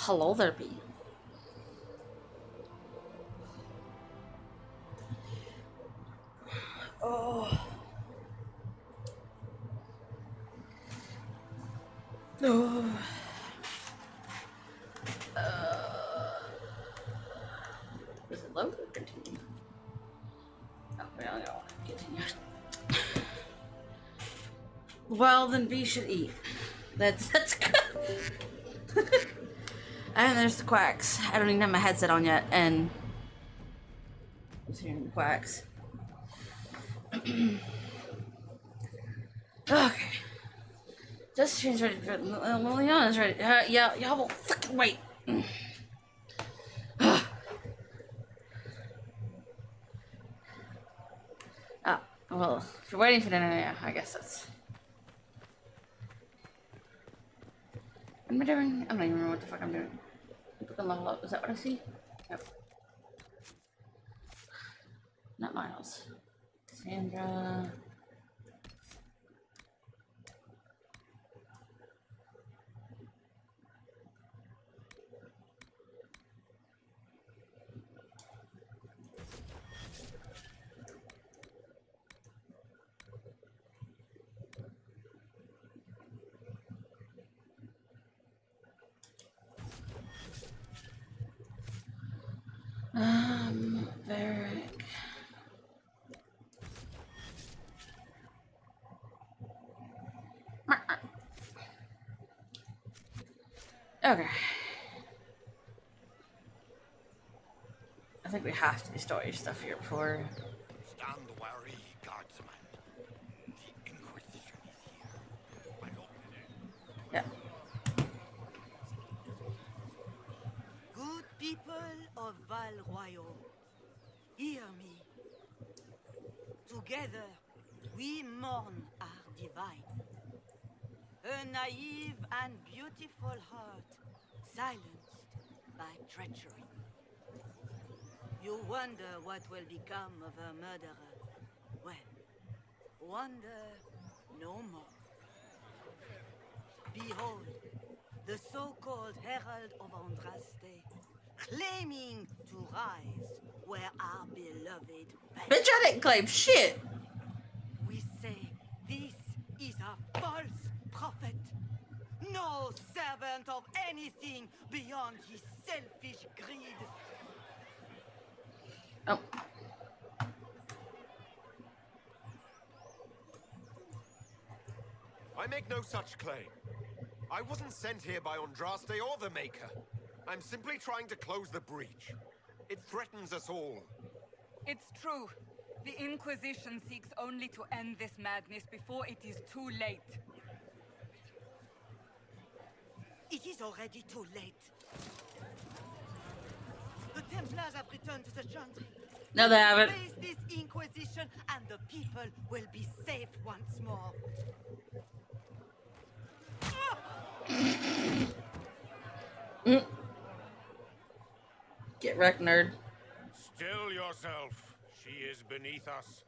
Hello there, B. Oh. Oh. Is it load or continue? Oh, well, I don't want to continue. Well, then B should eat. That's good. And there's the quacks. I don't even have my headset on yet, and I'm hearing the quacks. Okay. Justin's ready. Liliana's ready. Yeah, well, fucking wait. Oh, well, if you're waiting for dinner, yeah, I guess that's. What am I doing? I don't even remember what the fuck I'm doing. Book and level up. Is that what I see? Yep. Not Miles. Sandra. Varric. Okay. I think we have to do story stuff here before. Stand wary, guardsman. The Inquisition is here. My lord. Yeah. Good people of Val Royal, hear me. Together, we mourn our divine. Her naive and beautiful heart, silenced by treachery. You wonder what will become of her murderer. Well, wonder no more. Behold, the so-called Herald of Andraste, claiming to rise where our beloved fell. Bitch, I didn't claim shit. We say this is a false prophet. No servant of anything beyond his selfish greed. Oh. I make no such claim. I wasn't sent here by Andraste or the Maker. I'm simply trying to close the breach. It threatens us all. It's true. The Inquisition seeks only to end this madness before it is too late. It is already too late. The Templars have returned to the Chantry. No, they haven't. Face this Inquisition and the people will be safe once more. Get wrecked, nerd. Still yourself. She is beneath us.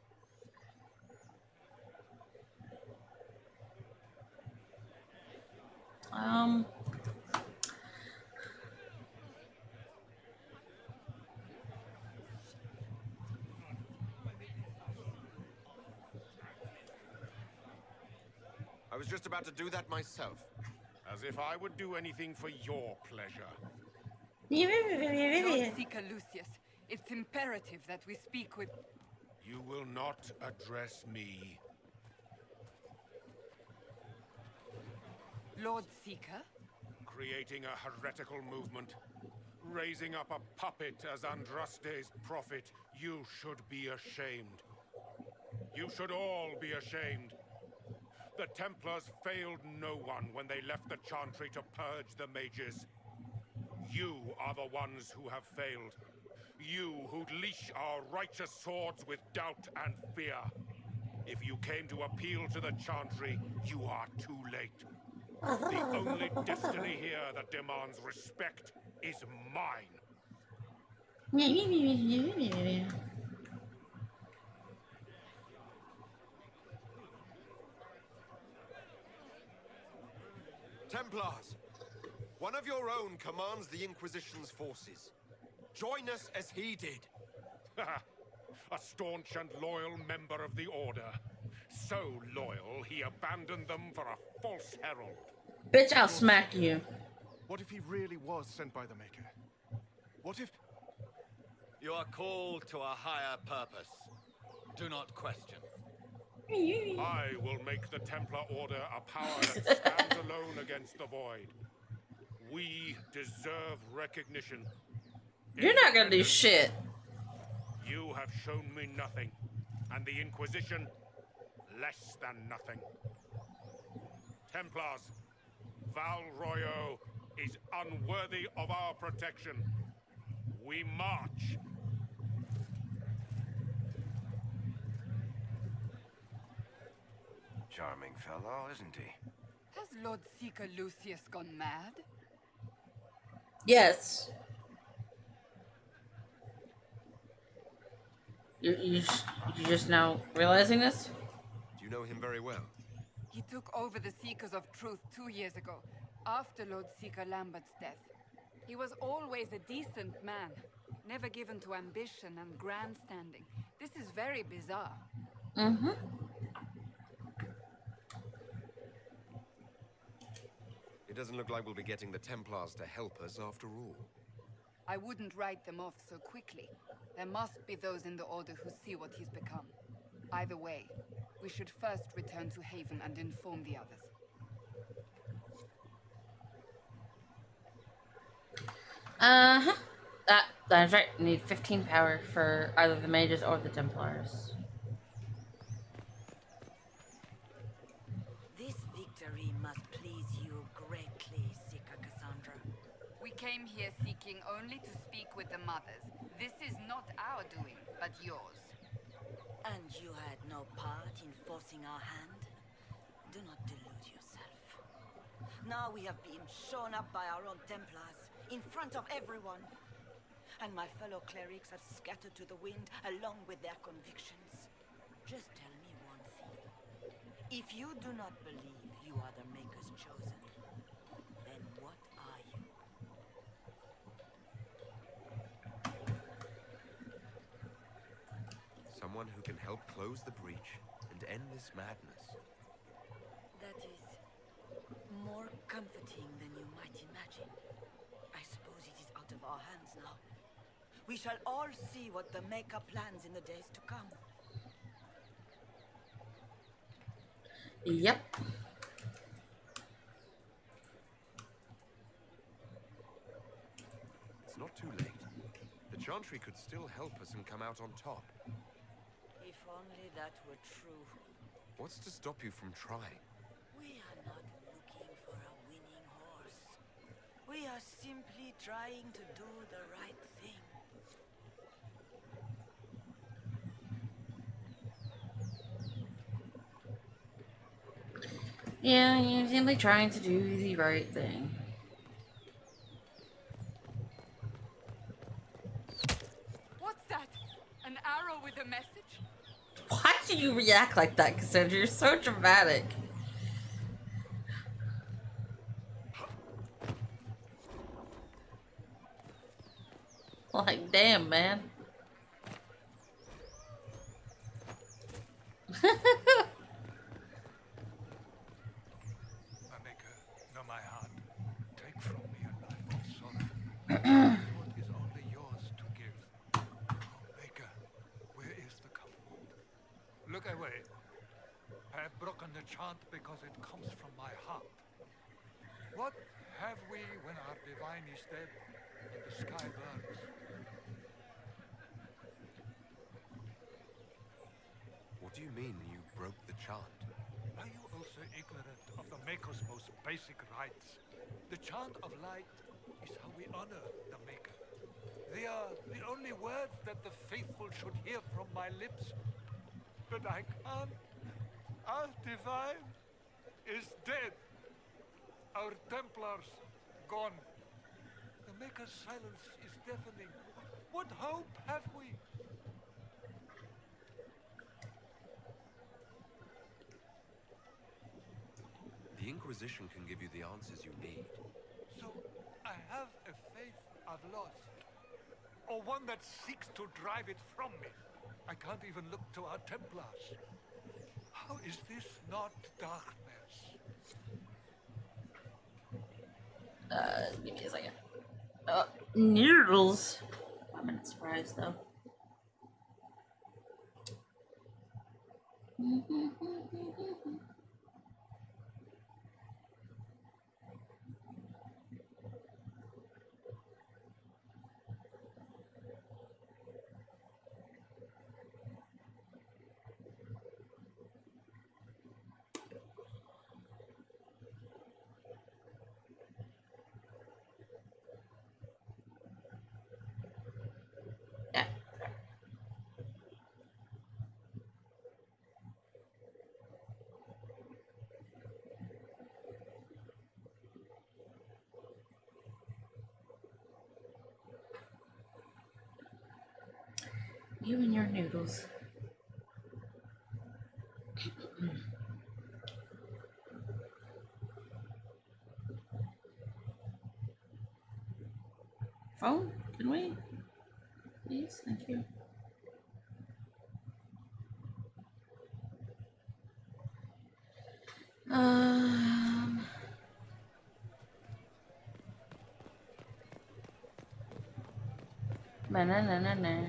I was just about to do that myself. As if I would do anything for your pleasure. Lord Seeker Lucius, it's imperative that we speak with... You will not address me. Lord Seeker? Creating a heretical movement. Raising up a puppet as Andraste's prophet. You should be ashamed. You should all be ashamed. The Templars failed no one when they left the Chantry to purge the mages. You are the ones who have failed. You who'd leash our righteous swords with doubt and fear. If you came to appeal to the Chantry, you are too late. The only destiny here that demands respect is mine. Templars! One of your own commands the Inquisition's forces. Join us as he did. A staunch and loyal member of the Order. So loyal, he abandoned them for a false herald. Bitch, I'll smack you. What if he really was sent by the Maker? What if... You are called to a higher purpose. Do not question. I will make the Templar Order a power that stands alone against the Void. We deserve recognition. You're not gonna do shit. You have shown me nothing, and the Inquisition, less than nothing. Templars, Val Royo is unworthy of our protection. We march. Charming fellow, isn't he? Has Lord Seeker Lucius gone mad? Yes. You just now realizing this? Do you know him very well? He took over the Seekers of Truth 2 years ago, after Lord Seeker Lambert's death. He was always a decent man, never given to ambition and grandstanding. This is very bizarre. Mm-hmm. It doesn't look like we'll be getting the Templars to help us after all. I wouldn't write them off so quickly. There must be those in the Order who see what he's become. Either way, we should first return to Haven and inform the others. Uh-huh. That's right. We need 15 power for either the mages or the Templars. This victory must please you greatly, Seeker Cassandra. We came here seeking only to speak with the mothers. This is not our doing, but yours. And you had no part in forcing our hand? Do not delude yourself. Now we have been shown up by our own Templars, in front of everyone. And my fellow clerics have scattered to the wind along with their convictions. Just tell me one thing. If you do not believe you are the Maker's chosen, then what are you? Someone who can help close the breach and end this madness. That is more comforting than you might imagine. I suppose it is out of our hands now. We shall all see what the Maker plans in the days to come. Yep. It's not too late. The Chantry could still help us and come out on top. If only that were true. What's to stop you from trying? We are not looking for a winning horse. We are simply trying to do the right thing. Yeah, you're simply trying to do the right thing. What's that? An arrow with a message? Why do you react like that, Cassandra? You're so dramatic. Like, damn, man. My Maker, know my heart. Take from me a life of sorrow. What is only yours to give. Maker, where is the cup? Look away. I have broken the chant because it comes from my heart. What have we when our divine is dead and the sky burns? What do you mean you broke the chant? Are you also ignorant of the Maker's most basic rites? The chant of light is how we honor the Maker. They are the only words that the faithful should hear from my lips. But I can't. Our divine is dead. Our Templars gone. The Maker's silence is deafening. What hope have we? The Inquisition can give you the answers you need. So have a faith I've lost, or one that seeks to drive it from me. I can't even look to our Templars. How is this not darkness? Give me a second. Noodles. I'm not surprised though. Yeah. You and your noodles. Phone? Can we? Please? Thank you. Na.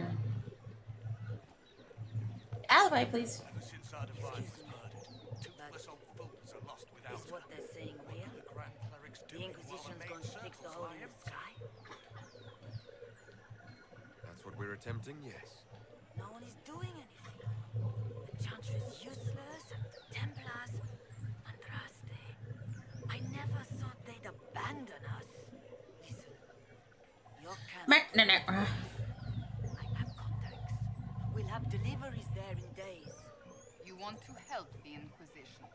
Alibi, please. Ever since our divine was murdered, toothless old fools are lost without Is what they're saying real? the Grand Cleric's The doing while Inquisition's main going to fix the circles hole lie in the empty. sky? That's what we're attempting, yes. No one is doing anything. The Chantry's useless, and the Templars... Andraste. I never thought they'd abandon us. Listen. Your camp... No. I have contacts. We'll have deliveries there in days. You want to help the Inquisition?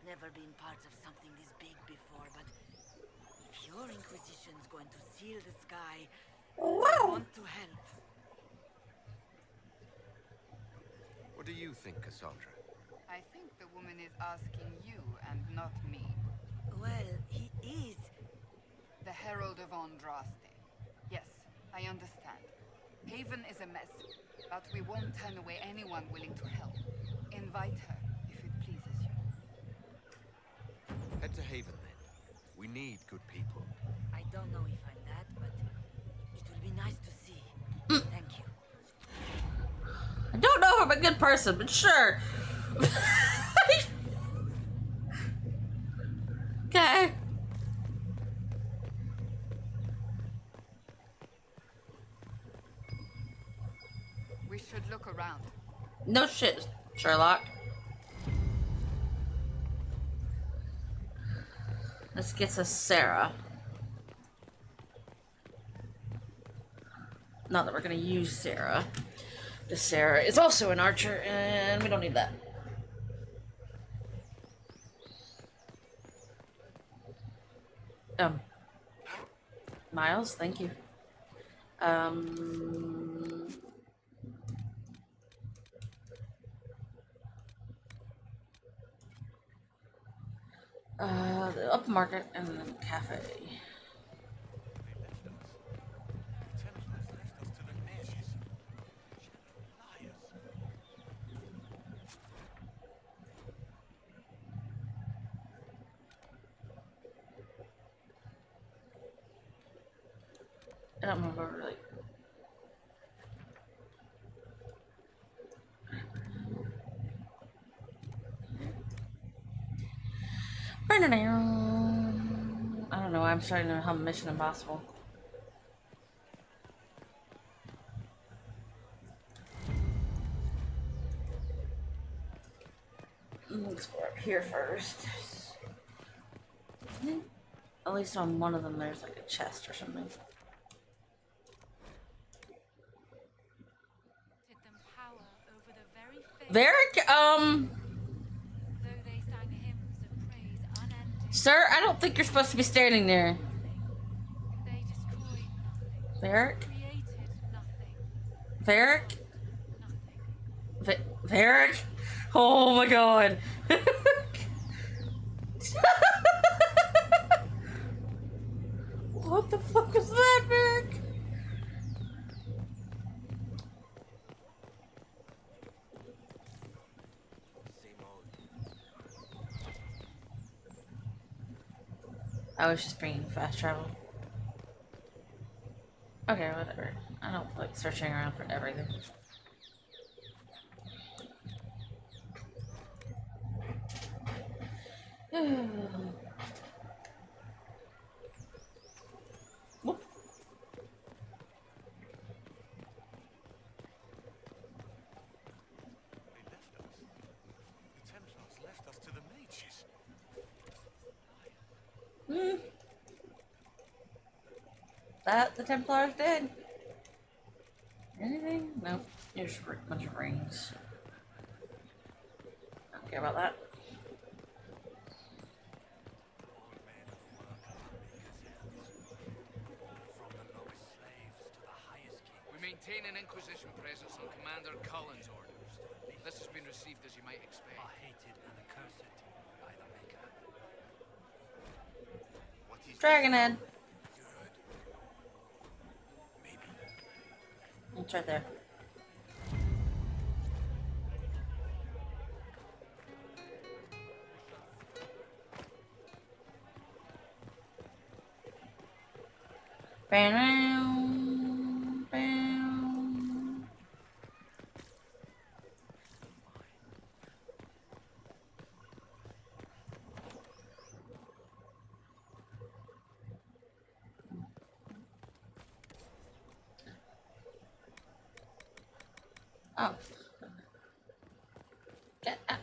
Never been part of something this big before, but if your Inquisition's going to seal the sky, I want to help. What do you think, Cassandra? I think the woman is asking you and not me. Well, he is. The Herald of Andraste. Yes, I understand. Haven is a mess, but we won't turn away anyone willing to help. Invite her, if it pleases you. Head to Haven, then. We need good people. I don't know if I'm that, but it will be nice to see. Thank you. I don't know if I'm a good person, but sure. Okay. We should look around. No shit, Sherlock. This gets us Sarah. Not that we're gonna use Sarah. Because Sarah is also an archer, and we don't need that. Miles, thank you. The upmarket and then cafe. Templars left us to the meshes. Liars. I don't remember really. I don't know. I'm starting to hum Mission Impossible. Let's explore up here first. I think at least on one of them there's like a chest or something. Did them power over the very faith, Varric, though they sang hymns of praise unending. sir, I don't think you're supposed to be standing there. They destroyed nothing, Varric? created nothing, Varric? nothing. Varric? Oh my god. What the fuck was that, Nick? I was just bringing fast travel. Okay, whatever. I don't feel like searching around for everything. Whoop. They left us. The Templars left us to the mages. That the Templars did. Anything? Nope. Just a bunch of rings. I don't care about that. All men who work at the Maker's hands. From the lowest slaves to the highest kings. We maintain an Inquisition presence on Commander Cullen's orders. This has been received as you might expect. Are hated and accursed by the Maker. What is Dragonhead. Good. Maybe. It's right there. Bam, bam. Oh. Get out.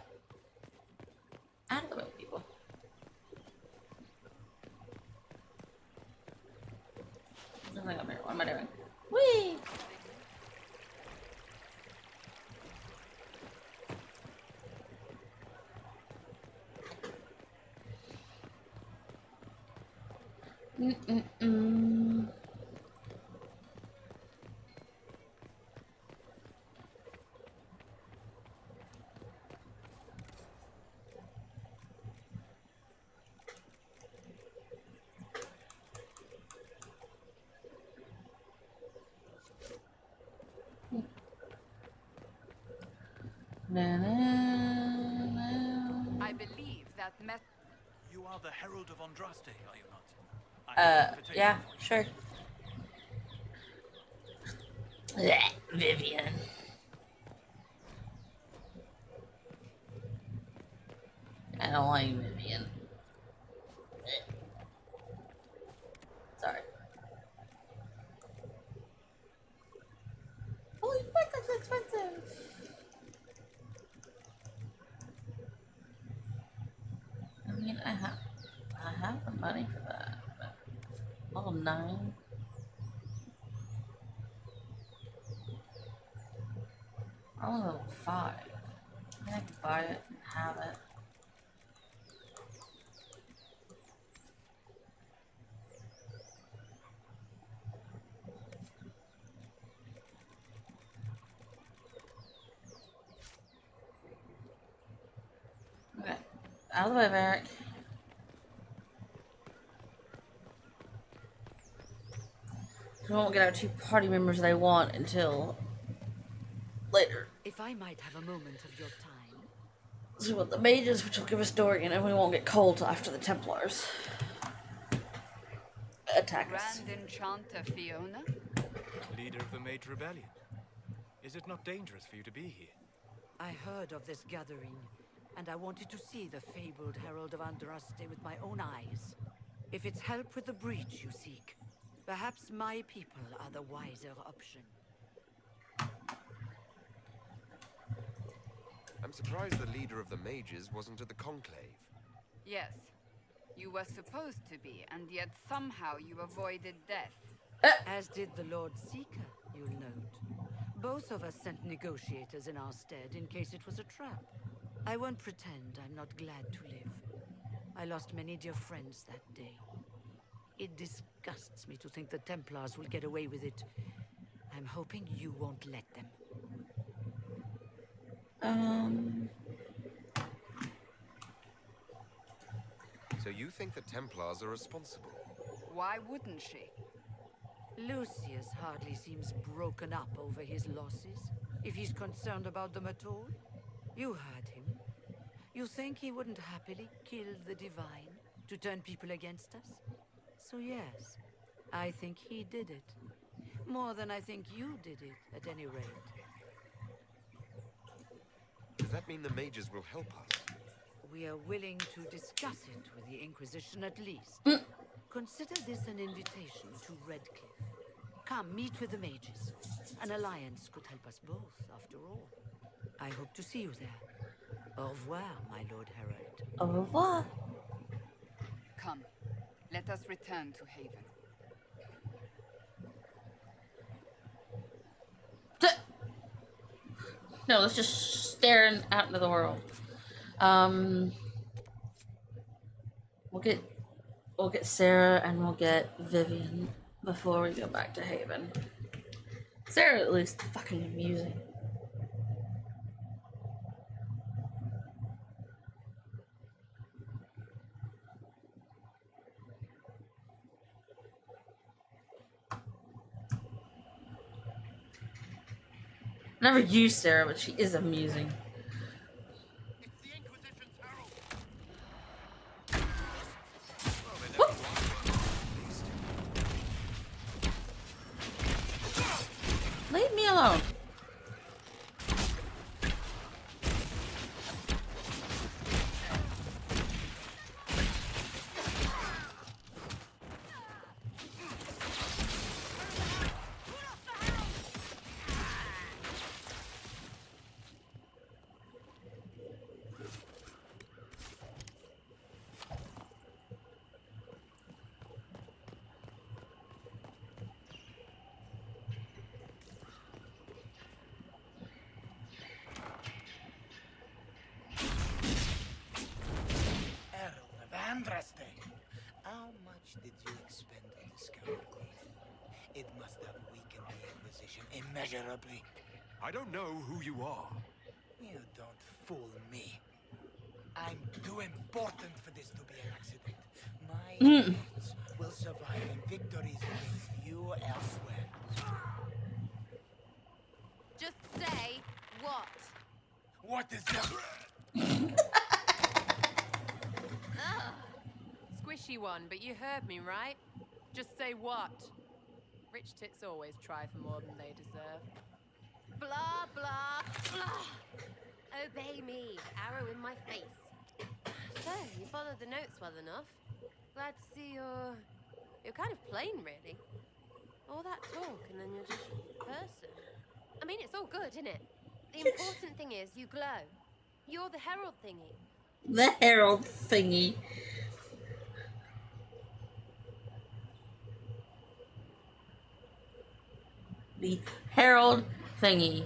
Out of the way, people. Nothing up here. What am I doing? Whee! Mm-mm-mm. Na, na, na. I believe that You are the Herald of Andraste, are you not? I have an invitation Yeah, for you. sure. Blech, Vivian. I don't like Vivian. Blech. Sorry. Holy fuck, that's expensive! I mean, I have the money for that, but level 9? I'm only level 5. I mean, I can buy it and have it. Okay, out of the way, Varric. We won't get our 2 party members that I want until later. If I might have a moment of your time. So we want the mages, which will give us Dorian, and we won't get cold till after the Templars attack us. Grand Enchanter Fiona. Leader of the Mage Rebellion. Is it not dangerous for you to be here? I heard of this gathering, and I wanted to see the fabled Herald of Andraste with my own eyes. If it's help with the breach you seek, perhaps my people are the wiser option. I'm surprised the leader of the mages wasn't at the conclave. Yes. You were supposed to be, and yet somehow you avoided death. As did the Lord Seeker, you'll note. Both of us sent negotiators in our stead in case it was a trap. I won't pretend I'm not glad to live. I lost many dear friends that day. It disgusts me to think the Templars will get away with it. I'm hoping you won't let them. So you think the Templars are responsible? Why wouldn't she? Lucius hardly seems broken up over his losses, if he's concerned about them at all. You heard him. You think he wouldn't happily kill the divine to turn people against us? So yes, I think he did it. More than I think you did it, at any rate. Does that mean the mages will help us? We are willing to discuss it with the Inquisition at least. Consider this an invitation to Redcliffe. Come, meet with the mages. An alliance could help us both, after all. I hope to see you there. Au revoir, my Lord Herald. Au revoir. Come, let us return to Haven. No, let's just stare out into the world. We'll get Sarah and we'll get Vivian before we go back to Haven. Sarah at least fucking amusing. Never used Sarah, but she is amusing. It's the Inquisition's herald. Leave me alone. How much did you expend to discover Cliff? It must have weakened the Inquisition immeasurably. I don't know who you are. You don't fool me. I'm too important for this to be an accident. My efforts will survive in victories against you elsewhere. Just say what? What is that? Squishy one, but you heard me, right? Just say what? Rich tits always try for more than they deserve. Blah, blah, blah. Obey me. Arrow in my face. So, you followed the notes well enough. Glad to see you're kind of plain, really. All that talk and then you're just a person. I mean, it's all good, isn't it? The important thing is you glow. You're the herald thingy. The herald thingy. The herald thingy.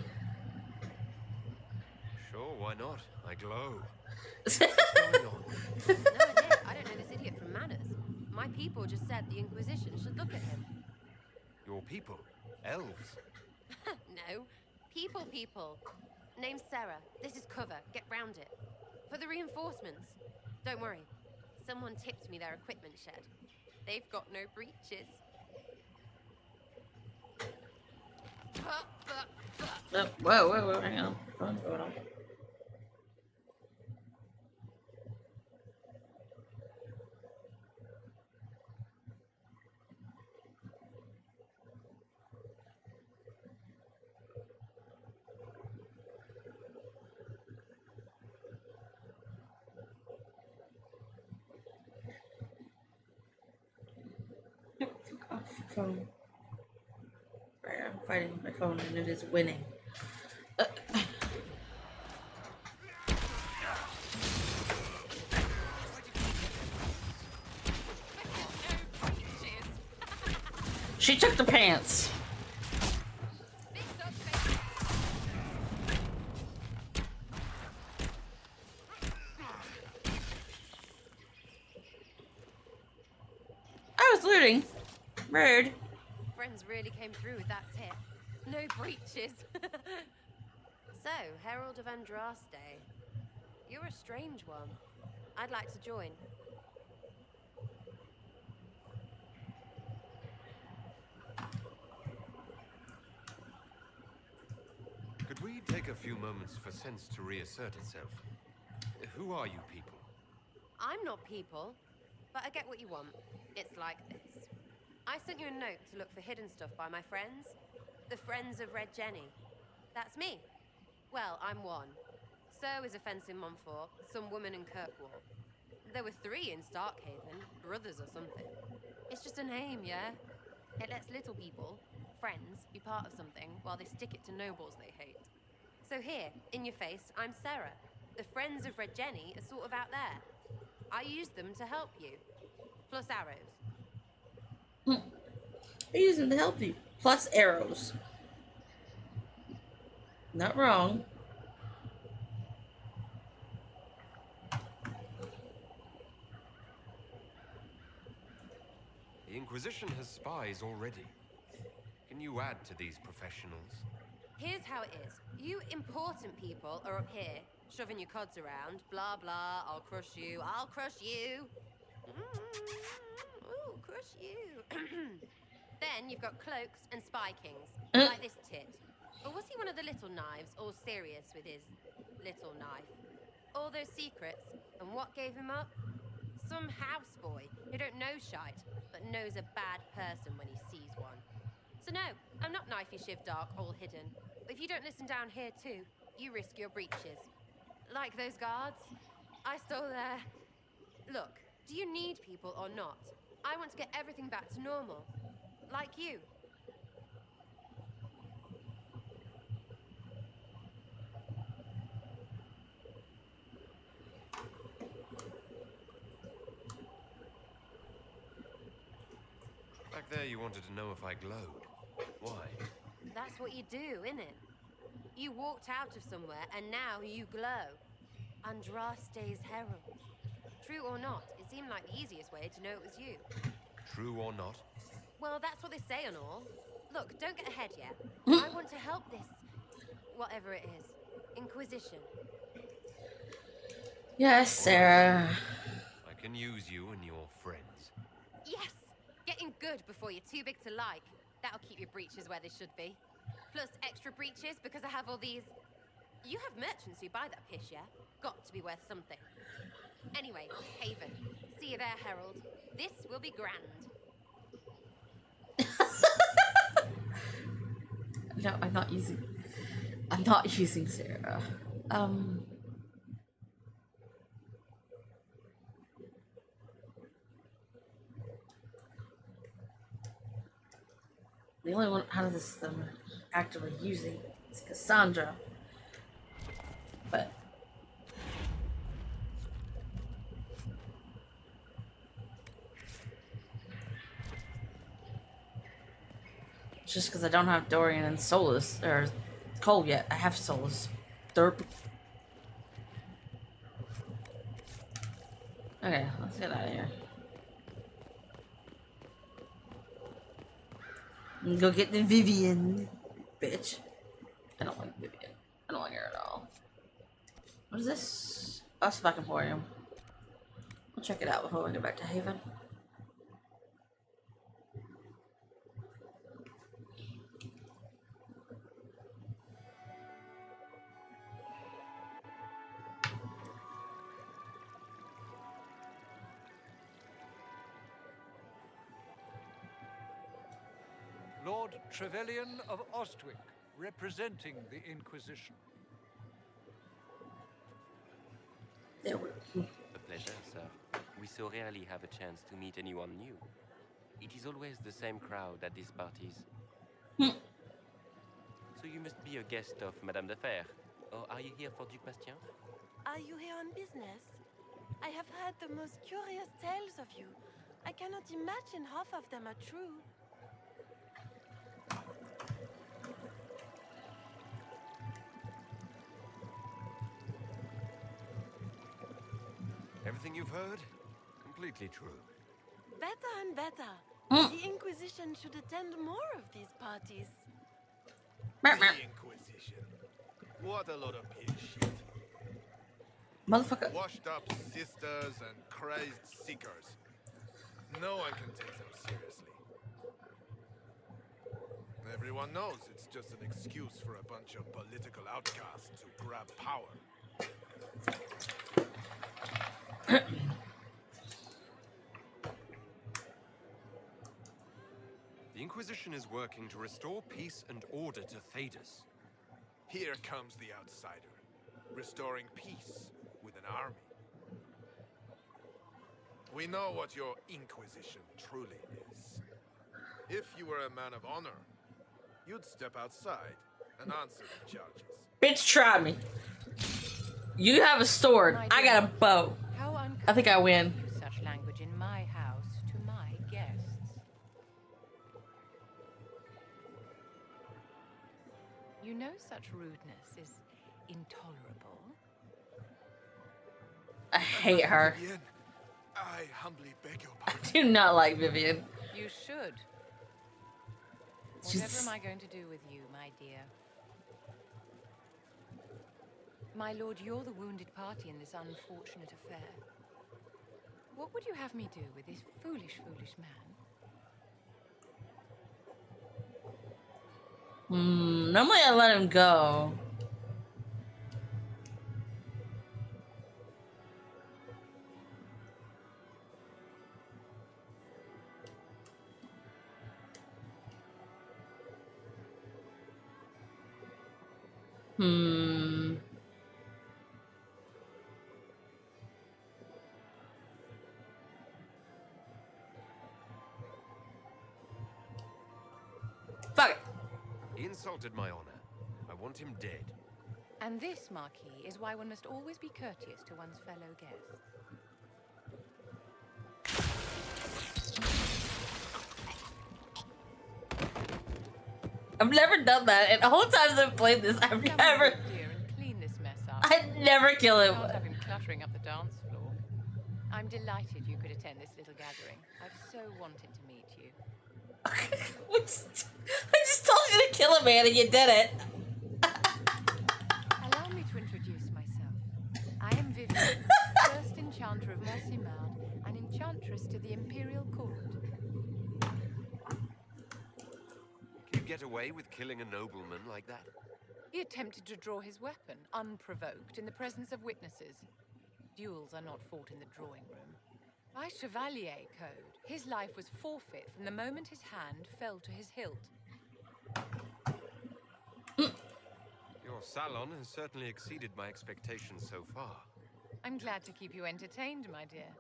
Sure, why not? I glow. No, Nick, I don't know this idiot from Manners. My people just said the Inquisition should look at him. Your people? Elves? No. People. Name's Sarah. This is cover. Get round it. For the reinforcements. Don't worry. Someone tipped me their equipment shed. They've got no breaches. Whoa, hang on. What's going on? Off the phone. Right, I'm fighting with my phone and it is winning. She took the pants. I was looting. Rude. Friends really came through with that tip. No breaches. So, Herald of Andraste. You're a strange one. I'd like to join. me take a few moments for sense to reassert itself. Who are you people? I'm not people, but I get what you want. It's like this. I sent you a note to look for hidden stuff by my friends. The Friends of Red Jenny. That's me. Well, I'm one. So is a fence in Montfort, some woman in Kirkwall. There were 3 in Starkhaven, brothers or something. It's just a name, yeah? It lets little people, friends, be part of something while they stick it to nobles they hate. So here, in your face, I'm Sarah. The Friends of Red Jenny are sort of out there. I use them to help you. Plus arrows. I use them to help you. Plus arrows. Not wrong. The Inquisition has spies already. Can you add to these professionals? Here's how it is. You important people are up here, shoving your cods around. Blah, blah, I'll crush you. I'll crush you. Ooh, crush you. Then you've got cloaks and spy kings, like this tit. Or was he one of the little knives, all serious with his little knife? All those secrets, and what gave him up? Some houseboy who don't know shite, but knows a bad person when he sees one. So no, I'm not knifey shiv dark, all hidden. But if you don't listen down here too, you risk your breeches. Like those guards, I stole their... Look, do you need people or not? I want to get everything back to normal. Like you. Back there you wanted to know if I glowed. Why? That's what you do, innit? You walked out of somewhere and now you glow. Andraste's herald. True or not, it seemed like the easiest way to know it was you. True or not? Well, that's what they say and all. Look, don't get ahead yet. I want to help this, whatever it is, Inquisition. Yes, Sarah. I can use you and your friends. Yes! Getting good before you're too big to like. That'll keep your breeches where they should be. Plus extra breeches because I have all these... You have merchants who buy that pish, yeah? Got to be worth something. Anyway, Haven. See you there, Herald. This will be grand. No, I'm not using Sarah. The only one out of this that I'm actively using is Cassandra. But just because I don't have Dorian and Solus or Cole yet, I have Solus. Derp. Okay, let's get out of here. And go get the Vivian, bitch. I don't like Vivian. I don't like her at all. What is this? Oh, Spec Emporium. We'll check it out before we get back to Haven. Lord Trevelyan of Ostwick, representing the Inquisition. There we go. A pleasure, sir. We so rarely have a chance to meet anyone new. It is always the same crowd at these parties. So you must be a guest of Madame de Fer. Or are you here for Duc Bastien? Are you here on business? I have heard the most curious tales of you. I cannot imagine half of them are true. Everything you've heard? Completely true. Better and better. The Inquisition should attend more of these parties. The Inquisition. What a lot of pig shit. Motherfucker. Washed up sisters and crazed seekers. No one can take them seriously. Everyone knows it's just an excuse for a bunch of political outcasts to grab power. The Inquisition is working to restore peace and order to Thedas. Here comes the outsider, restoring peace with an army. We know what your Inquisition truly is. If you were a man of honor, you'd step outside and answer the charges. Bitch, try me. You have a sword. I got a bow. I think I win. Use such language in my house to my guests. You know such rudeness is intolerable. I hate her. Vivienne, I humbly beg your pardon. I do not like Vivienne. You should. She's... Whatever am I going to do with you, my dear? My lord, you're the wounded party in this unfortunate affair. What would you have me do with this foolish, foolish man? Normally I let him go. Fuck it. He insulted my honor. I want him dead. And this, Marquis, is why one must always be courteous to one's fellow guests. I've never done that, and the whole times I've played this, I've never... Dear, and clean this mess up. I'd never kill him. Can't have him cluttering up the dance floor. I'm delighted you could attend this little gathering. I've so wanted to meet you. I just told you to kill a man and you did it. Allow me to introduce myself. I am Vivienne, first enchanter of Morsimard and enchantress to the Imperial Court. Can you get away with killing a nobleman like that? He attempted to draw his weapon, unprovoked, in the presence of witnesses. Duels are not fought in the drawing room. By Chevalier code, his life was forfeit from the moment his hand fell to his hilt. Your salon has certainly exceeded my expectations so far. I'm glad to keep you entertained, my dear.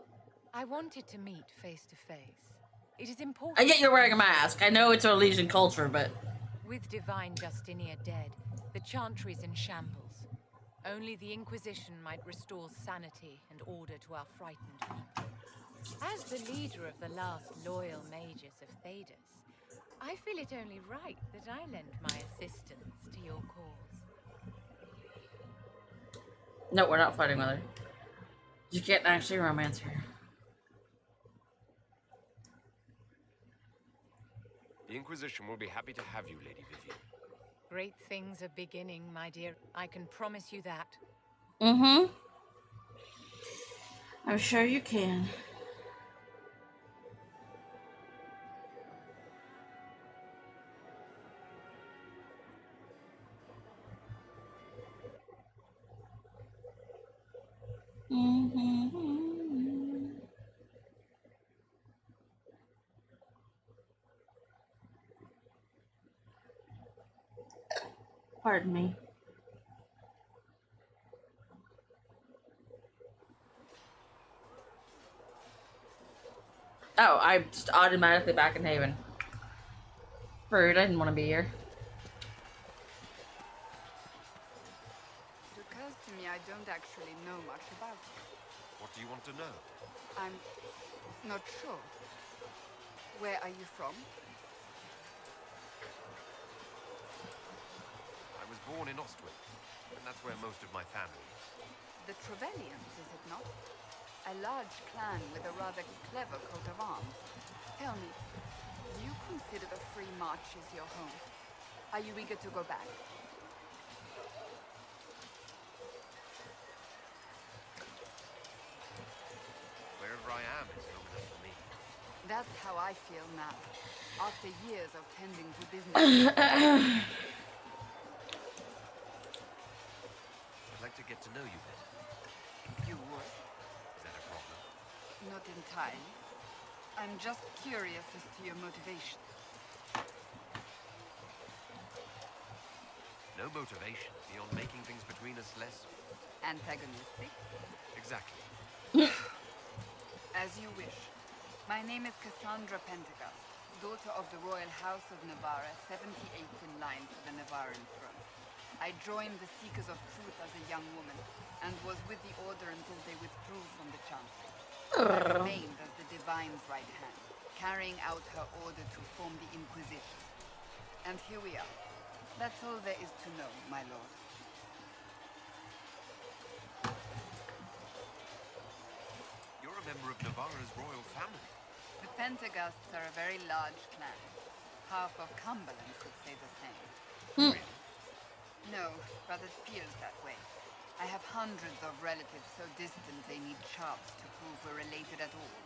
I wanted to meet face to face. It is important. I get you're wearing a mask. I know it's a Elysian culture, but... With divine Justinia dead, the Chantry is in shambles. Only the Inquisition might restore sanity and order to our frightened people. As the leader of the last loyal mages of Thedas, I feel it only right that I lend my assistance to your cause. No, we're not fighting, Mother. You can't actually romance her. The Inquisition will be happy to have you, Lady Vivienne. Great things are beginning, my dear. I can promise you that. I'm sure you can. Pardon me. Oh, I'm just automatically back in Haven. Rude, I didn't want to be here. It occurs to me I don't actually know much about you. What do you want to know? I'm not sure. Where are you from? I was born in Ostwick, and that's where most of my family is. The Trevellians, is it not? A large clan with a rather clever coat of arms. Tell me, do you consider the Free Marches your home? Are you eager to go back? Wherever I am is home enough for me. That's how I feel now. After years of tending to business, I'd like to get to know you better. you would? Is that a problem? Not entirely. I'm just curious as to your motivation. No motivation beyond making things between us less... Antagonistic? Exactly. As you wish. My name is Cassandra Pentecost, daughter of the Royal House of Navarra, 78th in line for the Navarran throne. I joined the Seekers of Truth as a young woman, and was with the Order until they withdrew from the Chantry. I remained as the Divine's right hand, carrying out her order to form the Inquisition. And here we are. That's all there is to know, my lord. You're a member of Navarra's royal family. The Pentecosts are a very large clan. Half of Cumberland could say the same. No, but it feels that way. I have hundreds of relatives so distant they need charts to prove we're related at all.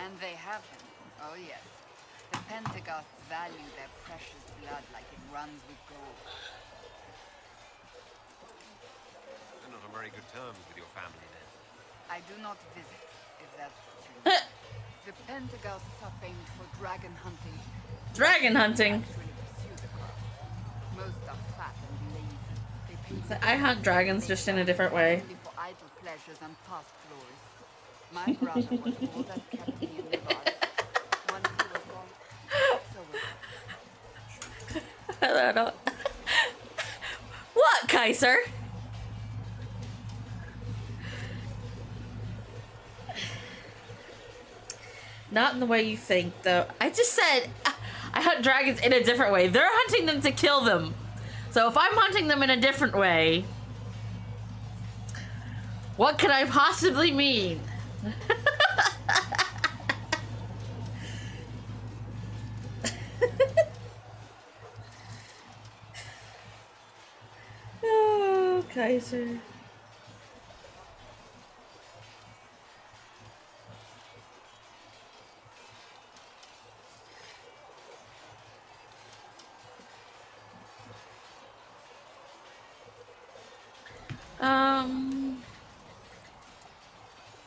And they have them. Oh yes. The Pentecosts value their precious blood like it runs with gold. You're not on very good terms with your family, then. I do not visit, if that's what you mean. The Pentecosts are famed for dragon hunting. Dragon hunting? Most are fat and lazy. They pay So I hunt dragons just in a different way. only for idle pleasures and past glories. My brother was all that kept me in Navarre. Once he was gone, so was I. I don't know. What, Kaiser? Not in the way you think, though. I just said I hunt dragons in a different way. They're hunting them to kill them. So if I'm hunting them in a different way, what could I possibly mean? Oh, Kaiser.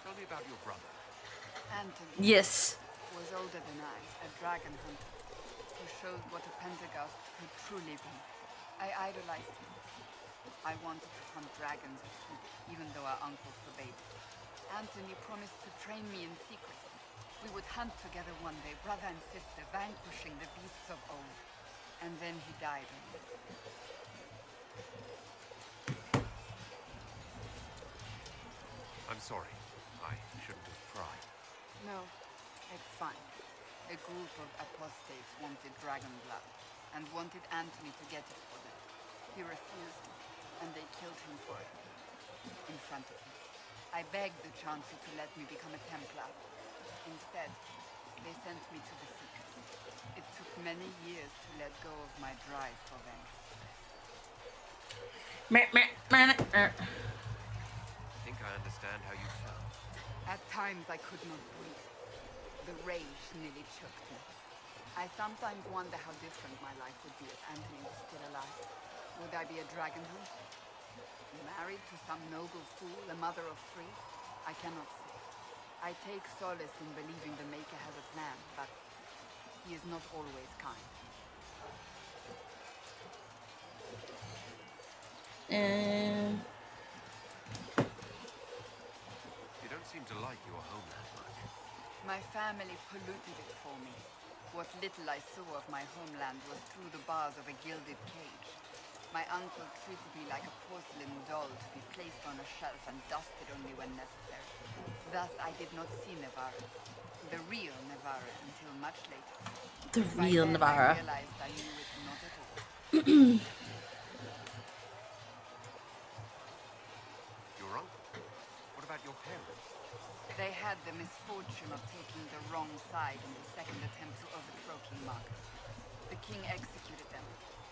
Tell me about your brother. Anthony. Yes. Was older than I, a dragon hunter, who showed what a Pentecost could truly be. I idolized him. I wanted to hunt dragons as he did, even though our uncle forbade it. Anthony promised to train me in secret. We would hunt together one day, brother and sister, vanquishing the beasts of old. And then he died on me. I'm sorry. I shouldn't have pried. No, it's fine. A group of apostates wanted dragon blood, and wanted Anthony to get it for them. He refused, and they killed him for it. In front of me. I begged the Chantry to let me become a Templar. Instead, they sent me to the Seekers. It took many years to let go of my drive for vengeance. I think I understand how you felt. At times I could not breathe. The rage nearly choked me. I sometimes wonder how different my life would be if Anthony was still alive. Would I be a dragon hunter? Married to some noble fool, a mother of three? I cannot say. I take solace in believing the Maker has a plan, but he is not always kind. You don't seem to like your homeland much. My family polluted it for me. What little I saw of my homeland was through the bars of a gilded cage. My uncle treated me like a porcelain doll to be placed on a shelf and dusted only when necessary. Thus, I did not see Navarra, the real Navarra, until much later. The real Navarra. I realized I knew it not at all. Your uncle? What about your parents? They had the misfortune of taking the wrong side in the second attempt to overthrow King Marcus. The king executed them.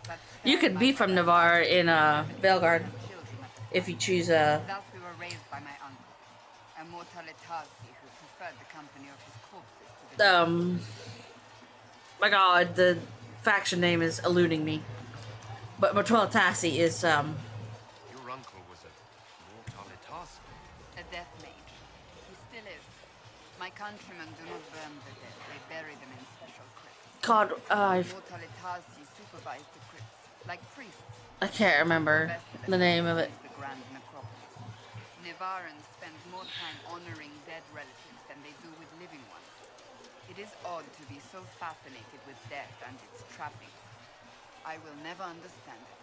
But You could be from Navarre in Belgard if you choose thus we were raised by my uncle, a mortal Letasi who preferred the company of his corpses to the My god, the faction name is eluding me. But Mortalitassi is, Your uncle was a Mortalitas? A death mage. He still is. My countrymen do not burn the dead. They bury them in special crypts. God, I've... Mortalitassi supervise the crypts, like priests. I can't remember the name of it. The grand necropolis. Nevarans spend more time honoring dead relatives than they do with living ones. It is odd to be so fascinated with death and its trappings. I will never understand it.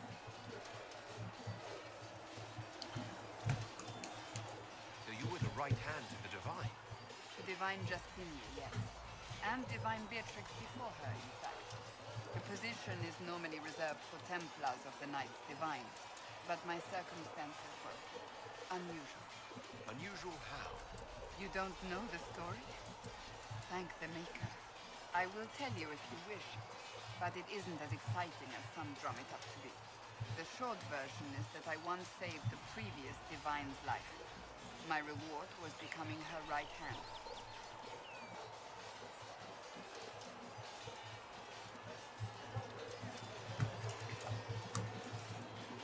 So you were the right hand to the Divine? To Divine Justinia, yes. And Divine Beatrix before her, in fact. The position is normally reserved for Templars of the Knights Divine, but my circumstances were unusual. Unusual how? You don't know the story? Thank the Maker. I will tell you if you wish, but it isn't as exciting as some drum it up to be. The short version is that I once saved the previous Divine's life. My reward was becoming her right hand.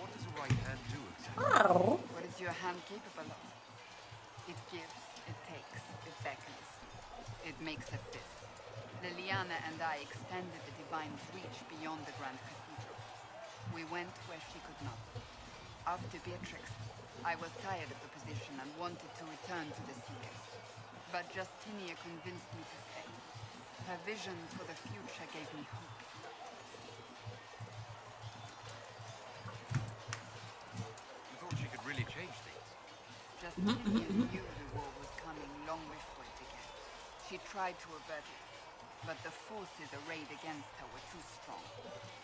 What does a right hand do exactly? Oh. What is your hand capable of? It gives, it takes, it beckons. It makes a fist. Liliana and I extended the Divine's reach beyond the Grand Cathedral. We went where she could not. After Beatrix, I was tired of the position and wanted to return to the Seekers. But Justinia convinced me to stay. Her vision for the future gave me hope. You thought she could really change things? Justinia knew the war was coming long before it began. She tried to avert it, but the forces arrayed against her were too strong.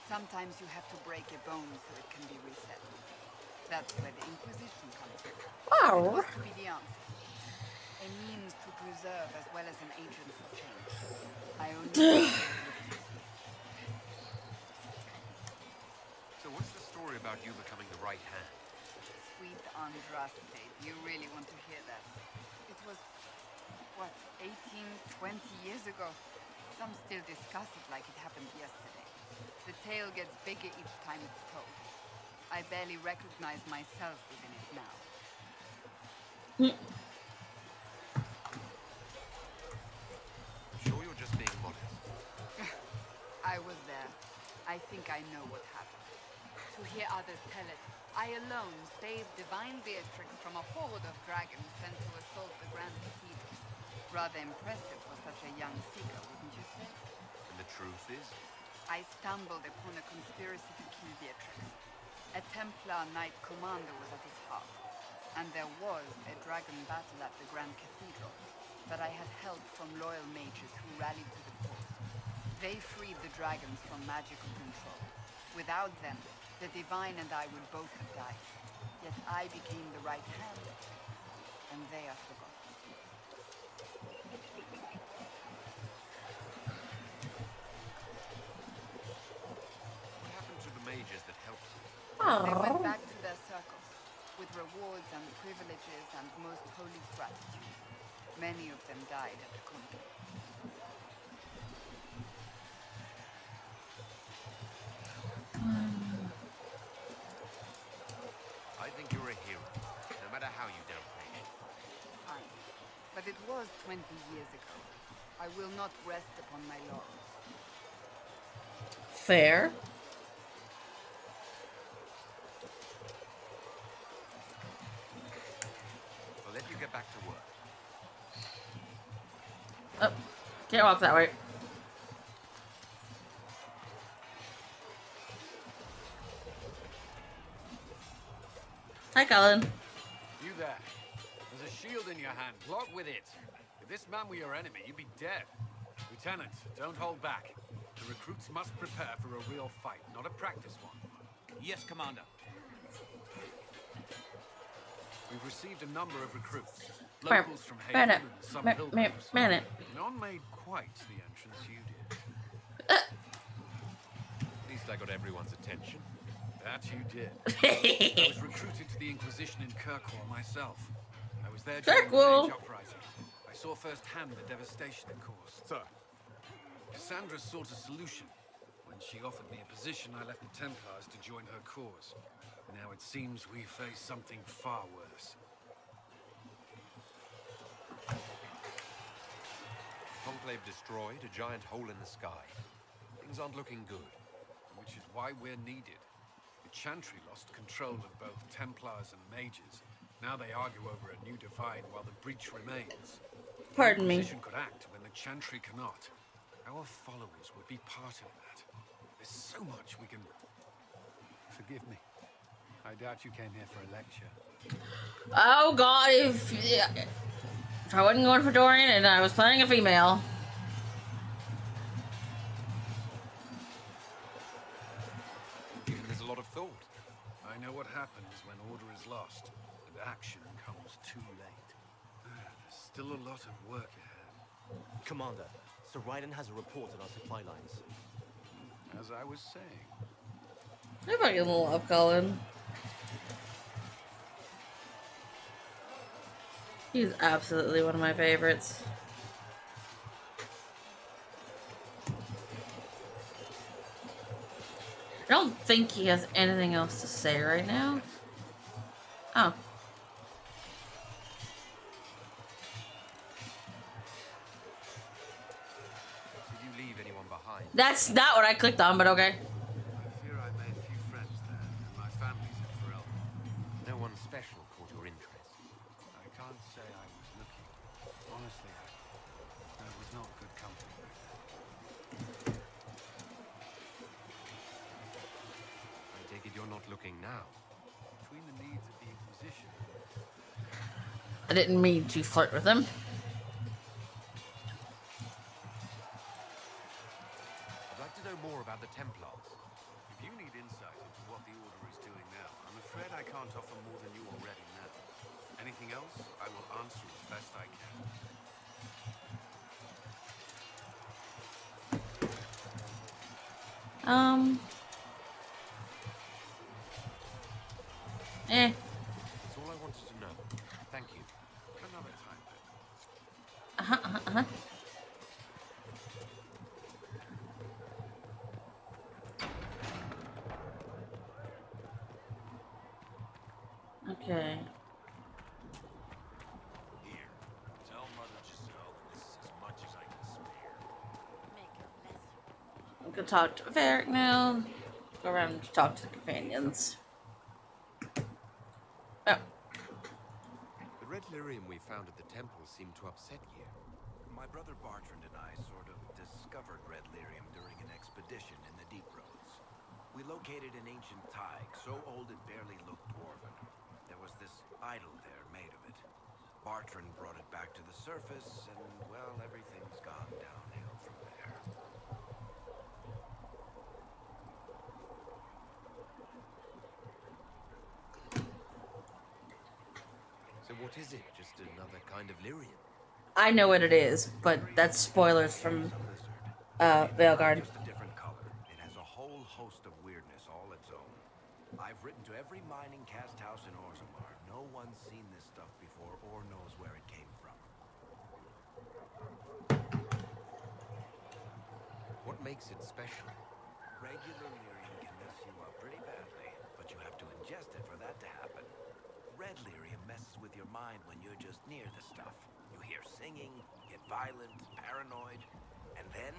Sometimes you have to break a bone so it can be reset. That's where the Inquisition comes in. Oh. It was to be the answer. A means to preserve as well as an agent for change. I only lived to see. So what's the story about you becoming the right hand? Sweet Andraste, you really want to hear that? It was, what, 18, 20 years ago? Some still discuss it like it happened yesterday. The tale gets bigger each time it's told. I barely recognize myself within it now. I'm sure you're just being modest. I was there. I think I know what happened. To hear others tell it, I alone saved Divine Beatrix from a horde of dragons sent to assault the Grand Cathedral. Rather impressive for such a young seeker, wouldn't you say? And the truth is? I stumbled upon a conspiracy to kill Beatrix. A Templar Knight Commander was at its heart, and there was a dragon battle at the Grand Cathedral, but I had help from loyal mages who rallied to the cause. They freed the dragons from magical control. Without them, the Divine and I would both have died. Yet I became the right hand, and they are forgotten. What happened to the mages that helped you? They went back to their circles, with rewards and privileges and most holy gratitude. Many of them died at the conflict. I think you're a hero, no matter how you downplay it. Fine. But it was 20 years ago. I will not rest upon my laurels. Fair. I'll let you get back to work. Oh, can't walk that way. Hi, Colin. You there. There's a shield in your hand. Block with it. If this man were your enemy, you'd be dead. Lieutenant, don't hold back. The recruits must prepare for a real fight, not a practice one. Yes, Commander. We've received a number of recruits. Where? Locals from Haven and some pilgrims. Minute. None made quite the entrance you did. At least I got everyone's attention. That you did. I was recruited to the Inquisition in Kirkwall myself. I was there during the Age Uprising. I saw firsthand the devastation it caused. Sir, Cassandra sought a solution. When she offered me a position, I left the Templars to join her cause. Now it seems we face something far worse. Conclave destroyed, a giant hole in the sky. Things aren't looking good. Which is why we're needed. The Chantry lost control of both Templars and Mages. Now they argue over a new divide while the breach remains. Pardon me. The Inquisition could act when the Chantry cannot. Our followers would be part of that. There's so much we can... Forgive me. I doubt you came here for a lecture. Oh god, if I wasn't going for Dorian and I was playing a female. There's a lot of thought. I know what happens when order is lost, and action comes too late. There's still a lot of work ahead. Commander, Sir Raiden has a report on our supply lines. As I was saying. I fucking love Colin. He's absolutely one of my favorites. I don't think he has anything else to say right now. Oh. Did you leave anyone behind? That's not what I clicked on, but okay. I fear I made a few friends there, and my family's in Ferelden. No one special caught your interest. I can't say I was looking. Honestly, I was not good company back then. I take it you're not looking now. Between the needs of the Inquisition... I didn't mean to flirt with him. I'd like to know more about the Templars. If you need insight into what the Order is doing now, I'm afraid I can't offer more than you already know. Anything else, I will answer as best I can. That's all I wanted to know. Thank you. Another time, Okay. Here, tell Mother Giselle that this is as much as I can spare. I'm gonna talk to Varric now. Go around to talk to the companions. Oh. The red lyrium we found at the temple seemed to upset you. My brother Bartrand and I sort of discovered red lyrium during an expedition in the Deep Roads. We located an ancient tide, so old it barely looked dwarven. There was this idol there made of it. Bartrand brought it back to the surface, and, well, everything's gone downhill from there. So what is it? Just another kind of lyrium? I know what it is, but that's spoilers from Veilguard. Just a different color. It has a whole host of weirdness all its own. I've written to every mining cast house in Orzammar. No one's seen this stuff before or knows where it came from. What makes it special? Regular lyrium can mess you up pretty badly, but you have to ingest it for that to happen. Red lyrium messes with your mind when you're just near the stuff. You hear singing, get violent, paranoid, and then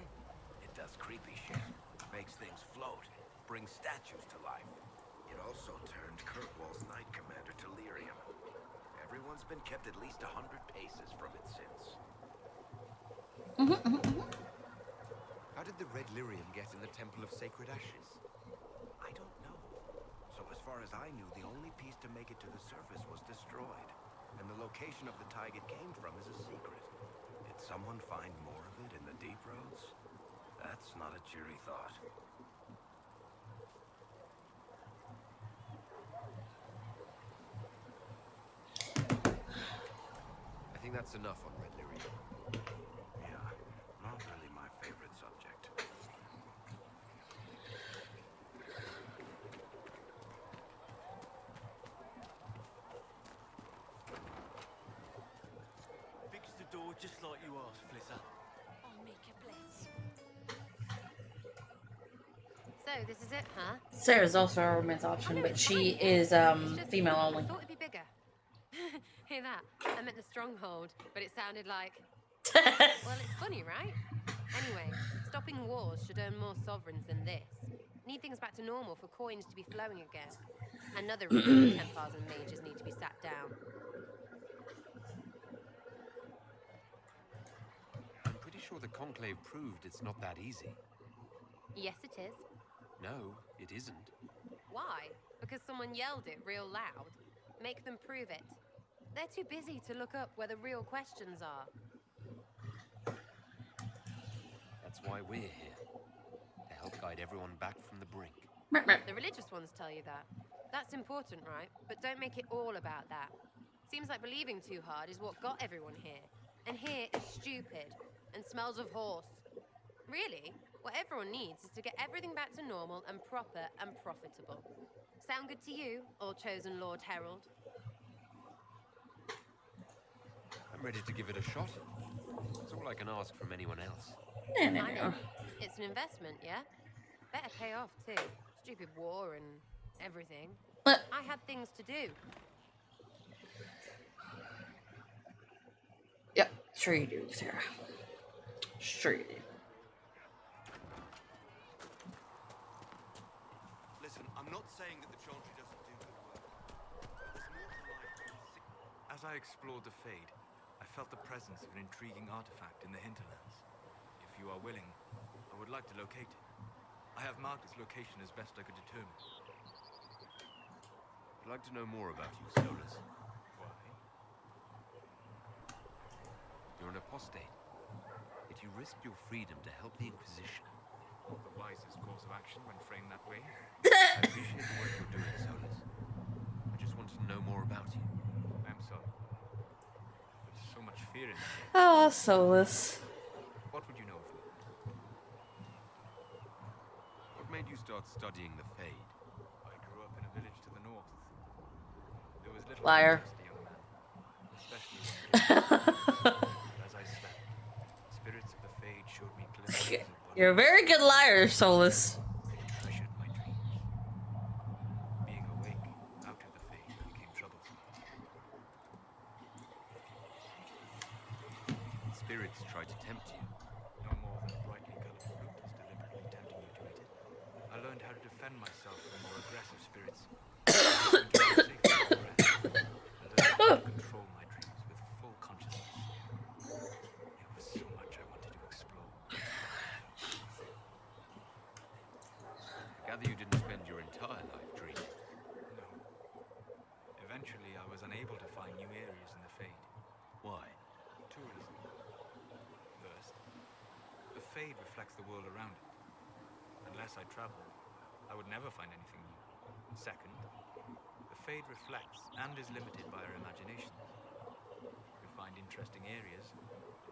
it does creepy shit. Makes things float, brings statues to life. It also turned Kirkwall's Knight Commander to lyrium. Everyone's been kept at least 100 paces from it since. How did the red lyrium get in the Temple of Sacred Ashes? I don't know. So as far as I knew, the only piece to make it to the surface was destroyed. And the location of the tide it came from is a secret. Did someone find more of it in the Deep Roads? That's not a cheery thought. I think that's enough on red lyrium. Yeah, not really my favorite subject. Fix the door just like you asked, Flitter. I'll make a blitz. So, this is it, huh? Sarah's also a romance option, but she is female only. I thought it'd be bigger. Hear that? I meant the stronghold, but it sounded like... Well, it's funny, right? Anyway, stopping wars should earn more sovereigns than this. Need things back to normal for coins to be flowing again. Another reason the Templars and mages need to be sat down. I'm pretty sure the Conclave proved it's not that easy. Yes, it is. No, it isn't. Why? Because someone yelled it real loud? Make them prove it. They're too busy to look up where the real questions are. That's why we're here. To help guide everyone back from the brink. The religious ones tell you that. That's important, right? But don't make it all about that. Seems like believing too hard is what got everyone here. And here is stupid and smells of horse. Really, what everyone needs is to get everything back to normal and proper and profitable. Sound good to you, all chosen Lord Herald? I'm ready to give it a shot. That's all I can ask from anyone else. I know. It's an investment, yeah? Better pay off, too. Stupid war and everything. I had things to do. Yep, sure you do, Sarah. Sure you do. Listen, I'm not saying that the Chantry doesn't do good work. But there's more to life than As I explored the Fade, I felt the presence of an intriguing artifact in the hinterlands. If you are willing, I would like to locate it. I have marked its location as best I could determine. I'd like to know more about you, Solus. Why? You're an apostate, yet you risked your freedom to help the Inquisition. The wisest course of action when framed that way. I appreciate the work you're doing, Solus. I just want to know more about you. I'm sorry. There's so much fear in it. Oh, Solus. What would you know of me? What made you start studying the Fade? I grew up in a village to the north. There was little Liar. interest, young man. Especially when as I slept, spirits of the Fade showed me glimpses of You're a very good liar, Solus. treasured my dreams. Being awake out of the Fade became troublesome. Spirits tried to tempt you. No more than a brightly colored fruit is deliberately tempting you to eat it. I learned how to defend myself from more aggressive spirits. I learned how to control my dreams with full consciousness. There was so much I wanted to explore. I gather you didn't spend your entire life dreaming. No. Eventually, I was unable to find new areas in the Fade. Why? Two reasons. First, the Fade reflects the world around it. Unless I traveled, I would never find anything new. Second, the Fade reflects and is limited by our imaginations. To find interesting areas,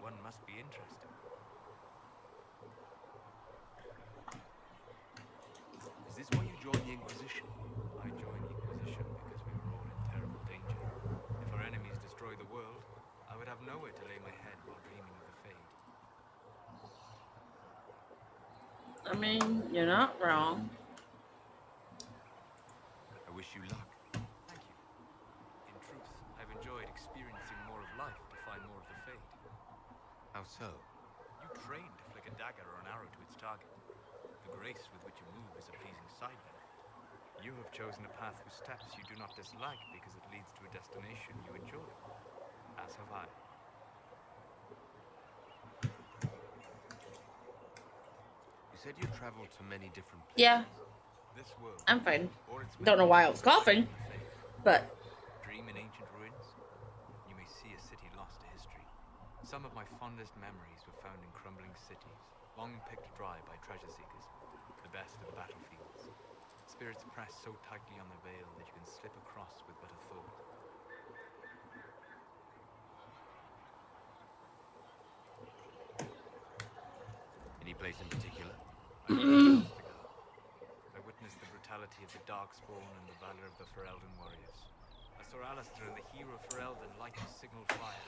one must be interested. Is this why you joined the Inquisition? I joined the Inquisition because we were all in terrible danger. If our enemies destroy the world, I would have nowhere to lay my head while dreaming of the Fade. I mean, you're not wrong. I wish you luck. Thank you. In truth, I've enjoyed experiencing more of life to find more of the Fade. How so? You train to flick a dagger or an arrow to its target. The grace with which you move is a pleasing side benefit. You have chosen a path whose steps you do not dislike because it leads to a destination you enjoy. As have I. You said you traveled to many different places. Yeah. This world, I'm fine. or its Don't know why I was coughing, but dream in ancient ruins, you may see a city lost to history. Some of my fondest memories were found in crumbling cities, long picked dry by treasure seekers, the best of the battlefields. Spirits press so tightly on the veil that you can slip across with but a thought. Any place in particular? I witnessed the brutality of the Darkspawn and the valor of the Ferelden warriors. I saw Alistair and the hero Ferelden light the signal fire,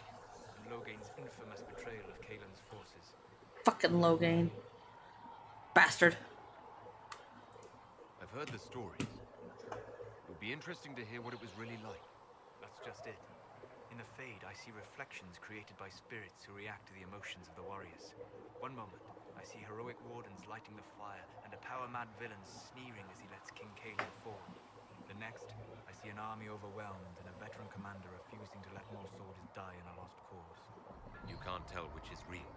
and Logain's infamous betrayal of Kaelin's forces. fucking Logain. Bastard. heard the stories. It would be interesting to hear what it was really like. That's just it. In the Fade, I see reflections created by spirits who react to the emotions of the warriors. One moment, I see heroic wardens lighting the fire and a power-mad villain sneering as he lets King Caelan fall. The next, I see an army overwhelmed and a veteran commander refusing to let more soldiers die in a lost cause. You can't tell which is real.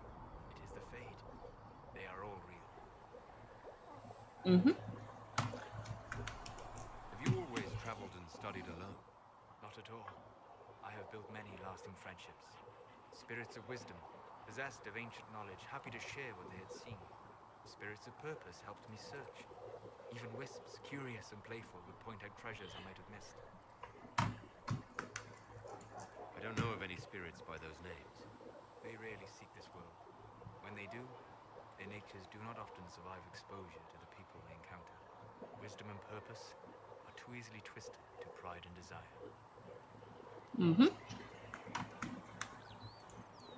It is the Fade. They are all real. Mm-hmm. Have you always traveled and studied alone? Not at all. I have built many lasting friendships. Spirits of wisdom, possessed of ancient knowledge, happy to share what they had seen. Spirits of purpose helped me search. Even wisps, curious and playful, would point out treasures I might have missed. I don't know of any spirits by those names. They rarely seek this world. When they do, their natures do not often survive exposure to the people they encounter. Wisdom and purpose are too easily twisted to pride and desire. Mm-hmm.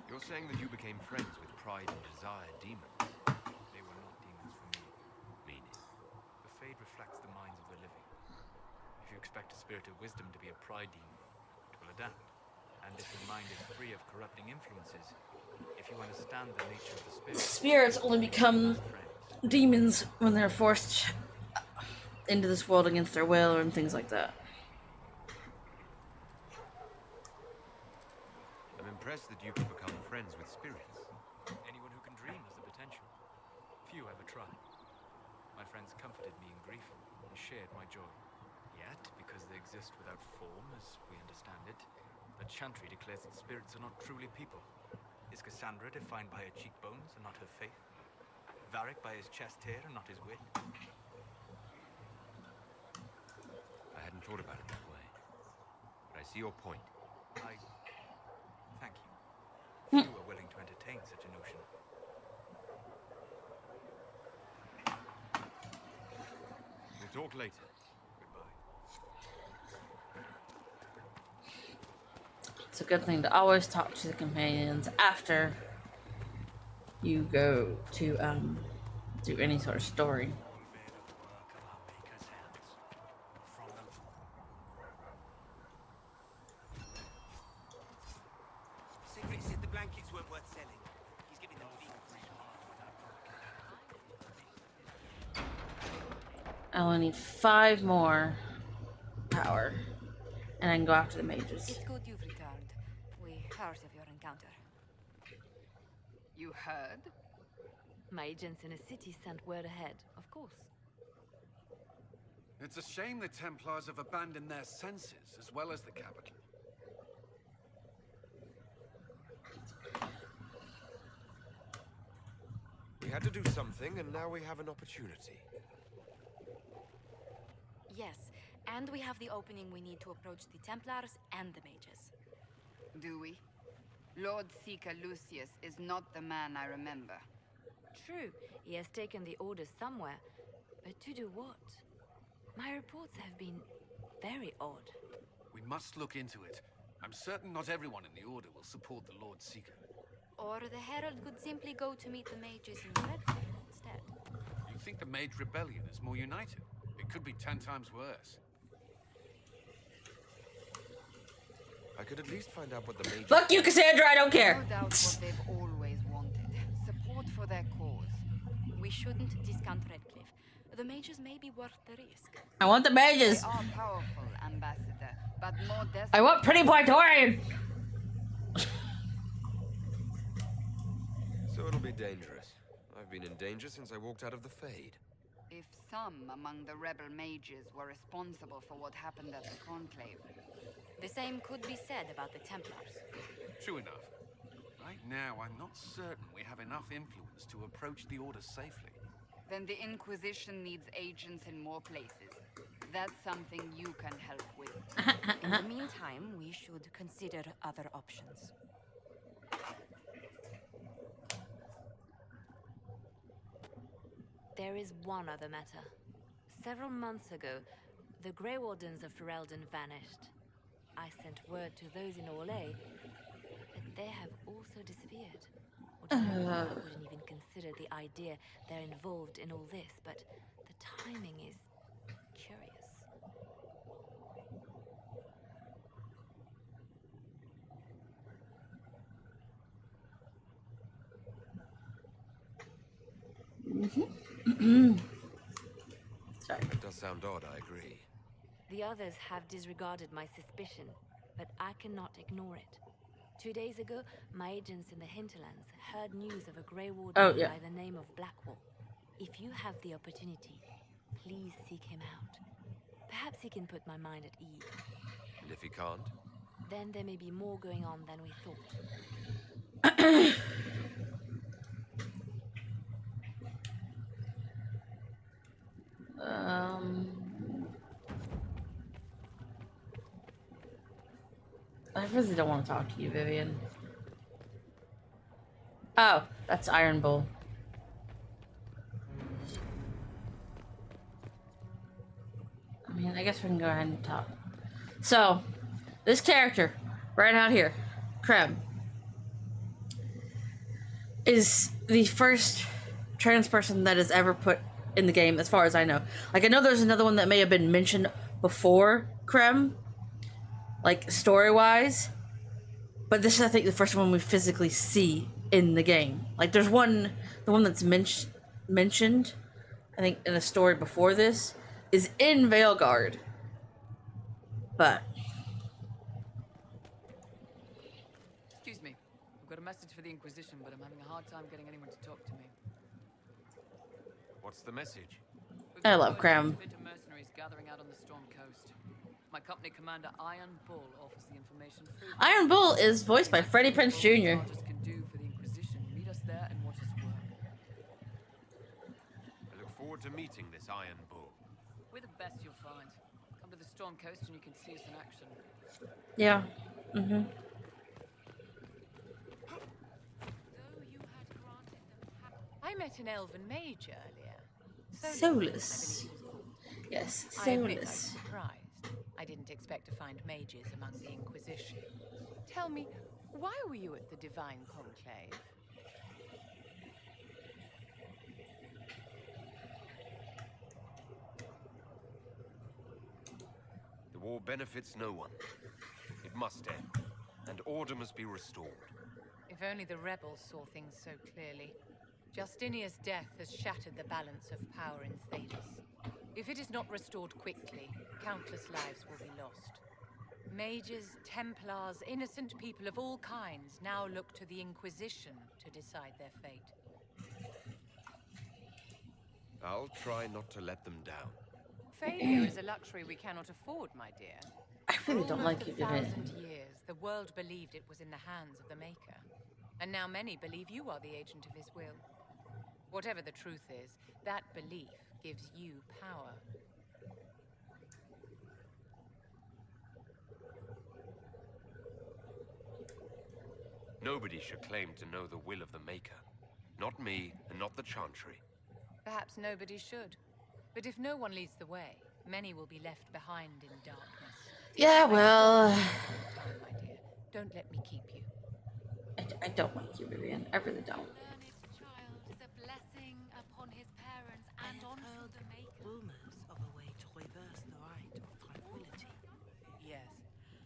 You're saying that you became friends with pride and desire demons? They were not demons for me. Meaning? The Fade reflects the minds of the living. If you expect a spirit of wisdom to be a pride demon, it will adapt. And if your mind is free of corrupting influences, if you understand the nature of the spirit... Spirits only become demons when they're forced into this world against their will and things like that. I'm impressed that you can become friends with spirits. Anyone who can dream has the potential. Few ever try. My friends comforted me in grief and shared my joy. Yet, because they exist without form, as we understand it, the Chantry declares that spirits are not truly people. Is Cassandra defined by her cheekbones and not her faith? Varric by his chest hair and not his wit? I hadn't thought about it that way. But I see your point. Thank you. Few are willing to entertain such a notion. We'll talk later. It's a good thing to always talk to the companions after you go to do any sort of story. Sigrid said the blankets weren't worth selling. He's giving them to I only need 5 more power, and I can go after the mages. It's good you've returned. We heard of your encounter. You heard? My agents in the city sent word ahead, of course. It's a shame the Templars have abandoned their senses as well as the capital. We had to do something, and now we have an opportunity. Yes, and we have the opening we need to approach the Templars and the mages. Do we? Lord Seeker Lucius is not the man I remember. True, he has taken the orders somewhere, but to do what? My reports have been very odd. We must look into it. I'm certain not everyone in the Order will support the Lord Seeker. Or the Herald could simply go to meet the mages in Redcliffe instead. You think the Mage Rebellion is more united? It could be 10 times worse. I could at least find out what the mage... Fuck you, Cassandra, I don't care! No doubt what they've always wanted. Support for their cause. We shouldn't discount Redcliffe. The mages may be worth the risk. I want the mages! They are powerful, Ambassador, but more desperate... I want Pretty Boy Torian! So it'll be dangerous. I've been in danger since I walked out of the Fade. If some among the rebel mages were responsible for what happened at the Conclave... The same could be said about the Templars. True enough. Right now, I'm not certain we have enough influence to approach the Order safely. Then the Inquisition needs agents in more places. That's something you can help with. In the meantime, we should consider other options. There is one other matter. Several months ago, the Grey Wardens of Ferelden vanished. I sent word to those in Orlais, but they have also disappeared. I wouldn't even consider the idea they're involved in all this, but the timing is Sorry. It does sound odd, I agree. The others have disregarded my suspicion, but I cannot ignore it. 2 days ago, my agents in the hinterlands heard news of a Grey Warden by the name of Blackwall. If you have the opportunity, please seek him out. Perhaps he can put my mind at ease. And if he can't? Then there may be more going on than we thought. I really don't want to talk to you, Vivian. Oh, that's Iron Bull. I mean, I guess we can go ahead and talk. So, this character, right out here, Krem, is the first trans person that is ever put in the game, as far as I know. Like, I know there's another one that may have been mentioned before Krem, like, story-wise, but this is, I think, the first one we physically see in the game. Like, there's one, the one that's mentioned, I think, in a story before this, is in Veilguard. But... Excuse me. I've got a message for the Inquisition, but I'm having a hard time getting anyone to talk to me. What's the message? I love Krem. Mercenaries gathering out on the Storm Coast. My company commander, Iron Bull, offers the information free. Iron Bull is voiced by Freddie Prinze Jr. Can do for the Inquisition. Meet us there and watch us work. I look forward to meeting this Iron Bull. We're the best you'll find. Come to the Storm Coast and you can see us in action. Yeah. Mm-hmm. I met an elven mage earlier. Solus. Yes, I admit I'm Solus. surprised. I didn't expect to find mages among the Inquisition. Tell me, why were you at the Divine Conclave? The war benefits no one. It must end, and order must be restored. If only the rebels saw things so clearly. Justinia's death has shattered the balance of power in Thedas. If it is not restored quickly, countless lives will be lost. Mages, Templars, innocent people of all kinds now look to the Inquisition to decide their fate. I'll try not to let them down. Failure is a luxury we cannot afford, my dear. I really don't like you, Vivian. For 1,000 years, the world believed it was in the hands of the Maker. And now many believe you are the agent of his will. Whatever the truth is, that belief gives you power. Nobody should claim to know the will of the Maker. Not me, and not the Chantry. Perhaps nobody should. But if no one leads the way, many will be left behind in darkness. Yeah, well... My dear, don't let me keep you. I don't like you, Vivian. I really don't. Rumors of a way to reverse the right of tranquility. Yes,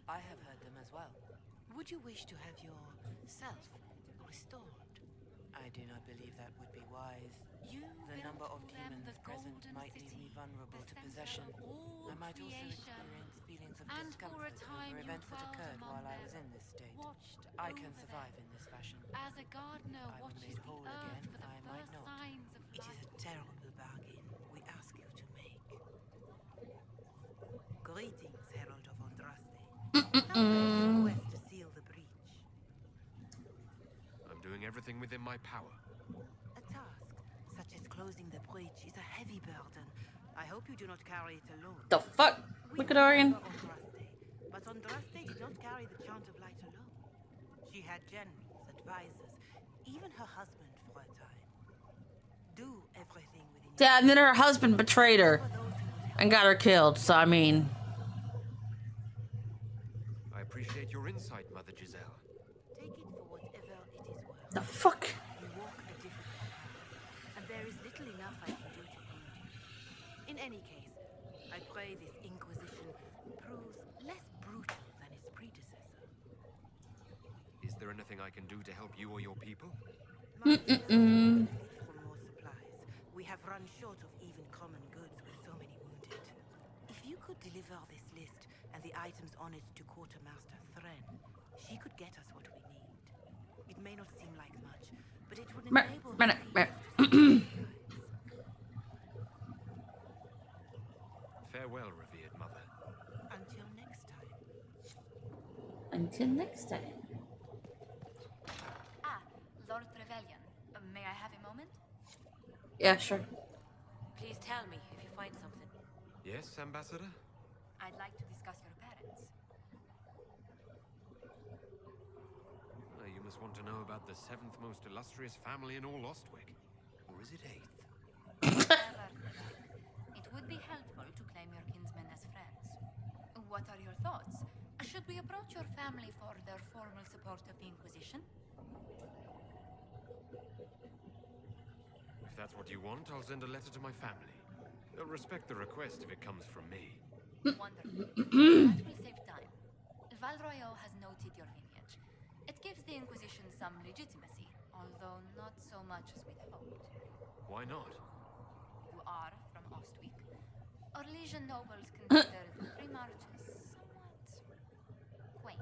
I have heard them as well. Would you wish to have yourself restored? I do not believe that would be wise. The number of demons present might leave me vulnerable to possession. I might also experience feelings of discomfort over events that occurred while I was in this state. I can survive in this fashion. As a gardener If I were made whole again, I might not. It is a terrible bargain we ask you to make. Greetings, Herald of Andraste. How may you request to seal the breach? I'm doing everything within my power. A task such as closing the breach is a heavy burden. I hope you do not carry it alone. The fuck? Look at Orion. But Andraste did not carry the chant of light alone. She had generals, advisors, even her husband for a time. Do everything within your Yeah, and then her husband betrayed her and got her killed, so I mean... I appreciate your insight, Mother Giselle. Take it for whatever it is worth. The fuck? You walk a difficult path, and there is little enough I can do to aid you. In any case, I pray this Inquisition proves less brutal than its predecessor. Is there anything I can do to help you or your people? From more supplies, We've run short of even common goods with so many wounded. If you could deliver this list and the items on it to Quartermaster Thren, she could get us what we need. It may not seem like much, but it would enable Farewell, revered mother. Until next time. Until next time. Ah, Lord Trevelyan. May I have a moment? Yeah, sure. Please tell me if you find something. Yes, Ambassador? I'd like to discuss your parents. You must want to know about the 7th most illustrious family in all Ostwick. Or is it 8th? It would be helpful to claim your kinsmen as friends. What are your thoughts? Should we approach your family for their formal support of the Inquisition? If that's what you want, I'll send a letter to my family. They'll respect the request if it comes from me. Wonderful. That will save time. Val Royeaux has noted your lineage. It gives the Inquisition some legitimacy, although not so much as we'd hoped. Why not? You are from Ostwick. Orlesian nobles consider the three marches somewhat quaint.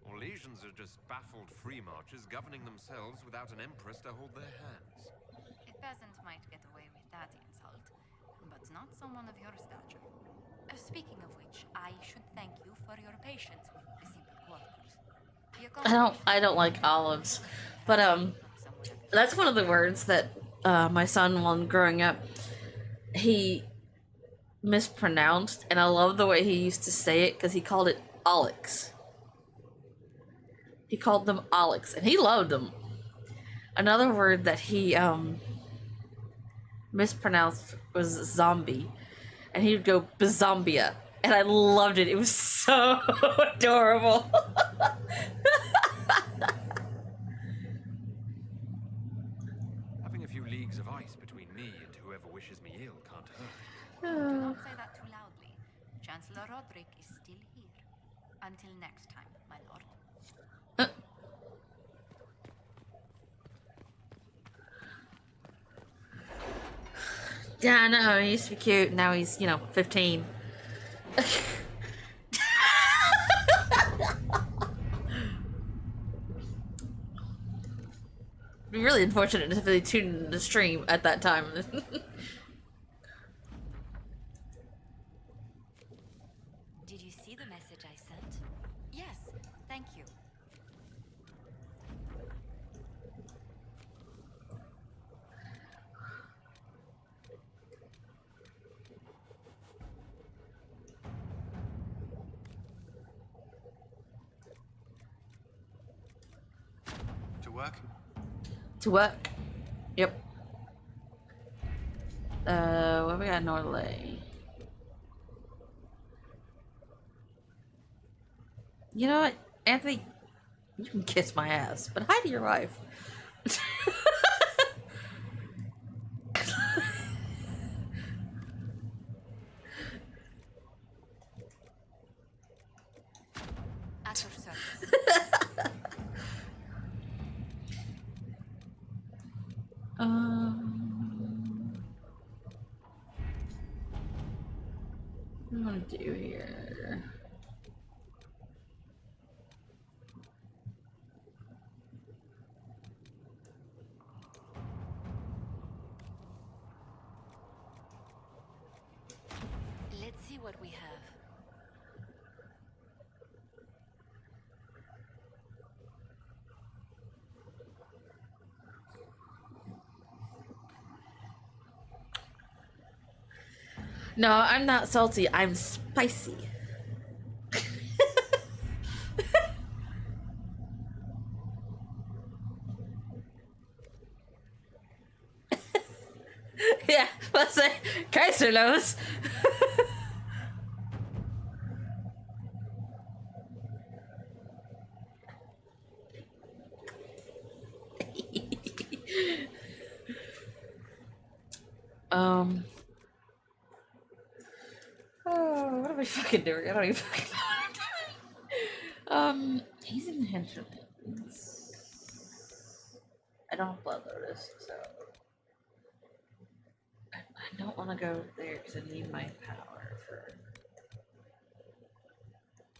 Orlesians are just baffled free marchers governing themselves without an empress to hold their hands. A peasant might get away with that insult, but not someone of your stature. Speaking of which, I should thank you for your patience with the simple quarters. I don't like olives, but that's one of the words that my son, when growing up, he mispronounced, and I love the way he used to say it because he called it Alex. He called them Alex, and he loved them. Another word that he mispronounced was zombie, and he would go bazombia, and I loved it. It was so adorable. Having a few leagues of ice between me and whoever wishes me ill can't hurt. Do not say that too loudly. Chancellor Roderick is still here. Until next time, my lord. Yeah, I know, he used to be cute, now he's, 15. It'd be really unfortunate if they tuned in the stream at that time. Did you see the message I sent? Yes, thank you. To work? To work. Yep. What we got in Norley? You know what, Anthony? You can kiss my ass, but hi to your wife. At your service. What do I want to do here? Let's see what we have. No, I'm not salty. I'm spicy. Yeah, let's say Kaiser knows. Oh, what am I fucking doing? I don't even fucking know what I'm doing. He's in hinterlands. I don't have blood lotus, so I don't want to go there because I need my power for.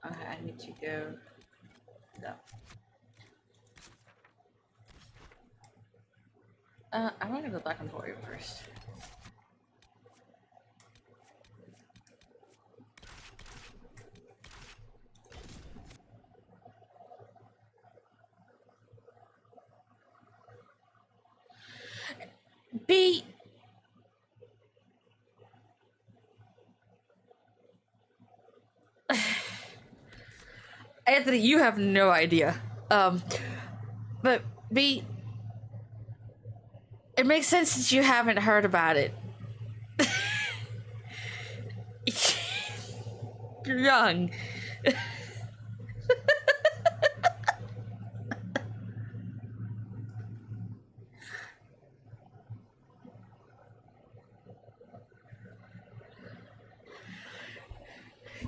Okay, I need to go. No. I want to go back and forth first. B. Anthony, you have no idea. But B. It makes sense that you haven't heard about it. You're young.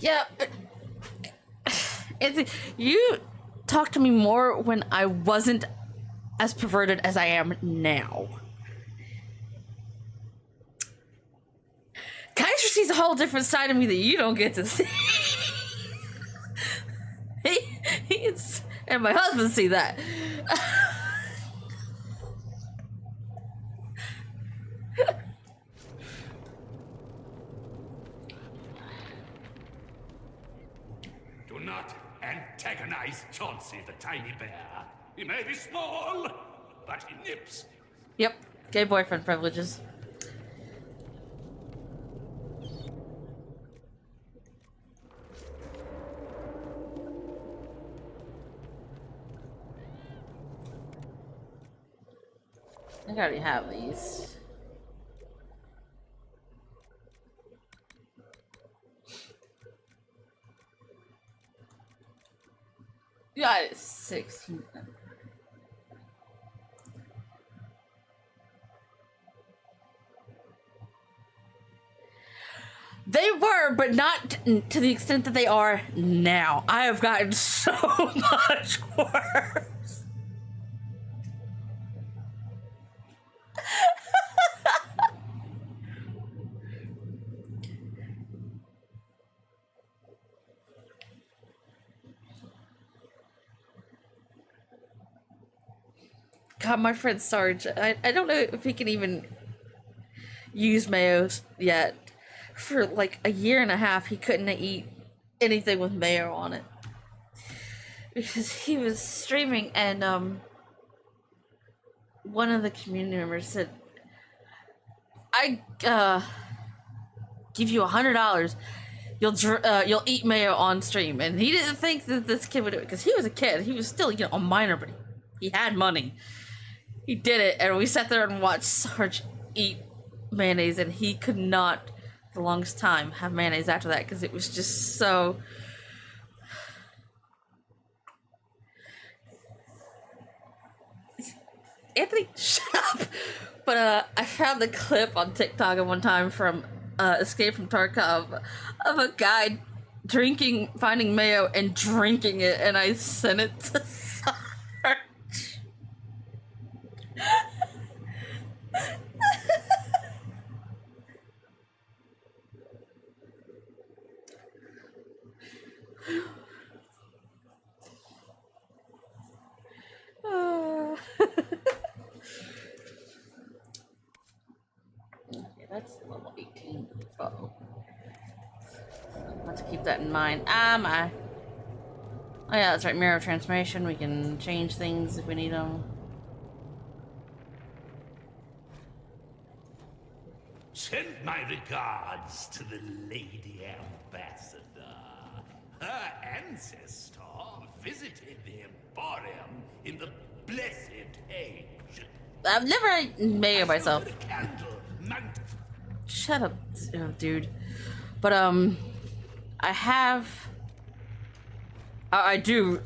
Yeah, but Anthony, you talked to me more when I wasn't as perverted as I am now. Kaiser sees a whole different side of me that you don't get to see. He's, and my husband see that. Do not antagonize Chauncey the tiny bear. He may be small, but he nips. Yep, gay boyfriend privileges. I already have these. Yeah, it's 16. They were, but not to the extent that they are now. I have gotten so much worse. God, my friend Sarge, I don't know if he can even use mayo yet. For like a year and a half, he couldn't eat anything with mayo on it. Because he was streaming and, one of the community members said, I, give you $100, you'll eat mayo on stream. And he didn't think that this kid would do it, because he was a kid. He was still, you know, a minor, but he had money. He did it, and we sat there and watched Sarge eat mayonnaise, and he could not, for the longest time, have mayonnaise after that, because it was just so... Anthony, shut up! But, I found the clip on TikTok at one time from, Escape from Tarkov, of a guy finding mayo and drinking it, and I sent it to Sarge. Okay, that's level 18. Uh-oh. Let's keep that in mind. Oh yeah, that's right, mirror transformation. We can change things if we need them. Send my regards to the Lady Ambassador. Her ancestor visited the Emporium in the Blessed Age. I've never mayo myself. Shut up, dude. But I have. I do.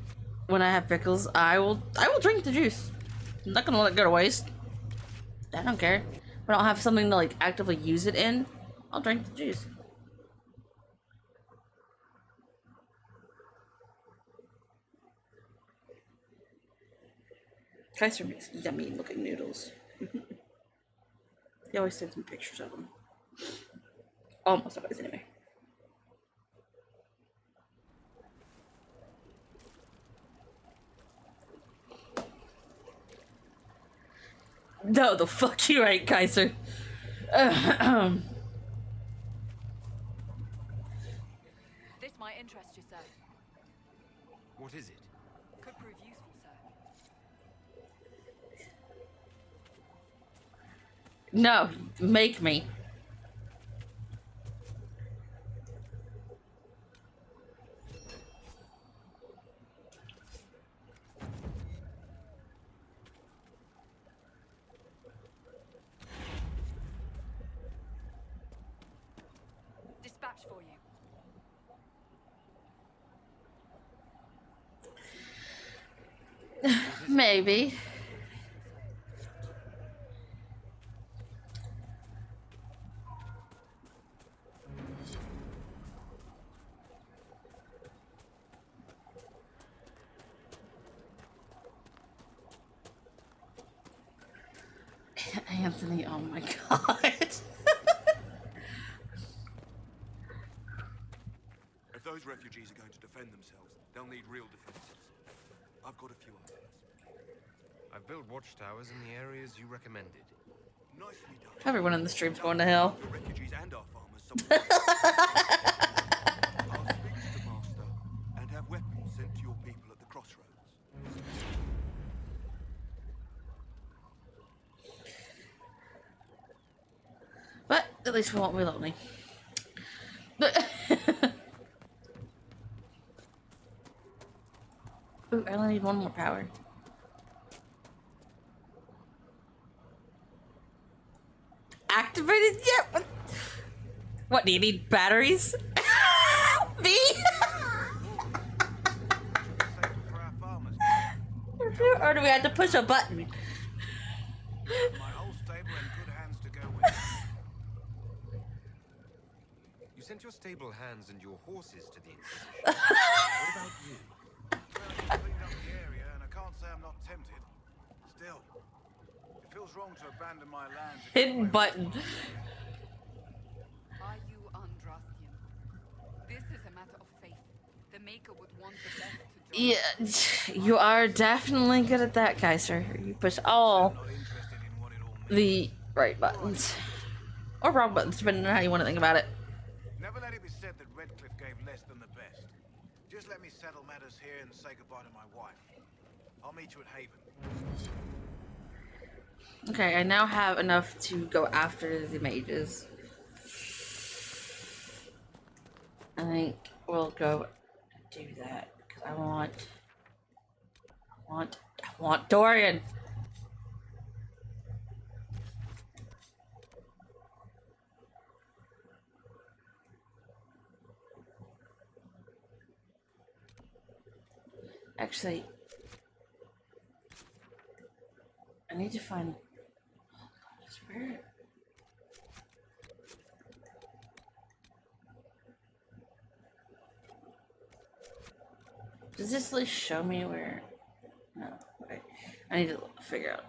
When I have pickles, I will drink the juice. I'm not gonna let it go to waste. I don't care. If I don't have something to like actively use it in, I'll drink the juice. Kaiser makes yummy looking noodles. He always sends me pictures of them. Almost always, anyway. No, the fuck you ain't, Kaiser. This might interest you, sir. What is it? Could prove useful, sir. No, make me. Dispatch for you. Maybe. Anthony, oh my god. If those refugees are going to defend themselves, they'll need real defenses. I've got a few ideas. I've built watchtowers in the areas you recommended. Nicely done. Everyone in the stream's going to hell. The refugees and our farmers somewhere. I'll speak to the master and have weapons sent to your people at the crossroads. But at least we won't be lonely. But ooh, I only need one more power. Activated yet? What, do you need batteries? Me? Or do we have to push a button? My whole stable in good hands to go with. You sent your stable hands and your horses to the Inquisition. What about you? Well, I cleaned up the area, and I can't say I'm not tempted. Still, it feels wrong to abandon my land. Hidden button. Are you Andrastian? This is a matter of faith. The Maker would want the best to join. Yeah, you are definitely good at that, Kaiser. You push all the right buttons. Or wrong buttons, depending on how you want to think about it. Never let it be said that Redcliffe gave less than the best. Just let me settle matters here and say goodbye to my wife. I'll meet you at Haven. Okay, I now have enough to go after the mages. I think we'll go do that because I want Dorian. Actually, I need to find. Oh God, it's weird. Does this list show me where? No. Okay. I need to figure out.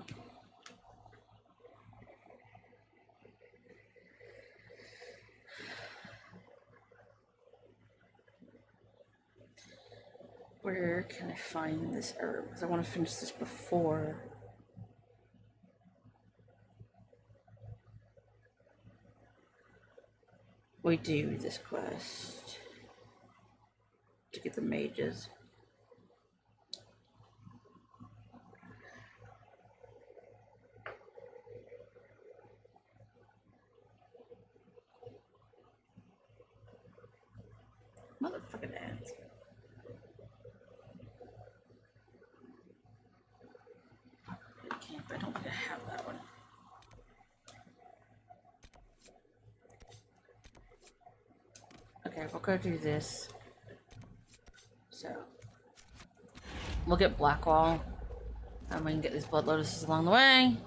Where can I find this herb? Because I want to finish this before. We do this quest to get the mages. Motherfucking ants. I don't think I have that one. Okay, we'll go do this. So we'll get Blackwall, and we can get these blood lotuses along the way.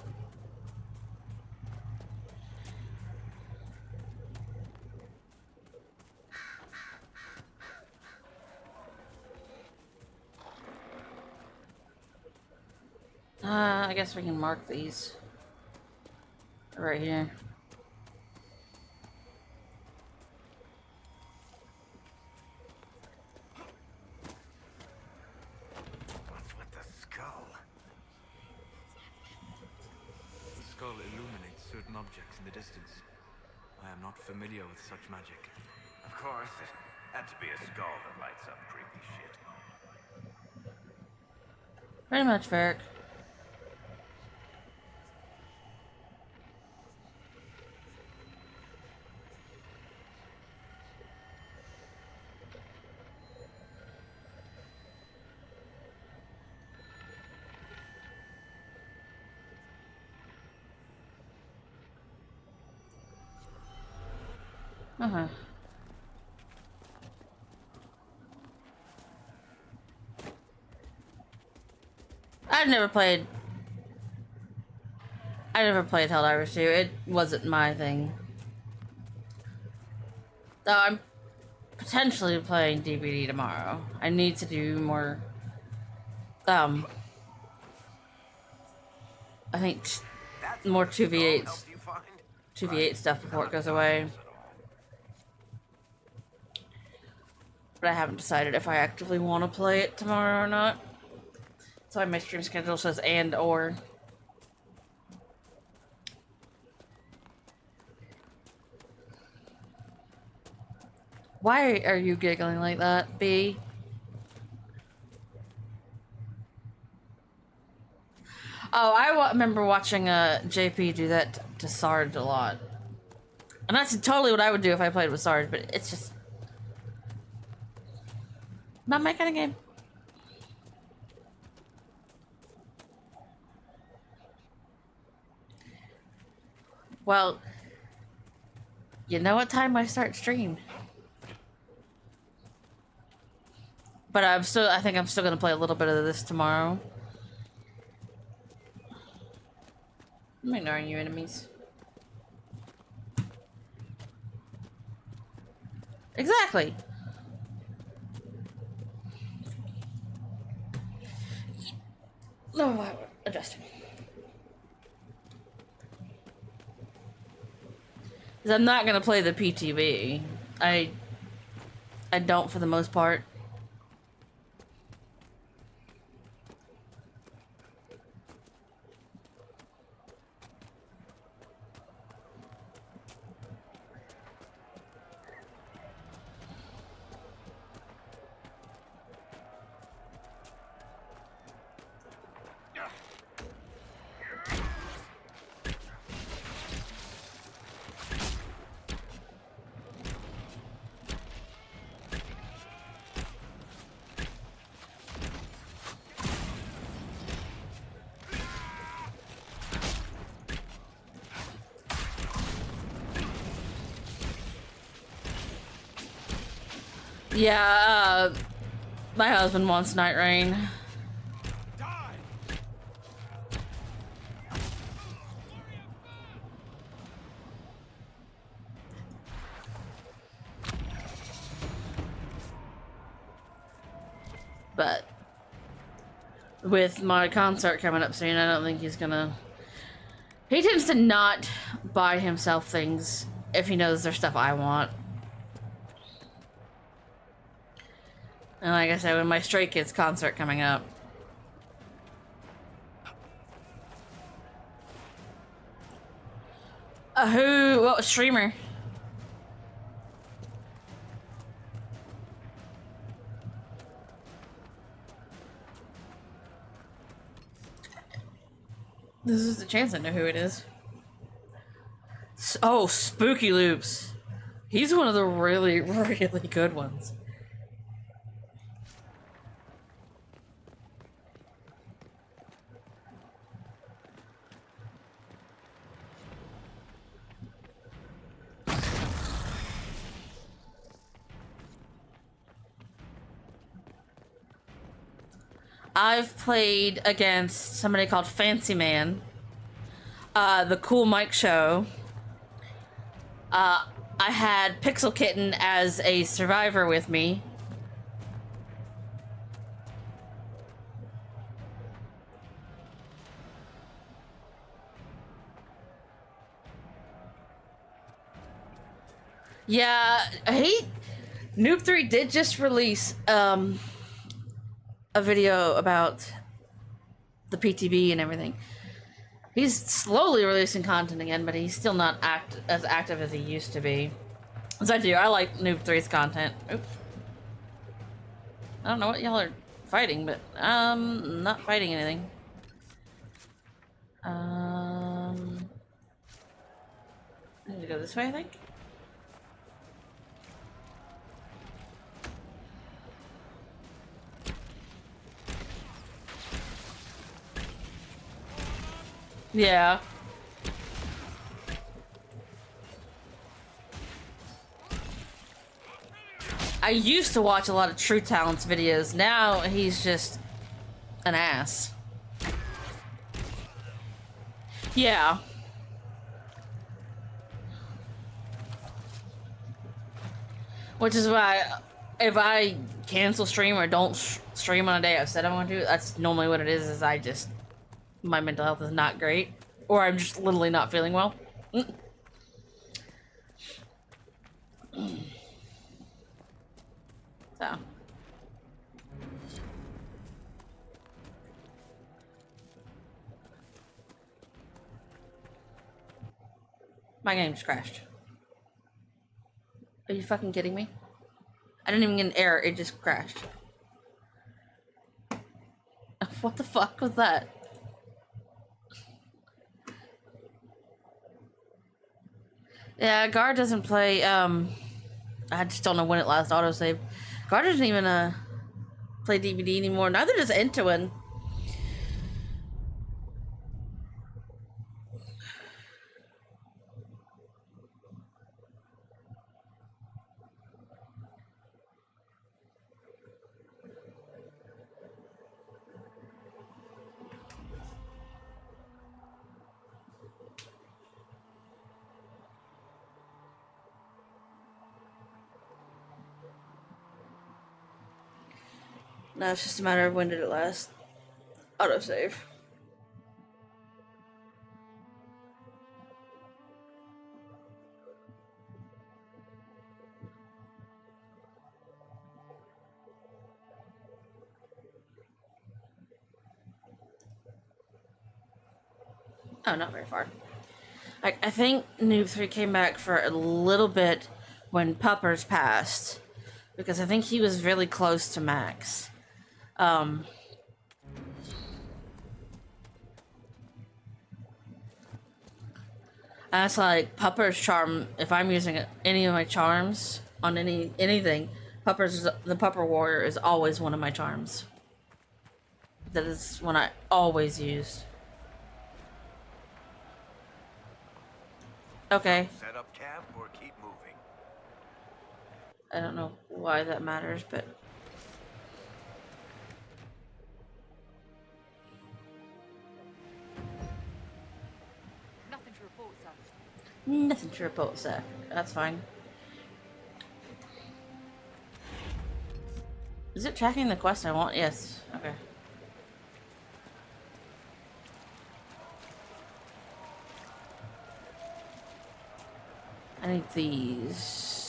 I guess we can mark these right here. What's with the skull? The skull illuminates certain objects in the distance. I am not familiar with such magic. Of course, it had to be a skull that lights up creepy shit. Pretty much, Varric. Uh-huh. I never played Helldivers 2. It wasn't my thing. Though I'm potentially playing DVD tomorrow. I need to do more, I think more 2v8 stuff before it goes away. But I haven't decided if I actively want to play it tomorrow or not. That's why my stream schedule says and or. Why are you giggling like that, B? Oh, I remember watching JP do that to Sarge a lot. And that's totally what I would do if I played with Sarge, but it's just not my kind of game. Well, you know what time I start stream. But I think I'm still gonna play a little bit of this tomorrow. I'm ignoring you, enemies. Exactly. No, adjusting. Because I'm not gonna play the PTB. I don't for the most part. Yeah, my husband wants Night Rain. But with my concert coming up soon, I don't think he's gonna... He tends to not buy himself things if he knows there's stuff I want. And like I said, with my Stray Kids concert coming up. What streamer? This is the chance I know who it is. Oh, Spooky Loops. He's one of the really, really good ones. I've played against somebody called Fancy Man, the Cool Mike Show. I had Pixel Kitten as a survivor with me. Yeah, Noob 3 did just release a video about the PTB and everything. He's slowly releasing content again, but he's still not as active as he used to be. As I do, I like Noob 3's content. Oops. I don't know what y'all are fighting, but not fighting anything. I need to go this way, I think. Yeah. I used to watch a lot of True Talents videos. Now he's just an ass. Yeah. Which is why if I cancel stream or don't stream on a day I've said I want to, that's normally what it is I just, my mental health is not great. Or I'm just literally not feeling well. So. My game just crashed. Are you fucking kidding me? I didn't even get an error, it just crashed. What the fuck was that? Yeah, Guard doesn't play, I just don't know when it last autosaved. Guard doesn't even, play DVD anymore, neither does Intuin. No, it's just a matter of when did it last autosave. Oh, not very far. Like, I think Noob 3 came back for a little bit when Puppers passed. Because I think he was really close to max. And it's like Pupper's charm, if I'm using any of my charms on anything, the Pupper Warrior is always one of my charms. That is one I always use. Okay. Set up camp or keep moving. I don't know why that matters, but Nothing to report, sir. nothing to report, sir. That's fine. Is it tracking the quest I want? Yes. Okay. I need these.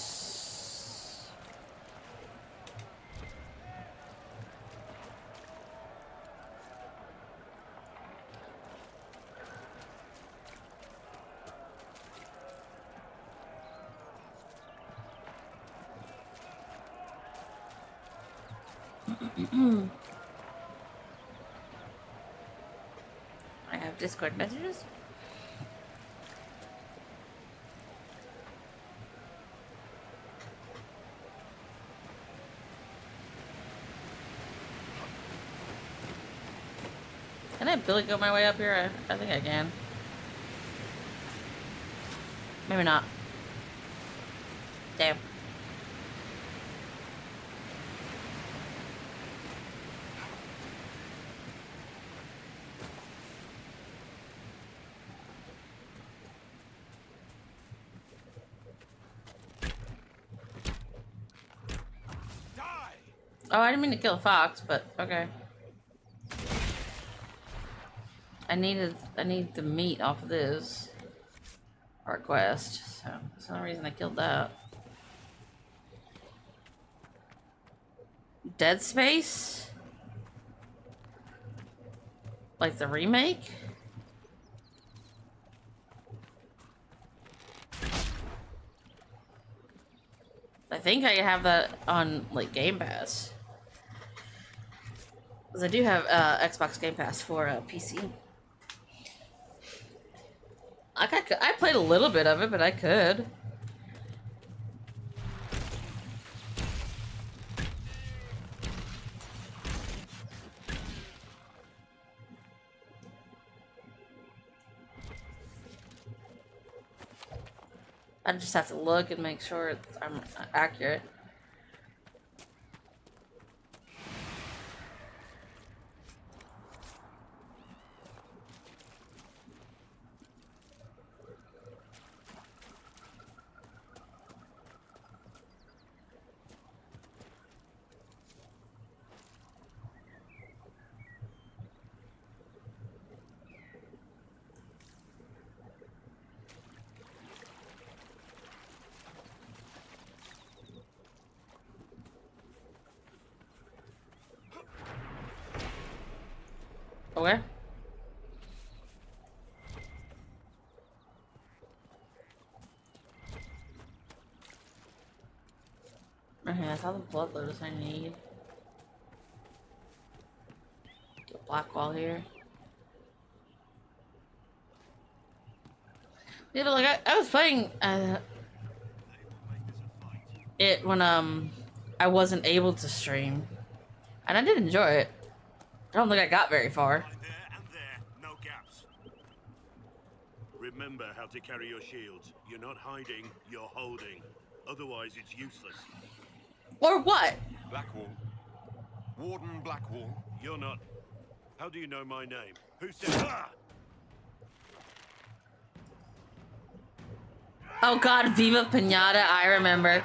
I have Discord messages. Can I Billy go my way up here? I think I can. Maybe not. Damn. Oh, I didn't mean to kill a fox, but okay. I need the meat off of this request, so that's the only reason I killed that. Dead Space? Like the remake? I think I have that on like Game Pass. Because I do have Xbox Game Pass for PC. I played a little bit of it, but I could. I just have to look and make sure I'm accurate. Okay. Okay, that's all the blood lotus I need. Get a black wall here. Yeah, but like I was playing it when I wasn't able to stream, and I did enjoy it. I don't think I got very far. No gaps. Remember how to carry your shields. You're not hiding, you're holding. Otherwise, it's useless. Or what? Blackwall. Warden Blackwall. You're not. How do you know my name? Who said ah? Oh God, Viva Pinata! I remember.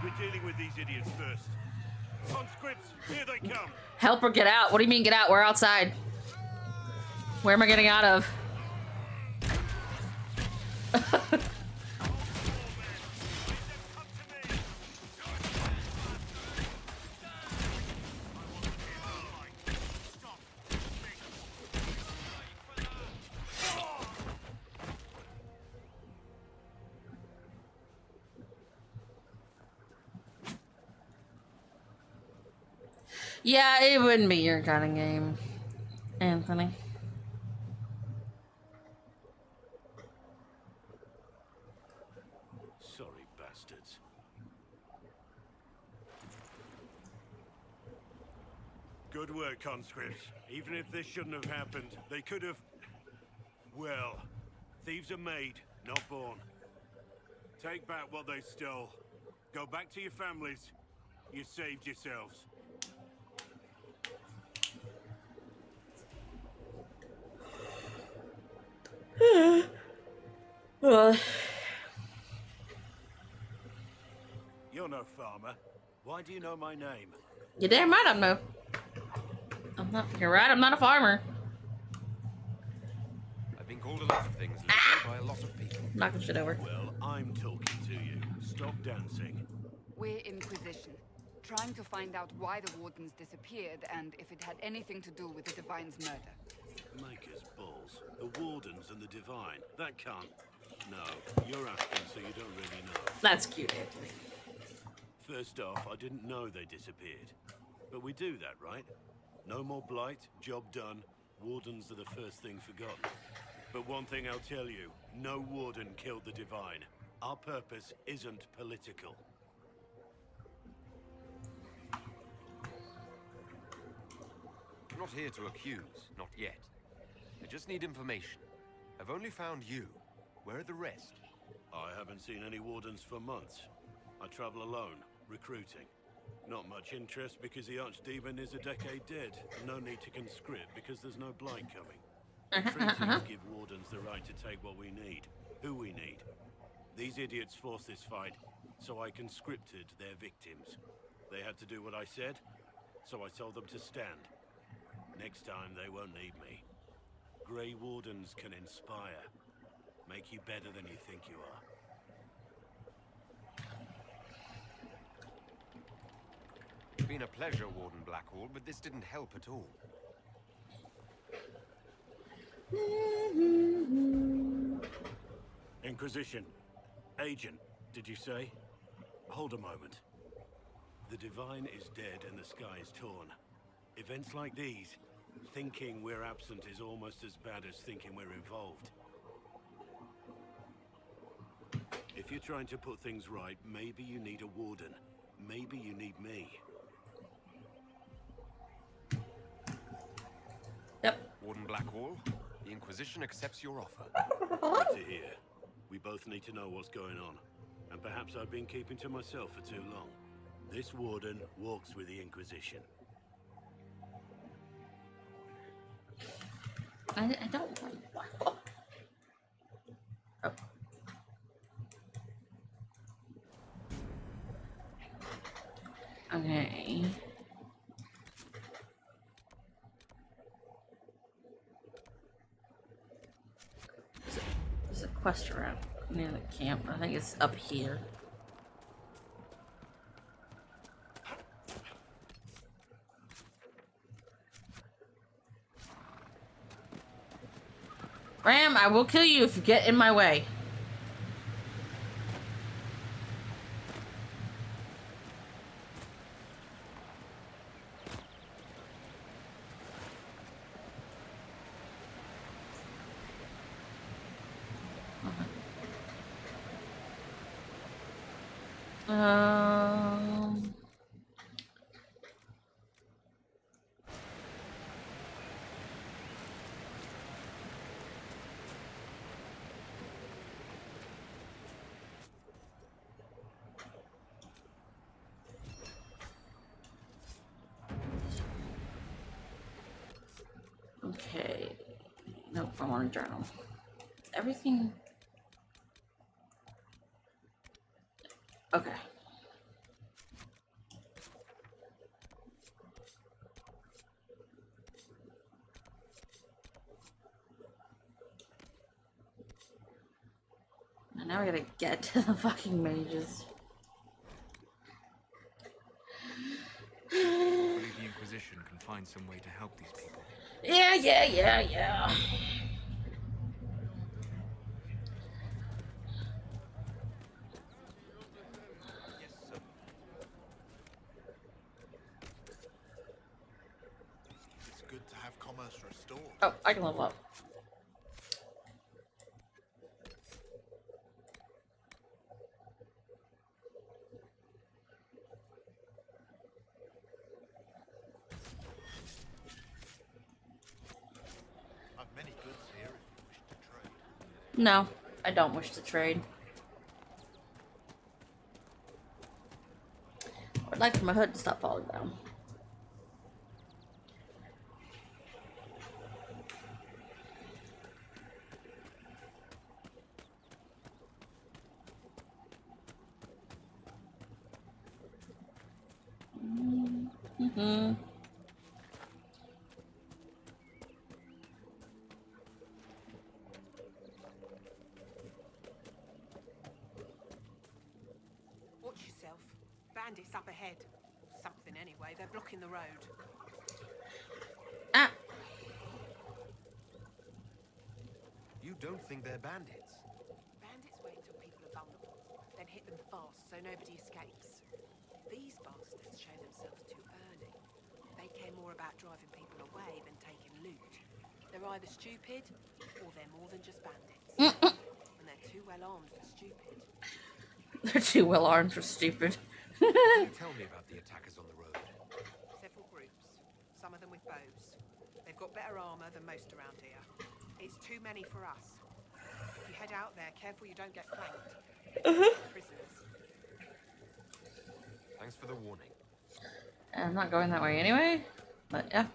We're dealing with these idiots first. Conscripts, here they come. Help her get out. What do you mean get out? We're outside. Where am I getting out of? Yeah, it wouldn't be your kind of game, Anthony. Sorry, bastards. Good work, conscripts. Even if this shouldn't have happened, they could have... Well, thieves are made, not born. Take back what they stole. Go back to your families. You saved yourselves. You're no farmer. Why do you know my name? You're damn right I'm no. I'm not. You're right. I'm not a farmer. I've been called a lot of things lately by a lot of people. Knocking shit over. Well, I'm talking to you. Stop dancing. We're Inquisition, trying to find out why the Wardens disappeared and if it had anything to do with the Divine's murder. Maker's balls. The Wardens and the Divine. That can't... No, you're asking so you don't really know. That's cute, Anthony. First off, I didn't know they disappeared. But we do that, right? No more blight, job done. Wardens are the first thing forgotten. But one thing I'll tell you, no Warden killed the Divine. Our purpose isn't political. I'm not here to accuse, not yet. I just need information. I've only found you. Where are the rest? I haven't seen any Wardens for months. I travel alone, recruiting. Not much interest because the Archdemon is a decade dead. No need to conscript because there's no blight coming. Treaties give Wardens the right to take what we need, who we need. These idiots forced this fight, so I conscripted their victims. They had to do what I said, so I told them to stand. Next time they won't need me. Grey Wardens can inspire. Make you better than you think you are. been a pleasure, Warden Blackwall, but this didn't help at all. Inquisition. Agent, did you say? Hold a moment. The Divine is dead and the sky is torn. Events like these, thinking we're absent is almost as bad as thinking we're involved. If you're trying to put things right, maybe you need a warden. Maybe you need me. Yep. Warden Blackwall, the Inquisition accepts your offer. Good to hear. We both need to know what's going on. And perhaps I've been keeping to myself for too long. This warden walks with the Inquisition. I don't want Blackwall. Oh. Okay. There's a quest around near the camp. I think it's up here. Ram, I will kill you if you get in my way. Okay. Nope, I want a journal. Everything. Okay. And now we gotta get to the fucking mages. Hopefully the Inquisition can find some way to help these people. Yeah. It's good to have commerce restored. Oh, I can level up. I've many goods here if you wish to trade. No, I don't wish to trade. I'd like for my hood to stop falling down. Mm-hmm. Watch yourself. Bandits up ahead. Something anyway. They're blocking the road. Ah. You don't think they're bandits? Bandits wait until people are vulnerable, then hit them fast so nobody escapes. These bastards show themselves too early. They care more about driving people away than taking loot. They're either stupid or they're more than just bandits. And they're too well armed for stupid. They're too well armed for stupid. Tell me about the attackers on the road. Several groups, some of them with bows. They've got better armor than most around here. It's too many for us. If you head out there, careful you don't get flanked. They're prisoners. Thanks for the warning. I'm not going that way anyway, but yeah.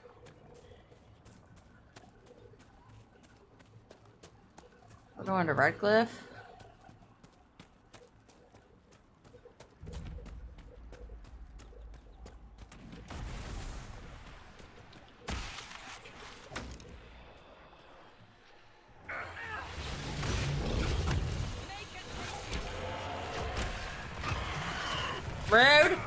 We're going to Redcliffe. Rude.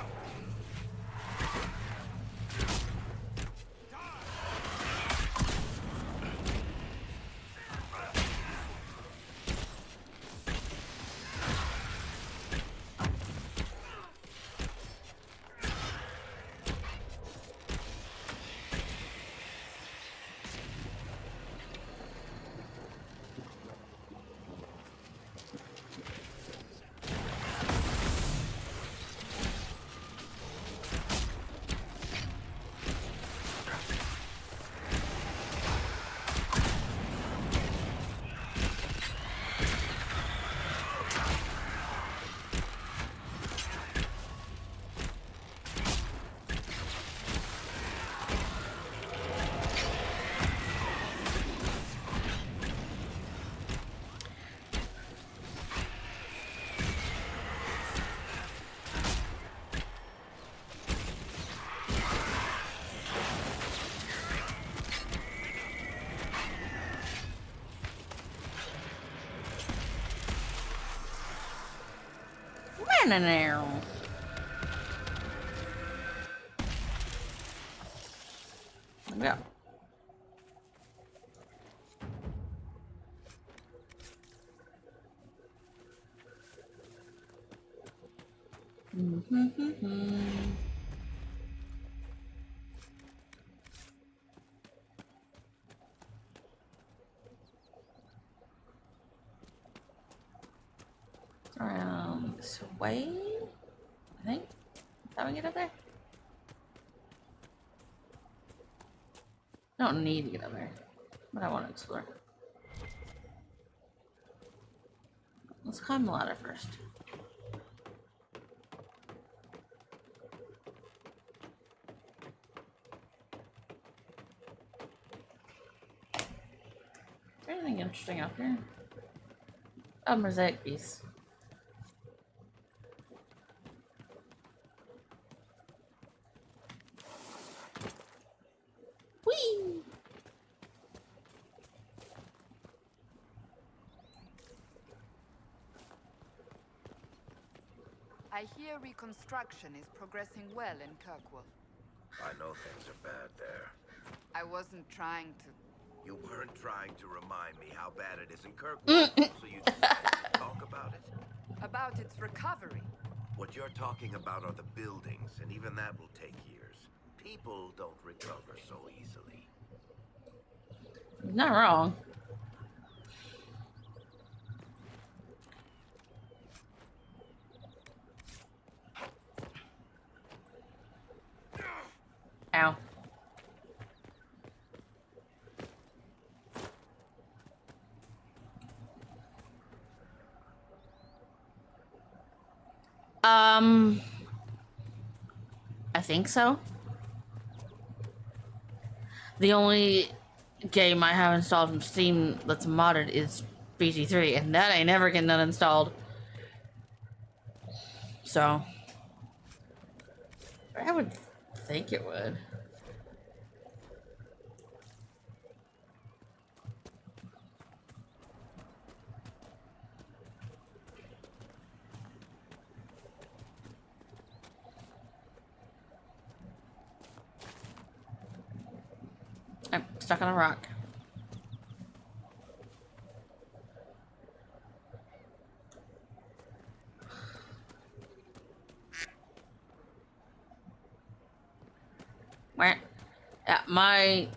Now. Yeah. Around this way, I think. How do we get up there? I don't need to get up there, but I want to explore. Let's climb the ladder first. Anything interesting out here? A mosaic piece. Whee! I hear reconstruction is progressing well in Kirkwall. I know things are bad there. I wasn't trying to... You weren't trying to remind me how bad it is in Kirkwall, so you decided to talk about it? About its recovery. What you're talking about are the buildings, and even that will take years. People don't recover so easily. Not wrong. Ow. I think so. The only game I have installed from Steam that's modded is BG3, and that ain't never getting uninstalled. So, I would think it would. I'm stuck on a rock. Where? Yeah, my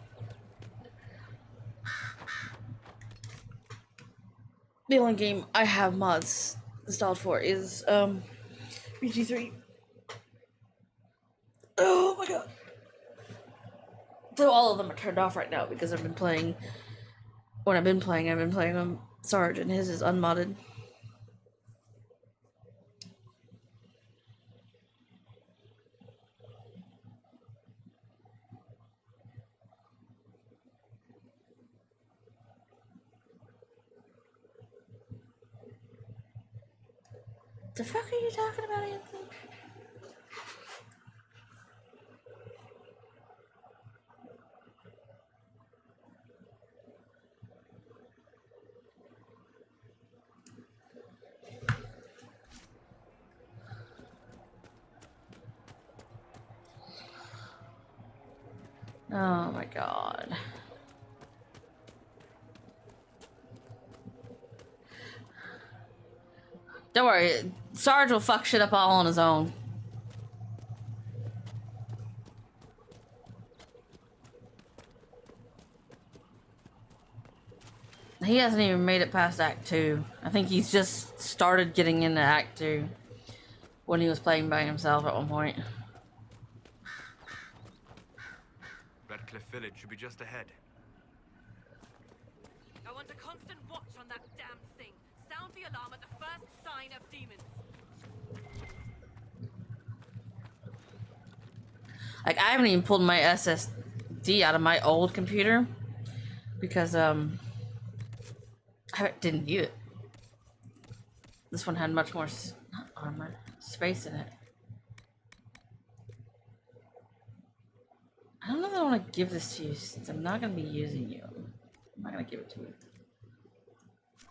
the only game I have mods installed for is BG3. Oh my god. So all of them are turned off right now because I've been playing. When I've been playing Sarge, and his is unmodded. The fuck are you talking about, Anthony? Oh my god. Don't worry, Sarge will fuck shit up all on his own. He hasn't even made it past Act 2. I think he's just started getting into Act 2 when he was playing by himself at one point. Redcliffe Village should be just ahead. I want a constant watch on that damn thing. Sound the alarm at the first sign of demons. Like, I haven't even pulled my SSD out of my old computer because I didn't need it. This one had much more armor space in it. I don't know if I want to give this to you since I'm not going to be using you. I'm not going to give it to you.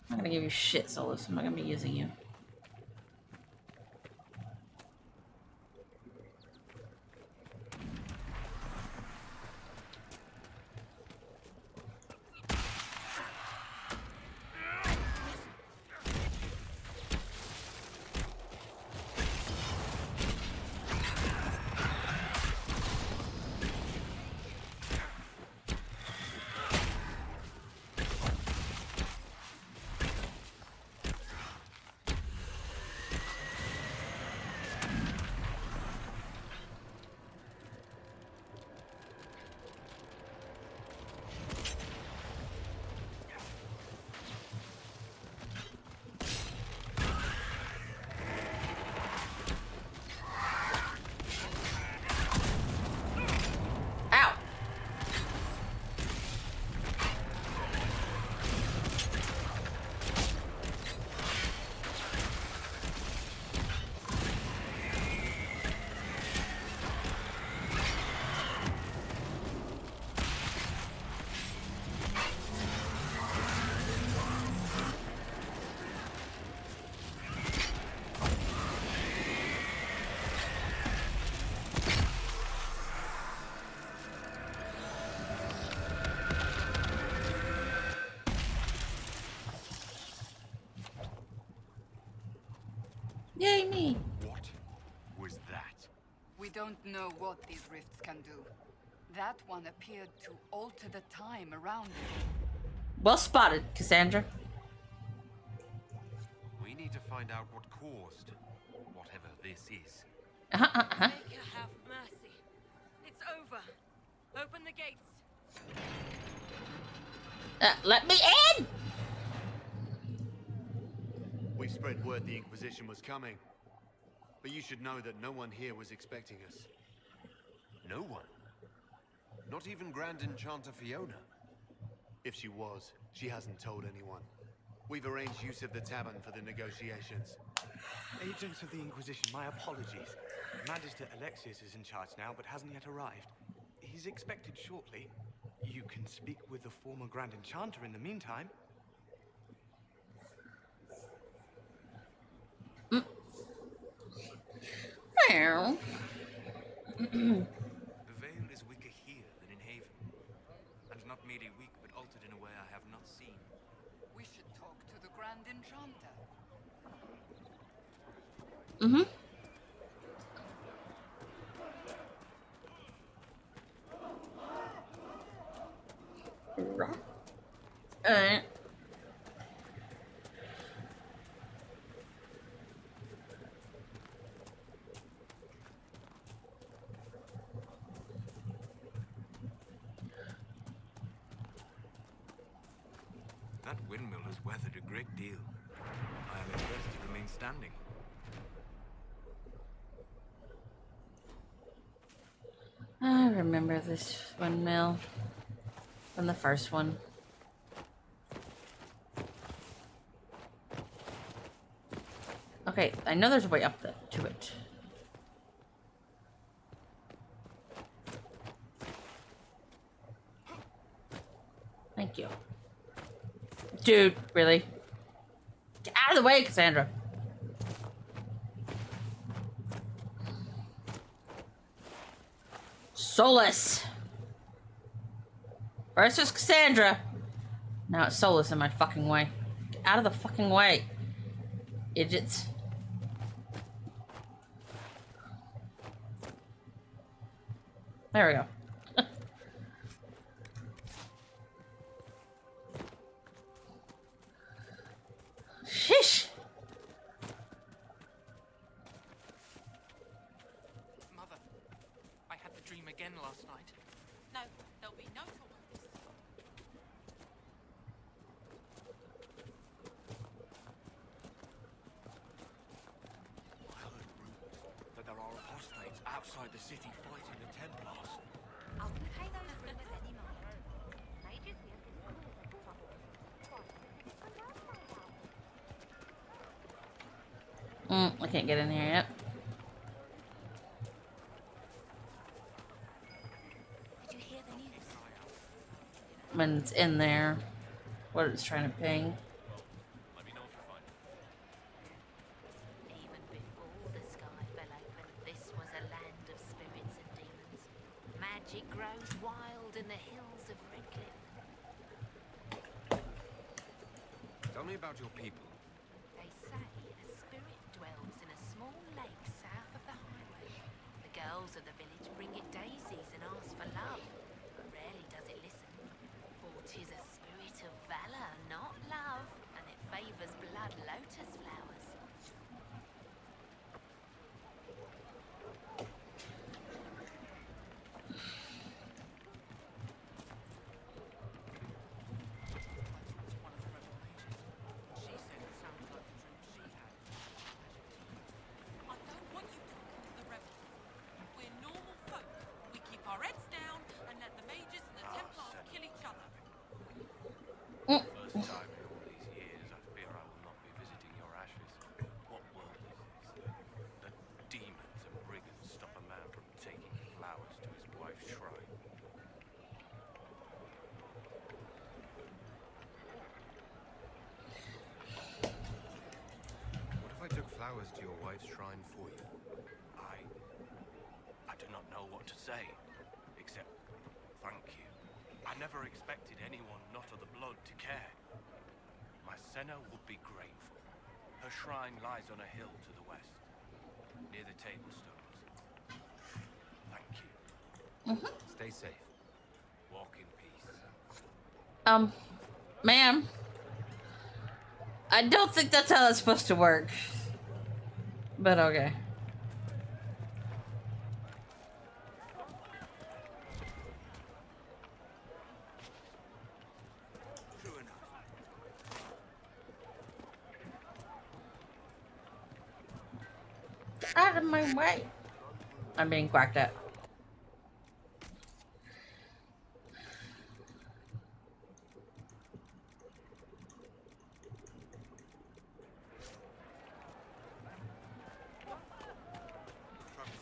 I'm not going to give you shit, Solus. I'm not going to be using you. Yay, me. What was that? We don't know what these rifts can do. That one appeared to alter the time around it. Well spotted, Cassandra. We need to find out what caused whatever this is. Make her have mercy. It's over. Open the gates. Let me in! We spread word the Inquisition was coming. But you should know that no one here was expecting us. No one? Not even Grand Enchanter Fiona? If she was, she hasn't told anyone. We've arranged use of the tavern for the negotiations. Agents of the Inquisition, my apologies. Magister Alexius is in charge now, but hasn't yet arrived. He's expected shortly. You can speak with the former Grand Enchanter in the meantime. The veil is weaker here than in Haven. And not merely weak, but altered in a way I have not seen. We should talk to the Grand Enchanter. Alright. That windmill has weathered a great deal. I am impressed it remains standing. I remember this windmill from the first one. Okay, I know there's a way up to it. Thank you. Dude, really? Get out of the way, Cassandra. Solus. First was Cassandra. Now it's Solus in my fucking way. Get out of the fucking way. Idiots. There we go. Shish. Mother, I had the dream again last night. No, there'll be no talk of this. I heard rumors that there are apostates outside the city fighting the Templars. I wouldn't pay those rumors any mind. Mages here can cause trouble. I can't get in here yet. Did you hear the news? When it's in there, what it's trying to ping. Let me know if you find it. Even before the sky fell open, this was a land of spirits and demons. Magic grows wild in the hills of Redcliffe. Tell me about your people. They say a spirit dwells in a small lake south of the highway. The girls of the village bring it daisies and ask for love, but rarely does it listen. For 'tis a spirit of valor, not love, and it favors blood lotus flowers. I don't want you talking to the rebels. We're normal folk. We keep our heads down and let the mages and the Templars kill each other. First time in all these years, I fear I will not be visiting your ashes. What world is this? The demons and brigands stop a man from taking flowers to his wife's shrine. What if I took flowers to your wife's shrine for you? I do not know what to say, except thank you. I never expected anyone not of the blood to care. My Senna would be grateful. Her shrine lies on a hill to the west, near the table stones. Thank you. Stay safe. Walk in peace. Ma'am. I don't think that's how that's supposed to work. But okay. Out of my way. I'm being quacked at.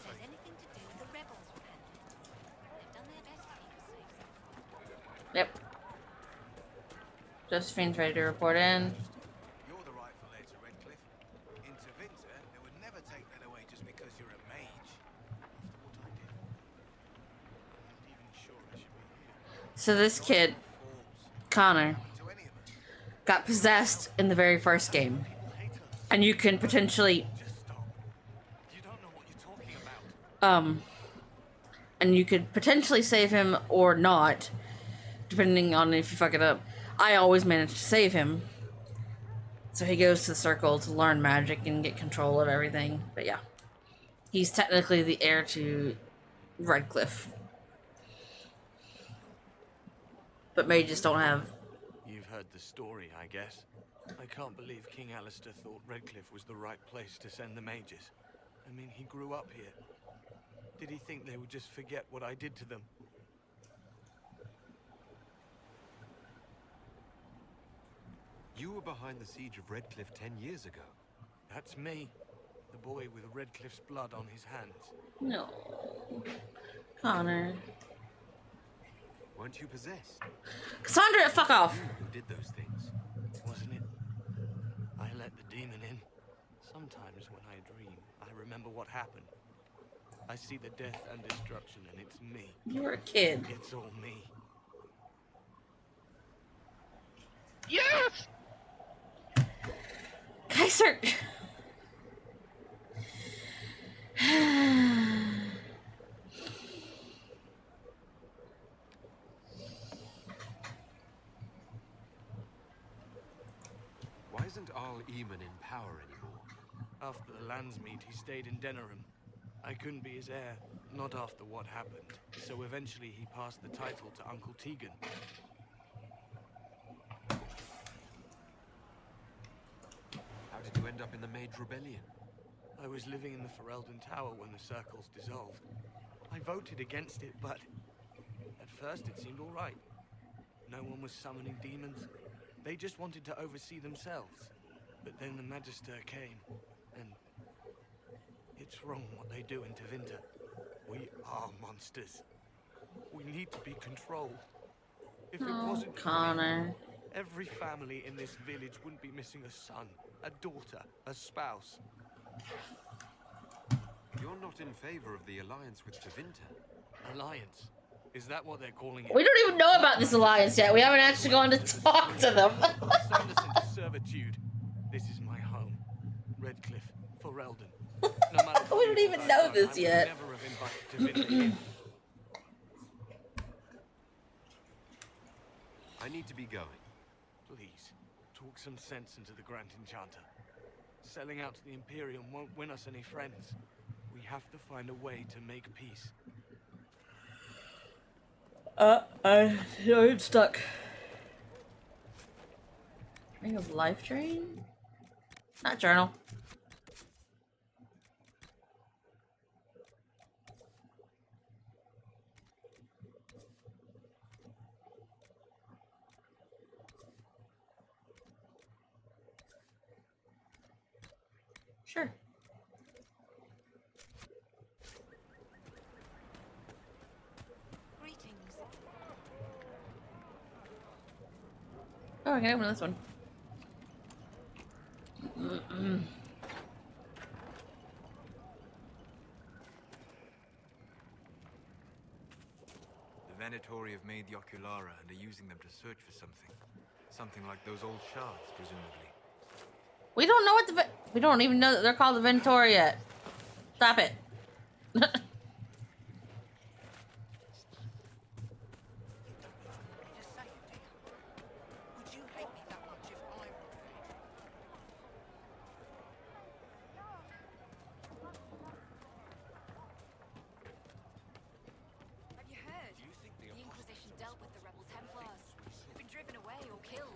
Has anything to do with the rebels, they've done their best to keep us safe so far. Yep. Josephine's ready to report in. You're the rightful heir to Redcliffe. In Tevinter, they would never take that away just because you're a mage. After what I did. I'm not even sure I should be here. So this kid, Connor, got possessed in the very first game. And you can potentially... and you could potentially save him or not, depending on if you fuck it up. I always manage to save him. So he goes to the circle to learn magic and get control of everything. But yeah. He's technically the heir to Redcliffe. But mages don't have... You've heard the story, I guess. I can't believe King Alistair thought Redcliffe was the right place to send the mages. I mean, he grew up here. Did he think they would just forget what I did to them? You were behind the siege of Redcliffe 10 years ago. That's me. The boy with Redcliffe's blood on his hands. No. Connor. Weren't you possessed? Cassandra, fuck off! You who did those things. Wasn't it? I let the demon in. Sometimes when I dream, I remember what happened. I see the death and destruction, and it's me. You're a kid. It's all me. Yes! Kaiser! Why isn't Arl Eamon in power anymore? After the lands meet, he stayed in Denerim. I couldn't be his heir, not after what happened. So eventually he passed the title to Uncle Tegan. How did you end up in the Mage Rebellion? I was living in the Ferelden Tower when the circles dissolved. I voted against it, but at first it seemed all right. No one was summoning demons. They just wanted to oversee themselves. But then the Magister came, and it's wrong what they do in Tevinter. We are monsters. We need to be controlled. If it wasn't Connor. me, every family in this village wouldn't be missing a son, a daughter, a spouse. You're not in favor of the alliance with Tevinter. Alliance? Is that what they're calling it? We don't even know about this alliance yet. We haven't actually gone to talk to them. Send us into servitude. This is my home. Redcliffe, Ferelden. No matter We don't even know this yet. I would never have invited Tevinter in. I need to be going. Please, talk some sense into the Grand Enchanter. Selling out to the Imperium won't win us any friends. We have to find a way to make peace. I'm stuck. Ring of Life Drain? Not journal. Sure. Greetings. Oh, I can open this one. The Venatori have made the Oculara and are using them to search for something. Something like those old shards, presumably. We don't know what we don't even know that they're called the Ventura yet. Stop it. Have you heard? The Inquisition dealt with the rebel Templars. They've been driven away or killed.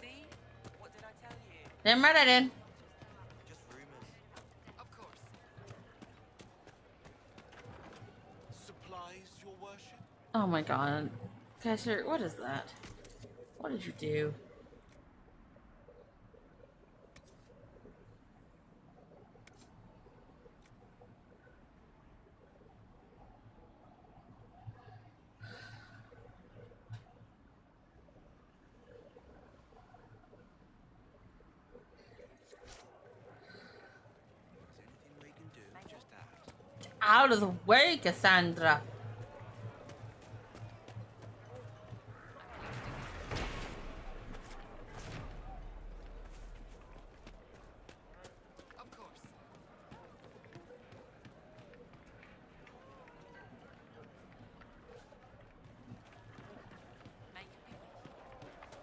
See? What did I tell you? Damn right I did. Just rumors. Of course. Supplies, your worship? Oh my god. Kaiser, what is that? What did you do? We can do, just ask. Out of the way, Cassandra. Of course.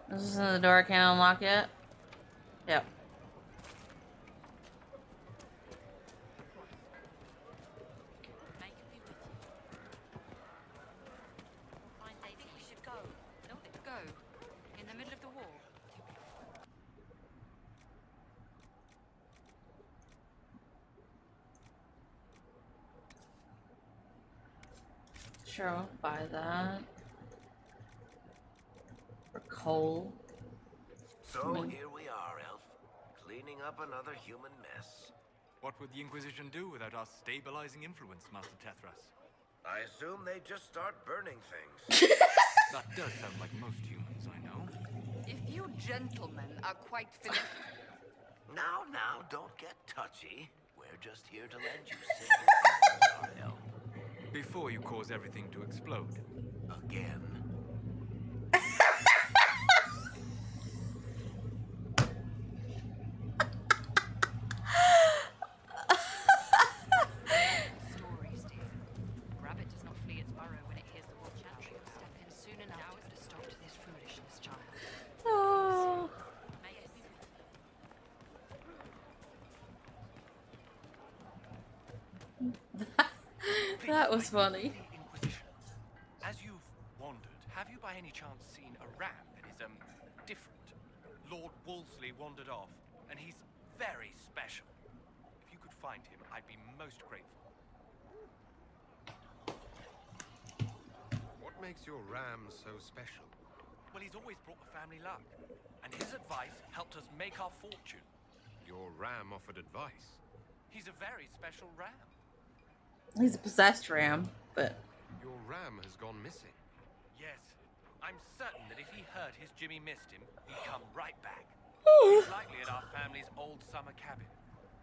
This isn't the door I can't unlock yet? Yep. I think we should go. Go. In the middle of the war. Sure, I'll buy that. For coal. So here we are, Elf. Cleaning up another human mess. What would the Inquisition do without our stabilizing influence, Master Tethras? I assume they just start burning things. That does sound like most humans I know. If you gentlemen are quite finished... Now, don't get touchy. We're just here to lend you simple our help. Before you cause everything to explode. Again. Stories, dear. Rabbit does not flee its burrow when it hears the wolf chantry. Step in soon enough to put a stop to this foolishness, child. Oh. May it be with That was funny. Inquisition. As you've wandered, have you by any chance seen a ram that is, different? Lord Wolseley wandered off, and he's very special. If you could find him, I'd be most grateful. What makes your ram so special? Well, he's always brought the family luck, and his advice helped us make our fortune. Your ram offered advice. He's a very special ram. He's a possessed ram, but... Your ram has gone missing. Yes, I'm certain that if he heard his Jimmy missed him, he'd come right back. He's likely at our family's old summer cabin.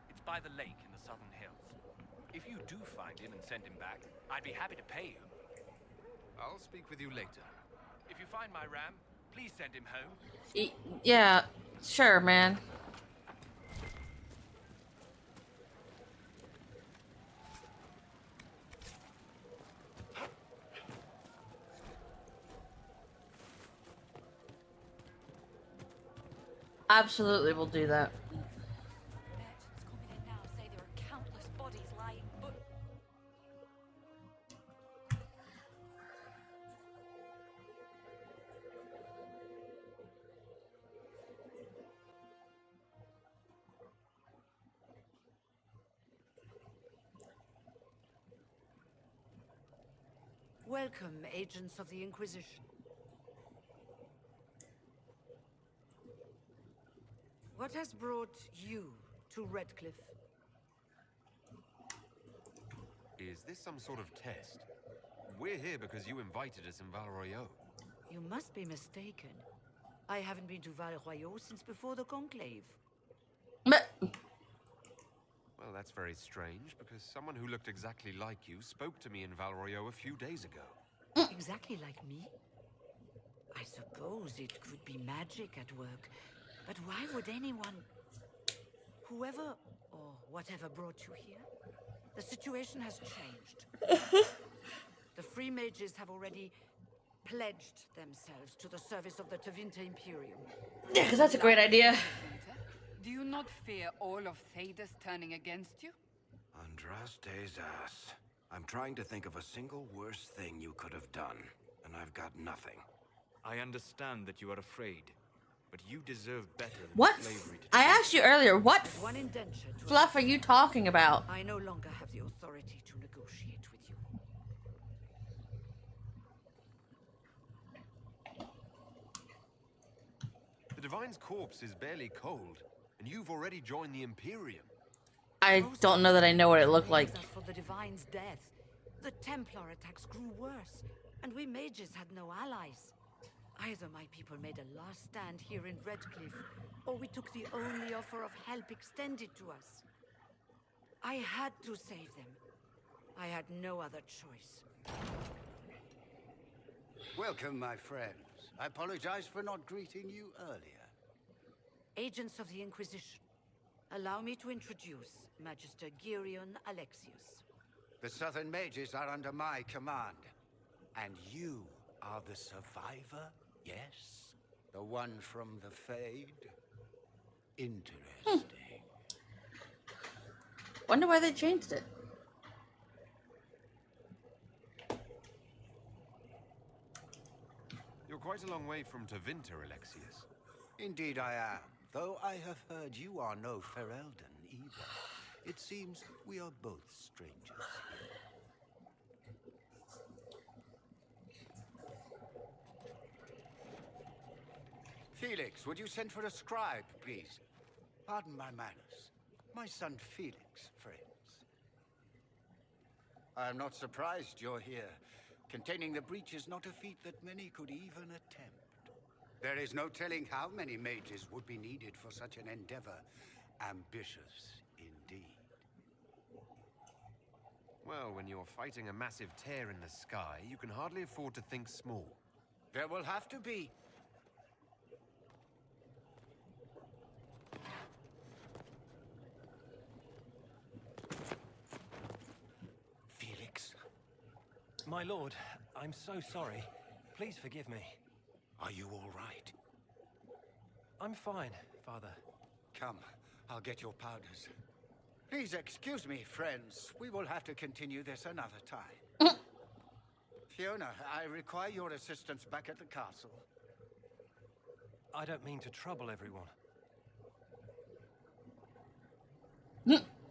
It's by the lake in the southern hills. If you do find him and send him back, I'd be happy to pay you. I'll speak with you later. If you find my ram, please send him home. Yeah, sure, man. Absolutely, we'll do that. Merchants coming in now say there are countless bodies lying, but... Welcome, agents of the Inquisition. What has brought you to Redcliffe? Is this some sort of test? We're here because you invited us in Val Royeaux. You must be mistaken. I haven't been to Val Royeaux since before the Conclave. But... Well, that's very strange, because someone who looked exactly like you spoke to me in Val Royeaux a few days ago. Exactly like me? I suppose it could be magic at work. But why would anyone... Whoever or whatever brought you here, the situation has changed. The Free Mages have already pledged themselves to the service of the Tevinter Imperium. Yeah, because that's a great idea. Do you not fear all of Thedas turning against you? Andraste's ass. I'm trying to think of a single worse thing you could have done, and I've got nothing. I understand that you are afraid, but you deserve better than What? slavery to I asked you earlier, what One indenture to fluff are you talking about? I no longer have the authority to negotiate with you. The Divine's corpse is barely cold, and you've already joined the Imperium. I don't know that I know what it looked like. For the Divine's death, the Templar attacks grew worse, and we mages had no allies. Either my people made a last stand here in Redcliffe, or we took the only offer of help extended to us. I had to save them. I had no other choice. Welcome, my friends. I apologize for not greeting you earlier. Agents of the Inquisition, allow me to introduce Magister Girion Alexius. The Southern Mages are under my command. And you are the survivor, yes? The one from the Fade? Interesting. Wonder why they changed it. You're quite a long way from Tevinter, Alexius. Indeed I am. Though I have heard you are no Ferelden either. It seems we are both strangers here. Felix, would you send for a scribe, please? Pardon my manners. My son Felix, friends. I am not surprised you're here. Containing the breach is not a feat that many could even attempt. There is no telling how many mages would be needed for such an endeavor. Ambitious, indeed. Well, when you're fighting a massive tear in the sky, you can hardly afford to think small. There will have to be. Felix. My lord, I'm so sorry. Please forgive me. Are you all right? I'm fine, Father. Come, I'll get your powders. Please excuse me, friends. We will have to continue this another time. Fiona, I require your assistance back at the castle. I don't mean to trouble everyone.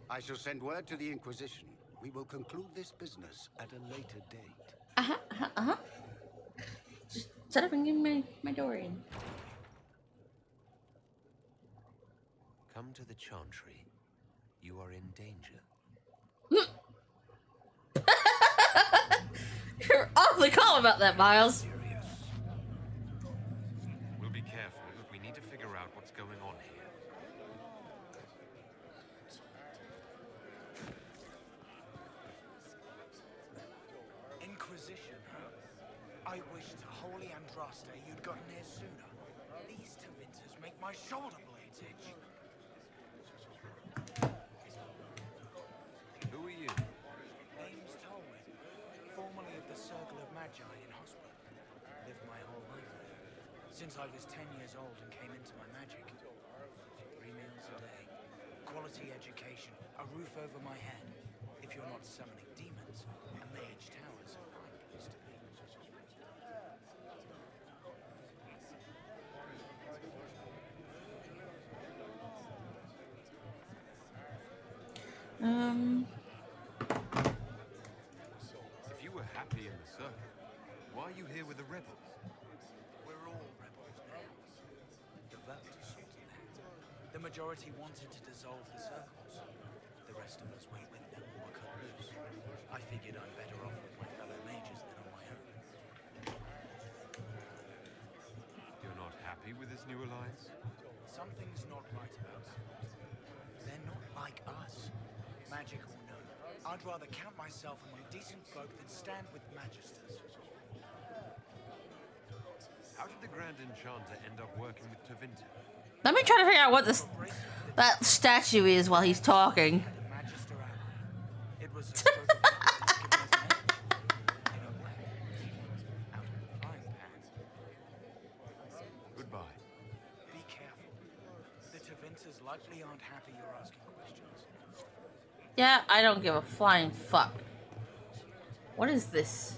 I shall send word to the Inquisition. We will conclude this business at a later date. Just shut up and give me my Dorian. Come to the Chantry. You are in danger. You're awfully calm about that, Miles. We'll be careful, but we need to figure out what's going on here. Inquisition, huh? I wish to holy Andraste you'd gotten here sooner. These Tevinters make my shoulder blades itch. Who are you? Name's Tolwyn, formerly of the Circle of Magi in Hospital. Lived my whole life there. Since I was 10 years old and came into my magic. 3 meals a day, quality education, a roof over my head. If you're not summoning demons, a mage tower's a fine place to be. If you were happy in the circle, why are you here with the rebels? We're all rebels now. The vote sorted that. The majority wanted to dissolve the circles. The rest of us went with them or were cut loose. I figured I'm better off with my fellow mages than on my own. You're not happy with this new alliance? Something's not right about them. They're not like us. Magic or no, I'd rather count myself among decent folk than stand with magisters. How did the Grand Enchanter end up working with Tevinter? Let me try to figure out what this that statue is while he's talking. It was supposed to be given as an edge. In a way, out of the frying pan. Goodbye. Be careful. The Tevinters likely aren't happy you're asking questions. Yeah, I don't give a flying fuck. What is this?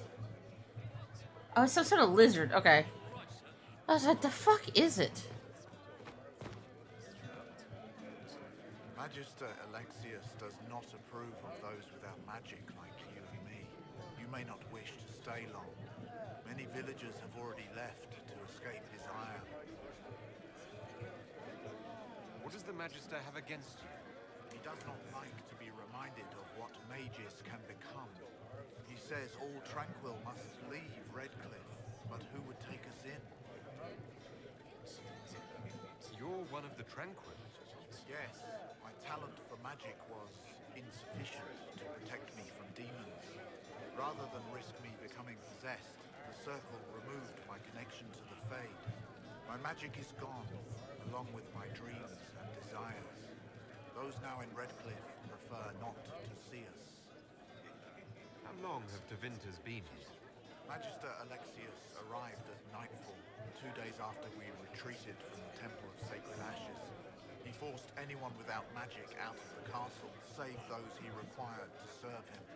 Oh, it's some sort of lizard. Okay. I was like, the fuck is it? Magister Alexius does not approve of those without magic like you and me. You may not wish to stay long. Many villagers have already left to escape his ire. What does the Magister have against you? He does not like to be reminded of what mages can become. He says all Tranquil must leave Redcliffe, but who would take us in? You're one of the Tranquil. Yes, my talent for magic was insufficient to protect me from demons. Rather than risk me becoming possessed, the Circle removed my connection to the Fade. My magic is gone, along with my dreams and desires. Those now in Redcliffe prefer not to see us. How long have Tevinters been here? Magister Alexius arrived at nightfall, 2 days after we retreated from the Temple of Sacred Ashes. He forced anyone without magic out of the castle, save those he required to serve him.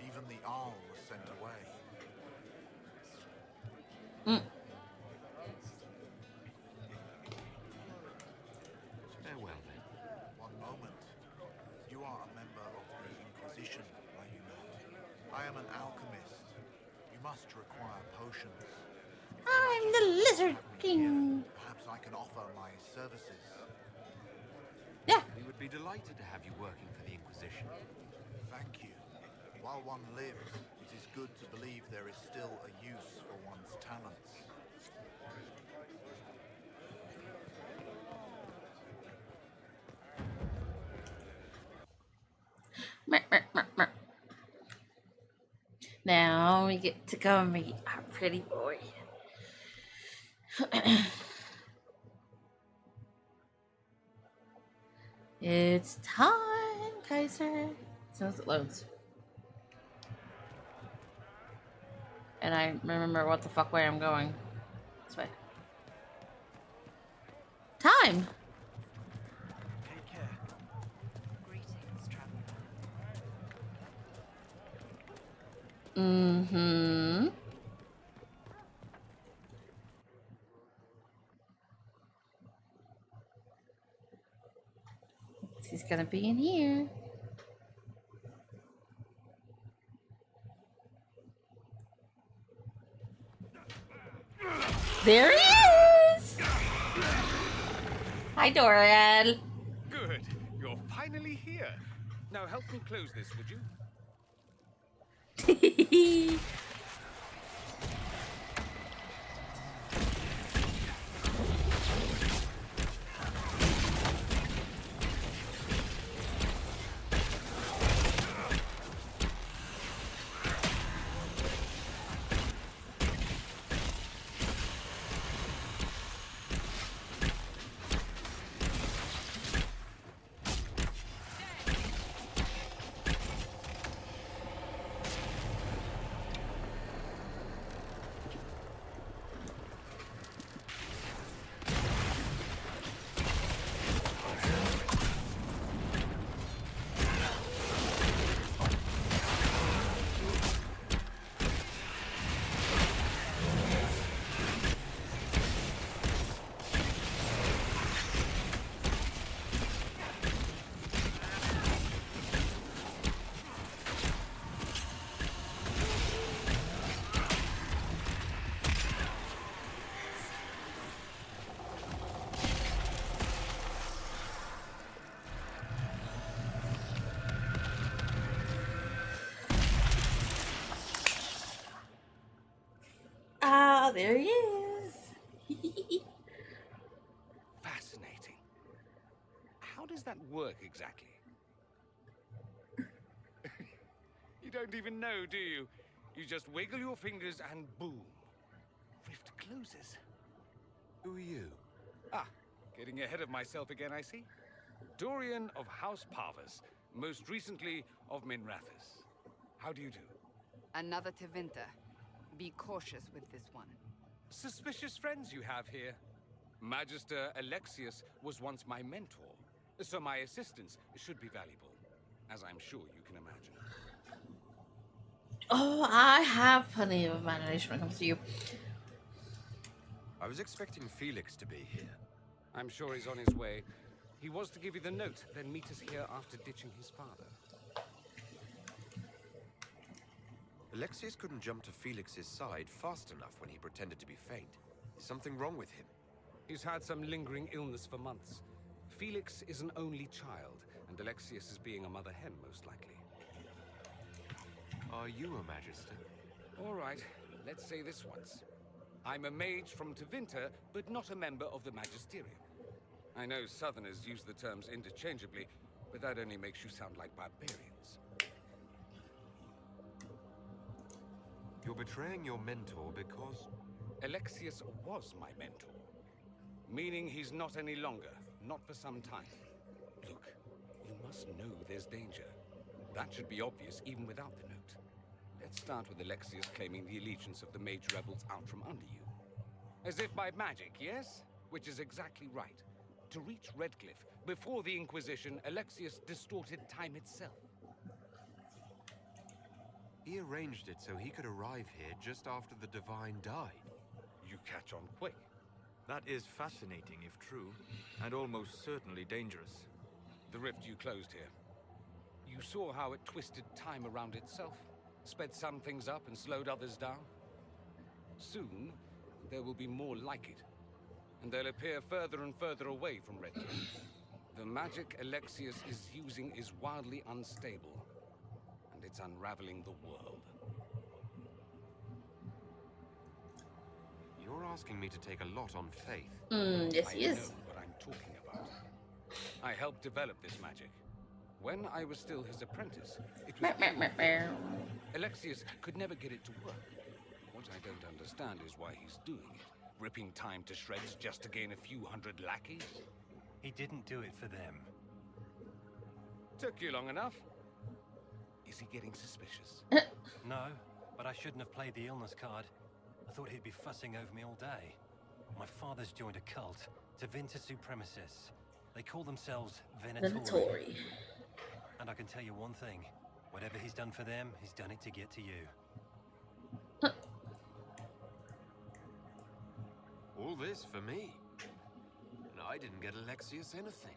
Even the Arl was sent away. Farewell, then. One moment. You are a member of the Inquisition, are you not? I am an alchemist. You must require potions. I'm the Lizard King. Perhaps I can offer my services. Yeah. We would be delighted to have you working for the Inquisition. Thank you. While one lives, it is good to believe there is still a use for one's talents. Now we get to go meet our pretty boy. It's time, Kaiser. As soon as it loads. And I remember what the fuck way I'm going. This way. Time! Take care. Greetings, traveler. Mm-hmm. He's gonna be in here. There he is! Hi, Dorian. Good. You're finally here. Now help me close this, would you? Ah, there he is. Fascinating. How does that work exactly? You don't even know, do you? You just wiggle your fingers and boom. Rift closes. Who are you? Ah, Getting ahead of myself again, I see. Dorian of House Parvus, most recently of Minrathous. How do you do? Another Tevinter. Be cautious with this one. Suspicious friends you have here. Magister Alexius was once my mentor, so my assistance should be valuable, as I'm sure you can imagine. Oh, I have plenty of imagination when it comes to you. I was expecting Felix to be here. I'm sure he's on his way. He was to give you the note, then meet us here after ditching his father. Alexius couldn't jump to Felix's side fast enough when he pretended to be faint. Is something wrong with him? He's had some lingering illness for months. Felix is an only child, and Alexius is being a mother hen, most likely. Are you a Magister? All right, let's say this once. I'm a mage from Tevinter, but not a member of the Magisterium. I know Southerners use the terms interchangeably, but that only makes you sound like barbarians. You're betraying your mentor because... Alexius was my mentor. Meaning he's not any longer, not for some time. Look, you must know there's danger. That should be obvious even without the note. Let's start with Alexius claiming the allegiance of the mage rebels out from under you. As if by magic, yes? Which is exactly right. To reach Redcliffe, before the Inquisition, Alexius distorted time itself. He arranged it so he could arrive here just after the Divine died. You catch on quick. That is fascinating if true, and almost certainly dangerous. The rift you closed here. You saw how it twisted time around itself, sped some things up and slowed others down. Soon, there will be more like it, and they'll appear further and further away from Redcliffe. The magic Alexius is using is wildly unstable, and it's unraveling the world. You're asking me to take a lot on faith. Yes, he is. I know what I'm talking about. I helped develop this magic. When I was still his apprentice, it was... Alexius could never get it to work. What I don't understand is why he's doing it. Ripping time to shreds just to gain a few hundred lackeys? He didn't do it for them. Took you long enough. Is he getting suspicious? No, but I shouldn't have played the illness card. I thought he'd be fussing over me all day. My father's joined a cult, Tevinter Supremacists. They call themselves Venatori. And I can tell you one thing. Whatever he's done for them, he's done it to get to you. All this for me. And I didn't get Alexius anything.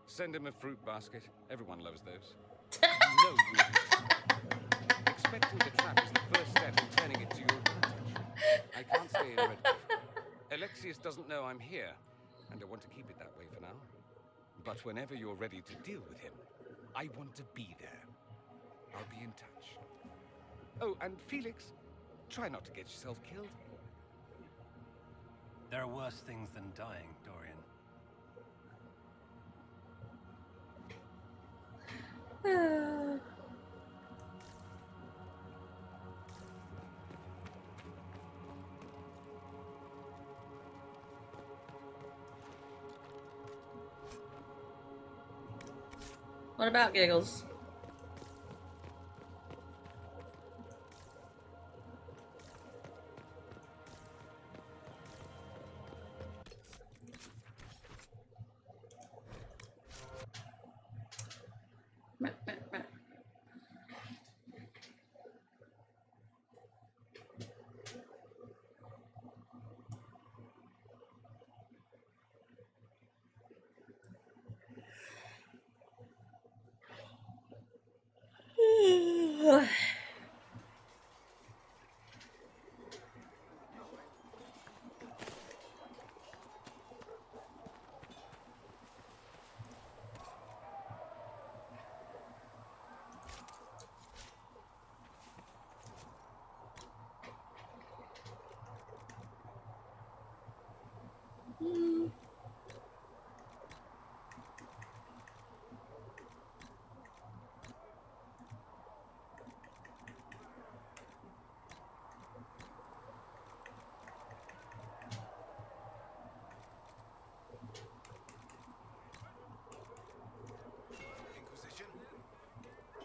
Send him a fruit basket. Everyone loves those. You know you expecting the trap is the first step in turning it to your advantage. I can't stay in Redcliffe. Alexius doesn't know I'm here, and I want to keep it that way for now. But whenever you're ready to deal with him, I want to be there. I'll be in touch. Oh, and Felix, try not to get yourself killed. There are worse things than dying, Dorian. What about Giggles?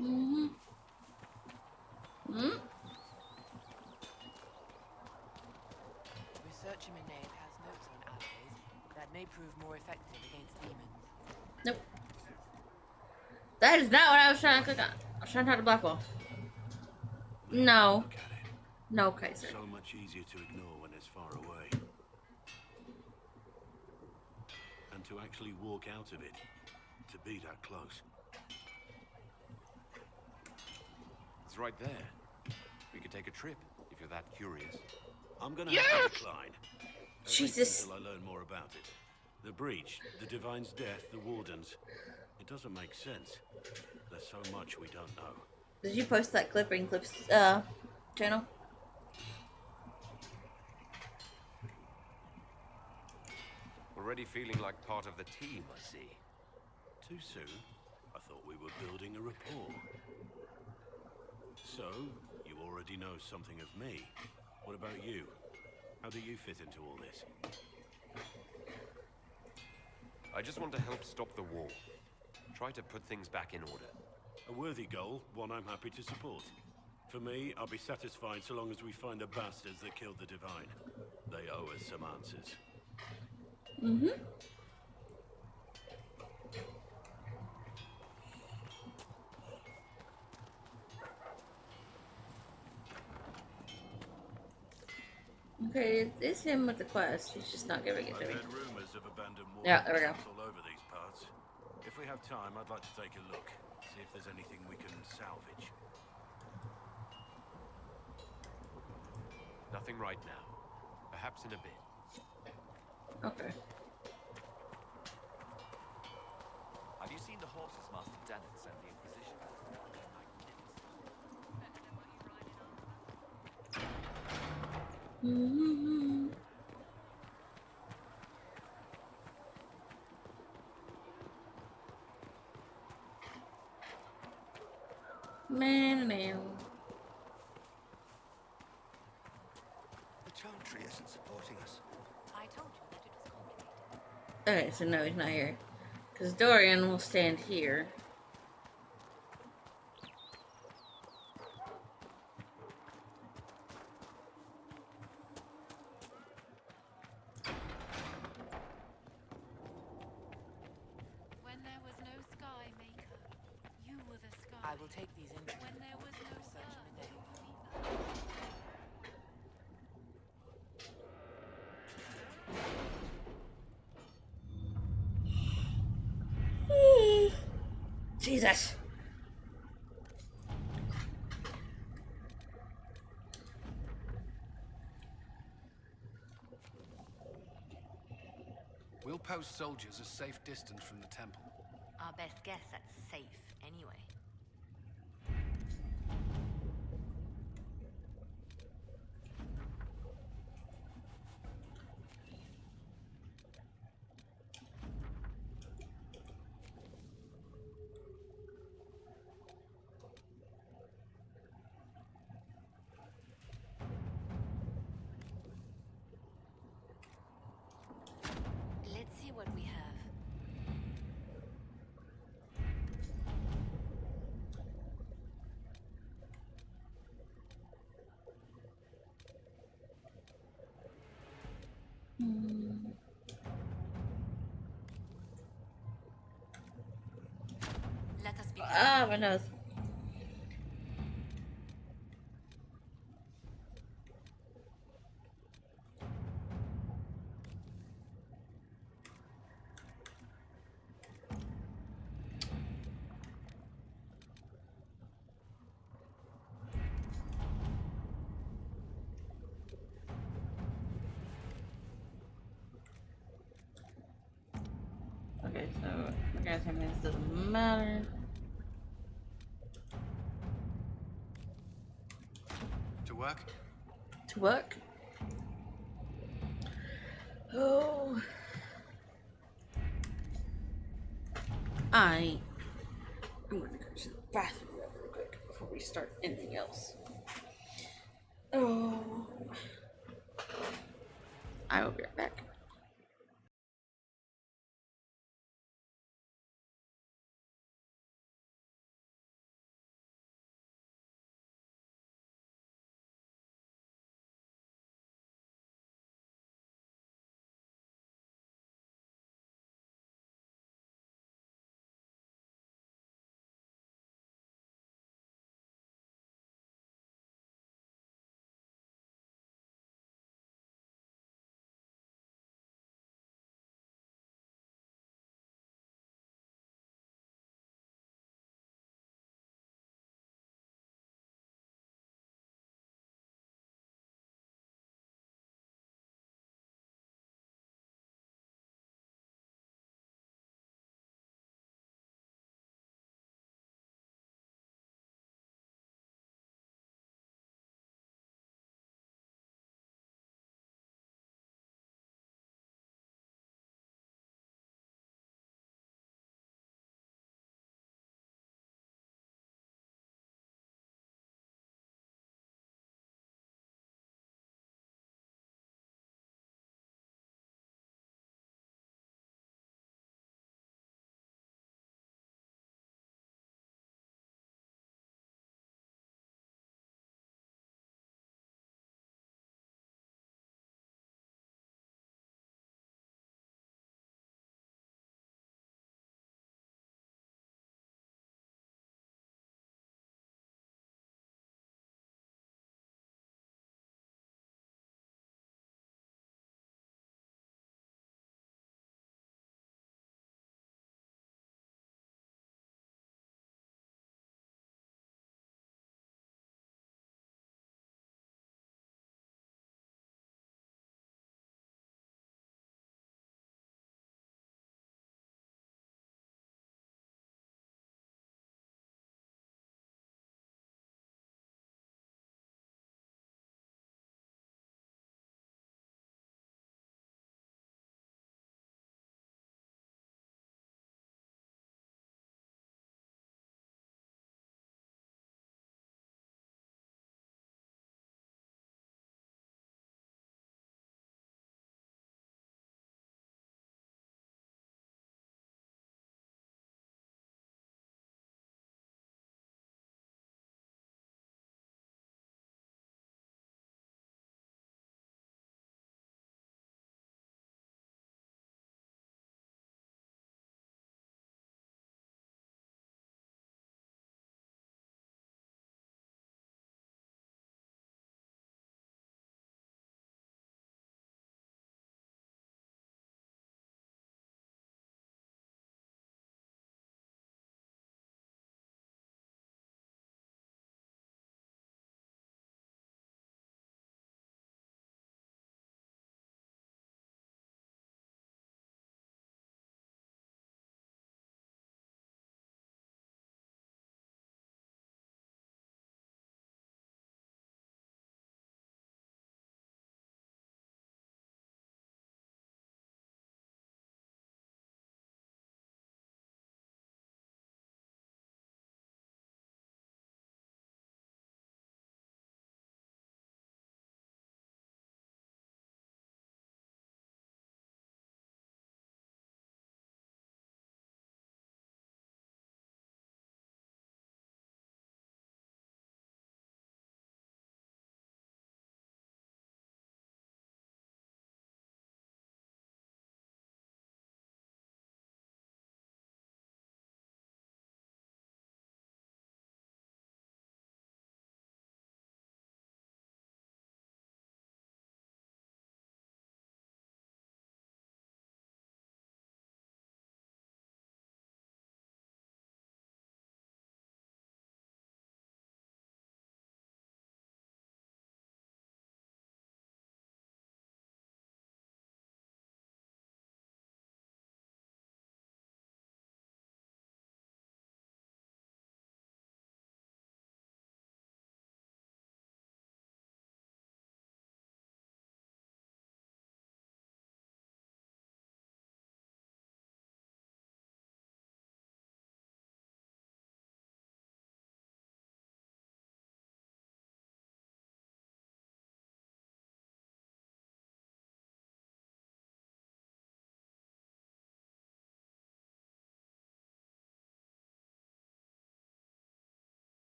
Mm-hmm. Hmm? Research Emanate has notes on alloys that may prove more effective against demons. Nope. That is not what I was trying to click on. I was trying to hide the black wall. No. No, Kaiser. So much easier to ignore when it's far away. And to actually walk out of it, to be that close. It's right there. We could take a trip, if you're that curious. I'm gonna have to decline. Jesus. Until I learn more about it. The breach, the Divine's death, the Wardens. It doesn't make sense. There's so much we don't know. Did you post that clip in Clip's channel? Already feeling like part of the team, I see. Too soon? I thought we were building a rapport. So, you already know something of me. What about you? How do you fit into all this? I just want to help stop the war. Try to put things back in order. A worthy goal, one I'm happy to support. For me, I'll be satisfied so long as we find the bastards that killed the Divine. They owe us some answers. Mm-hmm. Okay, it's him with the quest. He's just not giving it to me. I've heard rumors of abandoned Yeah, there we go. all over these parts. If we have time, I'd like to take a look. See if there's anything we can salvage. Nothing right now. Perhaps in a bit. Okay. Have you seen the horses Master Dennett sent the Inquisition? Mm-hmm. Man. The Chantry isn't supporting us. I told you that it was complicated. Okay, so no, he's not here. Because Dorian will stand here. When there was no sky, Maker, you were the sky. I will take these in. When there was no Research sun, Jesus. We'll post soldiers a safe distance from the temple. Our best guess at safe, anyway. Let's see what we have. Let us begin. Ah, my nose. Okay, so I guess this doesn't matter. To work? To work? Oh. I'm gonna go to the bathroom real quick before we start anything else. Oh. I will be right back.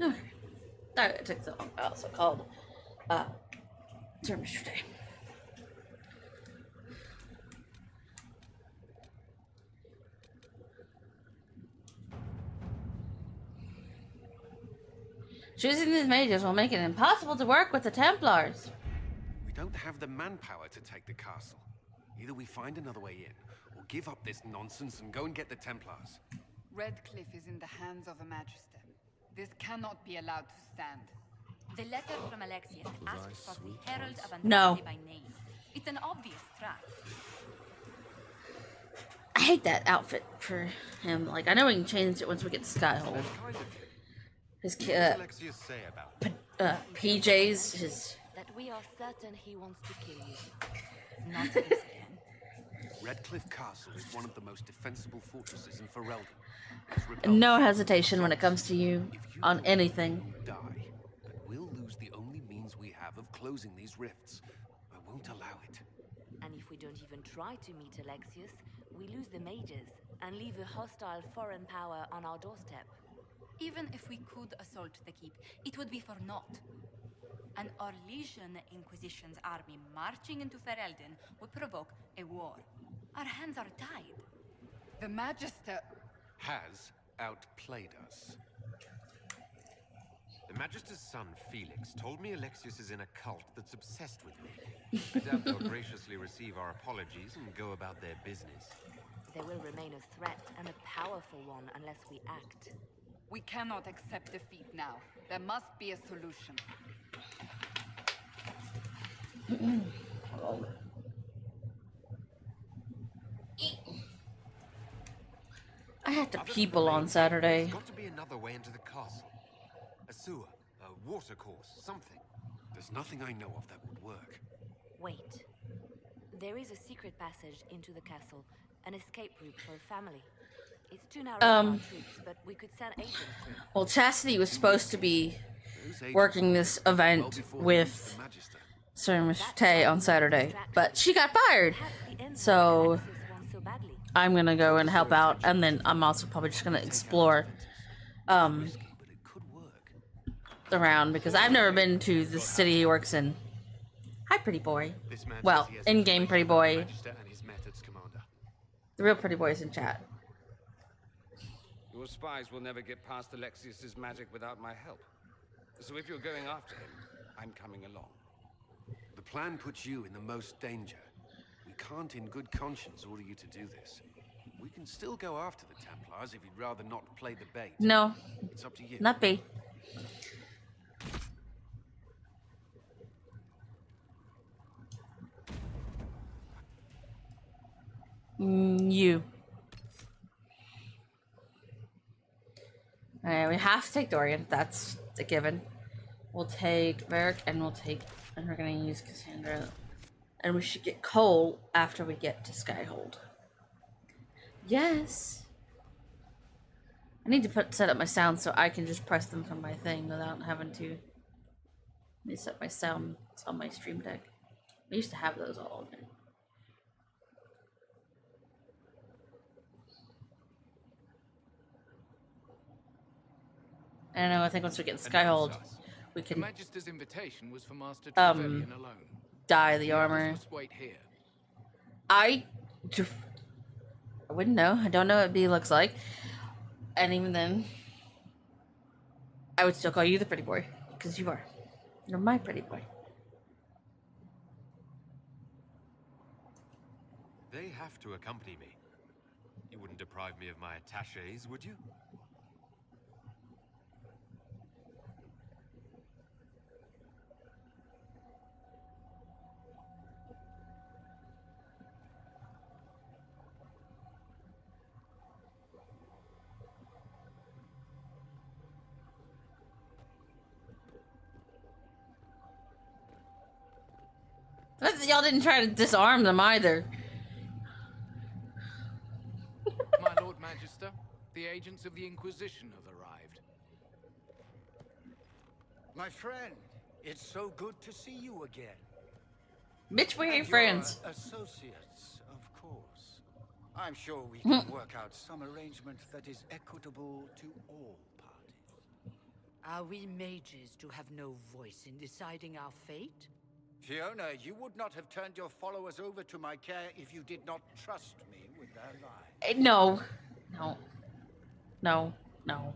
Okay. Sorry it took so long. I also called service today. Choosing these mages will make it impossible to work with the Templars. We don't have the manpower to take the castle. Either we find another way in, or give up this nonsense and go and get the Templars. Redcliffe is in the hands of a Magister. This cannot be allowed to stand. The letter from Alexius asks for the Herald of Andraste No. by name. It's an obvious trap. I hate that outfit for him. Like, I know we can change it once we get to Skyhold. His What does Alexius say about PJs, his... That we are certain he wants to kill you. Not this again. Redcliffe Castle is one of the most defensible fortresses in Ferelden. No hesitation when it comes to you on anything. Die, and we'll lose the only means we have of closing these rifts. I won't allow it. And if we don't even try to meet Alexius, we lose the mages and leave a hostile foreign power on our doorstep. Even if we could assault the keep, it would be for naught. An Orlesian Inquisition's army marching into Ferelden would provoke a war. Our hands are tied. The Magister has outplayed us. The Magister's son, Felix, told me Alexius is in a cult that's obsessed with me. I doubt they'll graciously receive our apologies and go about their business. They will remain a threat, and a powerful one, unless we act. We cannot accept defeat now. There must be a solution. I had to people on Saturday. There's got to be another way into the castle. A sewer, a water course, something. There's nothing I know of that would work. Wait. There is a secret passage into the castle, an escape route for a family. It's too narrow for our troops, but we could send agents through. Well, Chastity was supposed to be working this event with Sir Mistay on Saturday, but she got fired. So I'm gonna go and help out, and then I'm also probably just gonna explore around, because I've never been to the city he works in. Hi, pretty boy. Well, in-game pretty boy. The real pretty boy is in chat. Your spies will never get past Alexius's magic without my help. So if you're going after him, I'm coming along. The plan puts you in the most danger. We can't in good conscience order you to do this. We can still go after the Templars if you'd rather not play the bait. No. It's up to you. Not bait. You. Alright, we have to take Dorian. That's a given. We'll take Varric, and we're gonna use Cassandra. And we should get Cole after we get to Skyhold. Yes! I need to set up my sound so I can just press them from my thing without having to. Let me set my sound on my stream deck. I used to have those all in there. I don't know, I think once we get Skyhold, we can The Magister's invitation was for Master Trevelyan alone. dye the armor. Must wait here. I wouldn't know. I don't know what B looks like. And even then, I would still call you the pretty boy, because you are. You're my pretty boy. They have to accompany me. You wouldn't deprive me of my attachés, would you? Y'all didn't try to disarm them either. My Lord Magister, the agents of the Inquisition have arrived. My friend, it's so good to see you again. Bitch, we're your And friends. your associates, of course. I'm sure we can work out some arrangement that is equitable to all parties. Are we mages to have no voice in deciding our fate? Fiona, you would not have turned your followers over to my care if you did not trust me with their lives. No. No. No. No.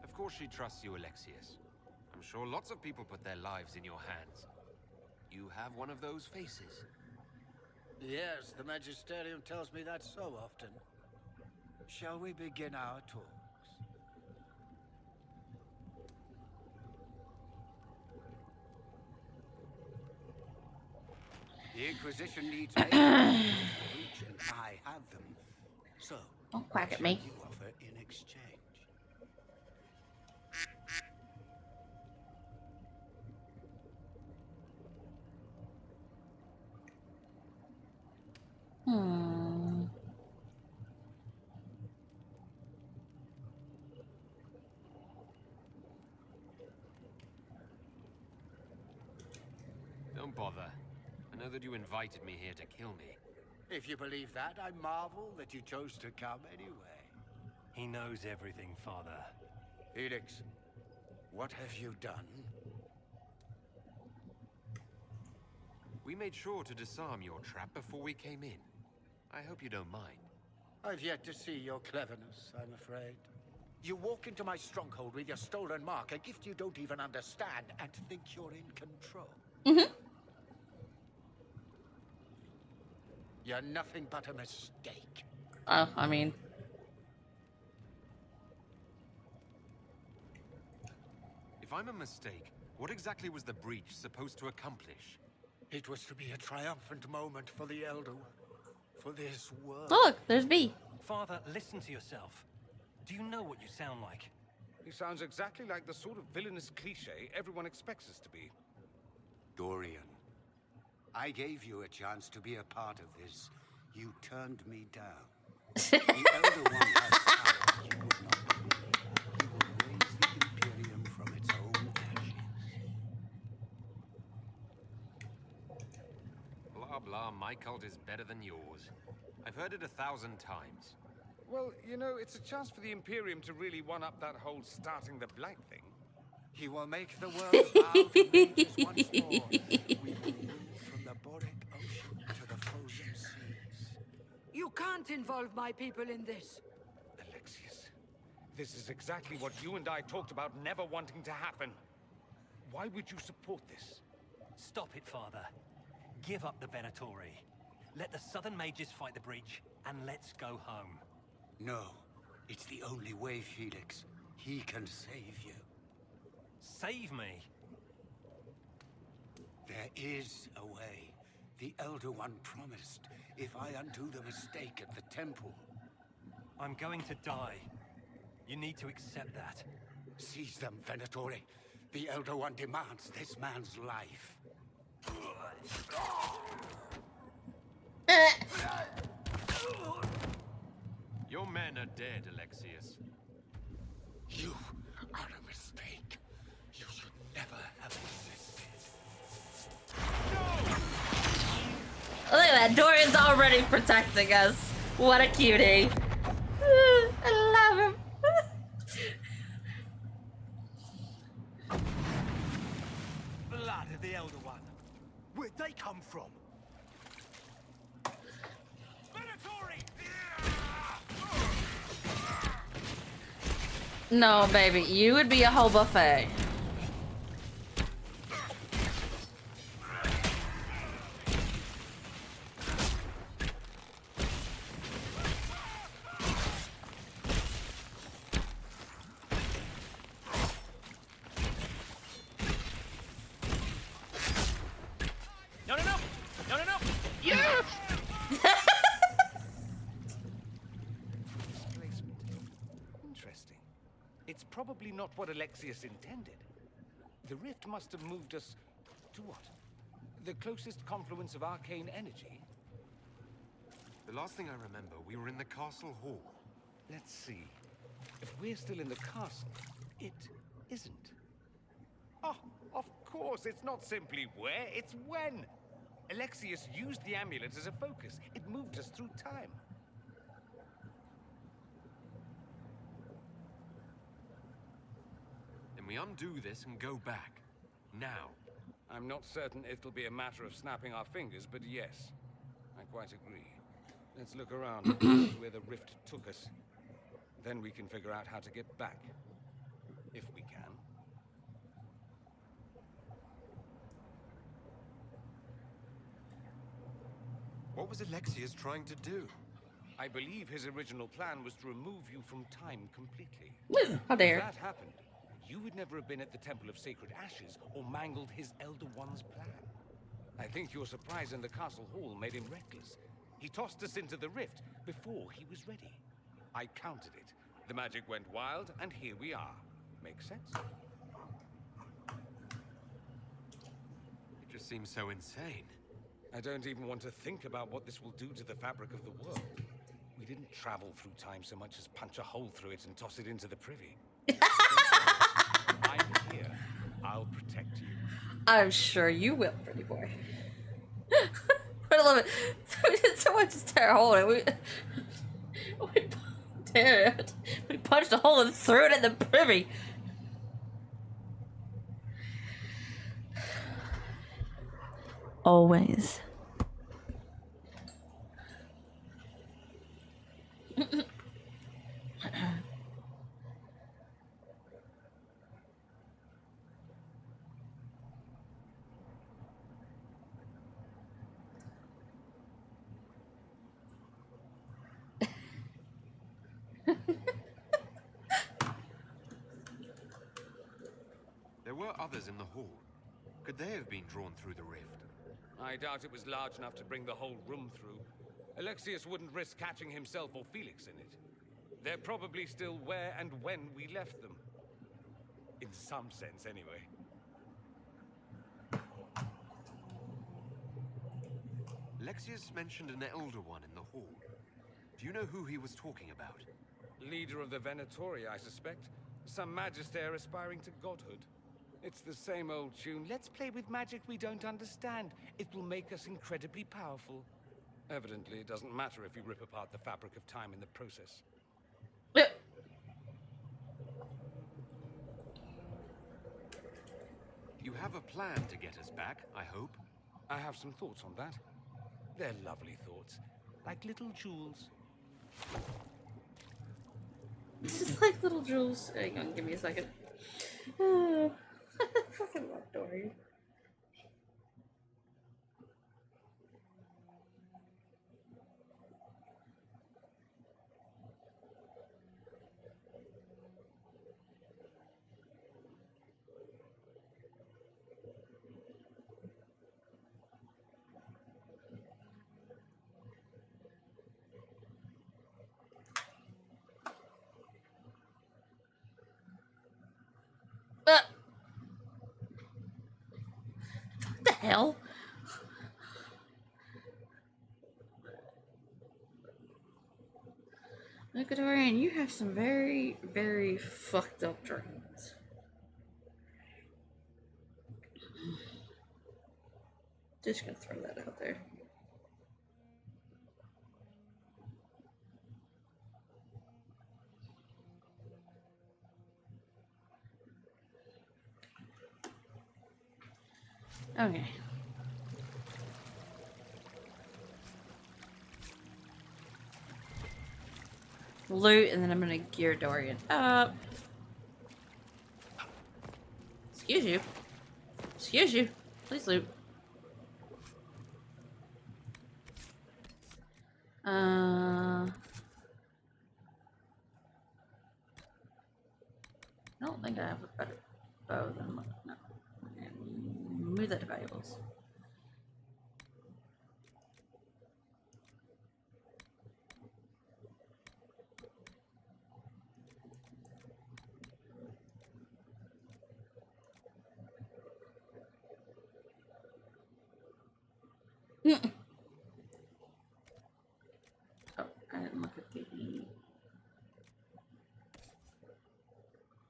Of course she trusts you, Alexius. I'm sure lots of people put their lives in your hands. You have one of those faces. Yes, the Magisterium tells me that so often. Shall we begin our talks? The Inquisition needs mages to reach, and I have them. So, don't quack what at me. shall you offer in exchange? Don't bother. I know that you invited me here to kill me. If you believe that, I marvel that you chose to come anyway. He knows everything, Father. Felix, what have you done? We made sure to disarm your trap before we came in. I hope you don't mind. I've yet to see your cleverness, I'm afraid. You walk into my stronghold with your stolen mark, a gift you don't even understand, and think you're in control. Mm-hmm. You're nothing but a mistake. Oh, I mean... If I'm a mistake, what exactly was the breach supposed to accomplish? It was to be a triumphant moment for the Elder One. For this world. Oh, look, there's B. Father, listen to yourself. Do you know what you sound like? He sounds exactly like the sort of villainous cliche everyone expects us to be. Dorian, I gave you a chance to be a part of this. You turned me down. The Elder One has power you would not believe. He will raise the Imperium from its own ashes. Blah blah, my cult is better than yours. I've heard it 1,000 times. Well, you know, it's a chance for the Imperium to really one-up that whole starting the blight thing. He will make the world bow to mages once more. We will move from the Boric Ocean to the frozen seas. You can't involve my people in this. Alexius, this is exactly what you and I talked about never wanting to happen. Why would you support this? Stop it, Father. Give up the Venatori. Let the Southern Mages fight the breach, and let's go home. No, it's the only way, Felix. He can save you. Save me? There is a way. The Elder One promised, if I undo the mistake at the temple. I'm going to die. You need to accept that. Seize them, Venatori. The Elder One demands this man's life. Your men are dead, Alexius. You are a mistake. You should never have existed. Look at that, Dorian's already protecting us. What a cutie. I love him. Blood of the Elder One. Where'd they come from? No, baby, you would be a whole buffet. No, no, no! No, no, no! Yes! Interesting. It's probably not what Alexius intended. The rift must have moved us to what? The closest confluence of arcane energy? The last thing I remember, we were in the castle hall. Let's see. If we're still in the castle, it isn't. Oh, of course, it's not simply where, it's when. Alexius used the amulet as a focus. It moved us through time. me undo this and go back. Now. I'm not certain it'll be a matter of snapping our fingers, but yes. I quite agree. Let's look around and see where the rift took us. Then we can figure out how to get back. If we can. What was Alexius trying to do? I believe his original plan was to remove you from time completely. How dare. If that happened, you would never have been at the Temple of Sacred Ashes or mangled his Elder One's plan. I think your surprise in the castle hall made him reckless. He tossed us into the rift before he was ready. I countered it. The magic went wild, and here we are. Makes sense? It just seems so insane. I don't even want to think about what this will do to the fabric of the world. We didn't travel through time so much as punch a hole through it and toss it into the privy. I'm here. I'll protect you. I'm sure you will, pretty boy. I love it. We did so much to tear a hole in it. We punched a hole and threw it in the privy. Always. There were others in the hall. Could they have been drawn through the rift? I doubt it was large enough to bring the whole room through. Alexius wouldn't risk catching himself or Felix in it. They're probably still where and when we left them. In some sense, anyway. Alexius mentioned an Elder One in the hall. Do you know who he was talking about? Leader of the Venatori, I suspect. Some magister aspiring to godhood. It's the same old tune. Let's play with magic we don't understand. It will make us incredibly powerful. Evidently, it doesn't matter if you rip apart the fabric of time in the process. You have a plan to get us back, I hope. I have some thoughts on that. They're lovely thoughts. Like little jewels. Just like little jewels. Hang on, give me a second. I fucking love Dory. What the hell? Look at Orion, you have some very, very fucked up dreams. Just gonna throw that out there. Okay. Loot, and then I'm gonna gear Dorian up. Excuse you. Excuse you. Please loot. I don't think I have a better bow than no. Move that to valuables. Oh, I didn't look at the.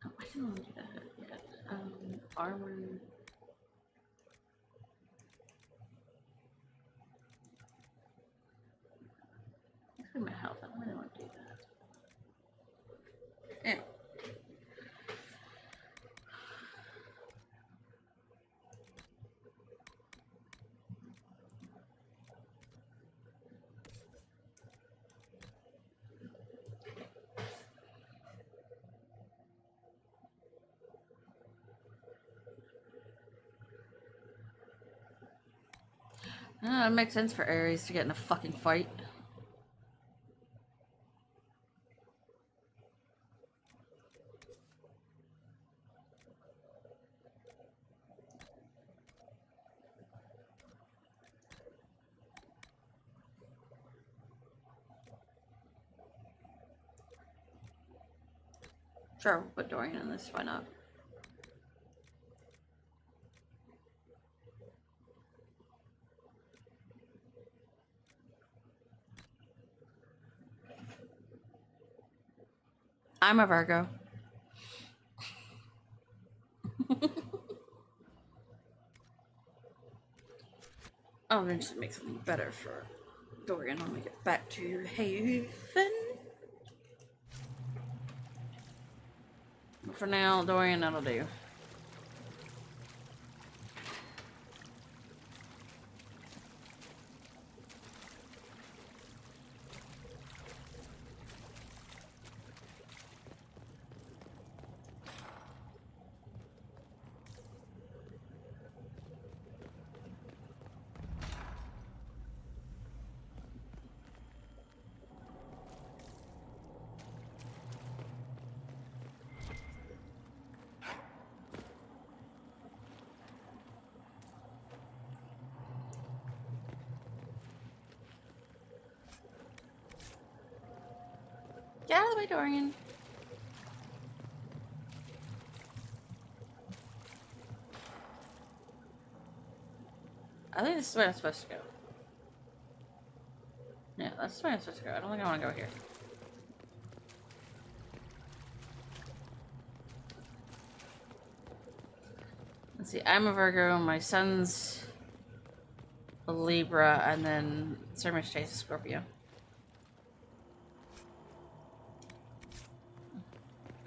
Oh, I didn't want to do that yet. Armor. My health. I don't really want to do that. Yeah. It makes sense for Ares to get in a fucking fight. Sure, we'll put Dorian in this, why not? I'm a Virgo. I'll eventually make something better for Dorian when we get back to Haven. But for now, Dorian, that'll do. Get out of the way, Dorian. I think this is where I'm supposed to go. Yeah, that's where I'm supposed to go. I don't think I want to go here. Let's see, I'm a Virgo, my son's a Libra, and then Sir Mitch is a Scorpio.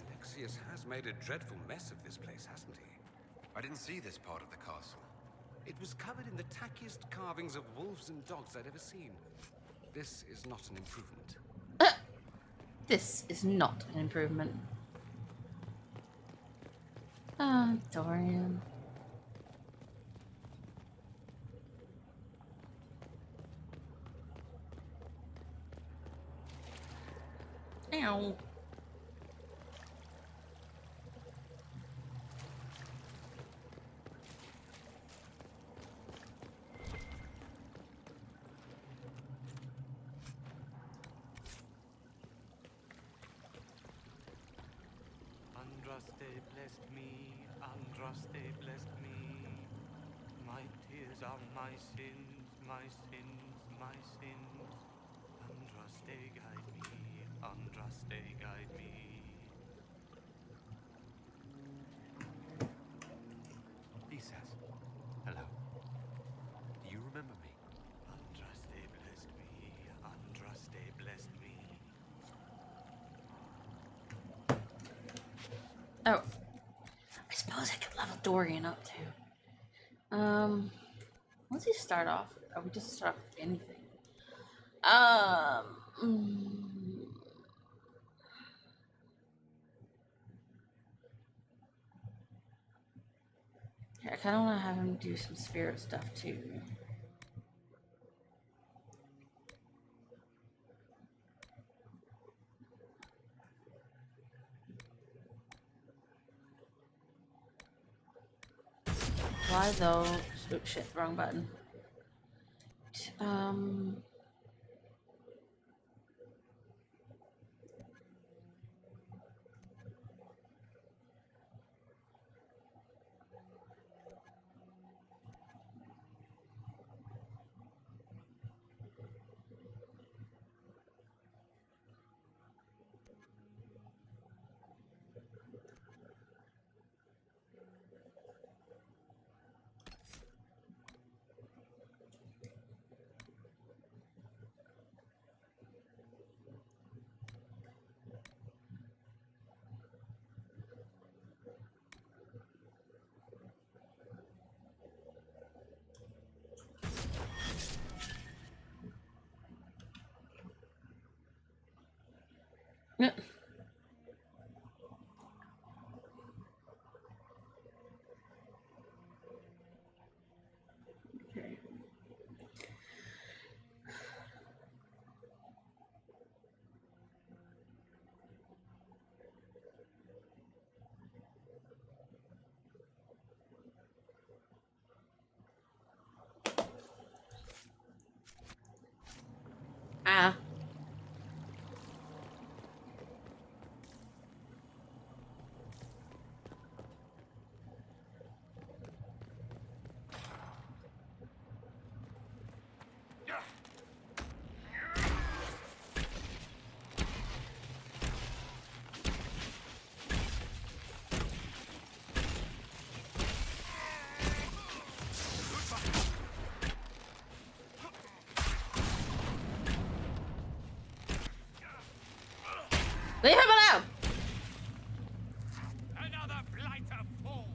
Alexius has made a dreadful mess of this place, hasn't he? I didn't see this part of the castle. It was covered in the tackiest carvings of wolves and dogs I'd ever seen. This is not an improvement. This is not an improvement. Ah, Dorian. Ow. Andraste blessed me, Andraste blessed me. My tears are my sins, my sins, my sins. Andraste guide me, Andraste guide me. Theseus. Hello. Do you remember me? Andraste blessed me, Andraste blessed me. Oh. I suppose I could level Dorian up too. Once he start off, or we just start off with anything. Yeah, I kind of want to have him do some spirit stuff too. Why though? Oops, shit, wrong button. Ah. Leave him alone! Another flight of fools!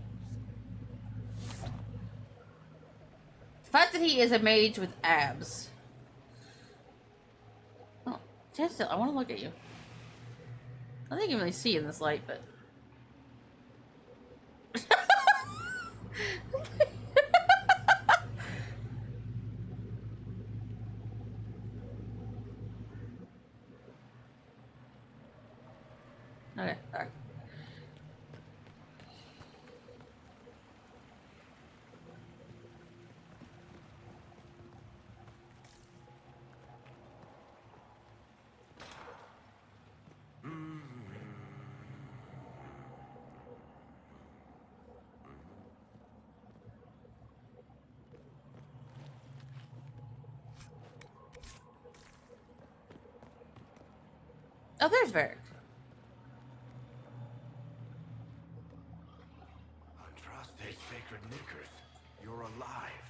The fact that he is a mage with abs. Oh, stand still. I want to look at you. I think you can really see in this light, but... Okay, sorry. Oh, there's Varric. Andraste Sacred Knickers, you're alive.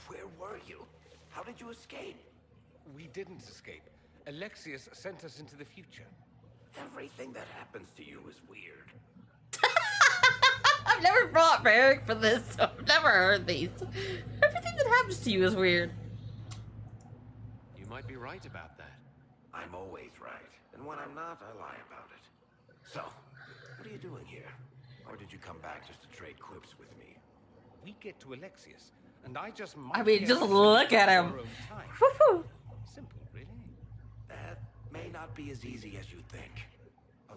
Where were you? How did you escape? We didn't escape. Alexius sent us into the future. Everything that happens to you is weird. I've never brought Varric for this, so I've never heard these. Everything that happens to you is weird. You might be right about that. I'm always right. And when I'm not, I lie about it. So, what are you doing here? Or did you come back just to trade quips with me? We get to Alexius, and I just might I mean, get just us look into at our him. own time. Woo-hoo. Simple, really. That may not be as easy as you think.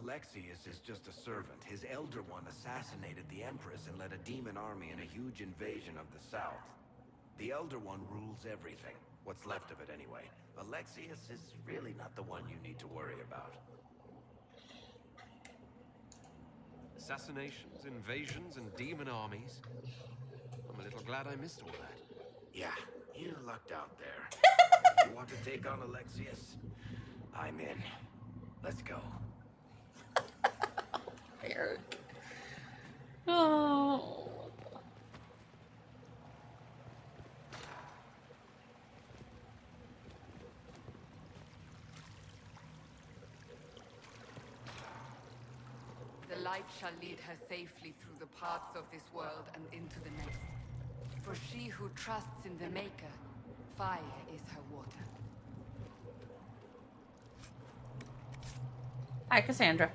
Alexius is just a servant. His Elder One assassinated the Empress and led a demon army in a huge invasion of the South. The Elder One rules everything. What's left of it, anyway. Alexius is really not the one you need to worry about. Assassinations, invasions, and demon armies. I'm a little glad I missed all that. Yeah, you lucked out there. You want to take on Alexius? I'm in. Let's go. Varric. Oh. The light shall lead her safely through the paths of this world and into the next. For she who trusts in the Maker, fire is her water. Hi, Cassandra.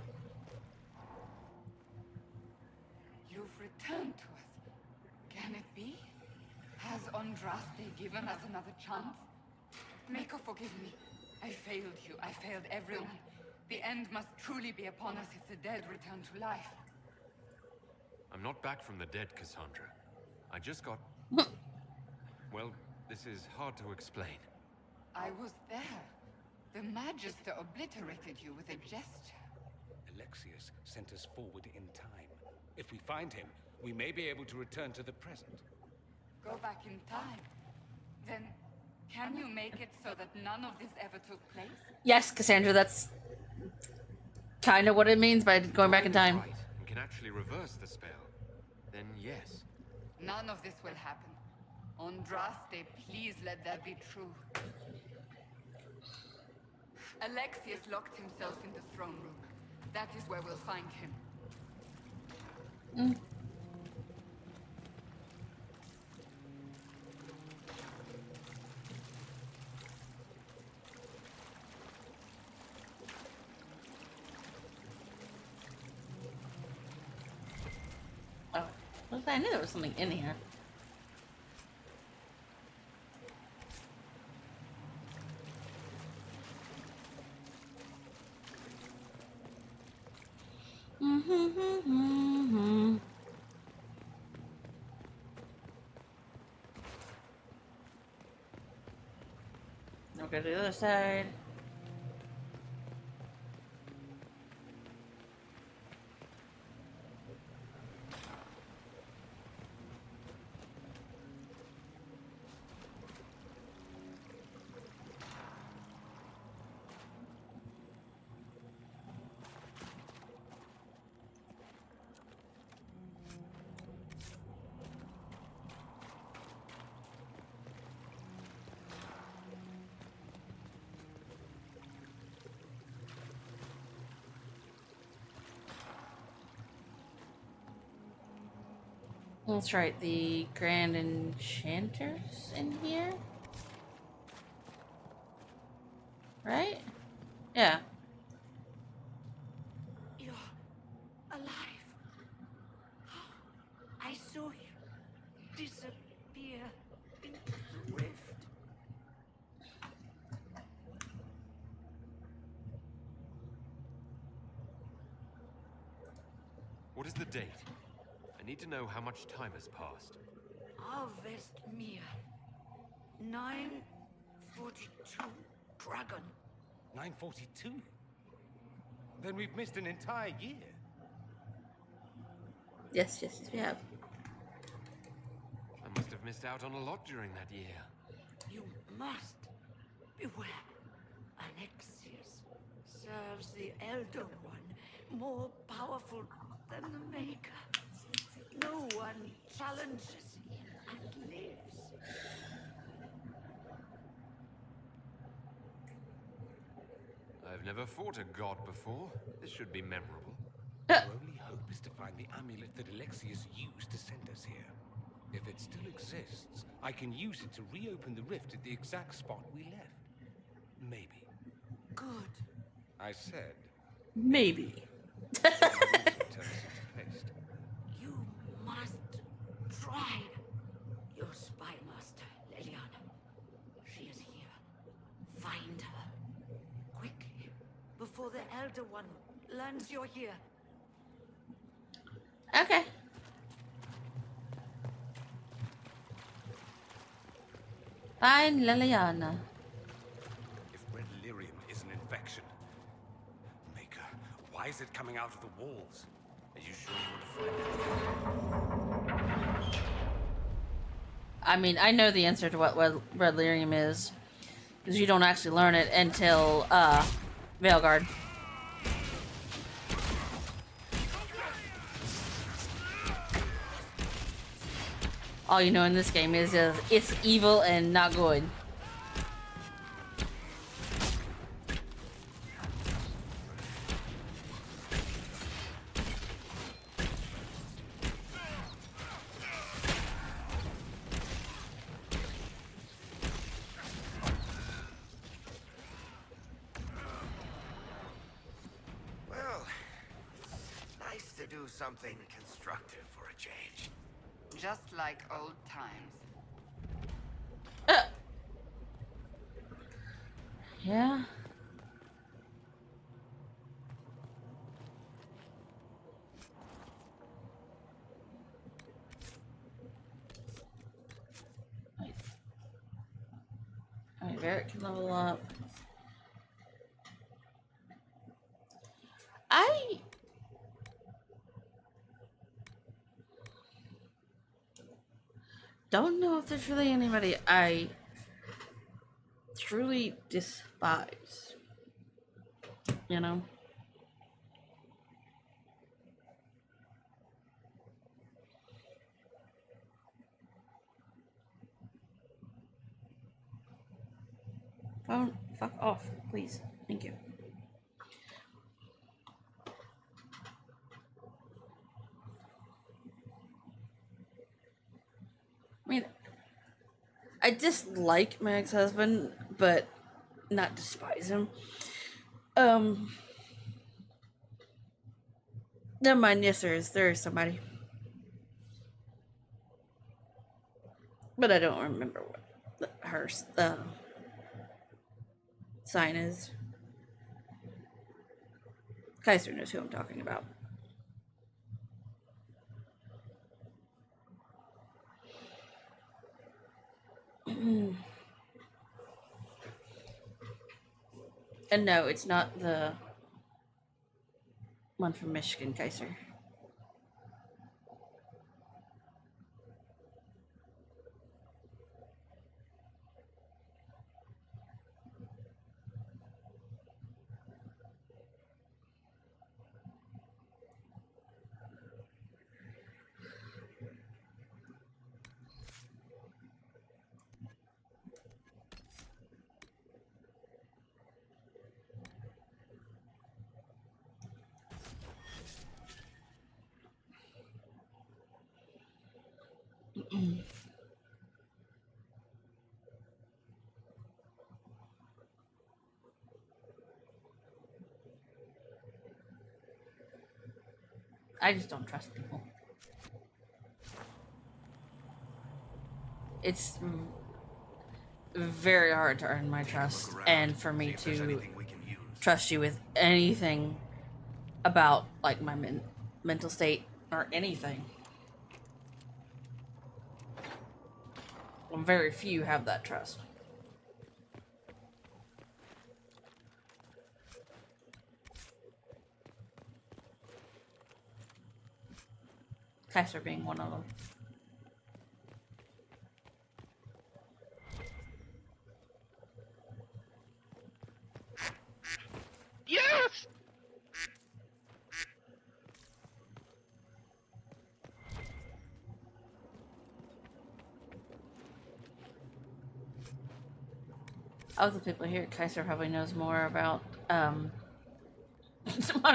You've returned to us. Can it be? Has Andraste given us another chance? Maker, forgive me. I failed you. I failed everyone. The end must truly be upon us if the dead return to life. I'm not back from the dead, Cassandra. I just got... Well, this is hard to explain. I was there. The Magister obliterated you with a gesture. Alexius sent us forward in time. If we find him, we may be able to return to the present. Go back in time. Then, can you make it so that none of this ever took place? Yes, Cassandra, that's kind of what it means by going back in time. Right, and can actually reverse the spell. Then yes. None of this will happen. Andraste, please let that be true. Alexius locked himself in the throne room. That is where we'll find him. Mm. Oh, I knew there was something in here. go to the other side. That's right, the Grand Enchanters in here? Right? Yeah. You're alive. I saw you disappear into the rift. What is the date? I need to know how much time has passed. Harvest Mir. 942 Dragon. 942? Then we've missed an entire year. Yes, we have. I must have missed out on a lot during that year. You must beware. Alexius serves the Elder One, more powerful than the Maker. No one challenges him and lives. I've never fought a god before. This should be memorable. Our only hope is to find the amulet that Alexius used to send us here. If it still exists, I can use it to reopen the rift at the exact spot we left. Maybe. Good. I said. Maybe. You must try. Your spy master, Leliana. She is here. Find her. Quickly. Before the Elder One learns you're here. Okay. Find Liliana. If red lyrium is an infection, Maker, why is it coming out of the walls? Are you sure you want to find out? I mean, I know the answer to what red lyrium is, because you don't actually learn it until Veilguard. All you know in this game is it's evil and not good. Well, nice to do something constructive for a change. Just like old times. Yeah. Alright, Barrett can level up. I don't know if there's really anybody I truly despise. You know? Phone, fuck off, please. Thank you. I mean, I dislike my ex-husband, but not despise him. Never mind, yes there is somebody. But I don't remember what her sign is. Kaiser knows who I'm talking about. And no, it's not the one from Michigan, Kaiser. I just don't trust people. It's very hard to earn my trust and for me to trust you with anything about like my mental state or anything. Well, very few have that trust. Kaiser being one of them. Yes! Of the people here, Kaiser probably knows more about my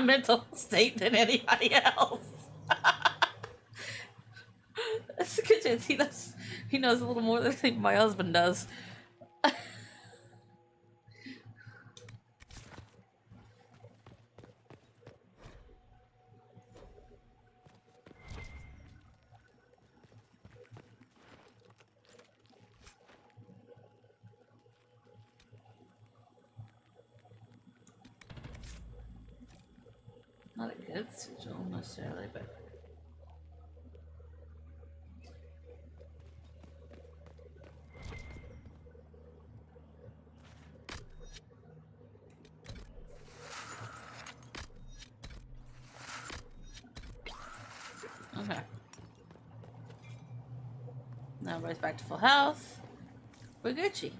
mental state than anybody else. That's a good chance he knows a little more than I think my husband does. Not a good sigil necessarily, but okay. Now everybody's back to full health. We're Gucci.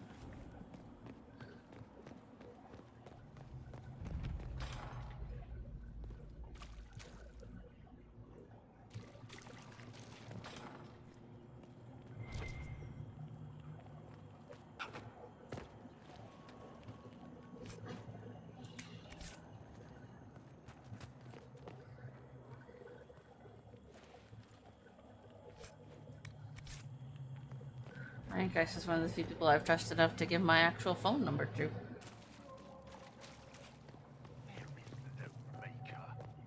I think Guy's is one of the few people I've trusted enough to give my actual phone number to.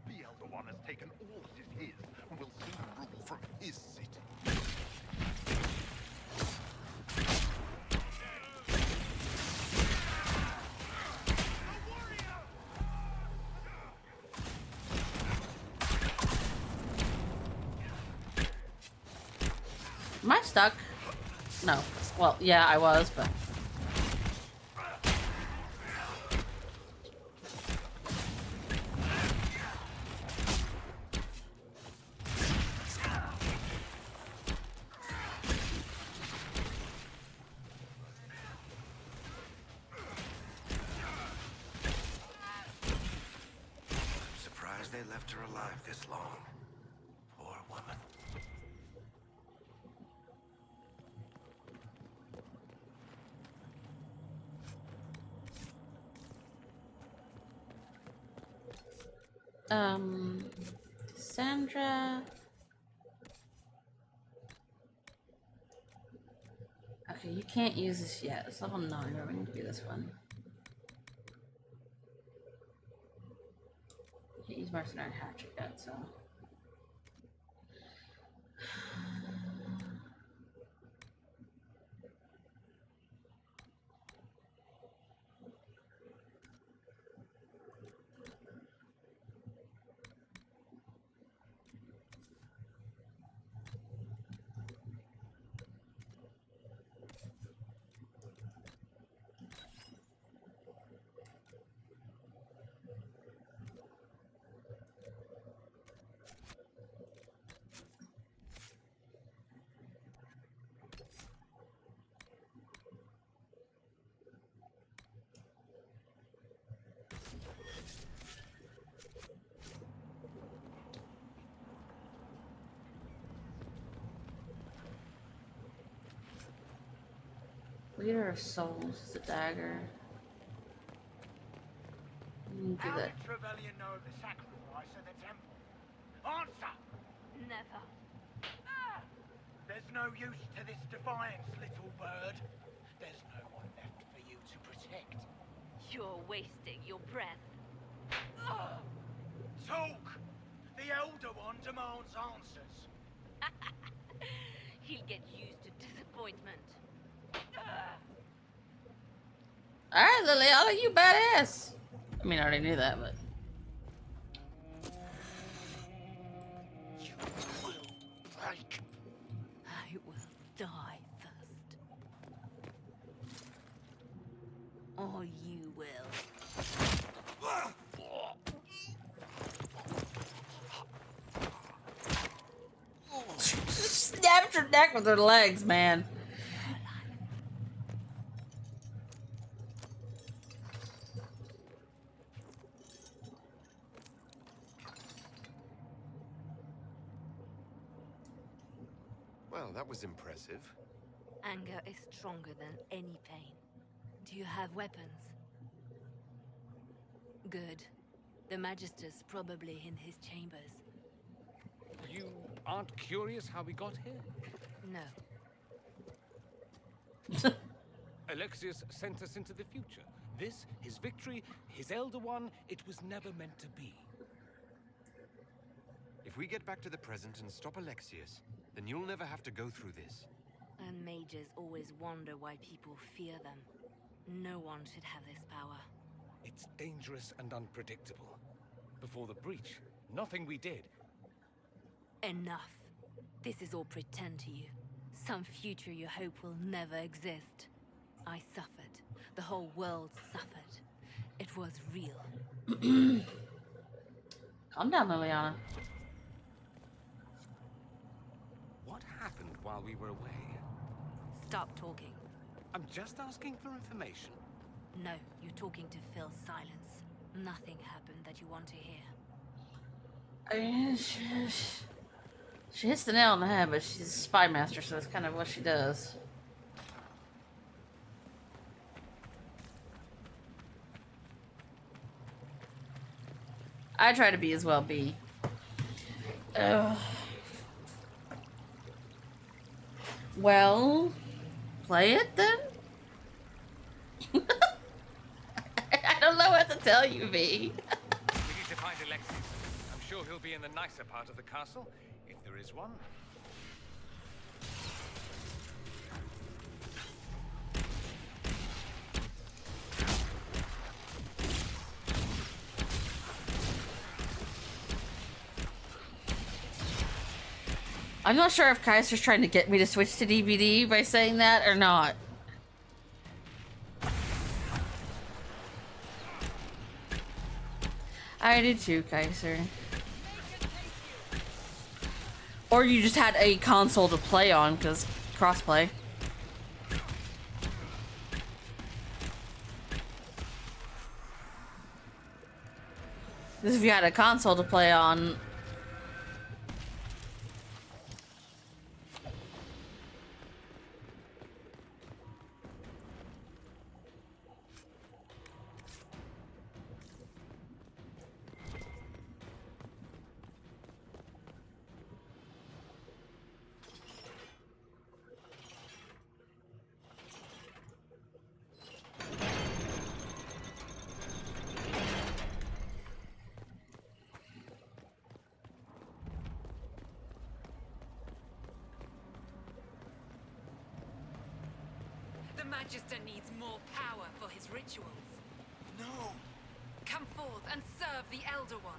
The Elder One has taken all that is his and will soon rule from his city. Am I stuck? No. Well, yeah, I was, but... I'm surprised they left her alive this long. Poor woman. Sandra... Okay, you can't use this yet. It's level 9, we're going to do this one. You can't use Mercenary Hatchet yet, so... Leader of Souls is a dagger. Do How that. did Trevelyan know of the sacrifice of the temple? Answer! Never. There's no use to this defiance, little bird. There's no one left for you to protect. You're wasting your breath. Talk! The Elder One demands answers. He'll get used to disappointment. Alright, Liliana, you badass. I mean, I already knew that, but. I will die first. Or you will. Snapped her neck with her legs, man. Well, that was impressive. Anger is stronger than any pain. Do you have weapons? Good. The Magister's probably in his chambers. You aren't curious how we got here? No. Alexius sent us into the future. This, his victory, his Elder One, it was never meant to be. If we get back to the present and stop Alexius, then you'll never have to go through this. And mages always wonder why people fear them. No one should have this power. It's dangerous and unpredictable. Before the breach, nothing we did. Enough. This is all pretend to you. Some future you hope will never exist. I suffered. The whole world suffered. It was real. Calm down, Liliana. What happened while we were away? Stop talking. I'm just asking for information. No, you're talking to fill silence. Nothing happened that you want to hear. She hits the nail on the head, but she's a spy master, so that's kind of what she does. I try to be as well, B. Well, play it then? I don't know what to tell you, V. We need to find Alexius. I'm sure he'll be in the nicer part of the castle, if there is one. I'm not sure if Kaiser's trying to get me to switch to DVD by saying that or not. I did too, Kaiser. Or you just had a console to play on, because crossplay. Because if you had a console to play on... The Magister needs more power for his rituals. No! Come forth and serve the Elder One.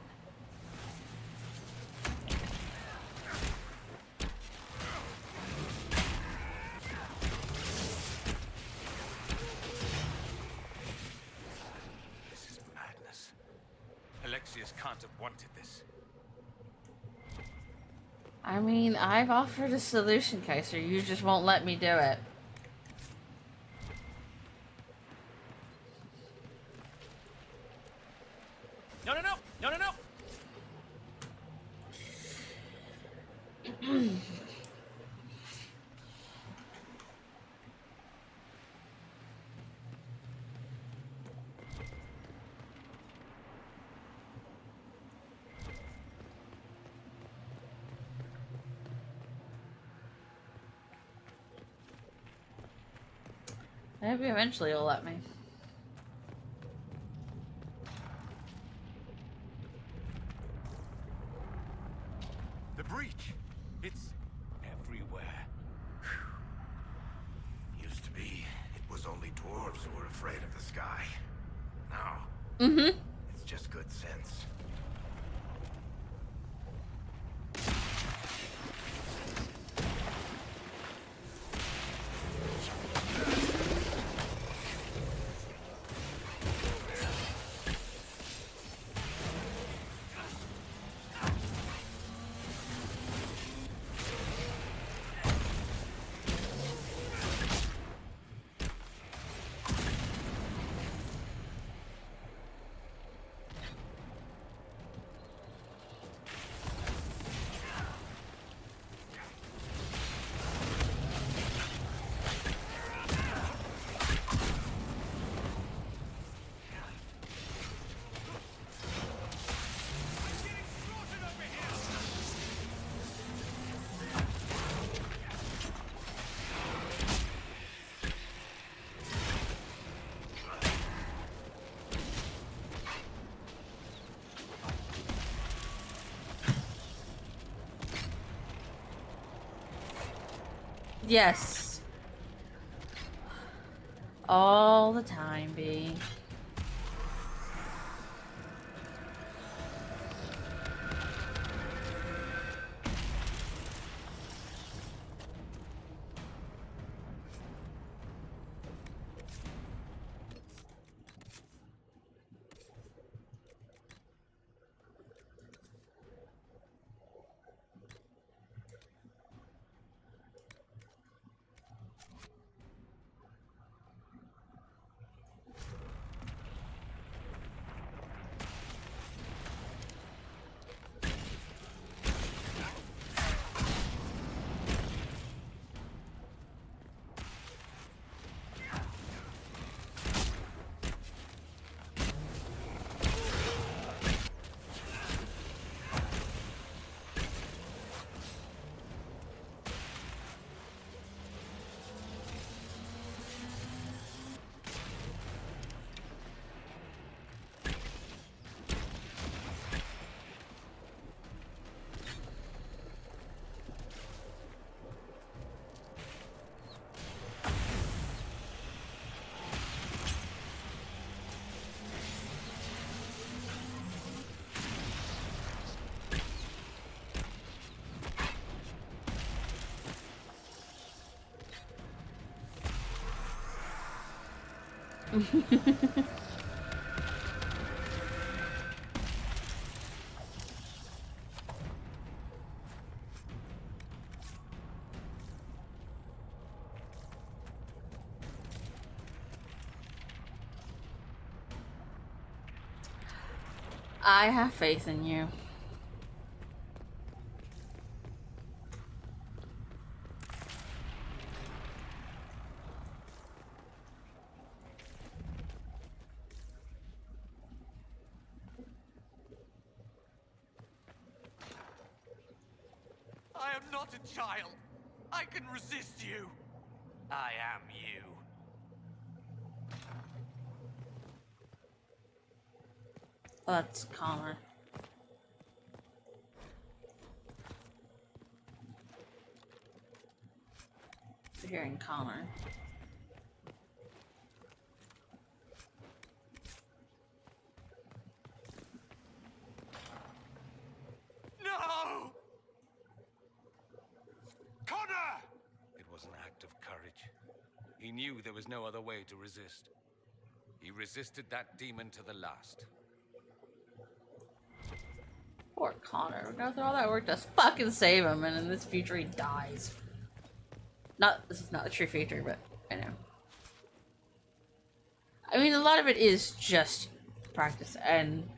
This is madness. Alexius can't have wanted this. I mean, I've offered a solution, Kaiser. You just won't let me do it. No, no, no! No, no, no! Maybe eventually it'll let me. The breach! It's everywhere. Used to be, it was only dwarves who were afraid of the sky. Now, it's just good sense. Yes. All the time, B. I have faith in you. I am not a child. I can resist you. I am you. That's Connor. You're hearing Connor. No! Connor! It was an act of courage. He knew there was no other way to resist. He resisted that demon to the last. Poor Connor. We go through all that work to fucking save him, and in this future he dies. This is not a true future, but I know. I mean, a lot of it is just practice, and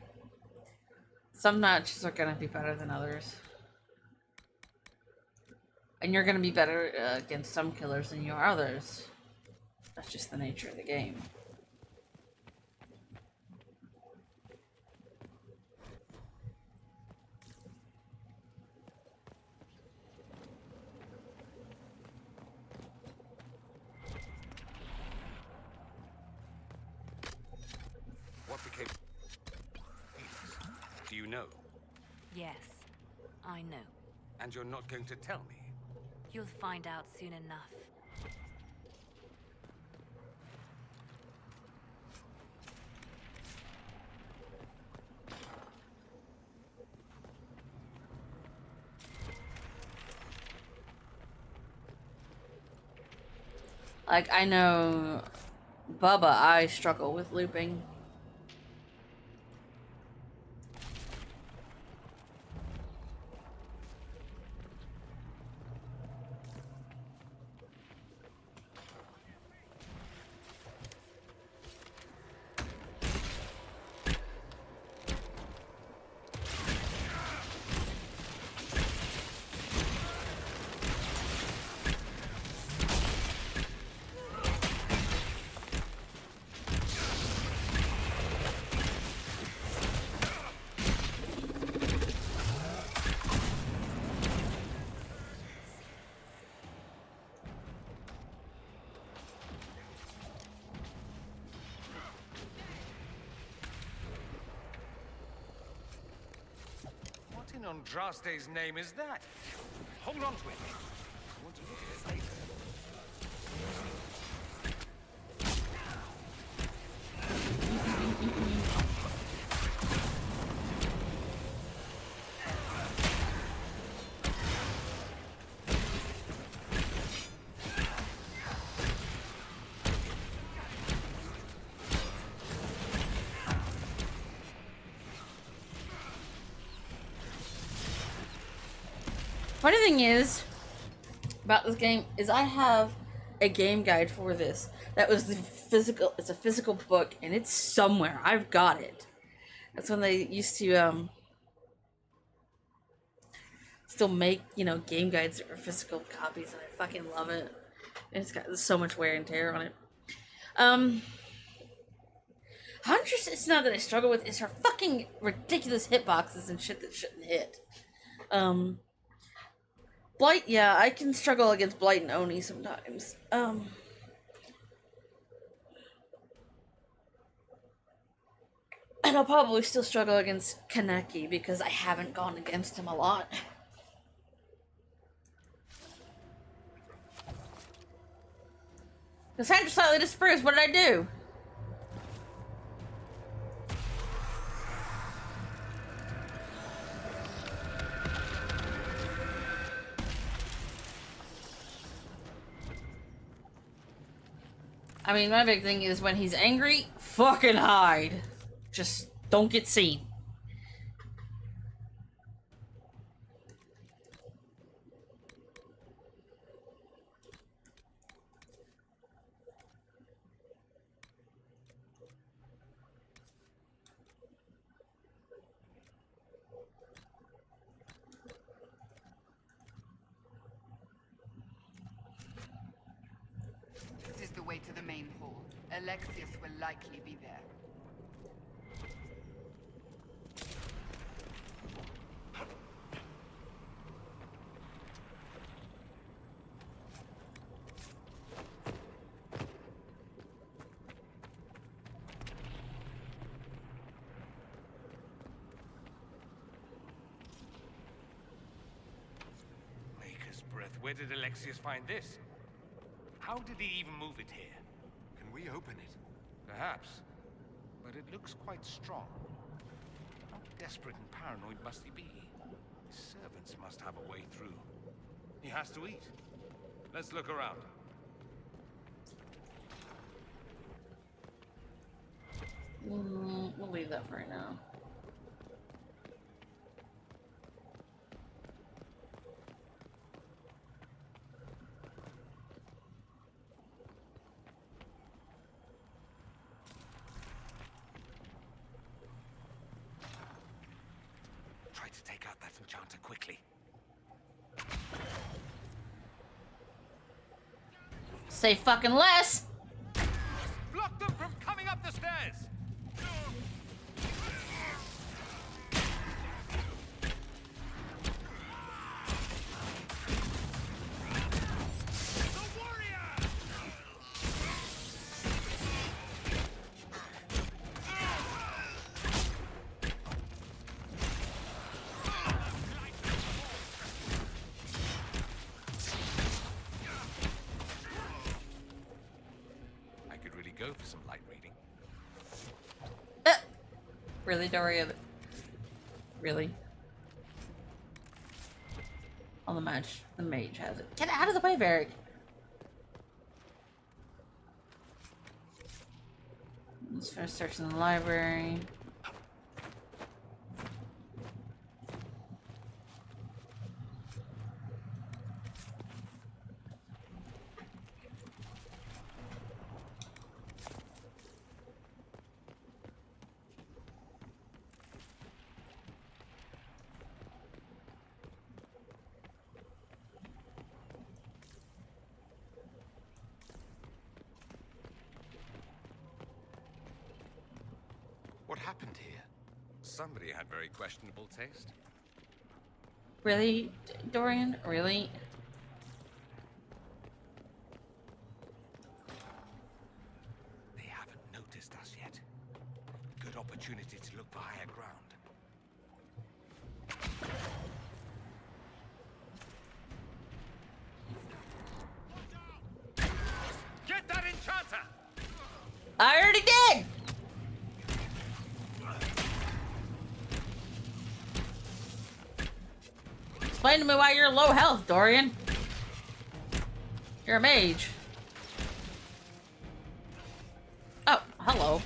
some matches are gonna be better than others. And you're gonna be better against some killers than you are others. That's just the nature of the game. You know. Yes, I know. And you're not going to tell me? You'll find out soon enough. Like, I know, Bubba, I struggle with looping. What in Andraste's name is that? Hold on to it. I want to look at it later. Funny thing is about this game is I have a game guide for this. That was the physical. It's a physical book, and it's somewhere. I've got it. That's when they used to still make, you know, game guides or physical copies, and I fucking love it. And it's got so much wear and tear on it. How interesting it's not that I struggle with is her fucking ridiculous hitboxes and shit that shouldn't hit. Blight, yeah, I can struggle against Blight and Oni sometimes. And I'll probably still struggle against Kaneki because I haven't gone against him a lot. Cassandra slightly dispersed, what did I do? I mean, my big thing is when he's angry, fucking hide. Just don't get seen. This is the way to the main hall. Alexius will likely be there. Maker's breath. Where did Alexius find this? How did he even move it here? Can we open it? Perhaps. But it looks quite strong. How desperate and paranoid must he be? His servants must have a way through. He has to eat. Let's look around. We'll leave that for right now. Try to take out that enchanter quickly. Say fucking less! Block them from coming up the stairs! Really, Dorian? Really? On the match, the mage has it. Get out of the way, Varric! Let's first search in the library. What happened here? Somebody had very questionable taste. Really, Dorian? Really? They haven't noticed us yet. Good opportunity to look for higher ground. Get that enchanter! I already did! Explain to me why you're low health, Dorian. You're a mage. Oh, hello.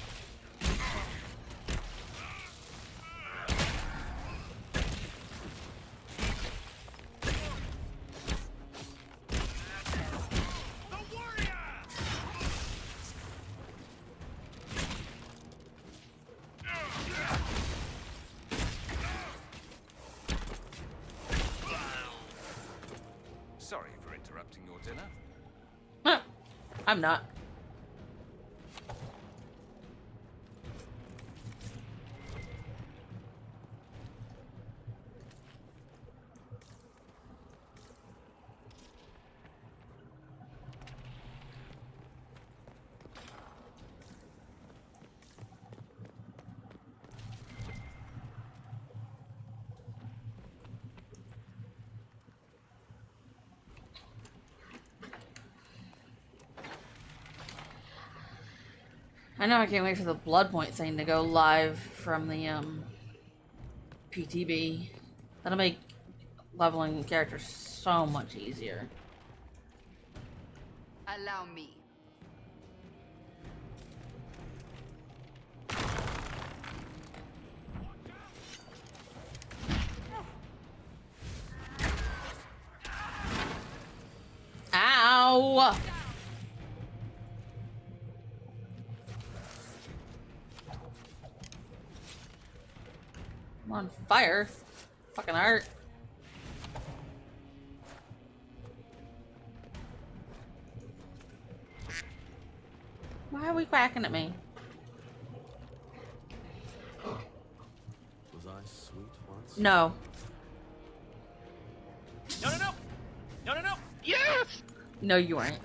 Sorry for interrupting your dinner. Huh. I'm not. I know I can't wait for the blood point thing to go live from the PTB. That'll make leveling characters so much easier. Allow me. Ow! I'm on fire. Fucking art. Why are we quacking at me? Was I sweet once? No. No, no, no! No, no, no! Yes! No, you weren't.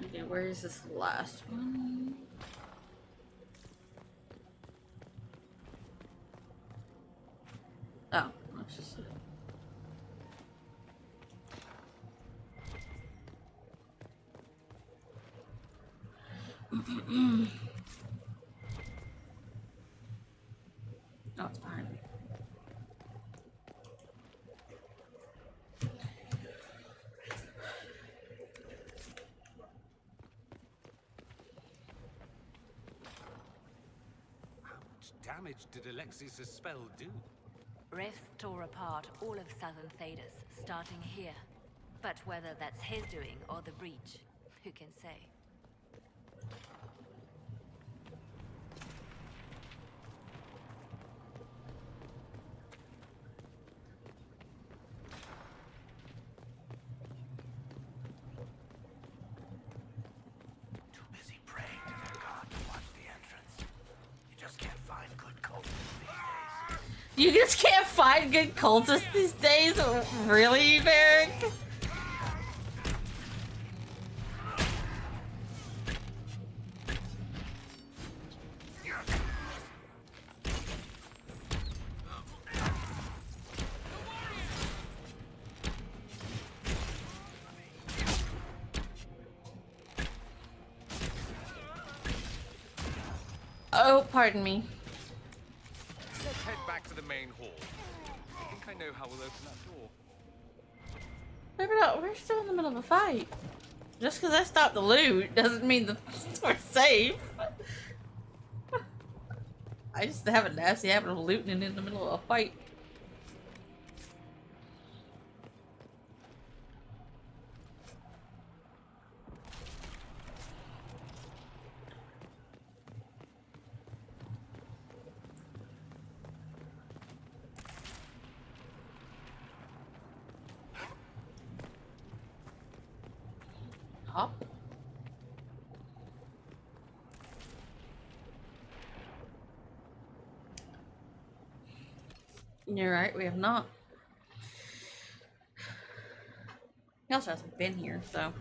Okay, where is this last one? Oh, let's just... damage did Alexius' spell do? Rifts tore apart all of southern Thedas, starting here. But whether that's his doing or the breach, who can say? Too busy praying to their god to watch the entrance. You just can't find good cultists these days. You just can't find good cultists these days? Really, Varric? Oh, pardon me. Let's head back to the main hall. I think I know how we'll open that door. We're still in the middle of a fight. Just because I stopped the loot doesn't mean that we're safe. I just have a nasty habit of looting in the middle of a fight. Hop. You're right, we have not. He also hasn't been here, so.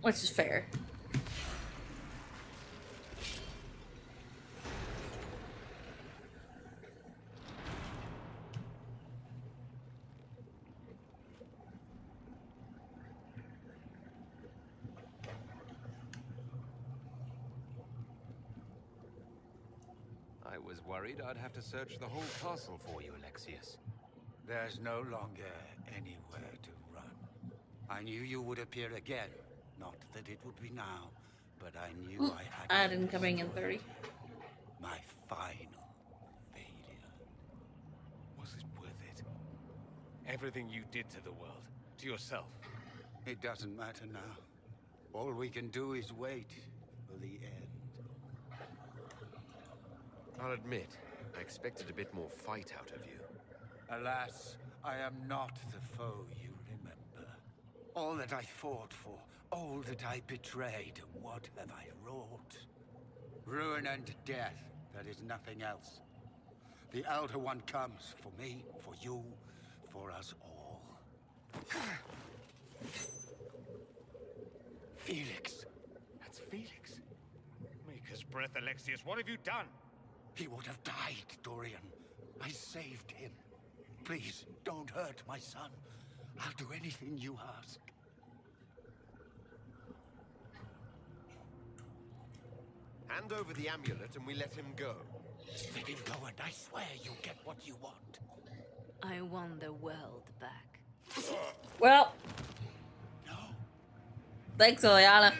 Which is fair. I was worried I'd have to search the whole castle for you, Alexius. There's no longer anywhere to run. I knew you would appear again. Not that it would be now, but I knew I had I didn't coming in 30. my final failure. Was it worth it? Everything you did to the world, to yourself. It doesn't matter now. All we can do is wait for the end. I'll admit, I expected a bit more fight out of you. Alas, I am not the foe you remember. All that I fought for, all that I betrayed, what have I wrought? Ruin and death, that is nothing else. The Elder One comes for me, for you, for us all. Felix. That's Felix. Maker's breath, Alexius. What have you done? He would have died, Dorian. I saved him. Please, don't hurt my son. I'll do anything you ask. Hand over the amulet and we let him go. Let him go and I swear you'll get what you want. I want the world back. Well. No. Thanks, Ileana.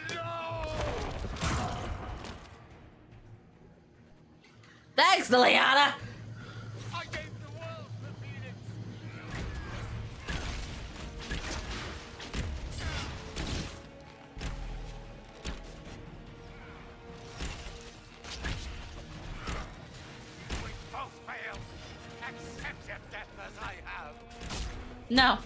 Thanks, Ileana. I gave the world for Felix. We both failed. Accept your death as I have. No.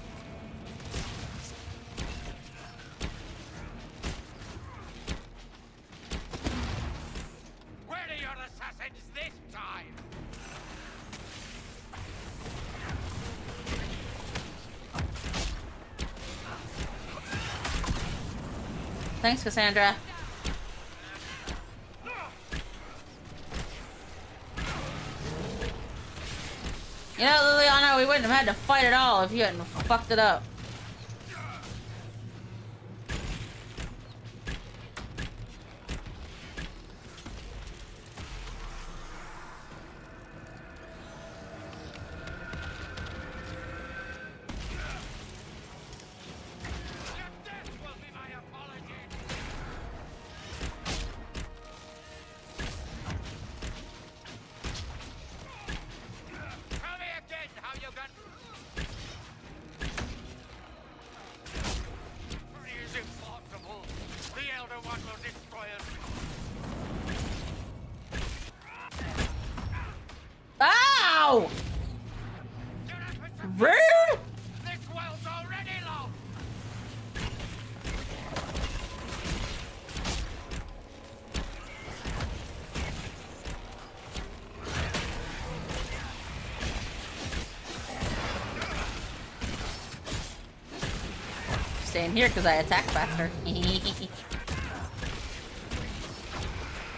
Where are your assassins this time? Thanks, Cassandra. You know, Liliana, we wouldn't have had to fight at all if you hadn't fucked it up. Rude! This well's already lost! Staying here because I attack faster.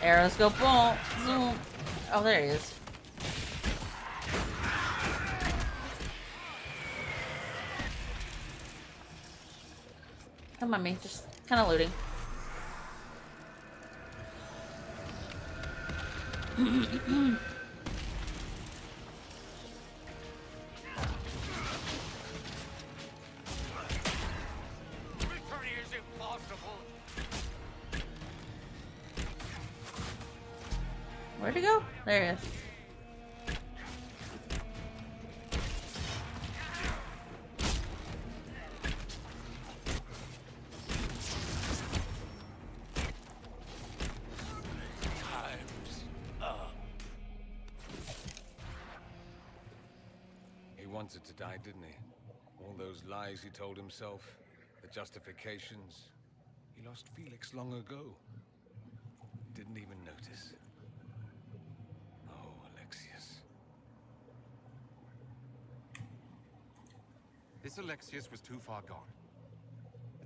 Arrows go boom, zoom. Oh, there he is. Come on, me. Just kind of looting. Victory is impossible! Where'd he go? There he is. Time's up. He wanted to die, didn't he? All those lies he told himself, the justifications. He lost Felix long ago. Didn't even notice. Oh, Alexius. This Alexius was too far gone.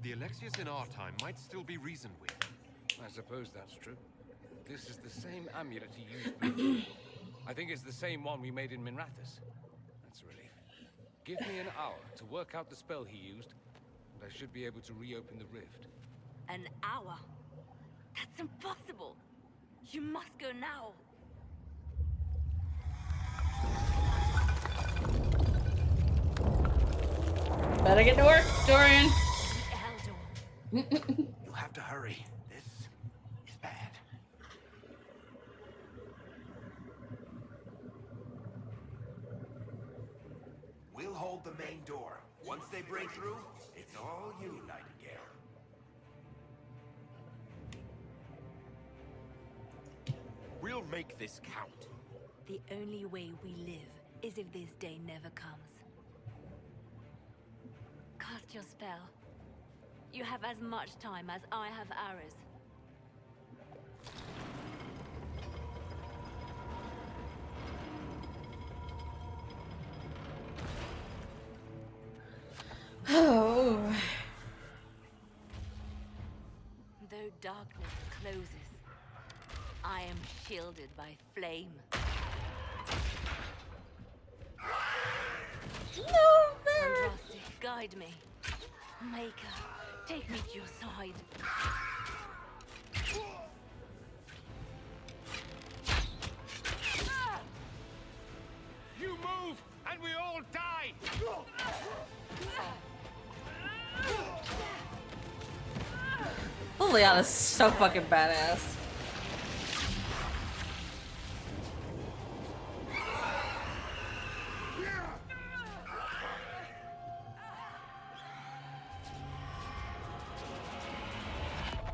The Alexius in our time might still be reasoned with. I suppose that's true. This is the same amulet he used before. I think it's the same one we made in Minrathous. That's a relief. Give me an hour to work out the spell he used, and I should be able to reopen the rift. An hour? That's impossible. You must go now. Better get to work, Dorian. You have to hurry. This is bad. We'll hold the main door. Once they break through, it's all you, Nightingale. We'll make this count. The only way we live is if this day never comes. Cast your spell. You have as much time as I have arrows. Oh. Though darkness closes, I am shielded by flame. No, Andraste, guide me. Maker, take me to your side. You move, and we all die! Liliana's so fucking badass.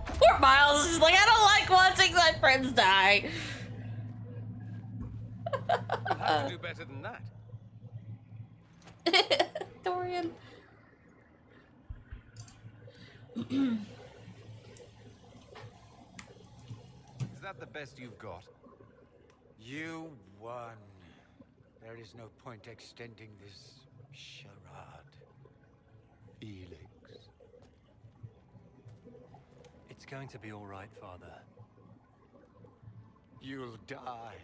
Poor Miles is like, I don't like watching my friends die. You'll have to do better than that. Dorian. Is that the best you've got? You won. There is no point extending this charade. Felix. It's going to be all right, Father. You'll die.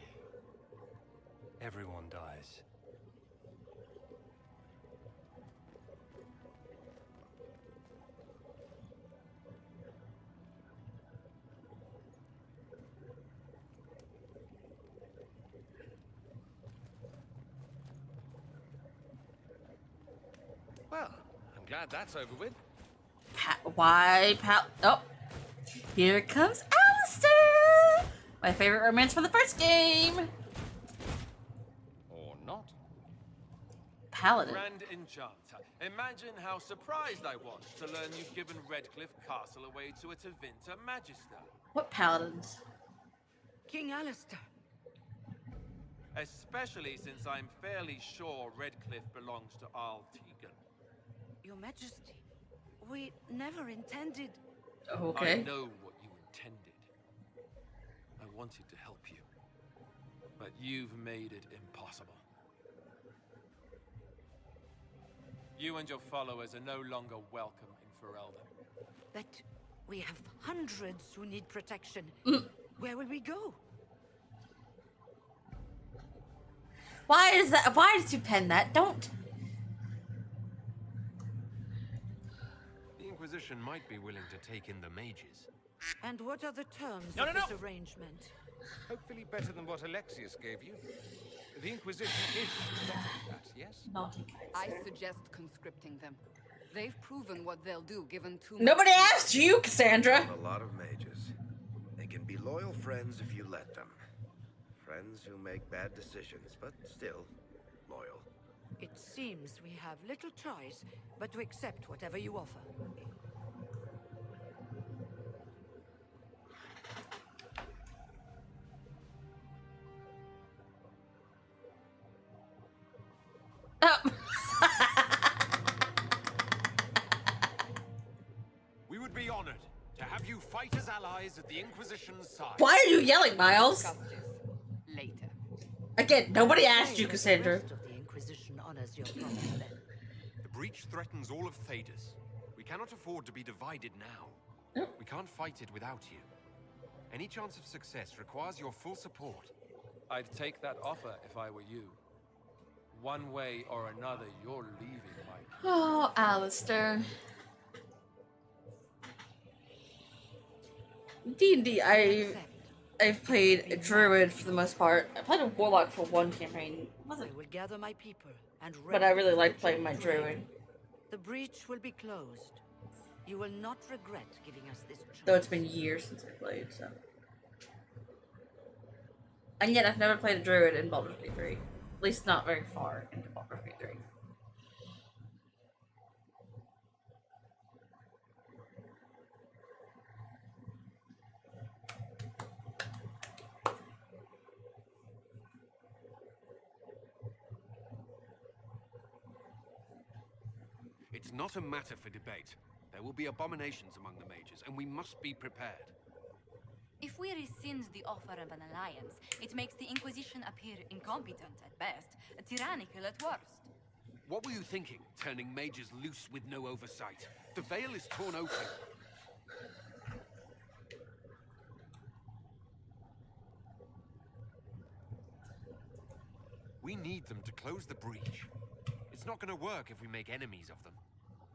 Everyone dies. Well, I'm glad that's over with. Why, pal? Oh, here comes Alistair! My favorite romance from the first game. Or not. Paladin. Grand Enchanter, imagine how surprised I was to learn you've given Redcliffe Castle away to a Tevinter Magister. What paladins? King Alistair. Especially since I'm fairly sure Redcliffe belongs to Arl Tegan. Your Majesty, we never intended... Okay. I know what you intended. I wanted to help you. But you've made it impossible. You and your followers are no longer welcome in Ferelden. But we have hundreds who need protection. Where will we go? Why is that? Why did you pen that? Don't. The Inquisition might be willing to take in the mages. And what are the terms No, of no, this no. arrangement? Hopefully better than what Alexius gave you. The Inquisition is better than that, yes? I suggest conscripting them. They've proven what they'll do given too Nobody much... asked you, Cassandra. A lot of mages. They can be loyal friends if you let them. Friends who make bad decisions, but still loyal. It seems we have little choice but to accept whatever you offer. We would be honored to have you fight as allies at the Inquisition's side. Why are you yelling, Miles? Later. Again, nobody asked you, Cassandra. The Inquisition honors your promise then. The breach threatens all of Thedas. We cannot afford to be divided now. We can't fight it without you. Any chance of success requires your full support. I'd take that offer if I were you. One way or another, you're leaving, Mike. Oh, Alistair. D&D, I've played a druid for the most part. I played a warlock for one campaign. I will gather my people and But I really like playing my druid. The breach will be closed. You will not regret giving us this choice. Though it's been years since I played, so. And yet I've never played a druid in Baldur's Gate 3. At least not very far into Baldur's Gate 3. It's not a matter for debate. There will be abominations among the mages, and we must be prepared. If we rescind the offer of an alliance, it makes the Inquisition appear incompetent at best, tyrannical at worst. What were you thinking, turning mages loose with no oversight? The veil is torn open. We need them to close the breach. It's not going to work if we make enemies of them.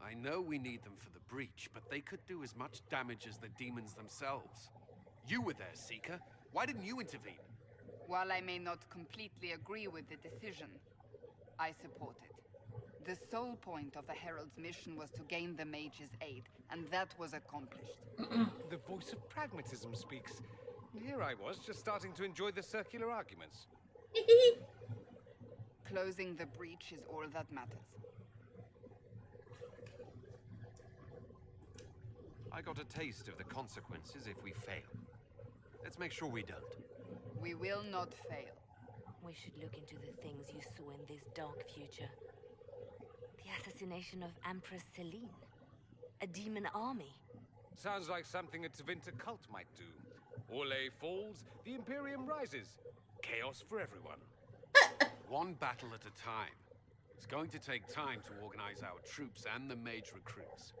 I know we need them for the breach, but they could do as much damage as the demons themselves. You were there, Seeker. Why didn't you intervene? While I may not completely agree with the decision, I support it. The sole point of the Herald's mission was to gain the mage's aid, and that was accomplished. The voice of pragmatism speaks. Here I was, just starting to enjoy the circular arguments. Closing the breach is all that matters. I got a taste of the consequences if we fail. Let's make sure we don't. We will not fail. We should look into the things you saw in this dark future. The assassination of Empress Celine. A demon army. Sounds like something a Tevinter cult might do. Orlais falls, the Imperium rises. Chaos for everyone. One battle at a time. It's going to take time to organize our troops and the mage recruits.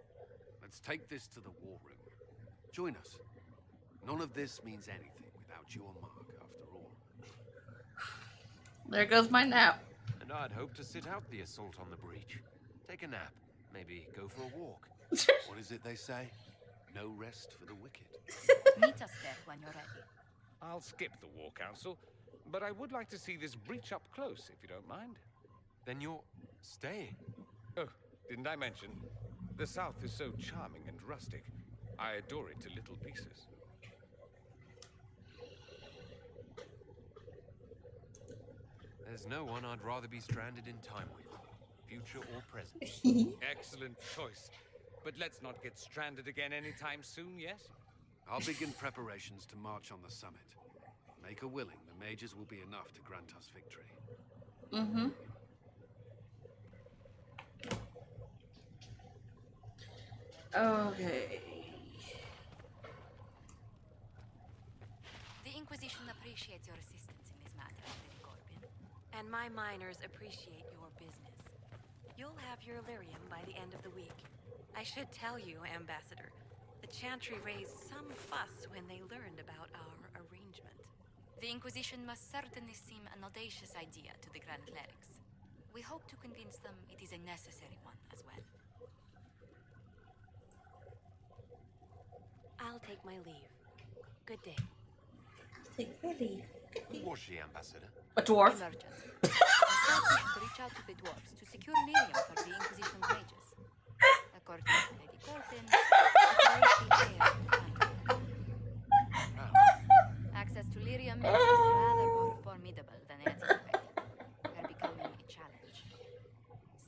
Let's take this to the war room. Join us. None of this means anything without your mark, after all. There goes my nap. And I'd hope to sit out the assault on the breach. Take a nap. Maybe go for a walk. What is it they say? No rest for the wicked. Meet us there when you're ready. I'll skip the war council, but I would like to see this breach up close, if you don't mind. Then you're staying. Oh, didn't I mention? The South is so charming and rustic. I adore it to little pieces. There's no one I'd rather be stranded in time with, future or present. Excellent choice. But let's not get stranded again anytime soon, yes? I'll begin preparations to march on the summit. Make her willing, the mages will be enough to grant us victory. Mm-hmm. Okay. The Inquisition appreciates your assistance in this matter, Lady Corbin. And my miners appreciate your business. You'll have your lyrium by the end of the week. I should tell you, Ambassador, the Chantry raised some fuss when they learned about our arrangement. The Inquisition must certainly seem an audacious idea to the Grand Clerics. We hope to convince them it is a necessary one as well. I'll take my leave. Good day. Take my leave. Who was she, Ambassador? A dwarf. A merchant. I thought we should reach out to the dwarves to secure lyrium for the Inquisition's wages. According to Lady Corbin, access to lyrium makes us rather more formidable than anticipated. We're becoming a challenge.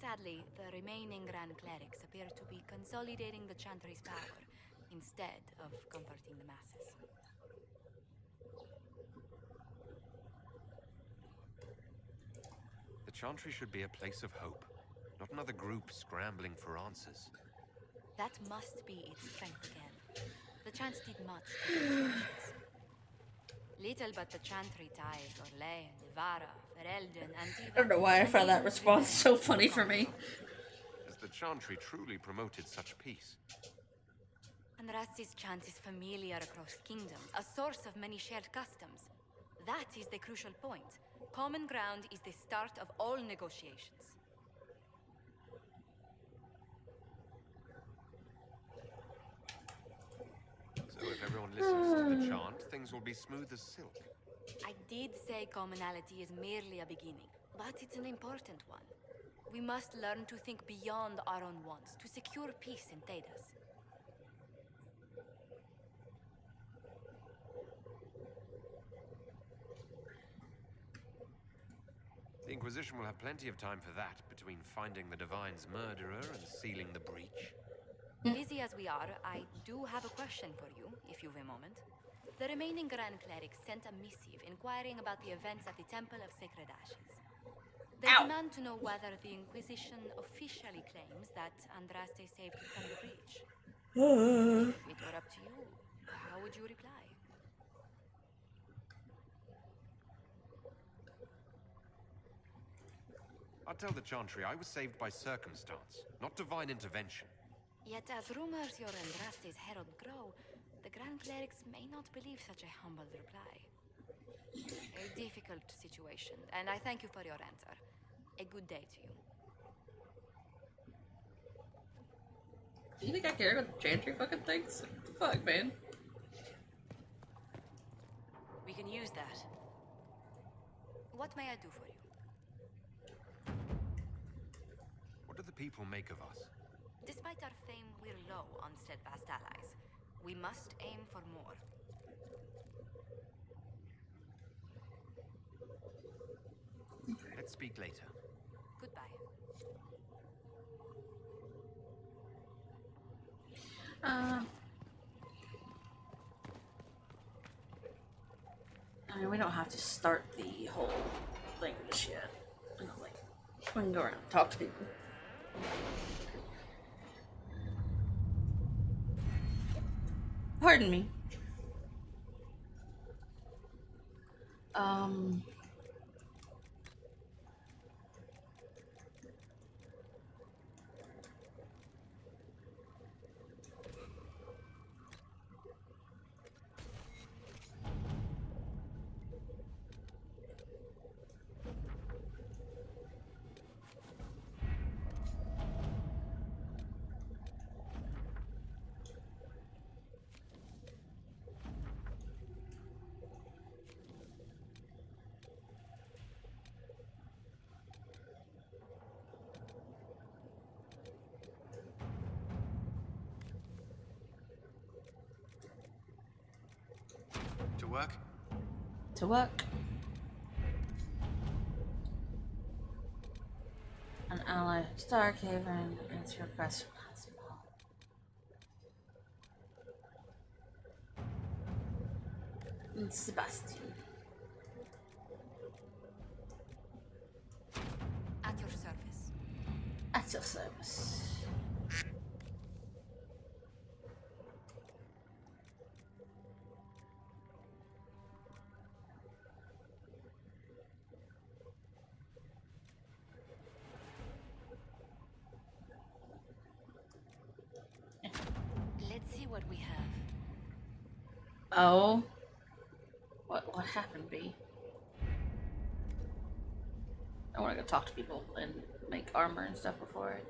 Sadly, the remaining Grand Clerics appear to be consolidating the Chantry's power instead of comforting the masses. The Chantry should be a place of hope, not another group scrambling for answers. That must be its strength again. The Chants did much to gain nations. Little but the Chantry ties Orlais, Nevara, Ferelden, and I don't know why I found that response so funny for me. Has the Chantry truly promoted such peace? Andraste's chant is familiar across kingdoms, a source of many shared customs. That is the crucial point. Common ground is the start of all negotiations. So if everyone listens to the chant, things will be smooth as silk. I did say commonality is merely a beginning, but it's an important one. We must learn to think beyond our own wants to secure peace in Thedas. The Inquisition will have plenty of time for that, between finding the Divine's murderer and sealing the breach. Busy as we are, I do have a question for you, if you've a moment. The remaining Grand Clerics sent a missive inquiring about the events at the Temple of Sacred Ashes. They demand to know whether the Inquisition officially claims that Andraste saved you from the breach. If it were up to you, how would you reply? I'll tell the Chantry I was saved by circumstance, not divine intervention. Yet as rumors your Andraste's herald grow, the Grand Clerics may not believe such a humble reply. A difficult situation, and I thank you for your answer. A good day to you. Do you think I care what the Chantry fucking thinks? What the fuck, man? We can use that. What may I do for you? What do the people make of us? Despite our fame, we're low on steadfast allies. We must aim for more. Let's speak later. Goodbye. I mean, we don't have to start the whole thing just yet. You know, like, we can go around and talk to people. Pardon me. To work? To work. An ally. Starkhaven. Answer request from Hasbro. And Sebastian. Retail service. Let's see what we have. Oh. What happened, B? I want to go talk to people and make armor and stuff before it.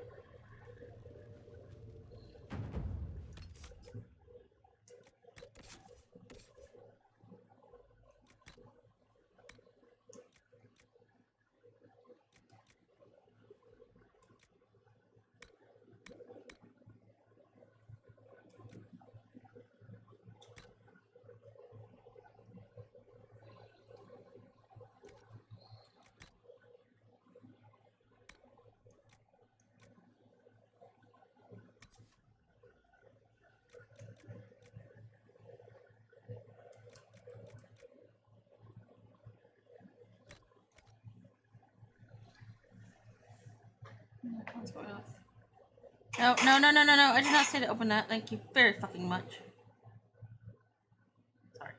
No, no, no, no, no, no. I did not say to open that. Thank you very fucking much. Sorry.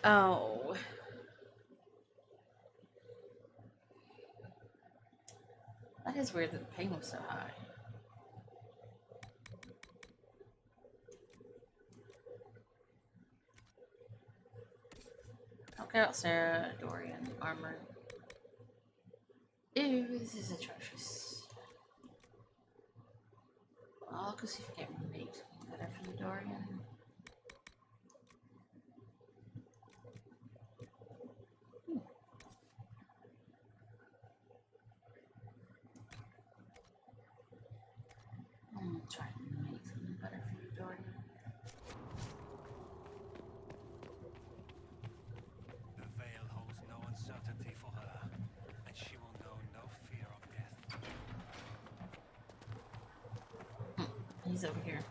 Oh. That is weird that the pain was so high. Okay, out Sarah, Dorian, armor. Ew, this is atrocious. I'll go see if I can make something better for you, Dorian. I'm gonna try and make something better for you, Dorian. The veil holds no uncertainty for her, and she will know no fear of death. He's over here.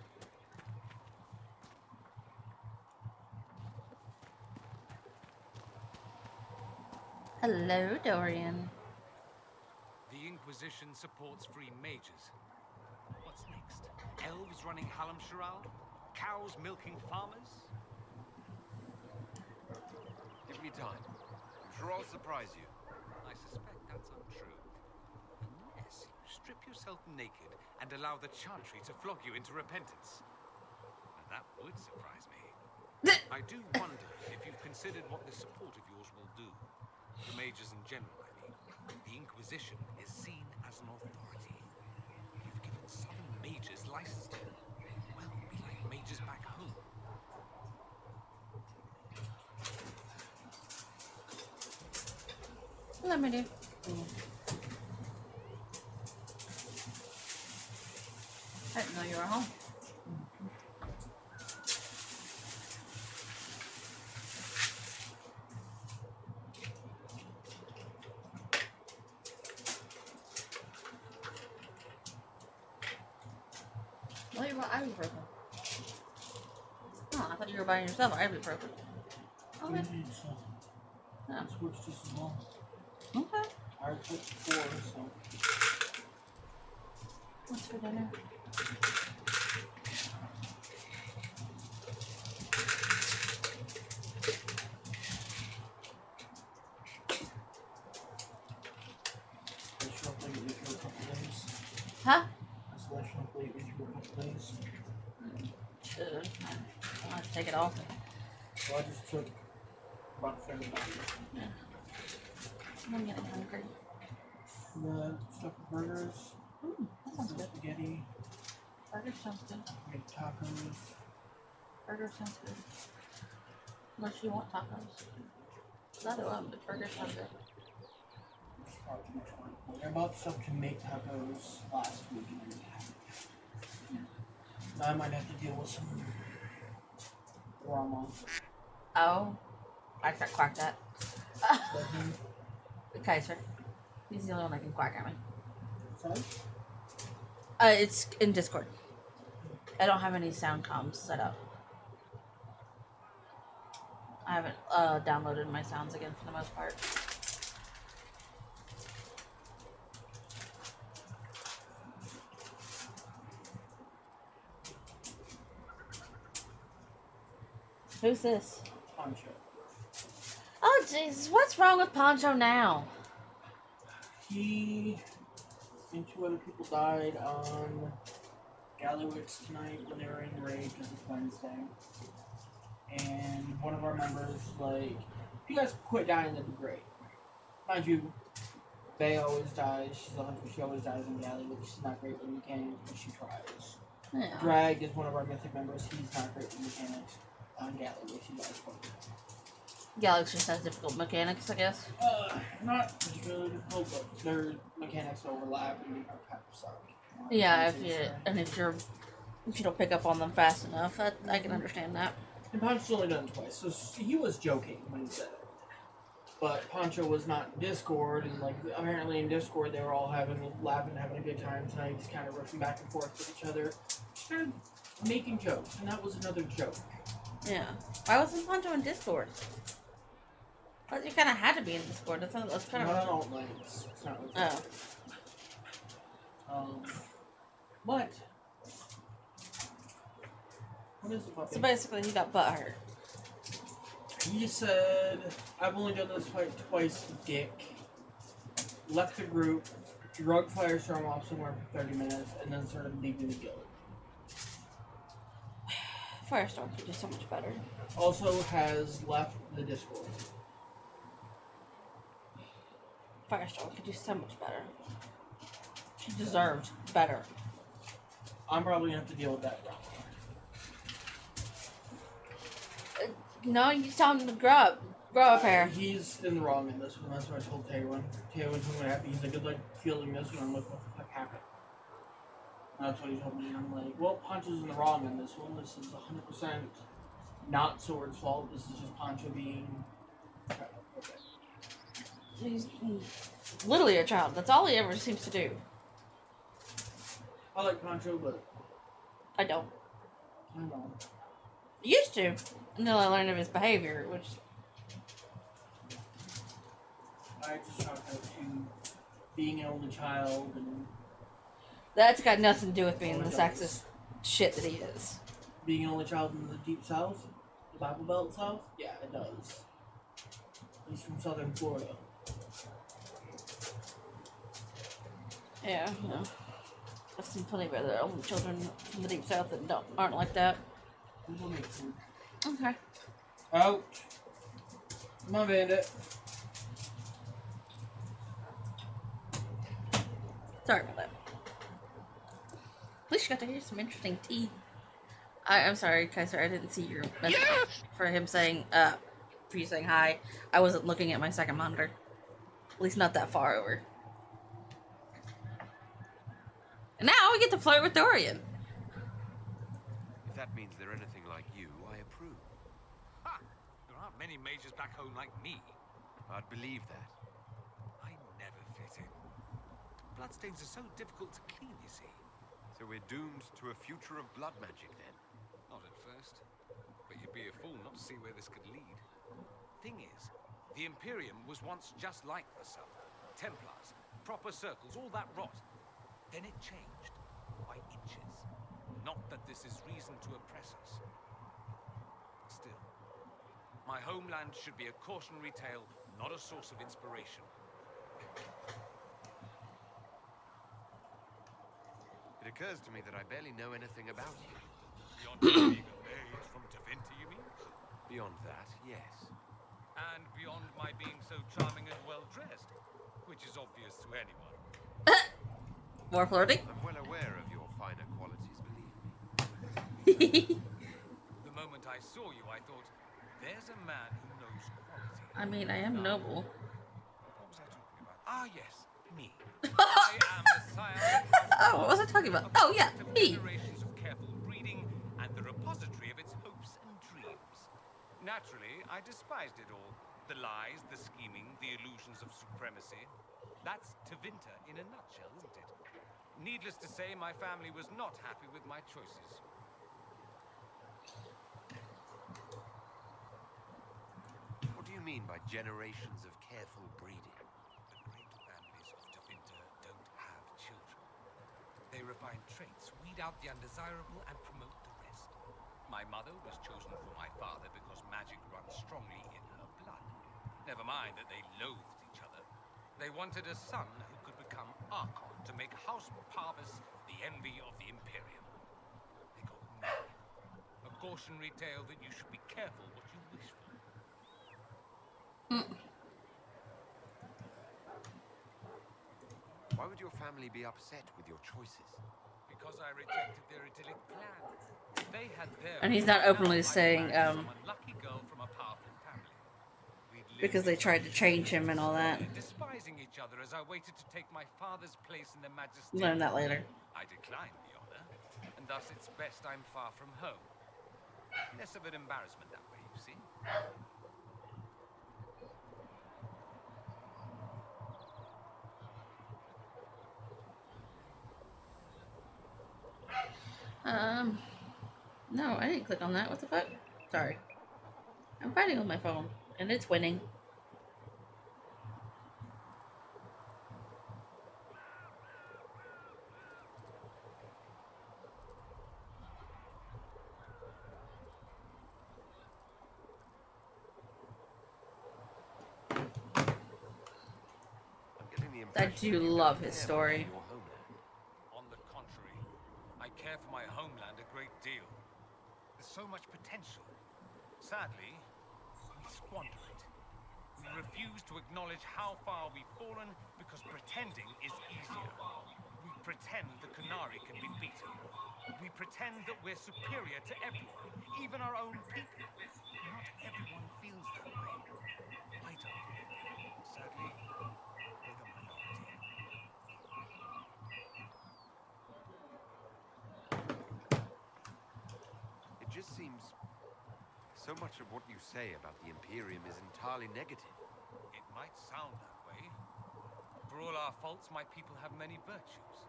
Hello, Dorian. The Inquisition supports free mages. What's next? Elves running Halam Sharal? Cows milking farmers? Give me time. I'm sure I'll surprise you. I suspect that's untrue. Unless you strip yourself naked and allow the Chantry to flog you into repentance. Now that would surprise me. I do wonder if you've considered what this support of yours will do. The mages in general, I mean. The Inquisition is seen as an authority. You've given southern mages license to, well, be like mages back home. Let me do. I didn't know you were home. Well, you bought ibuprofen. Oh, I thought you were buying yourself ibuprofen. Okay. I switched this as well. Okay. I took 4, so. What's for dinner? Huh? Should. I'll have to take it off. So I just took about 30 pounds. Yeah. I'm getting hungry. The stuff for burgers. Ooh, that sounds good. Spaghetti. Burger sounds good. Make tacos. Burger sounds good. Unless you want tacos. Neither one, but burger sounds good. I bought stuff to make tacos last week and I didn't have it. Now I might have to deal with some drama. Oh, I can't quack that. Okay, sir. He's the only one that can quack at me. Sorry? It's in Discord. I don't have any sound comms set up. I haven't downloaded my sounds again for the most part. Who's this? Poncho. Oh, Jesus. What's wrong with Poncho now? He and two other people died on Gallowitz tonight when they were in raid because it's Wednesday. And one of our members, like, if you guys quit dying, that'd be great. Mind you, Bay always dies. She's a hunter. She always dies on Gallowitz. She's not great with mechanics, but she tries. Yeah. Drag is one of our mythic members. He's not great with mechanics on Gallowitz. He dies quite a bit. Galaxy just has difficult mechanics, I guess. Not particularly difficult, but their mechanics overlap and make our pack suck. Yeah, if you don't pick up on them fast enough, I can understand that. And Poncho's only done it twice, so he was joking when he said it. But Poncho was not in Discord, and like apparently in Discord they were all laughing, having a good time tonight, just kind of riffing back and forth with each other, just kind of making jokes, and that was another joke. Yeah. Why wasn't Poncho in Discord? I thought you kind of had to be in Discord. I thought it was kind of. No, like it's not. Like what? What is the puppy? So basically, he got butt hurt. He said, "I've only done this fight twice, dick." Left the group, drug Firestorm off somewhere for 30 minutes, and then started leaving the guild. Firestorm could do so much better. Also has left the Discord. Firestorm could do so much better. She deserved better. I'm probably gonna have to deal with that now. No, you tell him to grow a pair. He's in the wrong in this one. That's what I told Taywin. Taywin's what happened. He's like, good luck fielding this one. I'm like, what the fuck happened? And that's what he told me. And I'm like, well, Poncho's in the wrong in this one. This is 100% not Sword's fault. This is just Poncho being... Okay. He's literally a child. That's all he ever seems to do. I like Poncho, but... I don't. I know. Used to. Until I learned of his behavior, which... I just chalk out to being an only child and... That's got nothing to do with being the sexist shit that he is. Being an only child in the Deep South? The Bible Belt South? Yeah, it does. He's from Southern Florida. Yeah, no. I've seen plenty of other only children from the Deep South that aren't like that. Okay. Out. Come on, Bandit. Sorry about that. At least you got to hear some interesting tea. I'm sorry, Kaiser, I didn't see your message for him saying, for you saying hi. I wasn't looking at my second monitor. At least not that far over. And now we get to flirt with Dorian. If that means they're anything like you, I approve. Ha! There aren't many mages back home like me. I'd believe that. I never fit in. Bloodstains are so difficult to clean, you see. So we're doomed to a future of blood magic, then? Not at first. But you'd be a fool not to see where this could lead. Thing is, the Imperium was once just like the Sun. Templars, proper circles, all that rot. Then it changed, by inches. Not that this is reason to oppress us. Still, my homeland should be a cautionary tale, not a source of inspiration. It occurs to me that I barely know anything about you. Beyond being a mage from Tevinter, you mean? Beyond that, yes. And beyond my being so charming and well-dressed, which is obvious to anyone. More flirting? I'm well aware of your finer qualities, believe me. The moment I saw you, I thought, there's a man who knows quality. I mean, I am noble. What was I talking about? Ah, yes, me. I am the sire. Oh, what was I talking about? Oh, yeah, me. Generations of careful breeding and the repository of its hopes and dreams. Naturally, I despised it all. The lies, the scheming, the illusions of supremacy. That's Tevinter in a nutshell, isn't it? Needless to say, my family was not happy with my choices. mean by generations of careful breeding? The great families of Tevinter don't have children. They refine traits, weed out the undesirable, and promote the rest. My mother was chosen for my father because magic runs strongly in her blood. Never mind that they loathed each other. They wanted a son who could become Archon to make House Parvis the envy of the Imperium. They got married. A cautionary tale that you should be careful what you wish for. Why would your family be upset with your choices? Because I rejected their idyllic plan. If they had their And he's not openly now, saying, some unlucky girl from a powerful family. because they tried to change him and all that. Despising each other as I waited to take my father's place in the majesty. Learn that later. I declined the honor, and thus it's best I'm far from home. Less of an embarrassment that way, you see. No, I didn't click on that. What the fuck? Sorry. I'm fighting with my phone, and it's winning. I do love his story. On the contrary, I care for my homeland a great deal. There's so much potential. Sadly, we squander it. We refuse to acknowledge how far we've fallen because pretending is easier. We pretend the Qunari can be beaten. We pretend that we're superior to everyone, even our own people. Not everyone feels that way. I don't. Sadly, we're the minority. It just seems so much of what you say about the Imperium is entirely negative. It might sound that way. For all our faults, my people have many virtues.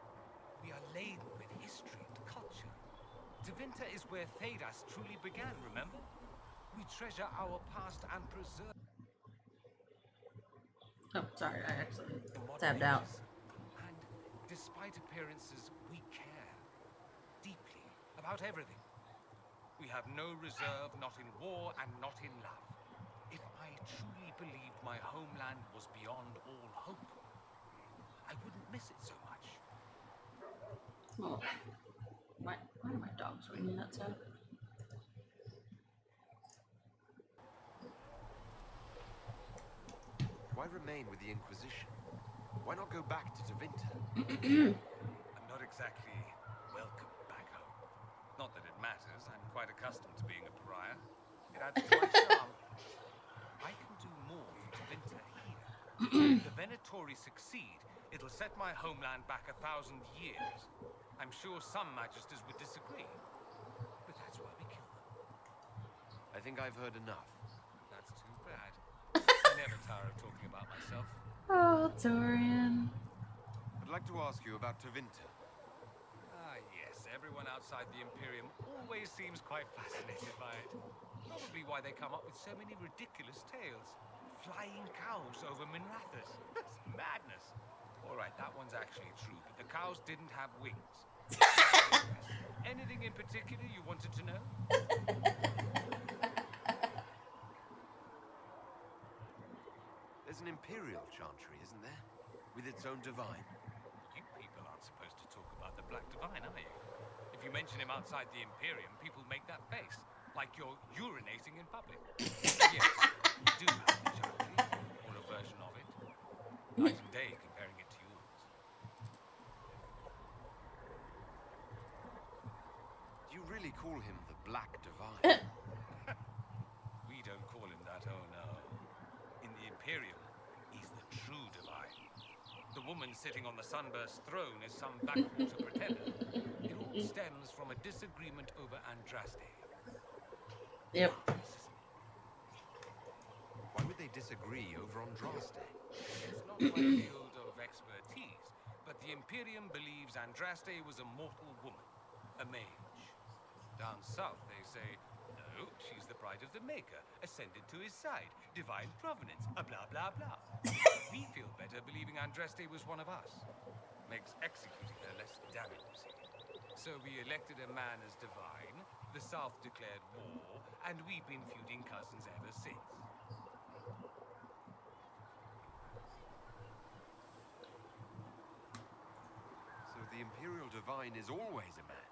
We are laden with history and culture. Tevinter is where Thedas truly began, remember? We treasure our past and preserve... Oh, sorry, I actually tabbed out. And despite appearances, we care deeply about everything. We have no reserve, not in war and not in love. If I truly believed my homeland was beyond all hope, I wouldn't miss it so much. Oh, why are my dogs ringing that sound? Why remain with the Inquisition? Why not go back to Tevinter? I'm not exactly welcome back home. Not that it matters. I'm quite accustomed to being a pariah. It adds to my charm. I can do more for Tevinter here. If the Venatori succeed, it'll set my homeland back 1,000 years. I'm sure some magisters would disagree, but that's why we kill them. I think I've heard enough. That's too bad. I never tire of talking about myself. Oh, Dorian. I'd like to ask you about Tevinter. Ah, yes. Everyone outside the Imperium always seems quite fascinated by it. Probably why they come up with so many ridiculous tales. Flying cows over Minrathous. That's madness. All right, that one's actually true, but the cows didn't have wings. Anything in particular you wanted to know? There's an Imperial Chantry, isn't there? With its own divine. You people aren't supposed to talk about the Black Divine, are you? If you mention him outside the Imperium, people make that face. Like you're urinating in public. Yes, we do have the Chantry, or a version of it. Night and day comparing it to yours. Do you really call him the Black Divine? We don't call him that, oh no. In the Imperium, he's the true divine. The woman sitting on the sunburst throne is some backwater pretender. It all stems from a disagreement over Andraste. Yep. Why would they disagree over Andraste? It's not my field of expertise, but the Imperium believes Andraste was a mortal woman, a mage. Down south, they say, no, she's the pride of the Maker ascended to his side. Divine provenance, blah, blah, blah. We feel better believing Andraste was one of us. Makes executing her less damning, you see. So we elected a man as divine, the South declared war, and we've been feuding cousins ever since. So the Imperial Divine is always a man?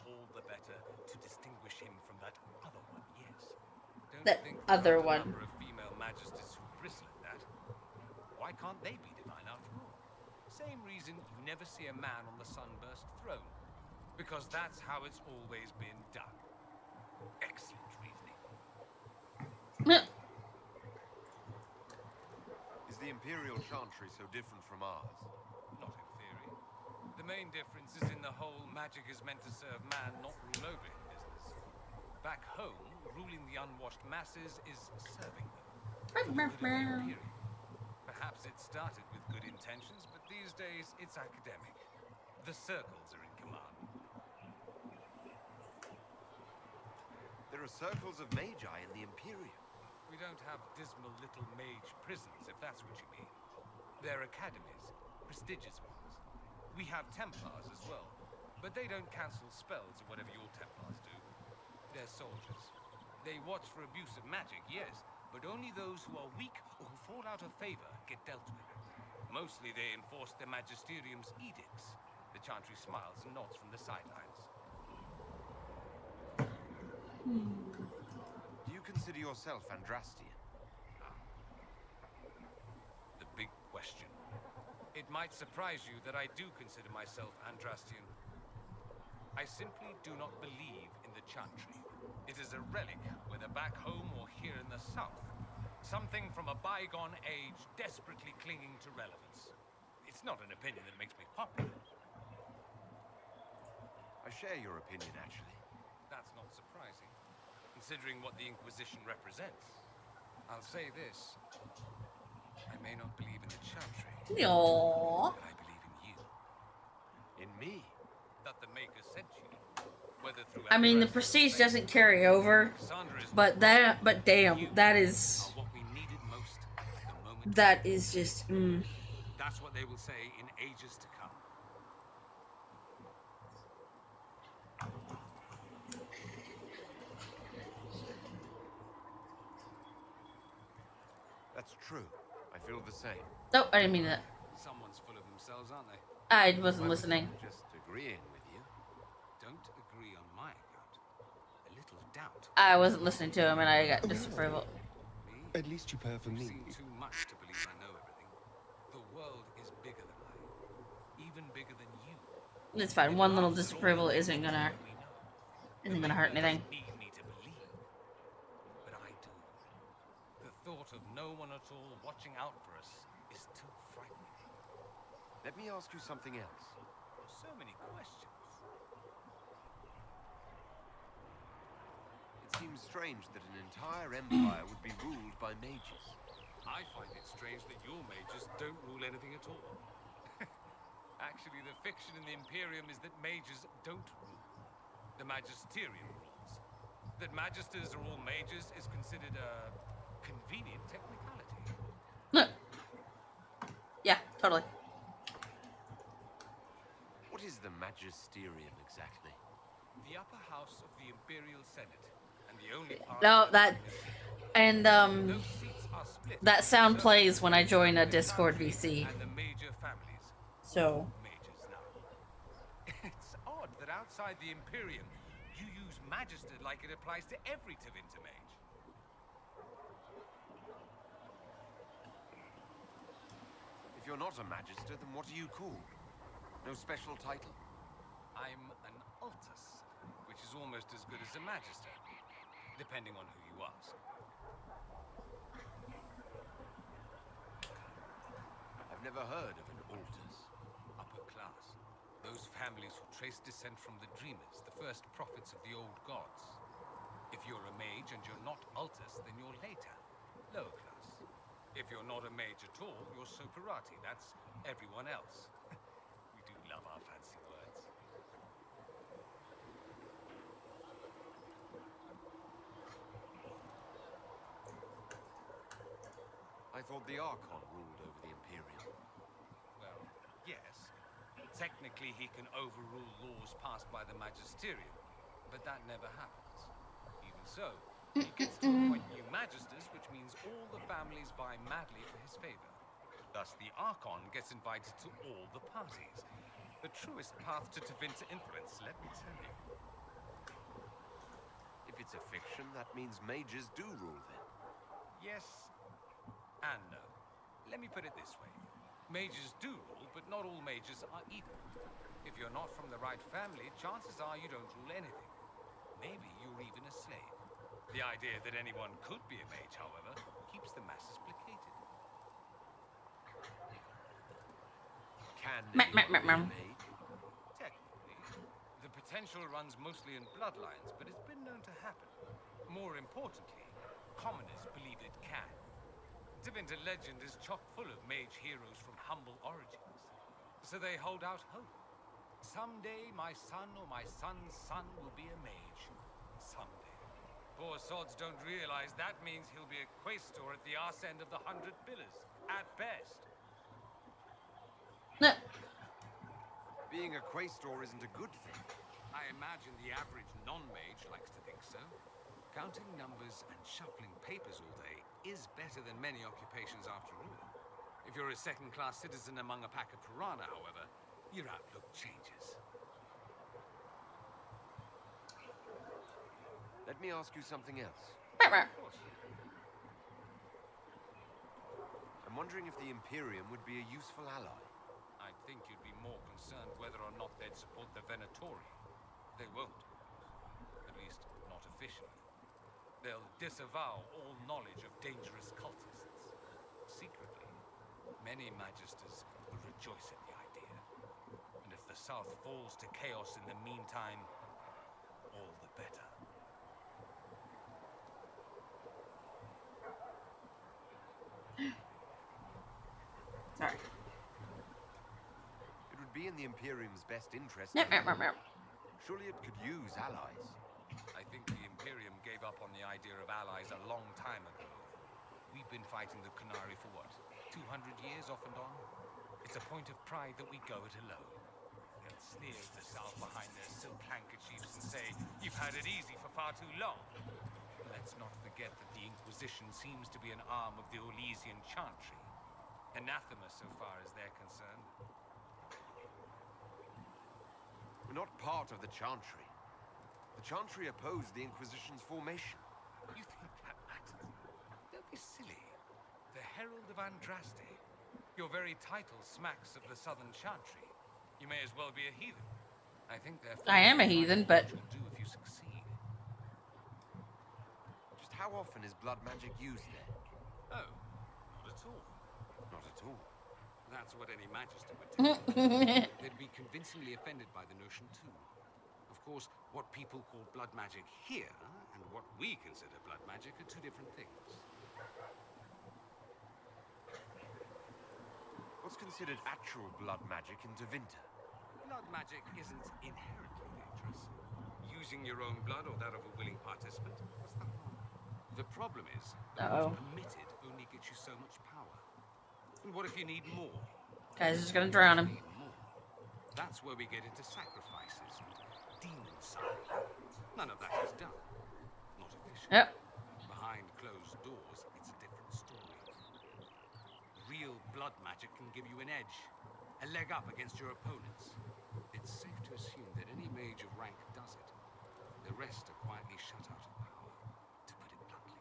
All the better to distinguish him from that other one, yes. Don't That think other there aren't one. a number of female magisters who bristle at that. Why can't they be divine after all? Same reason you never see a man on the sunburst throne. Because that's how it's always been done. Excellent reasoning. Is the Imperial Chantry so different from ours? Not in theory. The main difference is in the whole magic is meant to serve man, not rule over him business. Back home, ruling the unwashed masses is serving them. For the good of the Imperium. Perhaps it started with good intentions, but these days it's academic. The circles are in command. There are circles of magi in the Imperium. We don't have dismal little mage prisons, if that's what you mean. They're academies, prestigious ones. We have Templars as well, but they don't cancel spells or whatever your Templars do. They're soldiers. They watch for abuse of magic, yes, but only those who are weak or who fall out of favor get dealt with. Mostly they enforce the Magisterium's edicts. The Chantry smiles and nods from the sidelines. Do you consider yourself Andrastian? The big question. It might surprise you that I do consider myself Andrastian. I simply do not believe in the Chantry. It is a relic, whether back home or here in the south. Something from a bygone age desperately clinging to relevance. It's not an opinion that makes me popular. I share your opinion, actually. That's not surprising, considering what the Inquisition represents. I'll say this. I may not believe in the Chantry, Aww. but I believe in you. In me? That the Maker sent you. Whether through I mean, the prestige doesn't carry over, but damn, that is just. That's what they will say in ages to come. That's true. I feel the same. Oh, I didn't mean that. Someone's full of themselves, aren't they? I wasn't listening. Just agreeing with you. Don't agree on my account. A little doubt. I wasn't listening to him, and I got disapproval. At least you pay for me. You've seen too much to believe I know everything. The world is bigger than I, even bigger than you. It's fine. One little disapproval isn't gonna hurt anything. Need me to believe, but I do. The thought of no one at all watching out for us is too frightening. Let me ask you something else. So many questions. It seems strange that an entire empire would be ruled by mages. I find it strange that your mages don't rule anything at all. Actually, the fiction in the Imperium is that mages don't rule. The Magisterium rules. That magisters are all mages is considered a convenient technicality. Look. Yeah, totally. What is the Magisterium exactly? The upper house of the Imperial Senate, and the only part No, that and that sound plays when I join a Discord VC. and the major families. So. Mages now. It's odd that outside the Imperium, you use Magister like it applies to every Tevinter mage. If you're not a Magister, then what are you called? No special title? I'm an Altus, which is almost as good as a Magister, depending on who you ask. I've never heard of an Altus. Upper class. Those families who trace descent from the Dreamers, the first prophets of the old gods. If you're a mage and you're not Altus, then you're later, lower class. If you're not a mage at all, you're Soperati. That's everyone else. We do love our fancy words. thought the Archon ruled over the Imperium. Well, yes. Technically, he can overrule laws passed by the Magisterium, but that never happens. Even so, he gets to appoint new Magisters, which means all the families vie madly for his favor. Thus, the Archon gets invited to all the parties. The truest path to Tevinter influence, let me tell you. If it's a fiction, that means mages do rule then. Yes and no. Let me put it this way. Mages do rule, but not all mages are equal. If you're not from the right family, chances are you don't rule anything. Maybe you're even a slave. The idea that anyone could be a mage, however, keeps the masses placated. Can anyone be a mage? Technically. The potential runs mostly in bloodlines, but it's been known to happen. More importantly, commoners believe it can. Tevinter legend is chock full of mage heroes from humble origins. So they hold out hope. Someday my son or my son's son will be a mage. Someday. Poor sods don't realize that means he'll be a quaestor at the arse end of the 100 Pillars, at best. Being a quaestor isn't a good thing. I imagine the average non-mage likes to think so. Counting numbers and shuffling papers all day is better than many occupations after all. If you're a second-class citizen among a pack of piranha, however, your outlook changes. Let me ask you something else. Of course. I'm wondering if the Imperium would be a useful ally. I think you'd be more concerned whether or not they'd support the Venatori. They won't. At least, not officially. They'll disavow all knowledge of dangerous cultists. Secretly, many Magisters will rejoice at the idea. And if the South falls to chaos in the meantime, all the better. Sorry. It would be in the Imperium's best interest. Surely it could use allies. I think the Imperium gave up on the idea of allies a long time ago. We've been fighting the Qunari for what, 200 years off and on? It's a point of pride that we go it alone. They'll sneer at the South behind their silk handkerchiefs and say, you've had it easy for far too long. Let's not forget that the Inquisition seems to be an arm of the Orlesian Chantry. Anathema so far as they're concerned. We're not part of the Chantry. The Chantry opposed the Inquisition's formation. You think that matters? Don't be silly. The Herald of Andraste. Your very title smacks of the Southern Chantry. You may as well be a heathen. I think therefore I am a heathen, but you'll do if you succeed. Just how often is blood magic used there? Oh, not at all. Not at all. That's what any Magister would tell you. They'd be convincingly offended by the notion too. Of course, what people call blood magic here and what we consider blood magic are two different things. What's considered actual blood magic in Tevinter? Blood magic isn't inherently dangerous. Using your own blood or that of a willing participant, what's that wrong? The problem is that what's permitted only gets you so much power. And what if you need more? Guys, just gonna drown him. That's where we get into sacrifices and demon side. None of that is done. Not officially. Yep. Behind closed doors, it's a different story. Real blood magic can give you an edge, a leg up against your opponents. It's safe to assume that any mage of rank does it. The rest are quietly shut out of power, to put it bluntly.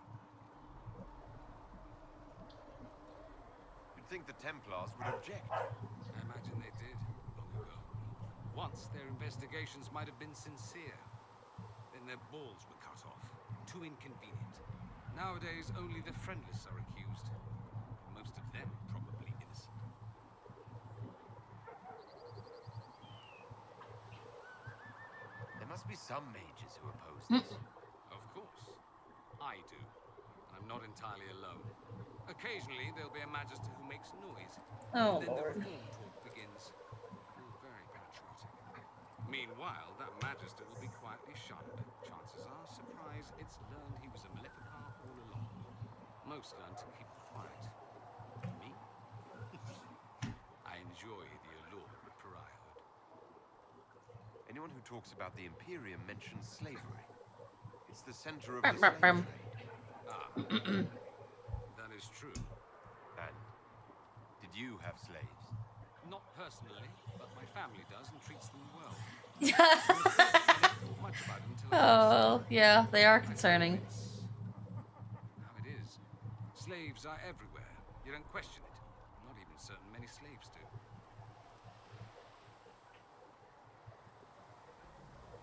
You'd think the Templars would object. I imagine they did, long ago. Once, their investigations might have been sincere. Then their balls were cut off. Too inconvenient. Nowadays, only the friendless are accused. Most of them probably innocent. There must be some mages who oppose this. Of course. I do. And I'm not entirely alone. Occasionally, there'll be a Magister who makes noise. Oh, and then Lord. the reform talk begins. Very patriotic. Meanwhile, that Magister will be quietly shunned. Chances are, surprise, it's learned he was a Maleficar all along. Most learn to keep quiet. Anyone who talks about the Imperium mentions slavery. It's the center of the slave trade. That is true. And did you have slaves? Not personally, but my family does and treats them well. I didn't thought much about it until Oh, yeah, they are concerning. How it is. Slaves are everywhere. You don't question it. I'm not even certain many slaves do.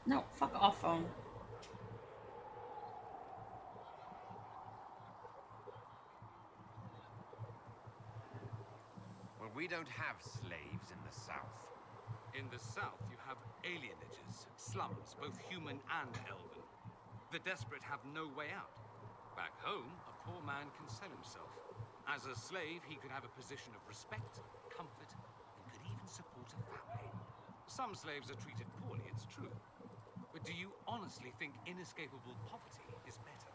No, fuck off, phone. Well, we don't have slaves in the South. In the South, you have alienages, slums, both human and elven. The desperate have no way out. Back home, a poor man can sell himself. As a slave, he could have a position of respect, comfort, and could even support a family. Some slaves are treated poorly, it's true. But do you honestly think inescapable poverty is better?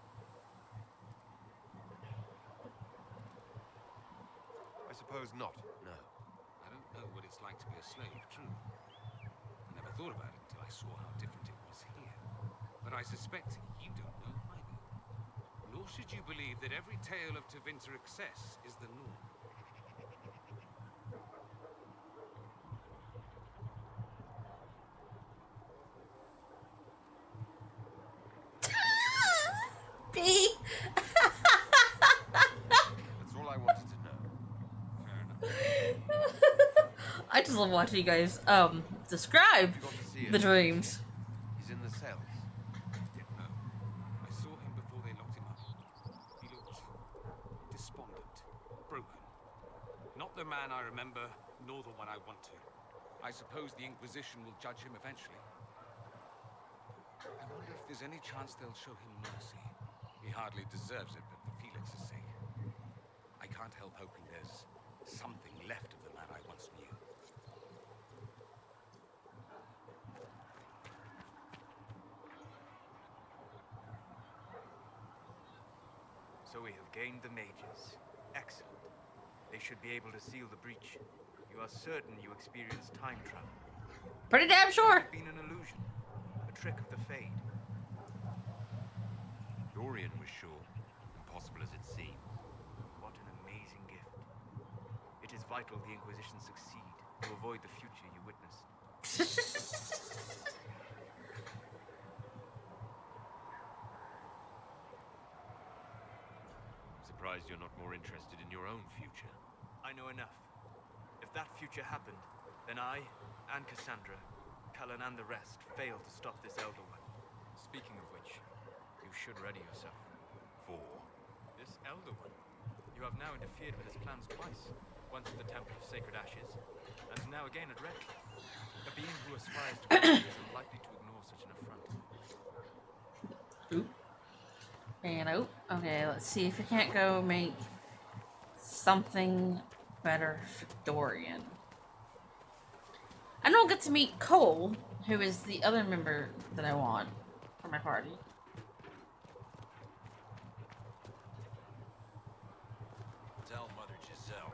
I suppose not, no. I don't know what it's like to be a slave, true. I never thought about it until I saw how different it was here. But I suspect you don't know either. Nor should you believe that every tale of Tevinter excess is the norm. B. That's all I wanted to know. Fair enough. I just love watching you guys describe the dreams. He's in the cells. No. I saw him before they locked him up. He looked despondent, broken. Not the man I remember, nor the one I want to. I suppose the Inquisition will judge him eventually. I wonder if there's any chance they'll show him mercy. He hardly deserves it, but for Felix's sake. I can't help hoping there's something left of the man I once knew. So we have gained the mages. Excellent. They should be able to seal the breach. You are certain you experienced time travel? Pretty damn sure. It could have been an illusion. A trick of the Fade. Dorian was sure, impossible as it seemed. What an amazing gift. It is vital the Inquisition succeed to avoid the future you witnessed. Surprised you're not more interested in your own future. I know enough. If that future happened, then I, and Cassandra, Cullen and the rest, failed to stop this Elder One. Speaking of which, you should ready yourself. For? This Elder One. You have now interfered with his plans twice. Once at the Temple of Sacred Ashes, and now again at Redcliffe. A being who aspires to power is unlikely to ignore such an affront. Oop. And oop. Okay, let's see if we can't go make something better for Dorian. I don't get to meet Cole, who is the other member that I want for my party. Tell Mother Giselle.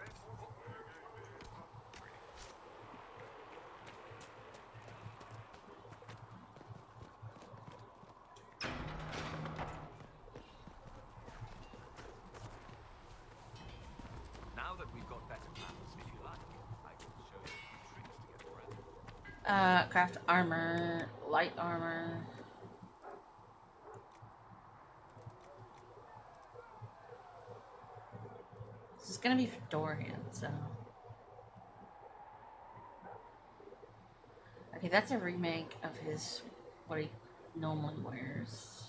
Now that we've got better plans, if you like, I can show you a few tricks to get around. Craft armor, light armor. This is gonna be for Dorian, so. Okay, that's a remake of his, what he normally wears.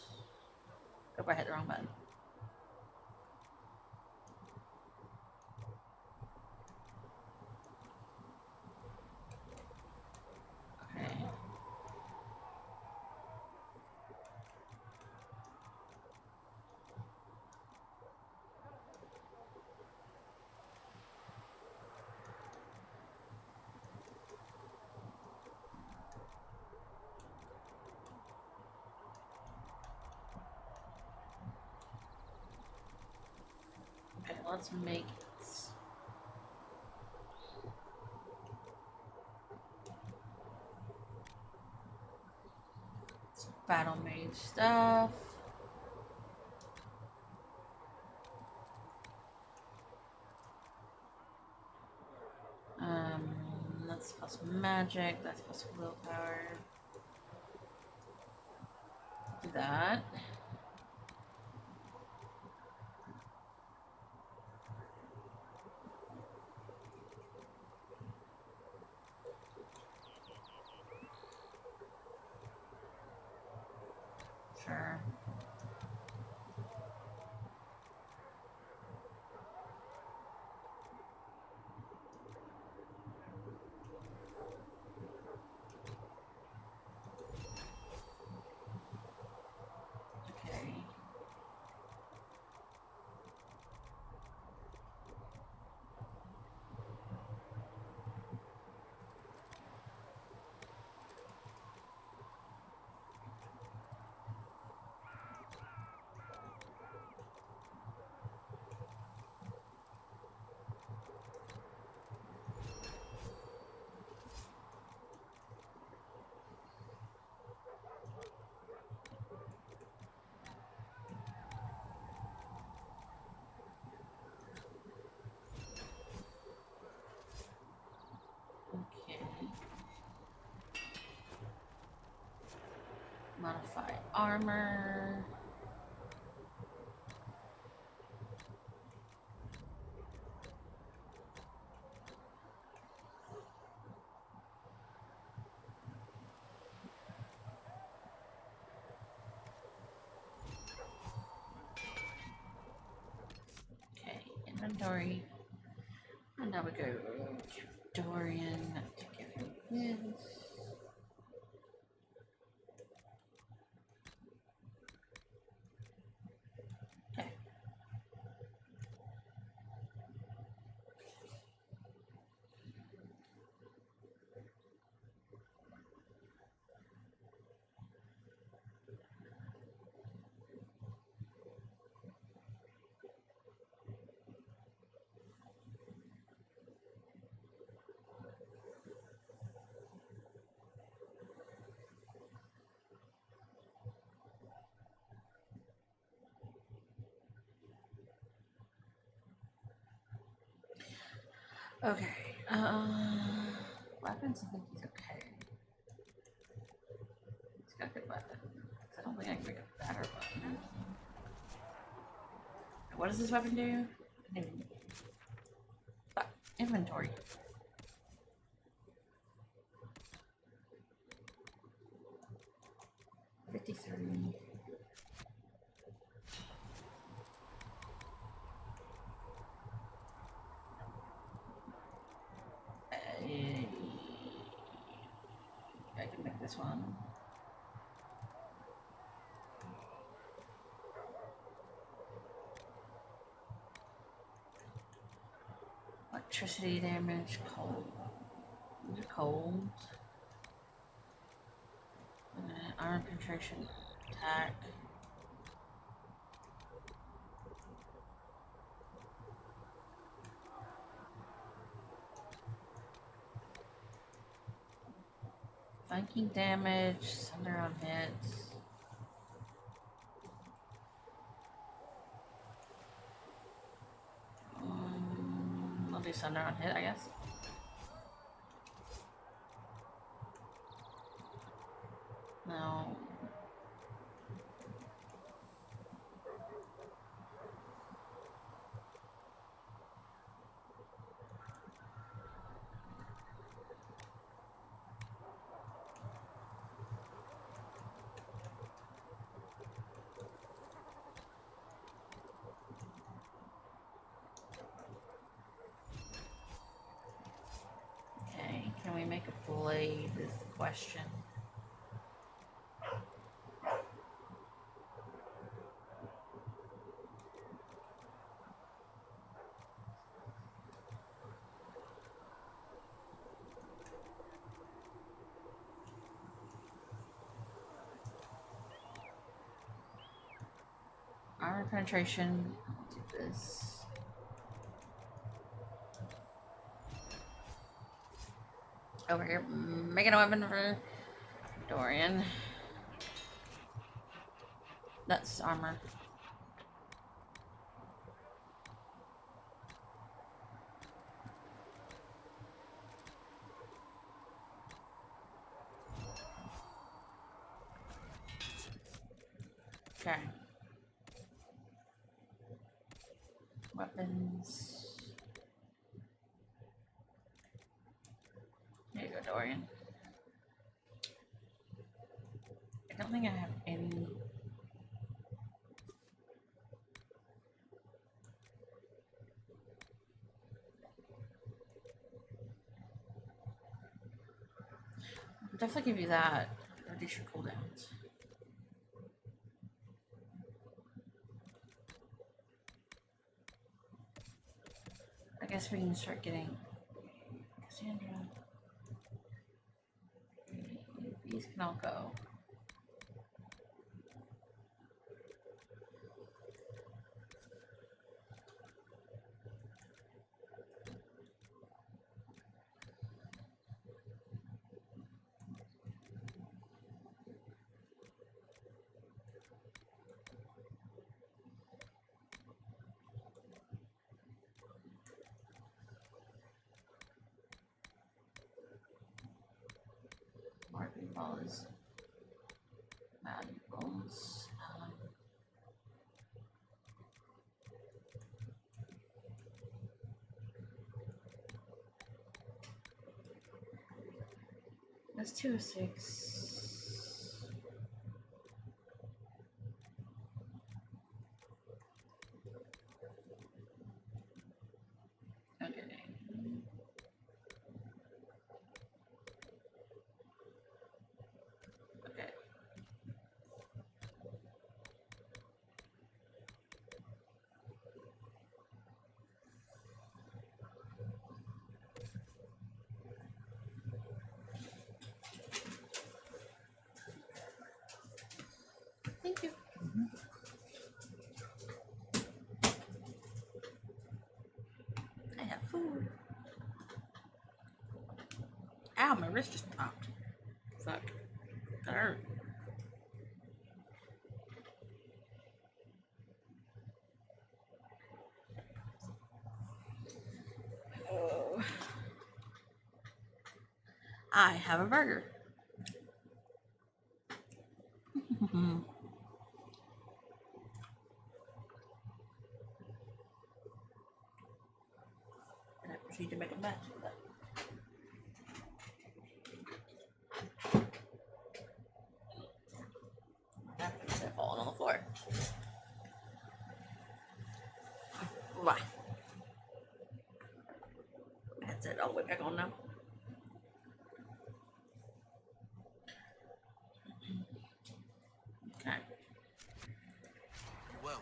Hope I hit the wrong button. Okay. Okay, let's make this. battle mage stuff. That's plus magic, that's plus willpower. Do that. Sure. Okay. Modify armor. Okay, inventory. And now we go to Dorian to give him this. Okay. Okay. Weapons, I think he's okay. He's got a good weapon. I don't think I can make a better weapon. What does this weapon do? Inventory. $53. I can make this one. Electricity damage, cold. Cold. Iron penetration, attack. Flanking damage, thunder on hits. I'll do thunder on hit, I guess. No. Okay, can we make a blade is the question. Armor penetration, do this. Over here, making a weapon for Dorian. That's armor. Okay. Weapons. There you go, Dorian. I don't think I have any. I'll definitely give you that. Reduce your cooldowns. I guess we can start getting Cassandra. These can all go. Marking balls. Valuables. That's 2 of 6. Okay. Okay. Thank you. I have food. Ow, my wrist just popped. Fuck. That hurt. Oh. I have a burger. And I proceed to make a mess with that. Napkins have fallen on the floor. Why? That's it. All the way back on now. Okay. Well.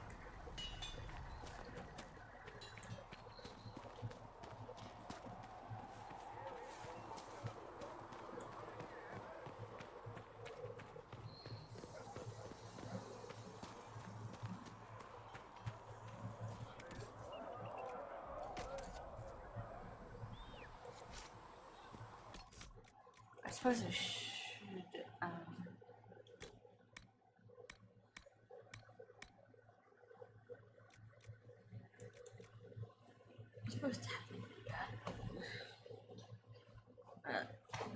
I suppose I should, I suppose technically, yeah.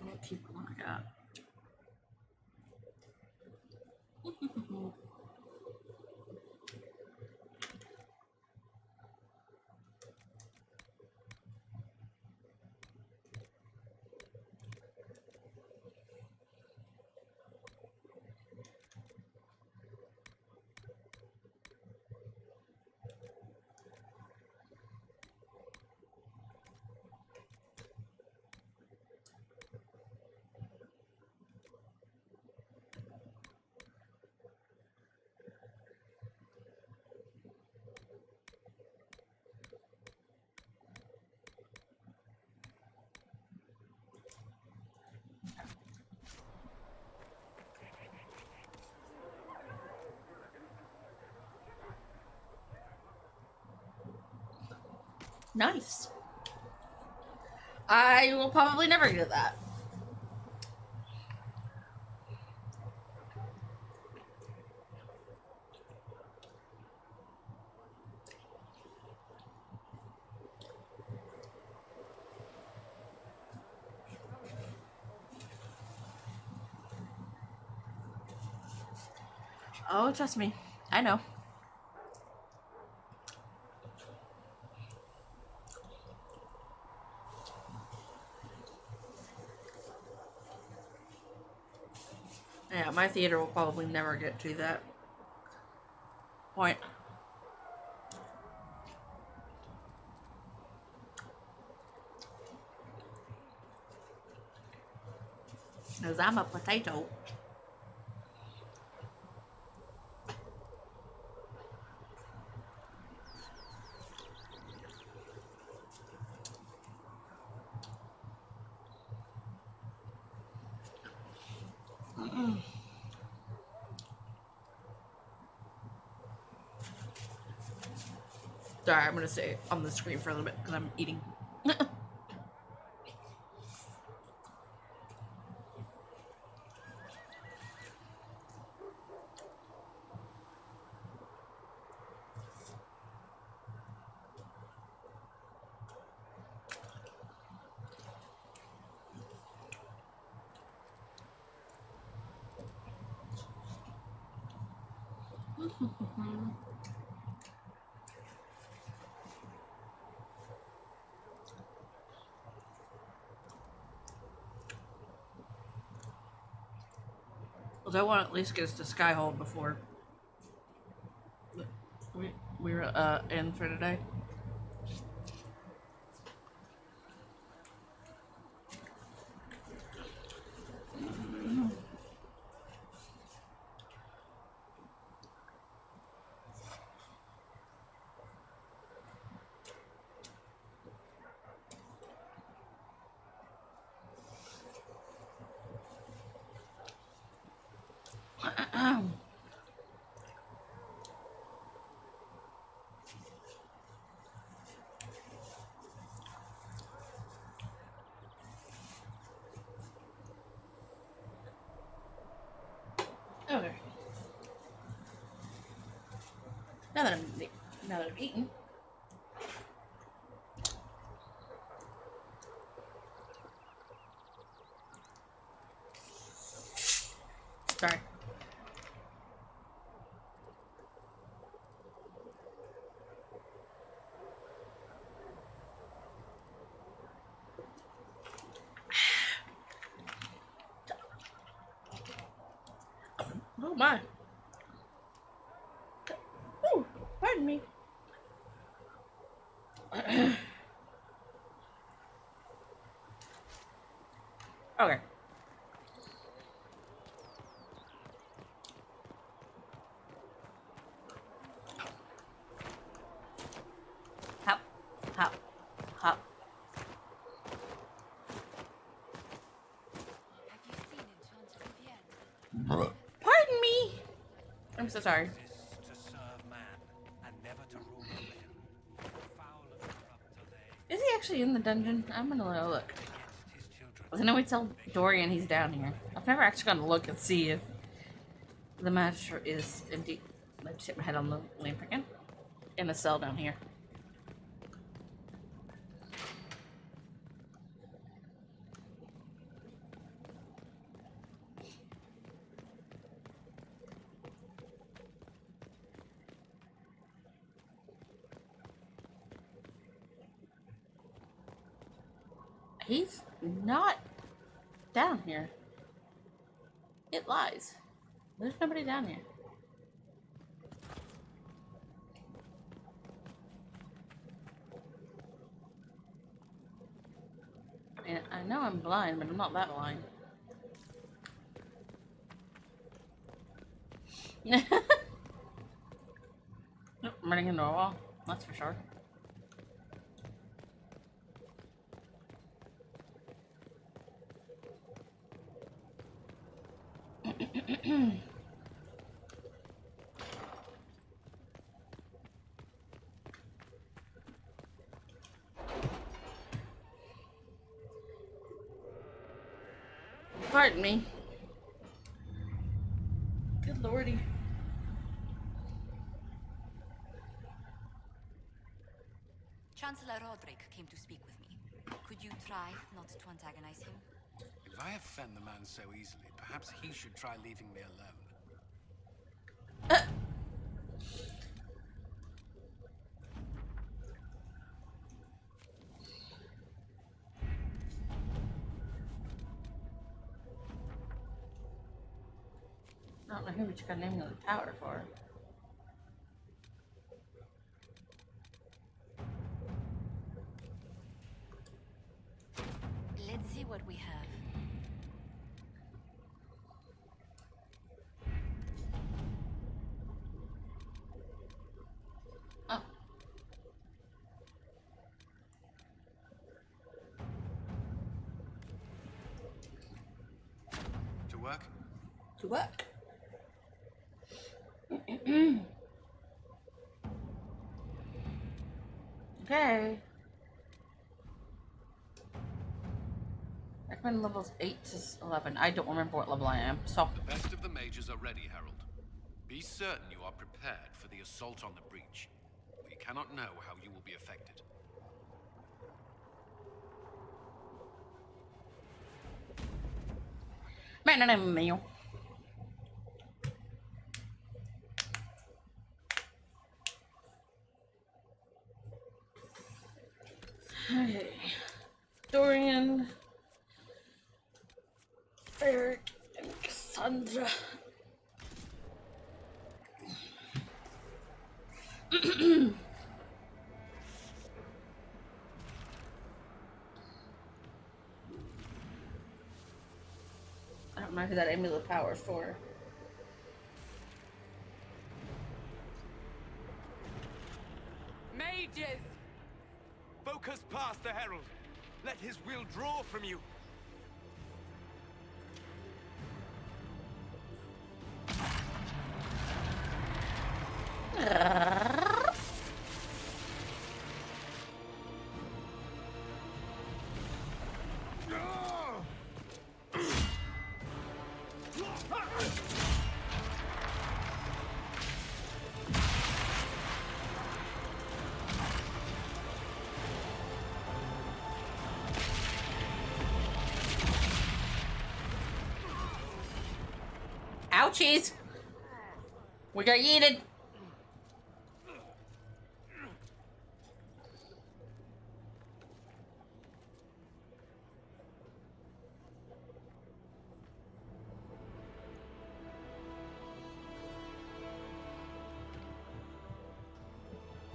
We'll keep it like that. Nice. I will probably never get that. Oh, trust me. I know. Yeah, my theater will probably never get to that point. Because I'm a potato. Sorry, I'm gonna stay on the screen for a little bit because I'm eating. Well, I want to at least get us to Skyhold before we're in for today. Okay. Now that I'm eating. Sorry. Oh my. Ooh, pardon me. Okay. Hop, hop, hop. Pardon me. I'm so sorry. To serve man and never to rule over him. Foul and corrupt are they. Is he actually in the dungeon? I'm gonna look. I know we tell Dorian he's down here. I've never actually gone to look and see if the magistrate is indeed. I just hit my head on the lamp again. In the cell down here. He's not down here. It lies. There's nobody down here. I mean, I know I'm blind, but I'm not that blind. Nope, I'm running into a wall. That's for sure. Pardon me. Good lordy. Chancellor Roderick came to speak with me. Could you try not to antagonize him? If I offend the man so easily, perhaps he should try leaving me alone. I don't know who we took a name of the tower for. Let's see what we have. Oh. To work? To work. Okay. Recommend levels 8 to 11. I don't remember what level I am, so. The best of the mages are ready, Herald. Be certain you are prepared for the assault on the breach. We cannot know how you will be affected. Man, I meal. Okay. Dorian, Eric, and Cassandra. I don't know who that amulet power is for. Mages! Focus past the Herald. Let his will draw from you. Ouchies! We got yeeted!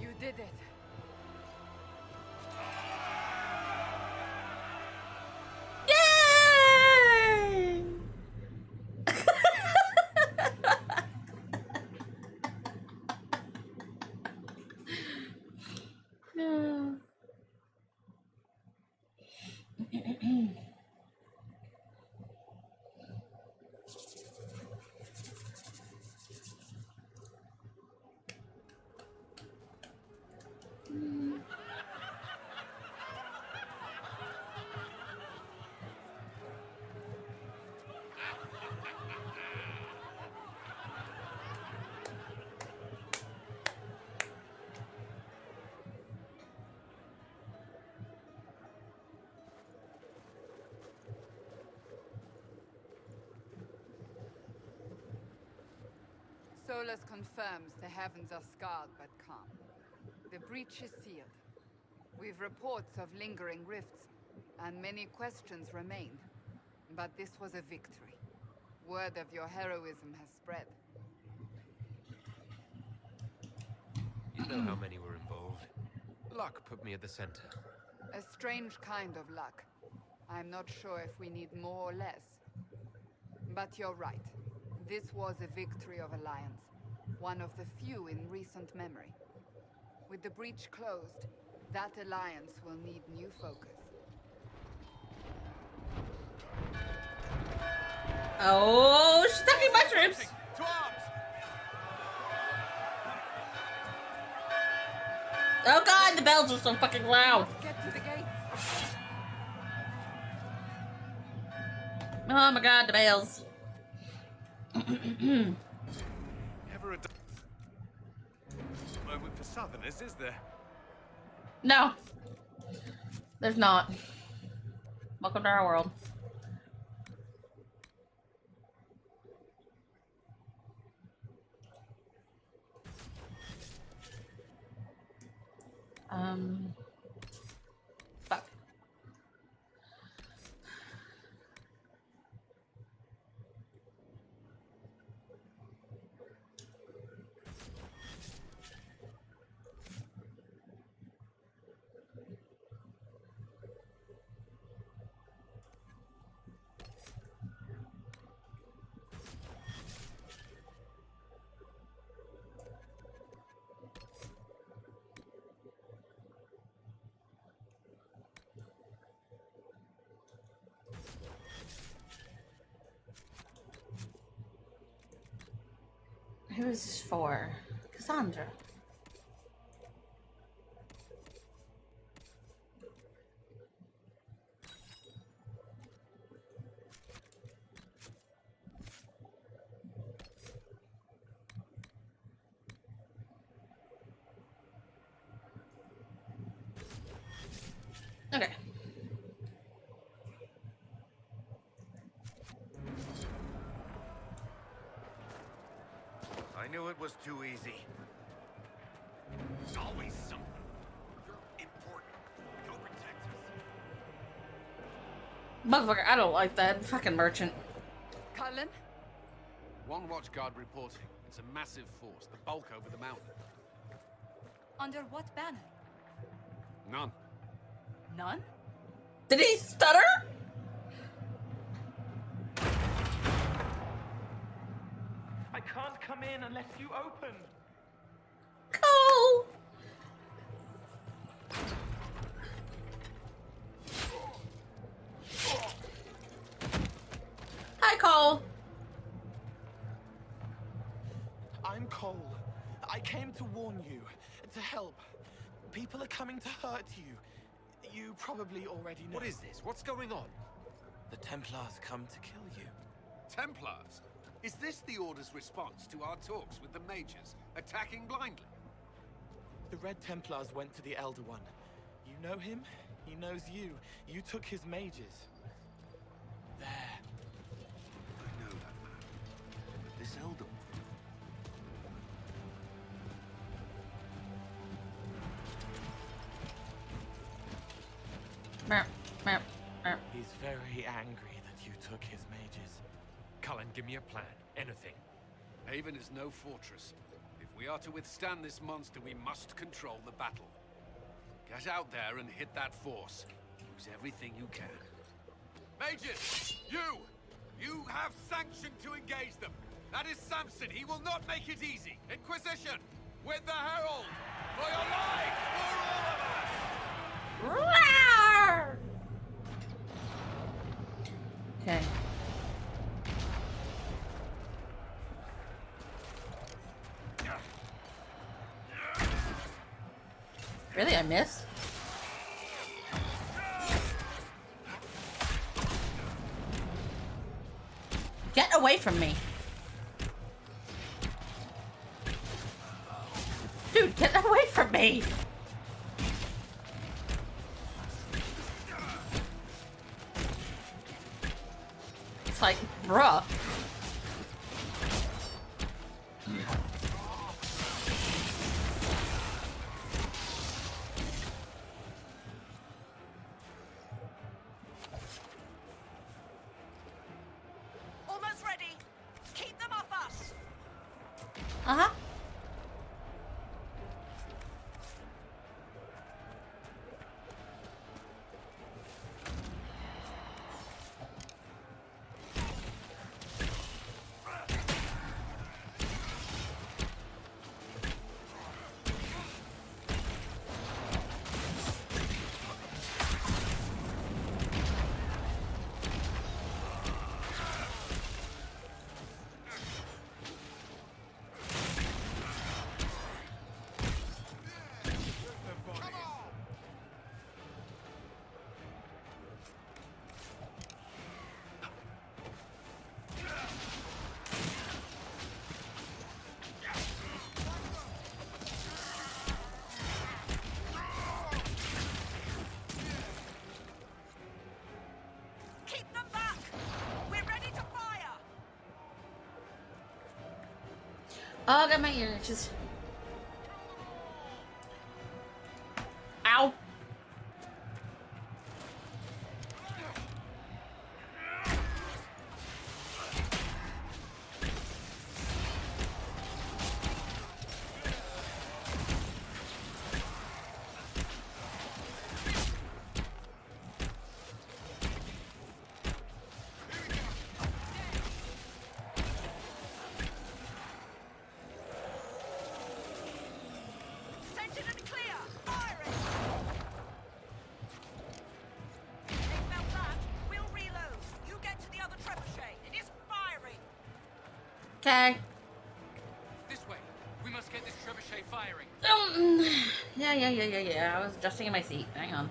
You did it. Yay! Solus confirms the heavens are scarred but calm. The breach is sealed. We've reports of lingering rifts, and many questions remain. But this was a victory. Word of your heroism has spread. You know how many were involved. Luck put me at the center. A strange kind of luck. I'm not sure if we need more or less. But you're right. This was a victory of Alliance. One of the few in recent memory. With the breach closed, that alliance will need new focus. Oh, she's talking mushrooms! To arms! Oh god, the bells are so fucking loud! Get to the gates! Oh my god, the bells. Never a moment for Southerners, is there? No. There's not. Welcome to our world. Fuck. Who is this for? Cassandra. Okay. I knew it was too easy. There's always something. You're important. Go protect us. Motherfucker, I don't like that fucking merchant. Cullen? One watch guard reporting. It's a massive force, the bulk over the mountain. Under what banner? None. None? Did he stutter? I can't come in unless you open. Cole! Hi, Cole. I'm Cole. I came to warn you, to help. People are coming to hurt you. You probably already know. What is this? What's going on? The Templars come to kill you. Templars? Is this the Order's response to our talks with the mages, attacking blindly? The Red Templars went to the Elder One. You know him? He knows you. You took his mages. There. I know that man. But this Elder One... He's very angry that you took his mages. Cullen, give me a plan. Anything. Haven is no fortress. If we are to withstand this monster, we must control the battle. Get out there and hit that force. Use everything you can. Mages! You have sanction to engage them. That is Samson. He will not make it easy. Inquisition, with the Herald! For your lives! For all of us! Roar! Okay. Really, I missed? Get away from me. Dude, get away from me. It's like, bruh. Almost ready. Keep them off us. Uh-huh. Keep them back. We're ready to fire. Oh, I got my ear itches. Ow. Scented and clear. Firing. They felt that. We'll reload. You get to the other trebuchet. It is firing. Okay. This trebuchet firing. Yeah. I was adjusting in my seat. Hang on.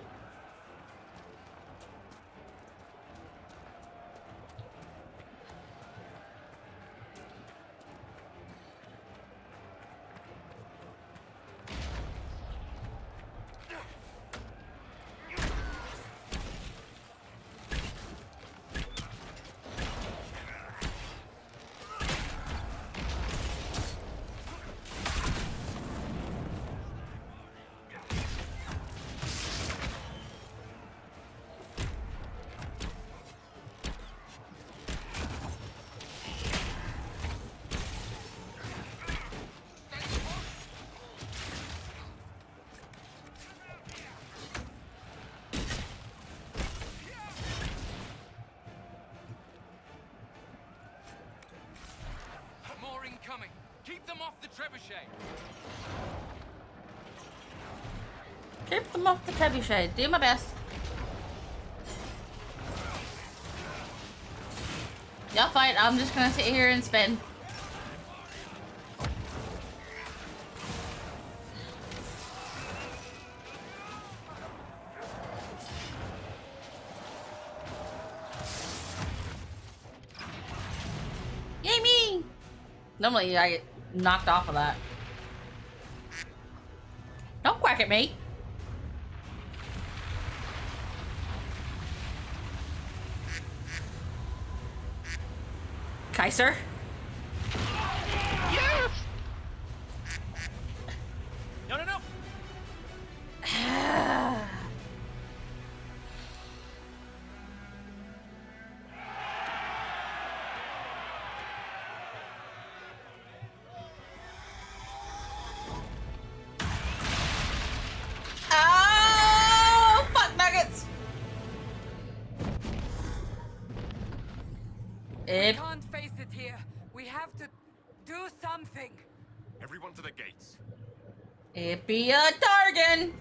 More incoming. Keep them off the trebuchet. Keep them off the trebuchet. Do my best. Y'all fight. I'm just gonna sit here and spin. Yay me! Normally I get knocked off of that. Don't quack at me. Kaiser? Yes! No. Oh, fuck nuggets! We can't face it here. We have to do something. Everyone to the gates. It be a Targan!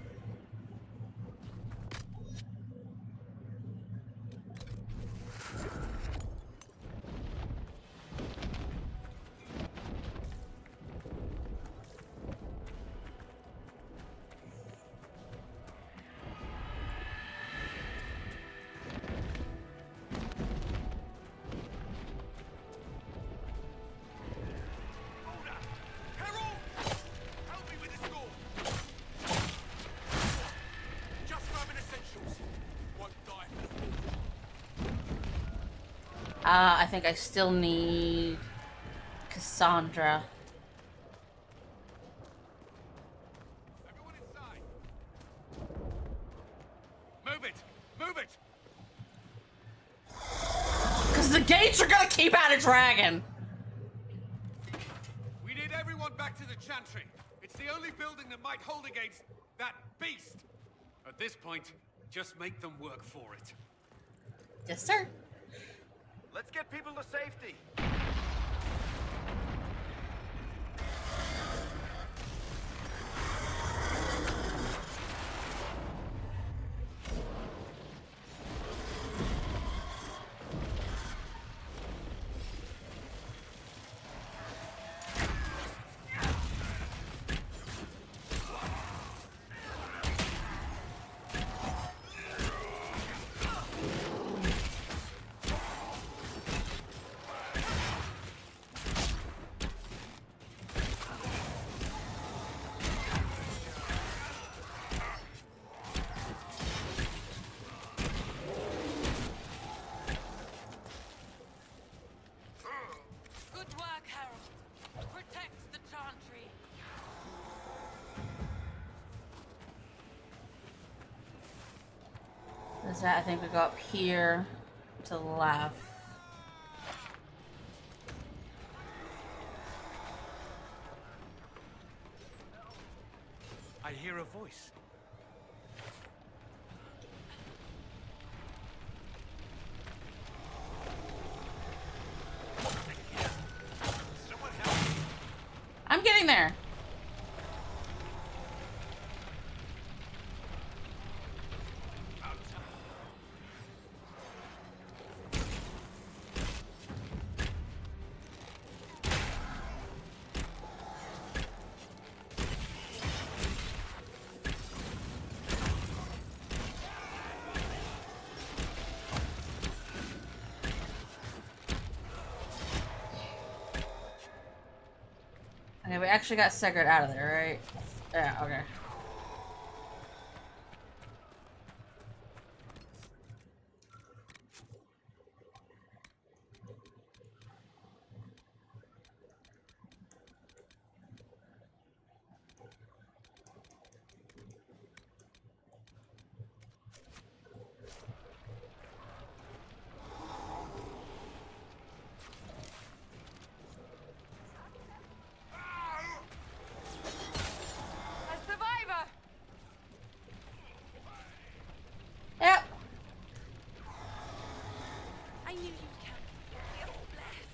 I think I still need Cassandra. Move it! Move it! Because the gates are gonna keep out a dragon! We need everyone back to the Chantry. It's the only building that might hold against that beast. At this point, just make them work for it. Yes, sir. Let's get people to safety. Good work, Harold. Protect the Chantry. Is that I think we go up here to the left. I hear a voice. I'm getting there. Okay, we actually got Sigurd out of there, right? Yeah, okay. A survivor! Yep. I knew you'd come. You're blessed.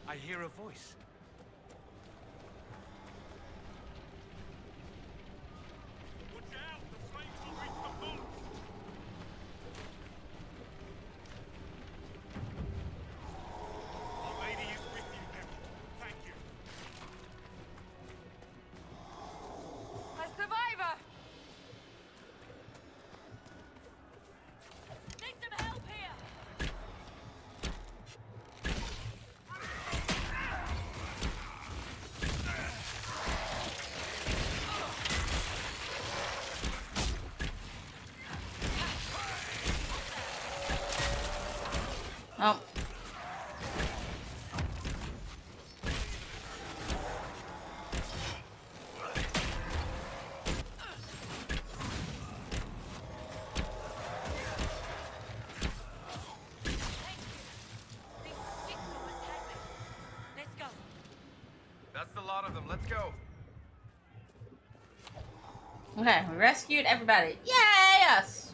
I hear a voice. Watch out! The flames will reach the boats! Our lady is with you, Devil. Thank you. A survivor! Need some help here! Oh. Let's go. That's the lot of them. Let's go. Okay, we rescued everybody. Yay, us!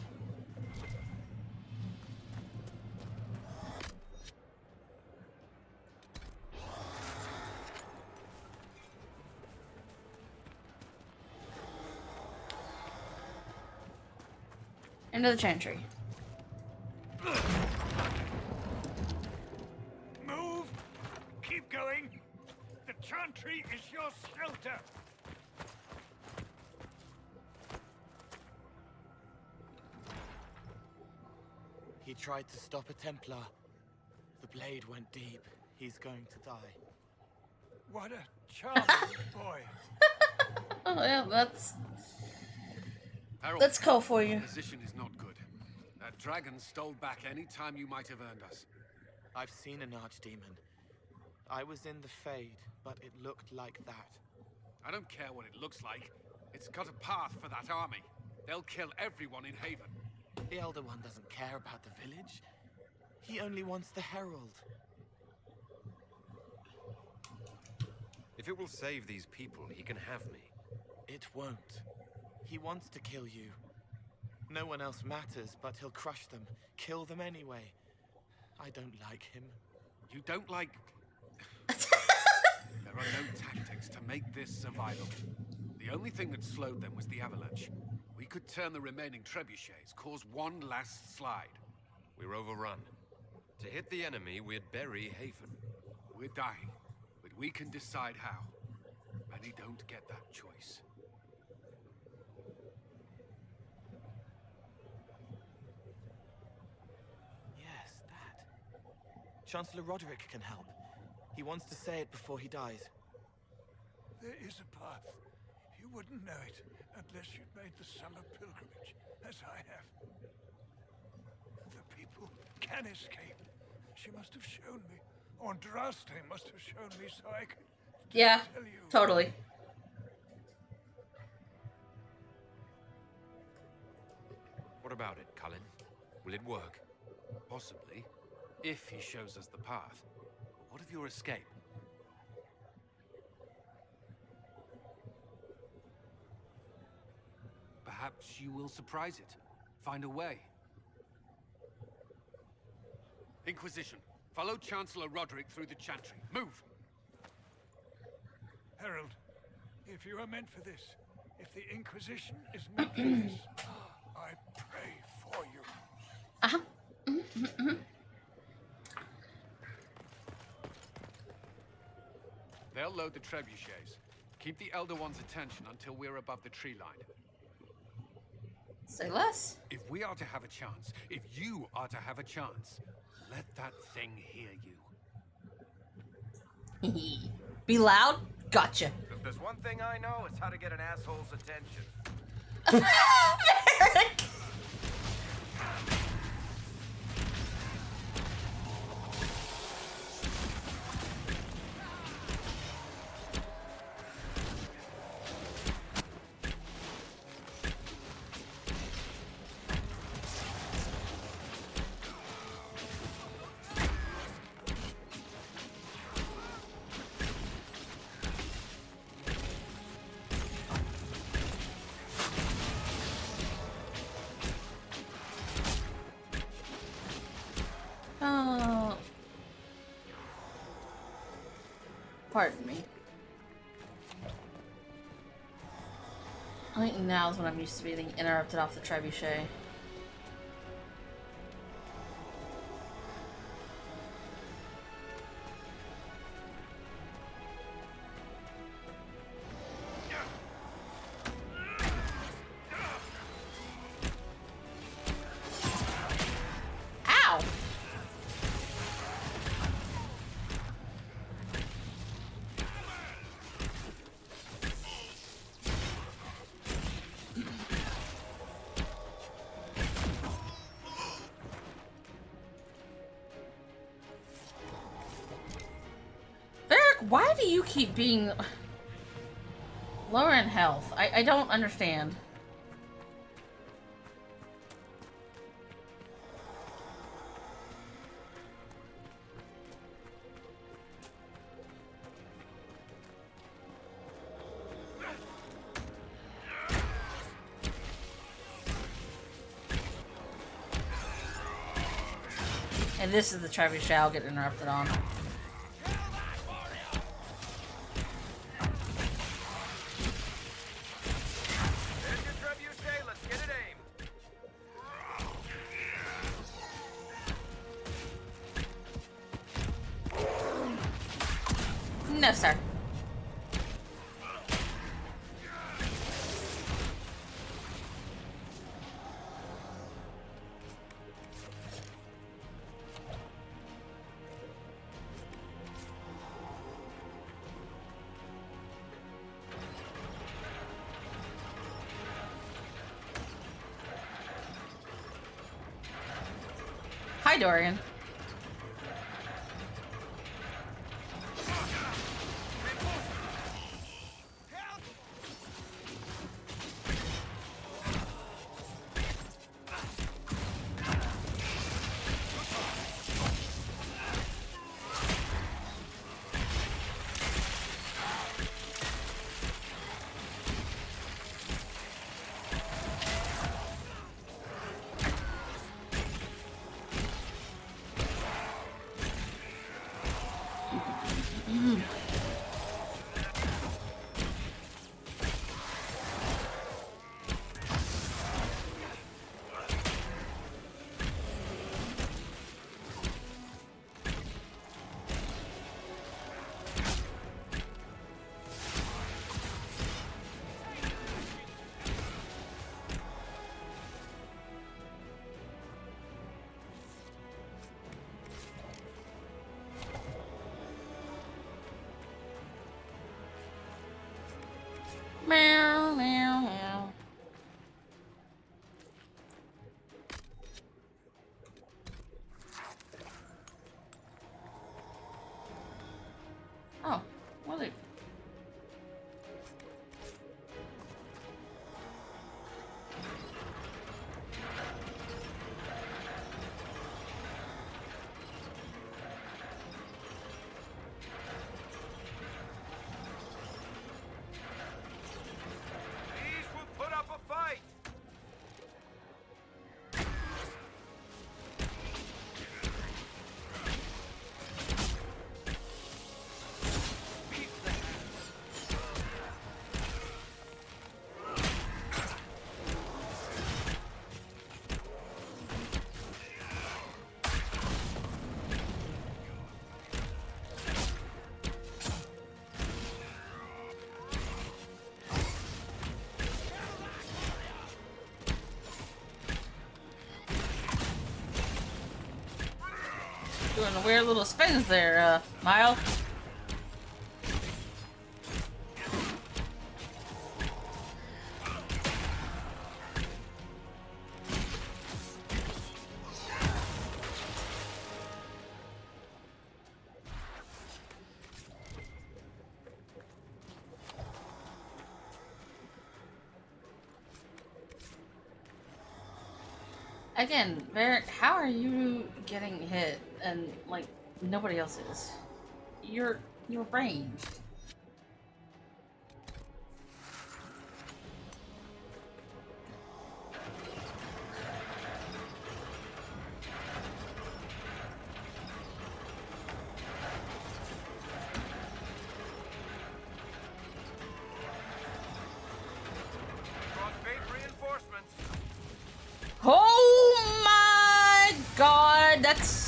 Into the chantry. Move! Keep going! The chantry is your shelter! He tried to stop a Templar. The blade went deep. He's going to die. What a charming boy! Oh yeah, that's Harold, Let's go for you. The position is not good. That dragon stole back any time you might have earned us. I've seen an archdemon. I was in the Fade, but it looked like that. I don't care what it looks like. It's got a path for that army. They'll kill everyone in Haven. The Elder One doesn't care about the village. He only wants the Herald. If it will save these people, he can have me. It won't. He wants to kill you. No one else matters, but he'll crush them, kill them anyway. I don't like him. You don't like... There are no tactics to make this survivable. The only thing that slowed them was the avalanche. We could turn the remaining trebuchets, cause one last slide. We're overrun. To hit the enemy, we'd bury Haven. We're dying, but we can decide how. Many don't get that choice. Yes, that. Chancellor Roderick can help. He wants to say it before he dies. There is a path. You wouldn't know it unless you'd made the summer pilgrimage, as I have. The people can escape. She must have shown me. Andraste must have shown me so I could Yeah, tell you. totally. What about it, Cullen? Will it work? Possibly. If he shows us the path. But what of your escape? Perhaps you will surprise it. Find a way. Inquisition, follow Chancellor Roderick through the Chantry. Move! Herald, if you are meant for this, if the Inquisition is meant for this, I pray for you. They'll load the trebuchets. Keep the Elder One's attention until we're above the tree line. Say less. If we are to have a chance, if you are to have a chance, let that thing hear you. Be loud? Gotcha. If there's one thing I know, it's how to get an asshole's attention. Pardon me. I think now is when I'm used to being interrupted off the trebuchet. Ow! Why do you keep being lower in health? I don't understand. And this is the trebuchet I'll get interrupted on. No, sir. Hi, Dorian. Meow, meow, meow. Oh, well, they... Doing weird little spins there, Mile. Again, how are you getting hit and like nobody else is? Your brain. Oh my god, that's...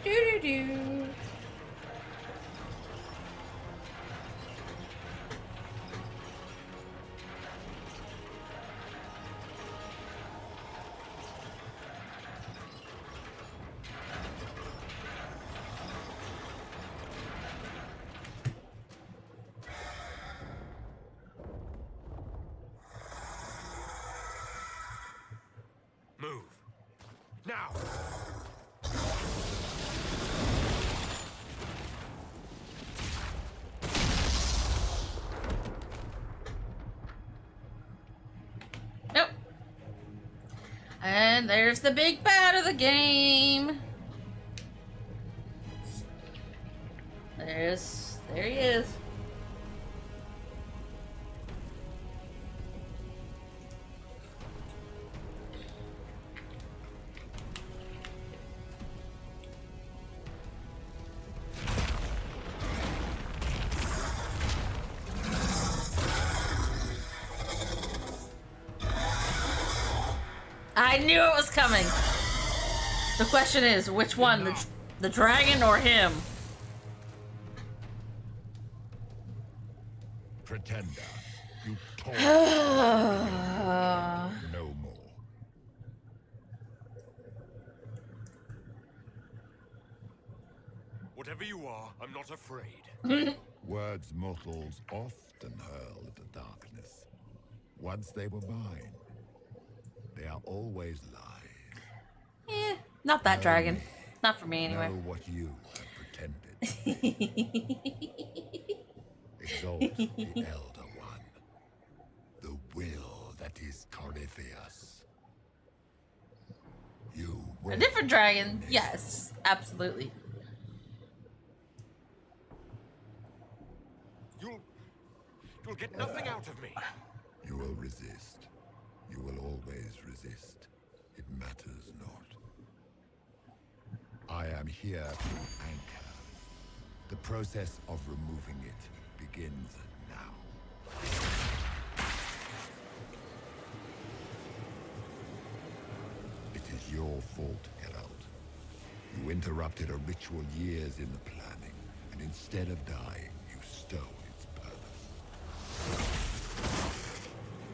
Do-do-do. Move. Now! Nope. And there's the big bad of the game. There he is. I knew it was coming. The question is, which one? The dragon or him? Pretender, you talk. No more. Whatever you are, I'm not afraid. Words mortals often hurl at the darkness. Once they were mine, they are always lies. Not that dragon. Not for me anyway. Know what you have pretended. Exalt the Elder One. The will that is Corypheus. You A different dragon? Yes, absolutely. You'll get nothing out of me. You will resist. You will always resist. It matters not. I am here to anchor. The process of removing it begins now. It is your fault, Geralt. You interrupted a ritual years in the planning, and instead of dying, you stole its purpose.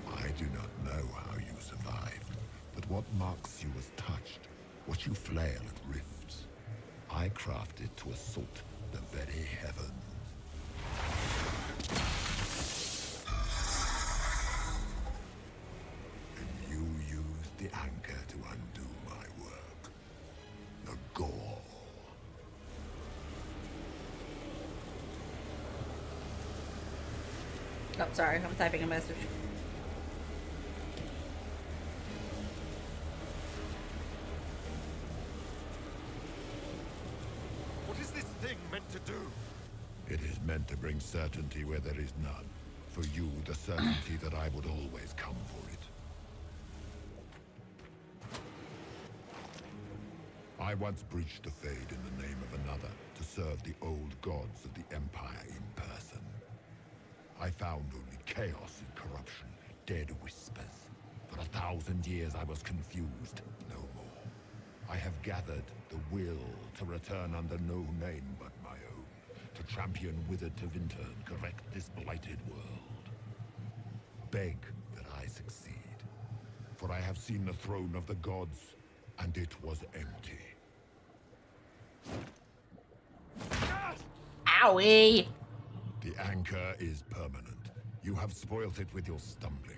I do not know how you survived, but what marks you as touched, what you flail at rifts, I crafted to assault the very heavens. And you used the anchor to undo my work. The gore. Oh, sorry, I'm typing a message. What is this thing meant to do? It is meant to bring certainty where there is none. For you, the certainty that I would always come for it. I once breached the Fade in the name of another to serve the old gods of the Empire in person. I found only chaos and corruption, dead whispers. For 1,000 years I was confused, no more. I have gathered the will to return under no name but my own, to champion withered to winter and correct this blighted world. Beg that I succeed, for I have seen the throne of the gods, and it was empty. Owie! The anchor is permanent. You have spoilt it with your stumbling.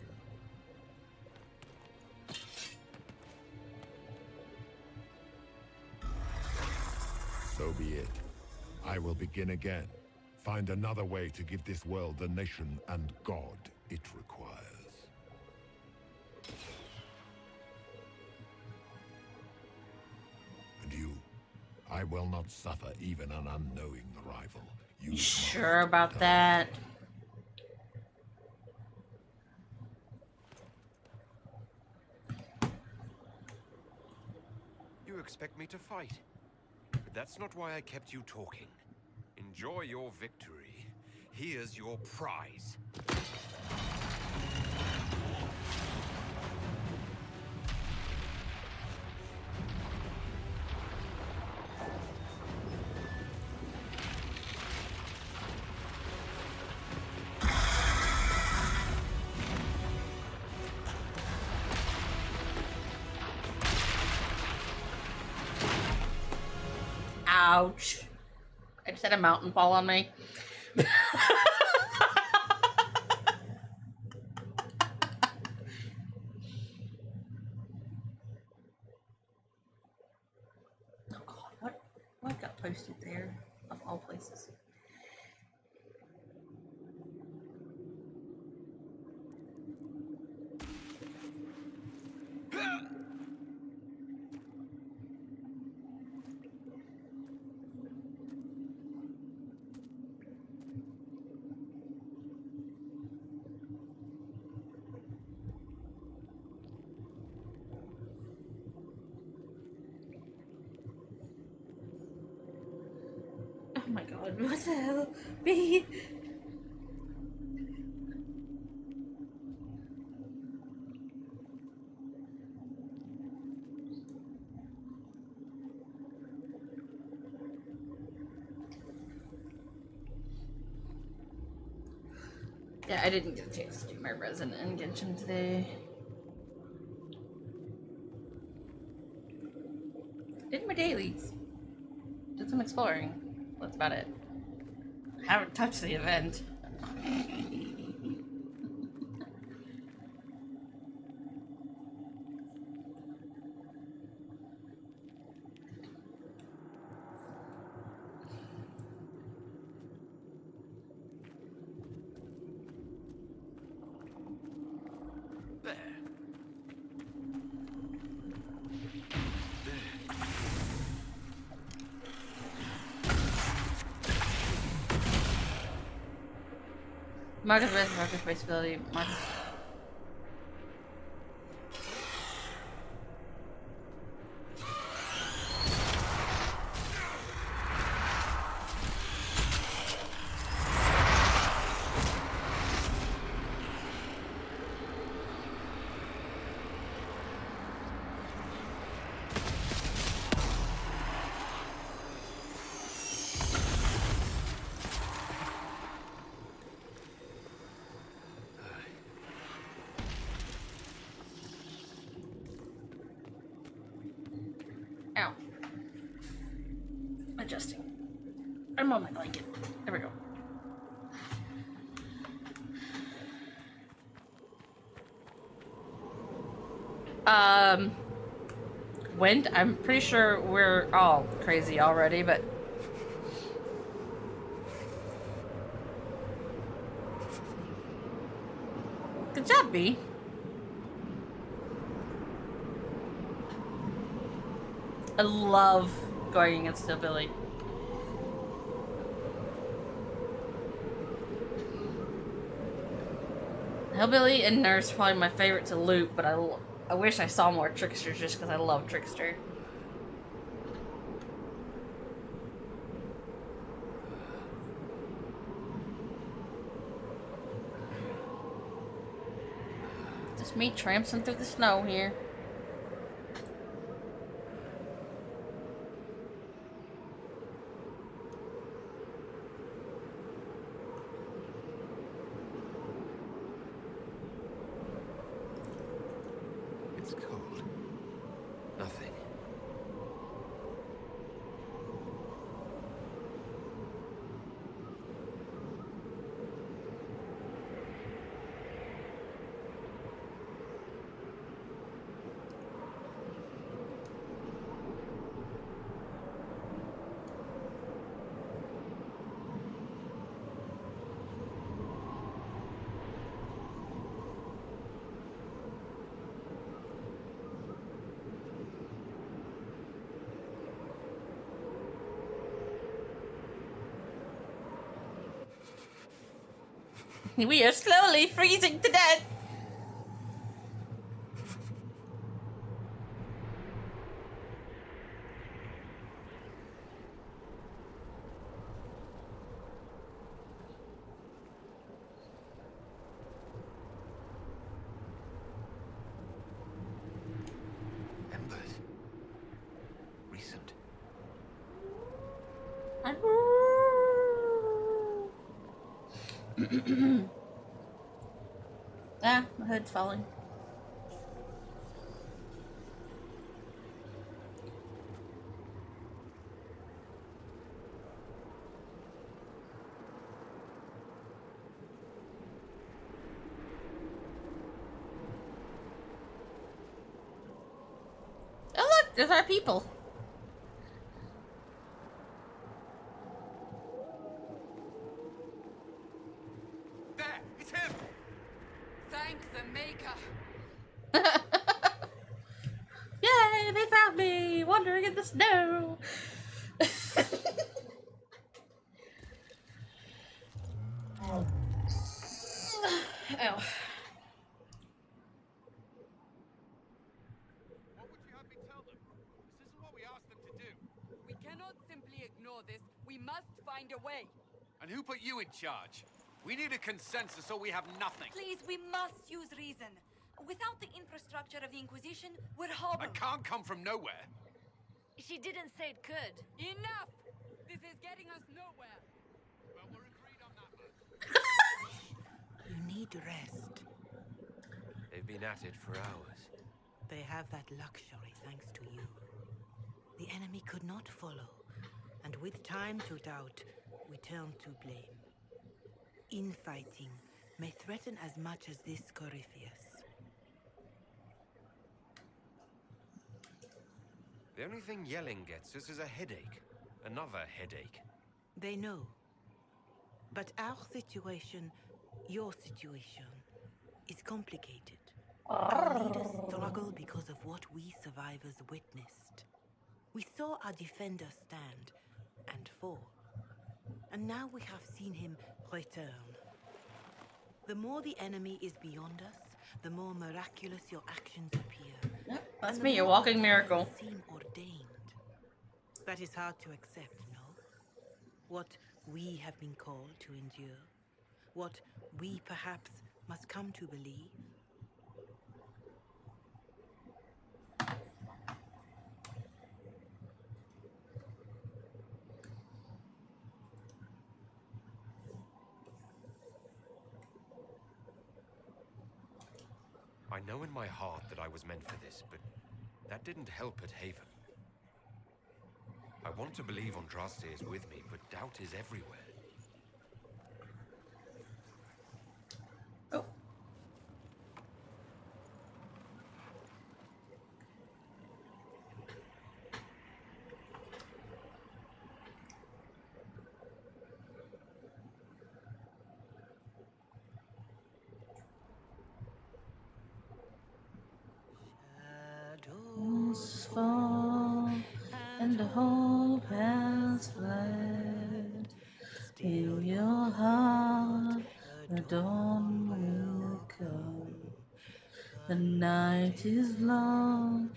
So be it. I will begin again. Find another way to give this world the nation and God it requires. And you, I will not suffer even an unknowing rival. You sure about that? You expect me to fight? But that's not why I kept you talking. Enjoy your victory. Here's your prize. Ouch. I just had a mountain fall on me. Oh God, what got posted there, of all places? Oh my God, what the hell? Me? Yeah, I didn't get a chance to do my resin and Genshin today. Did my dailies. Did some exploring. That's about it. I haven't touched the event. Marcus base ability. Marcus. adjusting. I'm on my blanket. There we go. Wind? I'm pretty sure we're all crazy already, but... Good job, B. I love going against Hillbilly. Hillbilly and Nurse are probably my favorite to loot, but I wish I saw more Tricksters just because I love Trickster. Just me tramping through the snow here. It's cold. Nothing. We are slowly freezing to death. Embers. Recent. Ah, my hood's falling. Oh look, there's our people. There, it's him. Thank the Maker. Yay, they found me, wandering in the snow. Ow. What would you have me tell them? This isn't what we asked them to do. We cannot simply ignore this. We must find a way. And who put you in charge? We need a consensus or we have nothing. Please, we must use reason. Without the infrastructure of the Inquisition, we're I hobbled. can't come from nowhere. She didn't say it could. Enough! This is getting us nowhere. Well, we're agreed on that much. You need rest. They've been at it for hours. They have that luxury thanks to you. The enemy could not follow, and with time to doubt, we turn to blame. Infighting may threaten as much as this Corypheus. The only thing yelling gets us is a headache. Another headache. They know. But our situation, your situation, is complicated. Our leaders struggle because of what we survivors witnessed. We saw our defender stand and fall. And now we have seen him return. The more the enemy is beyond us, the more miraculous your actions appear. Yep, that's me, a walking miracle. Seem ordained. That is hard to accept, no? What we have been called to endure. What we perhaps must come to believe. I know in my heart that I was meant for this, but that didn't help at Haven. I want to believe Andraste is with me, but doubt is everywhere. Oh. Shadows fall and the hope has fled. Heal your heart, the dawn will come. The night is long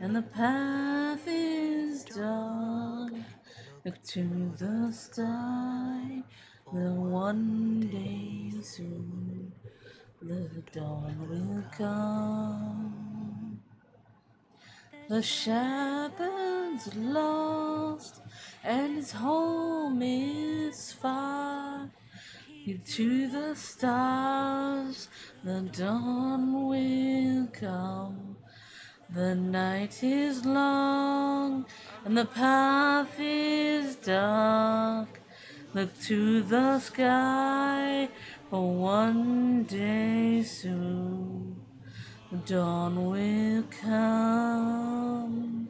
and the path is dark. Look to the sky, the one day soon the dawn will come. The shepherd's lost and his home is far. Keep to the stars, the dawn will come. The night is long and the path is dark. Look to the sky, for one day soon the dawn will come.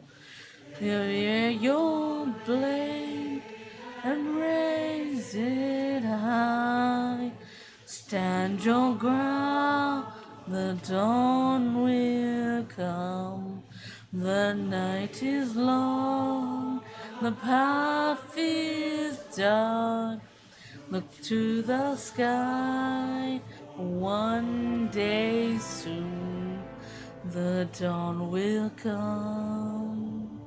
Rear your blade and raise it high. Stand your ground, the dawn will come. The night is long, the path is dark. Look to the sky, one day soon the dawn will come.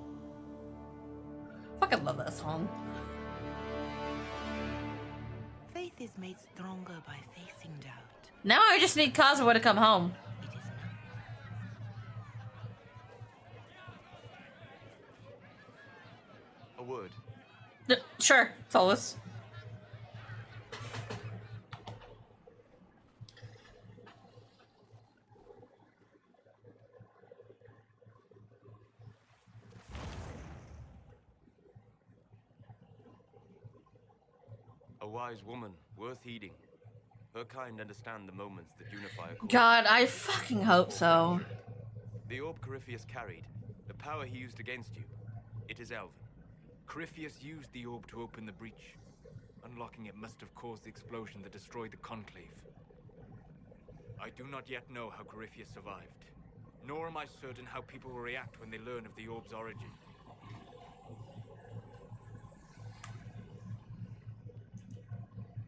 Fucking love that song. Faith is made stronger by facing doubt. Now I just need Kazuha to come home. A word. Sure, Solus. A wise woman, worth heeding. Her kind understand the moments that unify a cause. God, I fucking hope so. The orb Corypheus carried, the power he used against you, it is Elven. Corypheus used the orb to open the breach. Unlocking it must have caused the explosion that destroyed the Conclave. I do not yet know how Corypheus survived, nor am I certain how people will react when they learn of the orb's origin.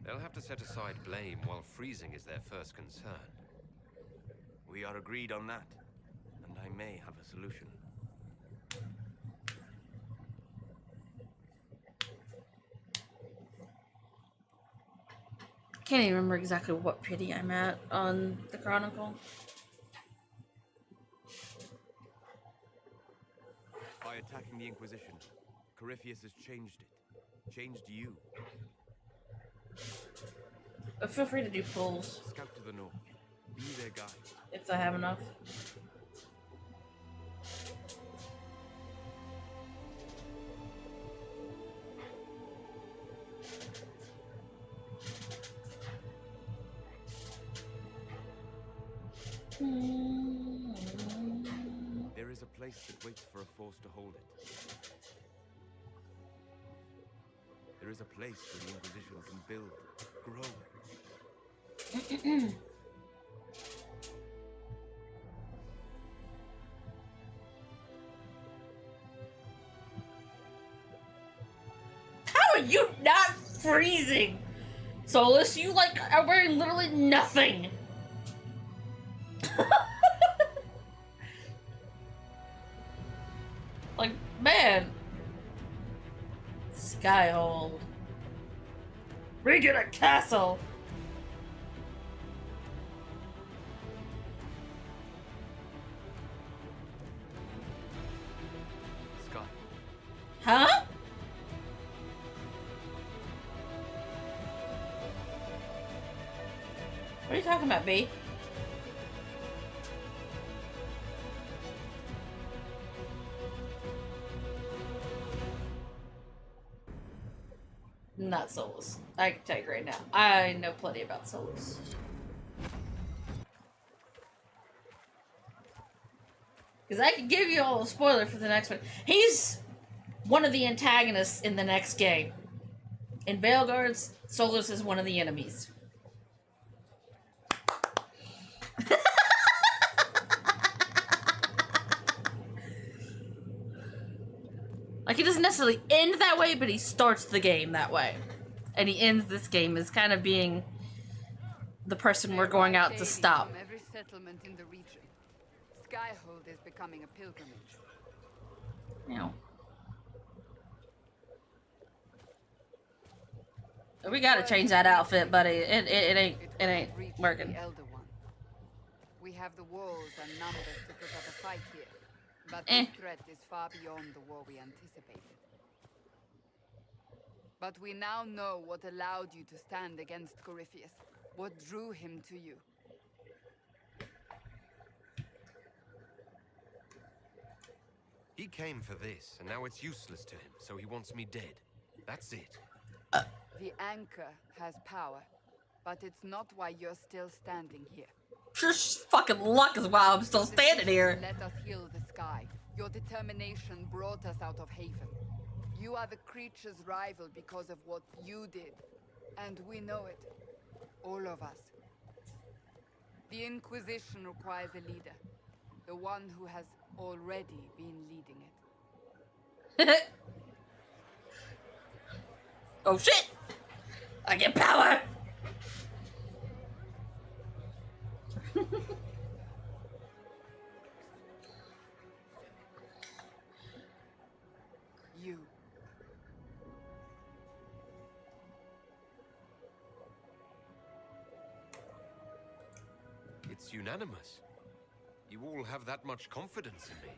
They'll have to set aside blame while freezing is their first concern. We are agreed on that, and I may have a solution. Can't even remember exactly what pity I'm at on the Chronicle. By attacking the Inquisition, Corypheus has changed it. Changed you. Feel free to do pulls. Scout to the north. Be their guide. If I have enough. There is a place that waits for a force to hold it. There is a place where the Inquisition can build, grow. How are you not freezing? Solus, you like are wearing literally nothing. Like, man. Skyhold. Regan a castle. Sky. Huh? What are you talking about, B? Not souls. I can tell you right now. I know plenty about souls. Because I can give you all a spoiler for the next one. He's one of the antagonists in the next game. In Veilguard, Solus is one of the enemies. Like, he doesn't necessarily end that way, but he starts the game that way. And he ends this game as kind of being the person we're going out to stop. From every settlement in the region. Skyhold is becoming a pilgrimage. You know. We gotta change that outfit, buddy. It ain't working. The Elder One. We have the walls and numbers to put up a fight here. But the threat is far beyond the war we anticipated. But we now know what allowed you to stand against Corypheus. What drew him to you. He came for this, and now it's useless to him, so he wants me dead. That's it. The anchor has power, but it's not why you're still standing here. Sure, fucking luck is why I'm still standing here. Let us heal the sky. Your determination brought us out of Haven. You are the creature's rival because of what you did. And we know it. All of us. The Inquisition requires a leader. The one who has already been leading it. Oh shit! I get power! You. It's unanimous. You all have that much confidence in me.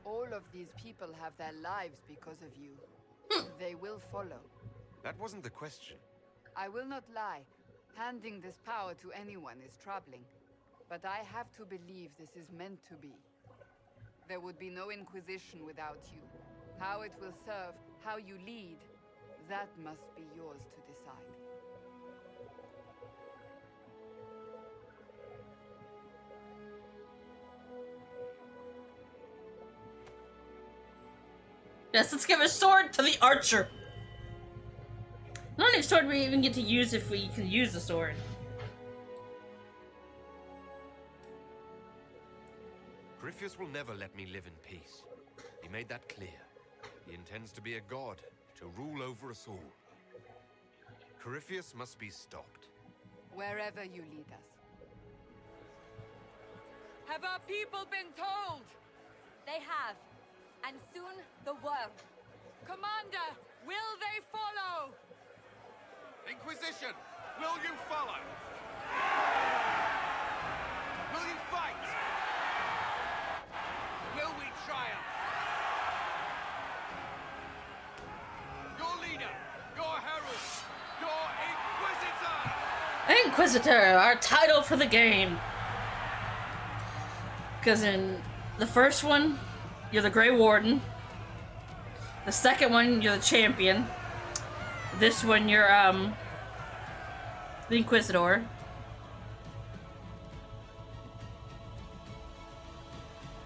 All of these people have their lives because of you. They will follow. That wasn't the question. I will not lie. Handing this power to anyone is troubling. But I have to believe this is meant to be. There would be no Inquisition without you. How it will serve, how you lead, that must be yours to decide. Yes, let's give a sword to the archer. Not only sword we even get to use if we can use the sword. Corypheus will never let me live in peace. He made that clear. He intends to be a god, to rule over us all. Corypheus must be stopped. Wherever you lead us. Have our people been told? They have. And soon, the world. Commander, will they follow? Inquisition, will you follow? Will you fight? Will we triumph? Your leader, your herald, your Inquisitor! Inquisitor, our title for the game. Because in the first one, you're the Grey Warden. The second one, you're the champion. This one, you're, the Inquisitor.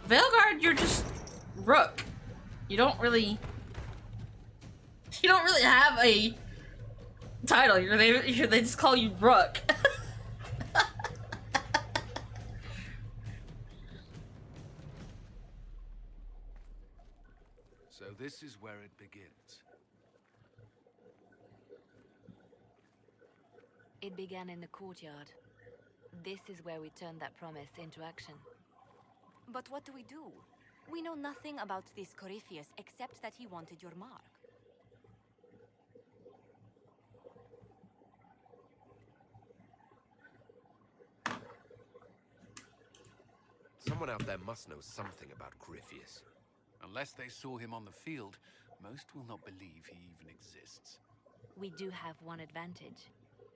Veilguard, you're just Rook. You don't really have a title. They just call you Rook. So this is where it begins. It began in the courtyard. This is where we turned that promise into action. But what do? We know nothing about this Corypheus except that he wanted your mark. Someone out there must know something about Corypheus. Unless they saw him on the field, most will not believe he even exists. We do have one advantage.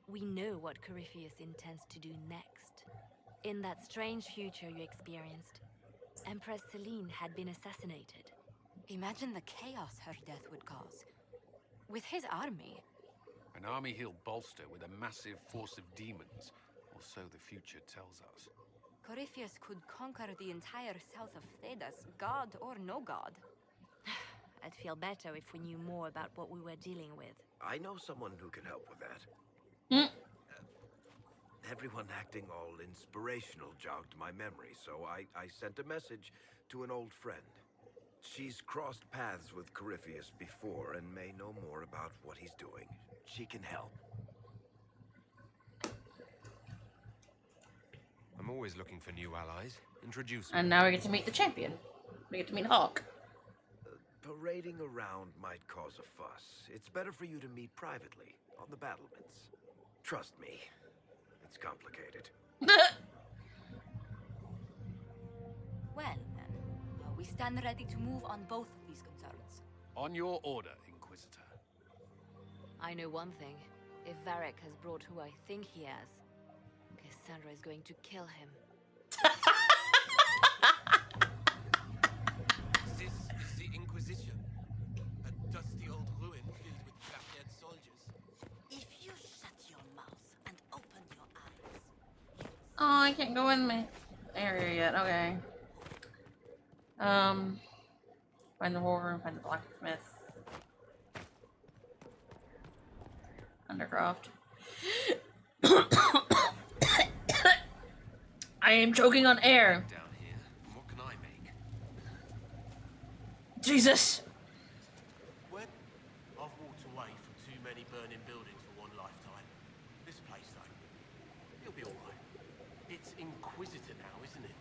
We know what Corypheus intends to do next. In that strange future you experienced, Empress Celine had been assassinated. Imagine the chaos her death would cause. With his army? An army he'll bolster with a massive force of demons, or so the future tells us. Corypheus could conquer the entire south of Thedas, god or no god. I'd feel better if we knew more about what we were dealing with. I know someone who can help with that. Everyone acting all inspirational jogged my memory, so I sent a message to an old friend. She's crossed paths with Corypheus before and may know more about what he's doing. She can help. I'm always looking for new allies. Introduce me. And now we get to meet the champion. We get to meet Hawk. Parading around might cause a fuss. It's better for you to meet privately, on the battlements. Trust me, it's complicated. Well, then, we stand ready to move on both of these concerns. On your order, Inquisitor. I know one thing. If Varric has brought who I think he has, Cassandra is going to kill him. This is the Inquisition. A dusty old ruin filled with black-haired soldiers. If you shut your mouth and open your eyes. Oh, I can't go in my area yet. Okay. Find the war room, find the blacksmith. Undercroft. I am choking on air. Down here. What can I make? Jesus. When I've walked away from too many burning buildings for one lifetime. This place, though, it'll be all right. It's Inquisitor now, isn't it?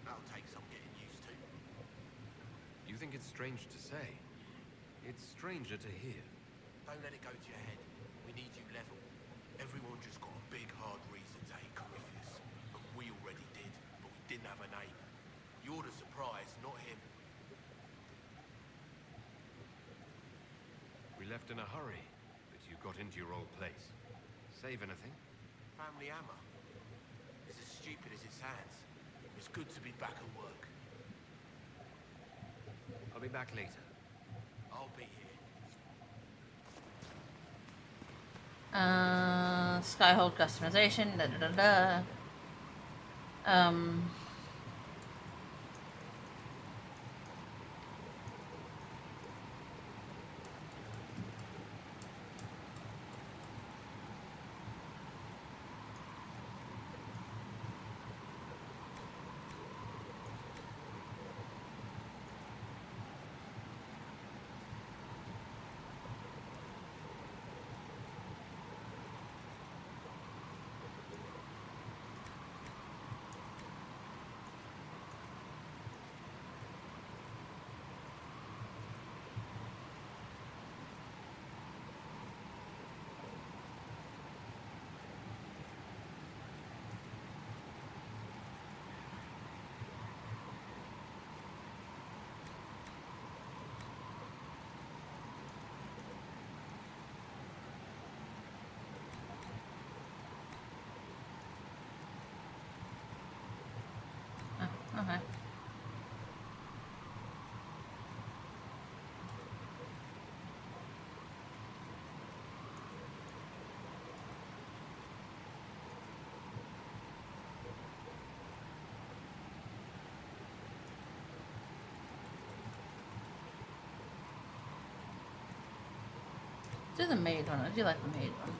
That'll take some getting used to. You think it's strange to say? It's stranger to hear. Don't let it go to your head. We need you level. Everyone just got a big, hard reason to hate Corypheus. And we already did, but we didn't have a name. You're the surprise, not him. We left in a hurry, but you got into your old place. Save anything? Family hammer. It's as stupid as it sounds. It's good to be back at work. I'll be back later. I'll be here. Skyhold customization, okay. Do the maid one. I do like the maid one.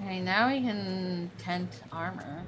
Okay, now we can tent armor.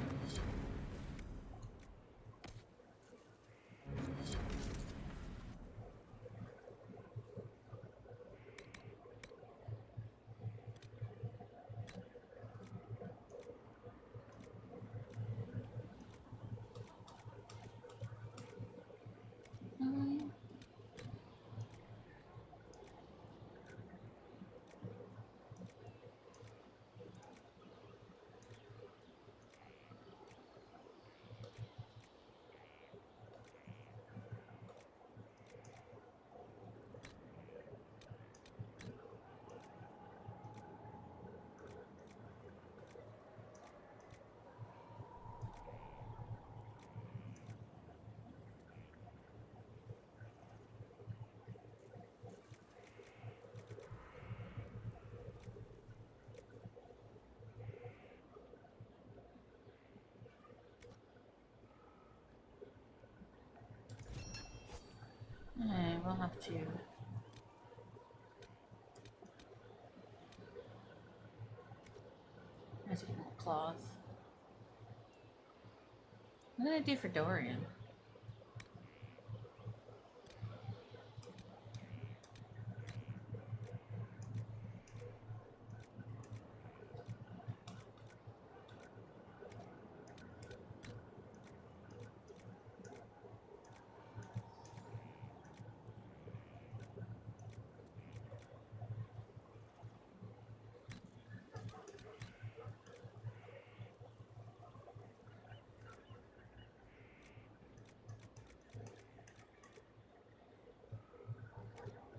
have to. I have to get more cloth. What did I do for Dorian?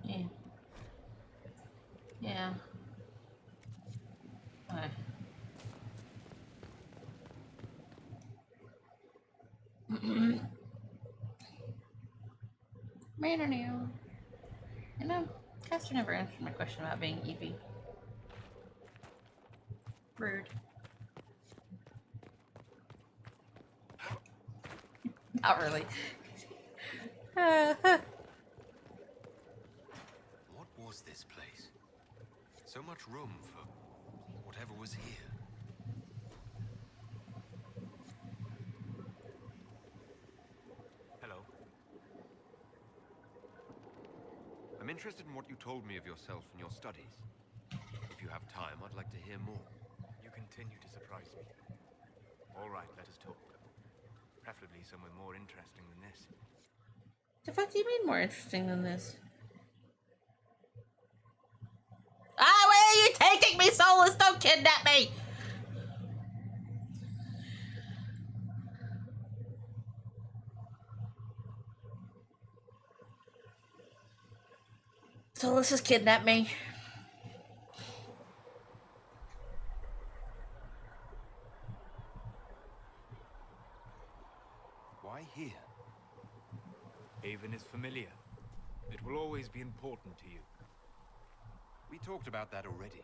Yeah. Yeah. Okay. Manor new. You know, Caster never answered my question about being Eevee. Rude. Not really. What was this place? So much room for whatever was here. Hello. I'm interested in what you told me of yourself and your studies. If you have time, I'd like to hear more. You continue to surprise me. All right, let us talk. Preferably somewhere more interesting than this. The fuck do you mean more interesting than this? Ah, where are you taking me, Solus? Don't kidnap me! Solus has kidnapped me. Why here? Haven is familiar. It will always be important to you. We talked about that already.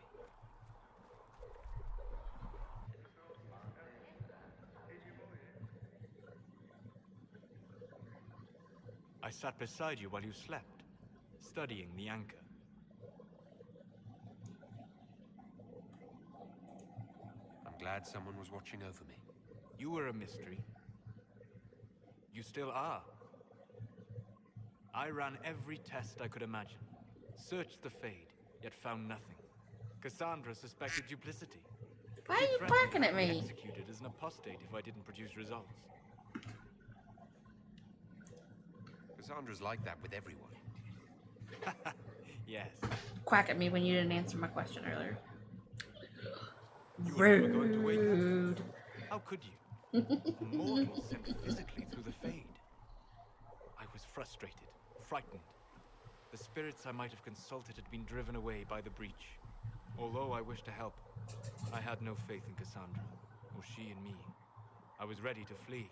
I sat beside you while you slept, studying the anchor. I'm glad someone was watching over me. You were a mystery. You still are. I ran every test I could imagine. Searched the Fade, yet found nothing. Cassandra suspected duplicity. Why are you barking at She threatened to have me? executed as an apostate if I didn't produce results. Cassandra's like that with everyone. Yes. Quack at me when you didn't answer my question earlier. You were never going to wake up. How could you? A mortal sent physically through the Fade. I was frustrated, frightened. The spirits I might have consulted had been driven away by the breach. Although I wished to help, I had no faith in Cassandra, or she in me. I was ready to flee.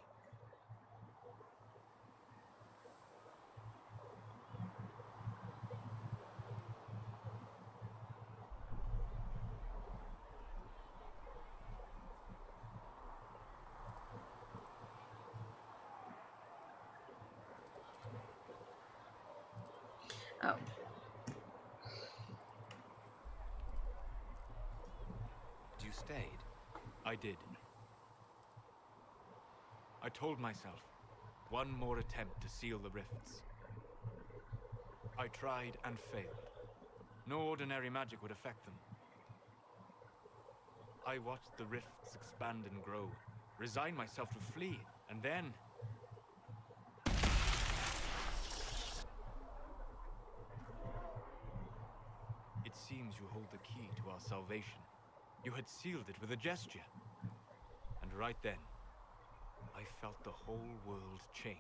Oh. You stayed? I did. I told myself, one more attempt to seal the rifts. I tried and failed. No ordinary magic would affect them. I watched the rifts expand and grow, resigned myself to flee, and then... It seems you hold the key to our salvation. You had sealed it with a gesture. And right then, I felt the whole world change.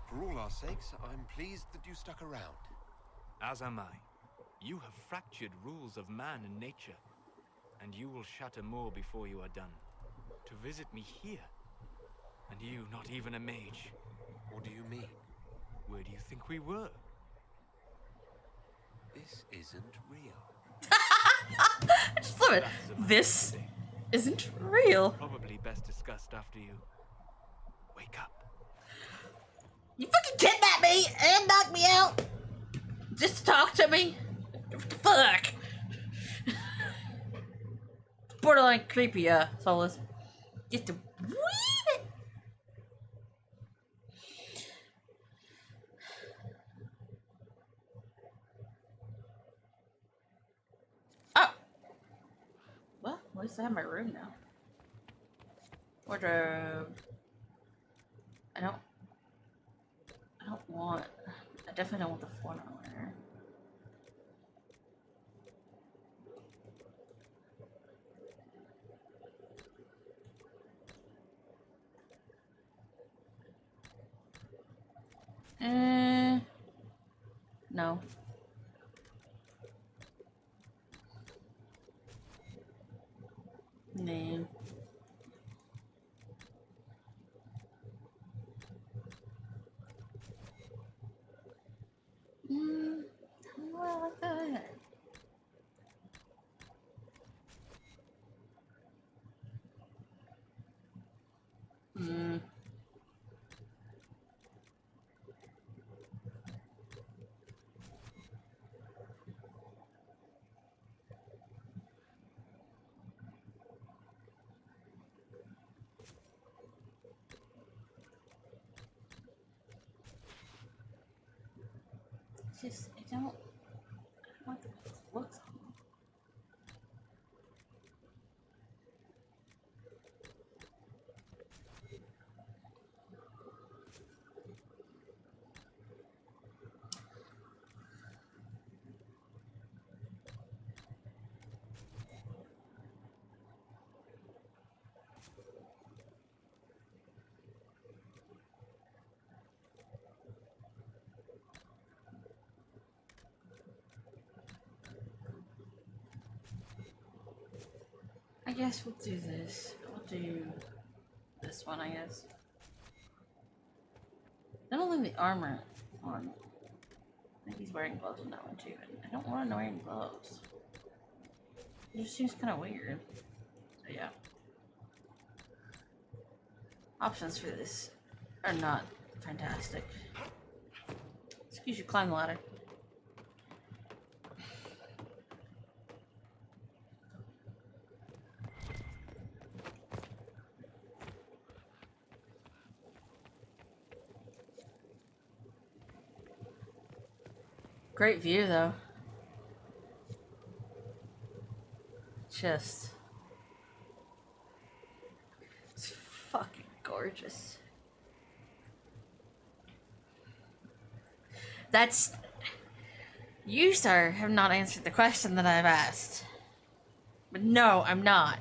For all our sakes, I'm pleased that you stuck around. As am I. You have fractured rules of man and nature, and you will shatter more before you are done. To visit me here, and you not even a mage. What do you mean? Where do you think we were? This isn't real. I just love it. This isn't real. Probably best discussed after you wake up. You fucking kidnapped me and knocked me out just to talk to me? What the fuck? Borderline creepy, Solus. Just a wee bit. Oh! Well, at least I have my room now. Wardrobe. I don't want... I definitely don't want the forerunner. No. No. Well, like that. It's just, I don't want the looks on them. I guess we'll do this. We'll do this one, I guess. I don't leave the armor on. I think he's wearing gloves on that one too. I don't want him wearing gloves. It just seems kind of weird. So yeah. Options for this are not fantastic. Excuse you, climb the ladder. Great view, though. Just... it's fucking gorgeous. That's... You, sir, have not answered the question that I've asked. But no, I'm not.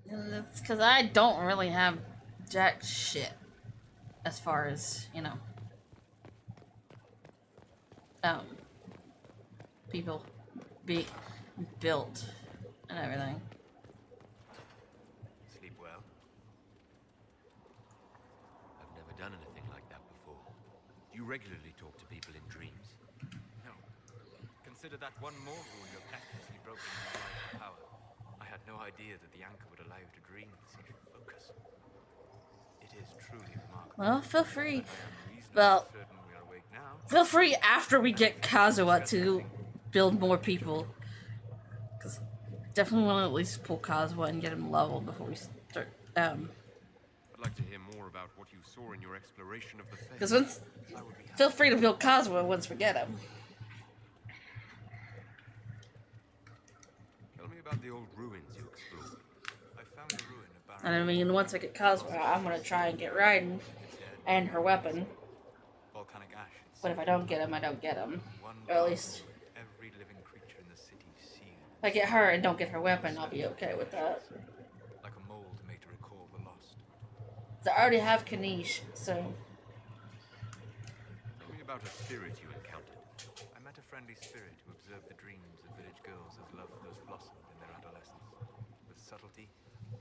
It's because I don't really have jack shit as far as, you know, people be built and everything. Sleep well? I've never done anything like that before. Do you regularly talk to people in dreams? No. Consider that one more rule you have effortlessly broken in your life of power. I had no idea that the anchor would allow you to dream with such focus. It is truly remarkable. Well, feel free. Well, feel free after we get Kazuha to build more people. Because definitely want to at least pull Kazuha and get him leveled before we start. I'd like to hear more about what you saw in your exploration of the faith. Because once, feel free to build Kazuha once we get him. Tell me about the old ruins you explored. I found a ruin of And I mean, once I get Kazuha, I'm gonna try and get Raiden and her weapon. volcanic ash. But if I don't get him, I don't get him. Or at least, Every living creature in the city sealed. if I get her and don't get her weapon, I'll be okay with that. Like a mold made to recall the lost. I already have Kanish, so. Tell me about a spirit you encountered. I met a friendly spirit who observed the dreams of village girls as love first blossomed in their adolescence. With subtlety,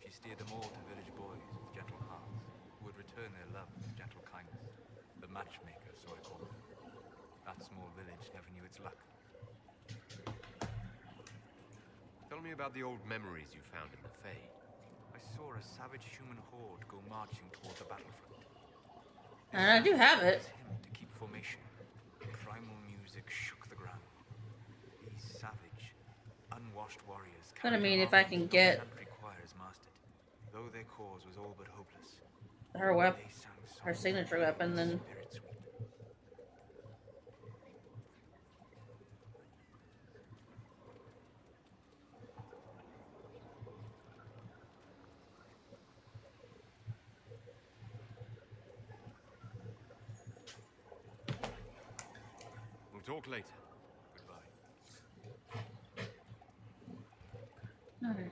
she steered them all to village boys with gentle hearts, who would return their love with gentle kindness. The matchmaker, so I called her. That small village never knew its luck. Tell me about the old memories you found in the Fade. I saw a savage human horde go marching toward the battlefront. And I do have it. To keep formation, primal music shook the ground. These savage, unwashed warriors. But I mean, if I can get choirs mastered, though their cause was all but hopeless. her weapon, her signature weapon, then. We'll talk later. Goodbye. Okay.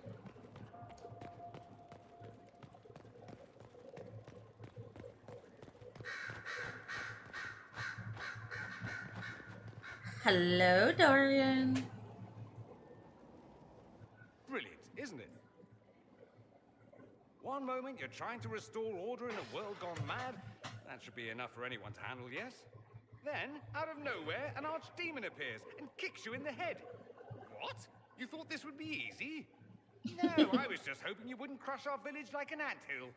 Hello, Dorian. Brilliant, isn't it? One moment you're trying to restore order in a world gone mad. That should be enough for anyone to handle, yes? Then, out of nowhere, an archdemon appears and kicks you in the head. What? You thought this would be easy? No, I was just hoping you wouldn't crush our village like an anthill.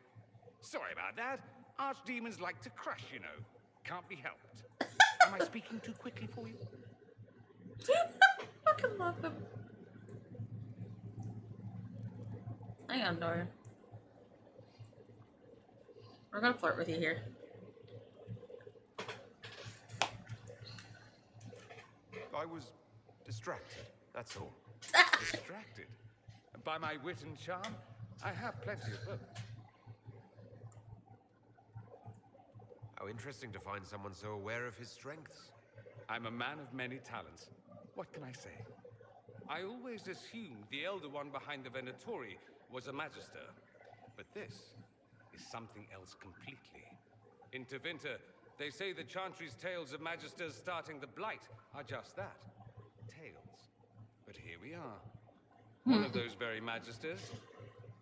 Sorry about that. Archdemons like to crush, you know. Can't be helped. Am I speaking too quickly for you? Fucking love him. Hang on, Dorian. We're gonna flirt with you here. I was distracted, that's all. Distracted? By my wit and charm? I have plenty of both. How interesting to find someone so aware of his strengths. I'm a man of many talents. What can I say? I always assumed the Elder One behind the Venatori was a Magister. But this is something else completely. In Tevinter, they say the Chantry's tales of Magisters starting the Blight are just that. Tales. But here we are. One of those very Magisters.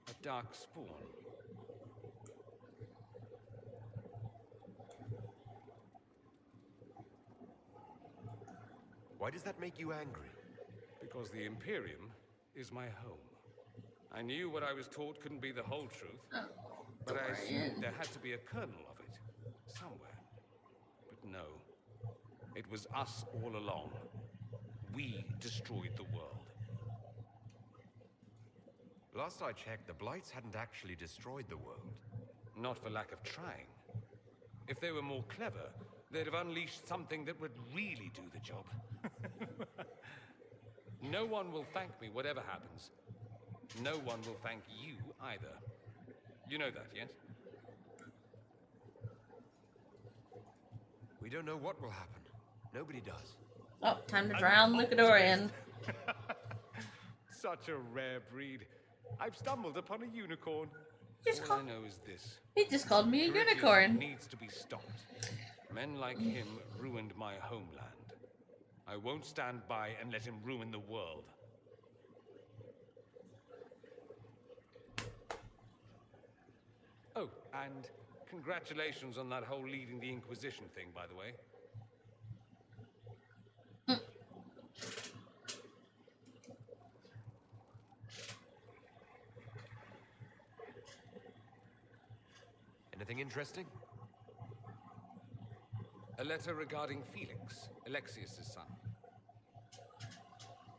A dark spawn. Why does that make you angry? Because the Imperium is my home. I knew what I was taught couldn't be the whole truth. But I assumed there had to be a kernel of it. Somewhere. But no. It was us all along. We destroyed the world. Last I checked, the Blights hadn't actually destroyed the world. Not for lack of trying. If they were more clever, they'd have unleashed something that would really do the job. No one will thank me, whatever happens. No one will thank you either. You know that, yes? We don't know what will happen. Nobody does. Oh, time to drown Lucadorian. Such a rare breed. I've stumbled upon a unicorn. All I know is this. He just called me a Viridian unicorn. Needs to be stopped. Men like him ruined my homeland. I won't stand by and let him ruin the world. Oh, and congratulations on that whole leading the Inquisition thing, by the way. Anything interesting? A letter regarding Felix, Alexius' son.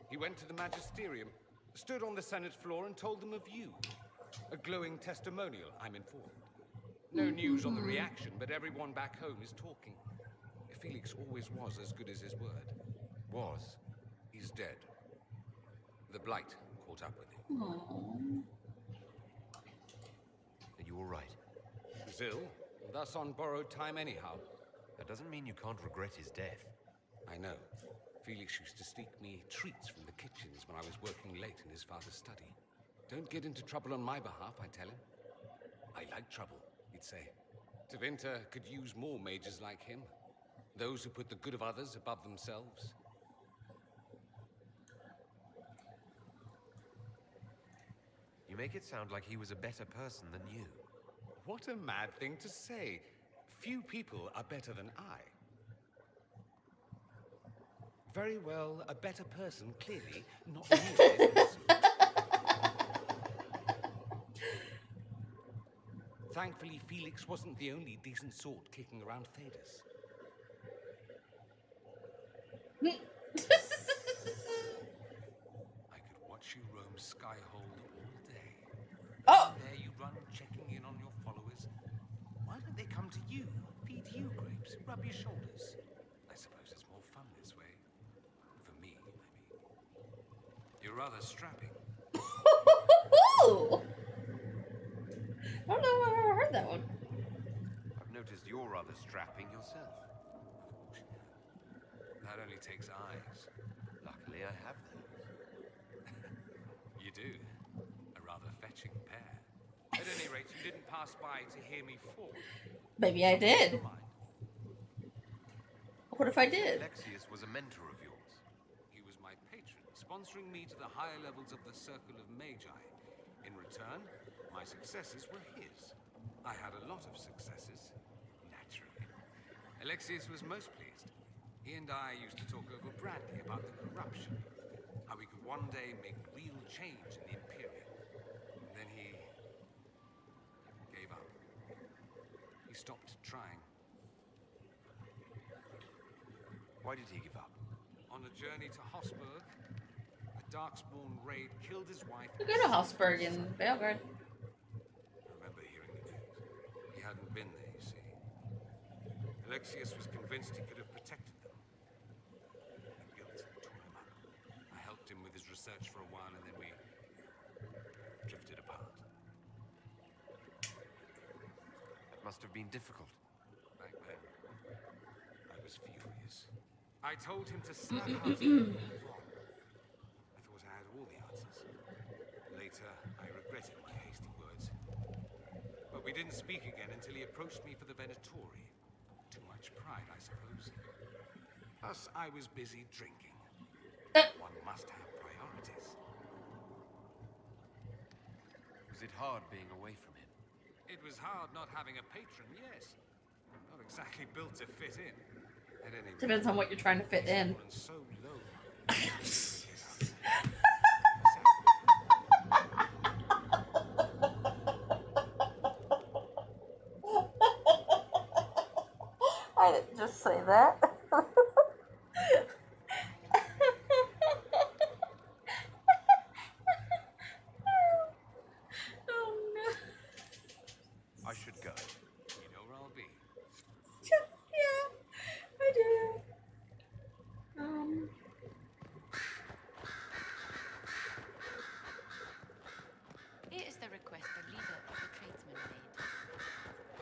He went to the Magisterium, stood on the Senate floor and told them of you. A glowing testimonial, I'm informed. No news on the reaction, but everyone back home is talking. Felix always was as good as his word. Was? He's dead. The Blight caught up with him. Aww. Are you all right? He's ill, thus on borrowed time anyhow. That doesn't mean you can't regret his death. I know. Felix used to sneak me treats from the kitchens when I was working late in his father's study. Don't get into trouble on my behalf, I tell him. I like trouble. we'd say. Tevinter could use more mages like him. Those who put the good of others above themselves. You make it sound like he was a better person than you. What a mad thing to say. Few people are better than I. Very well, a better person, clearly, not nearly as awesome. Thankfully, Felix wasn't the only decent sort kicking around Thedas. I could watch you roam Skyhold all day. Oh! There you run, checking in on your followers. Why don't they come to you, feed you grapes, rub your shoulders? I suppose it's more fun this way. For me, I mean. You're rather strapping. Ooh. I don't know if I've ever heard that one. I've noticed you're rather strapping yourself. That only takes eyes. Luckily, I have those. You do. A rather fetching pair. At any rate, you didn't pass by to hear me fall. Maybe I did. What if I did? Alexius was a mentor of yours. He was my patron, sponsoring me to the higher levels of the Circle of Magi. In return, my successes were his. I had a lot of successes, naturally. Alexius was most pleased. He and I used to talk over Bradley about the corruption, how we could one day make real change in the Imperium. And then he gave up. He stopped trying. Why did he give up? On a journey to Hosberg, a Darkspawn raid killed his wife. You go to Hosberg in Belgrade. I remember hearing the news. He hadn't been there, you see. Alexius was convinced he could have protected them. The guilt tore him up. I helped him with his research for a while, and then we drifted apart. That must have been difficult. Back then, I was furious. I told him to snap out of it and move on. I thought I had all the answers. Later, I regretted my hasty words. But we didn't speak again until he approached me for the Venatori. Too much pride, I suppose. Plus, I was busy drinking. One must have priorities. Was it hard being away from him? It was hard not having a patron, yes. Not exactly built to fit in. At any rate, Depends on what you're trying to fit in. so low. I didn't just say that. Oh no. I should go. You know where I'll be. Yeah, I do. Here is the request the leader of the tradesmen made.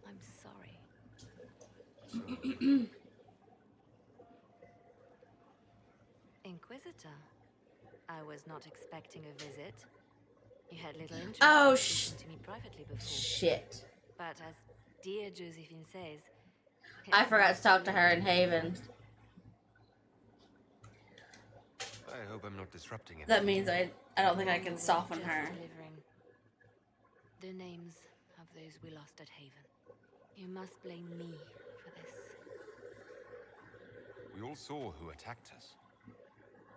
I'm sorry. Inquisitor, I was not expecting a visit. You had little interest Oh, in speaking to me privately before. Shit. But as dear Josephine says, I forgot to talk to her in Haven. I hope I'm not disrupting it. That means I don't think I can soften her. delivering the names of those we lost at Haven. You must blame me for this. We all saw who attacked us.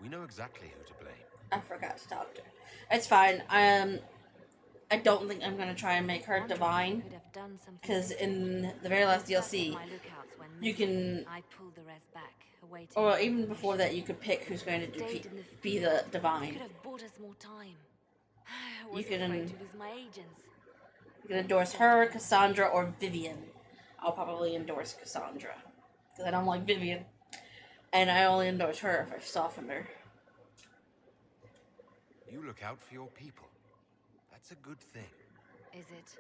We know exactly who to blame. I forgot to talk to her. It's fine. I don't think I'm gonna try and make her divine, because in the very last DLC, you can, I pulled the rest back, awaiting or even before that, you could pick who's going to be the divine. could have bought us more time. I You was can- afraid to lose my agents. You can endorse her, Cassandra, or Vivian. I'll probably endorse Cassandra, because I don't like Vivian, and I only endorse her if I've softened her. You look out for your people. That's a good thing. Is it?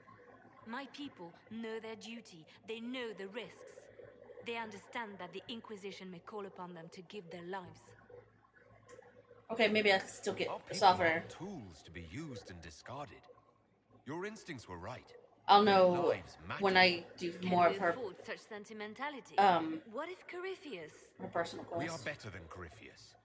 My people know their duty. They know the risks. They understand that the Inquisition may call upon them to give their lives. Okay, maybe I can still get Our people software. aren't tools to be used and discarded. Your instincts were right. I'll Their know lives matter. when I do more of Can we her afford such sentimentality? What if Corypheus? her personal We are quest. better than Corypheus.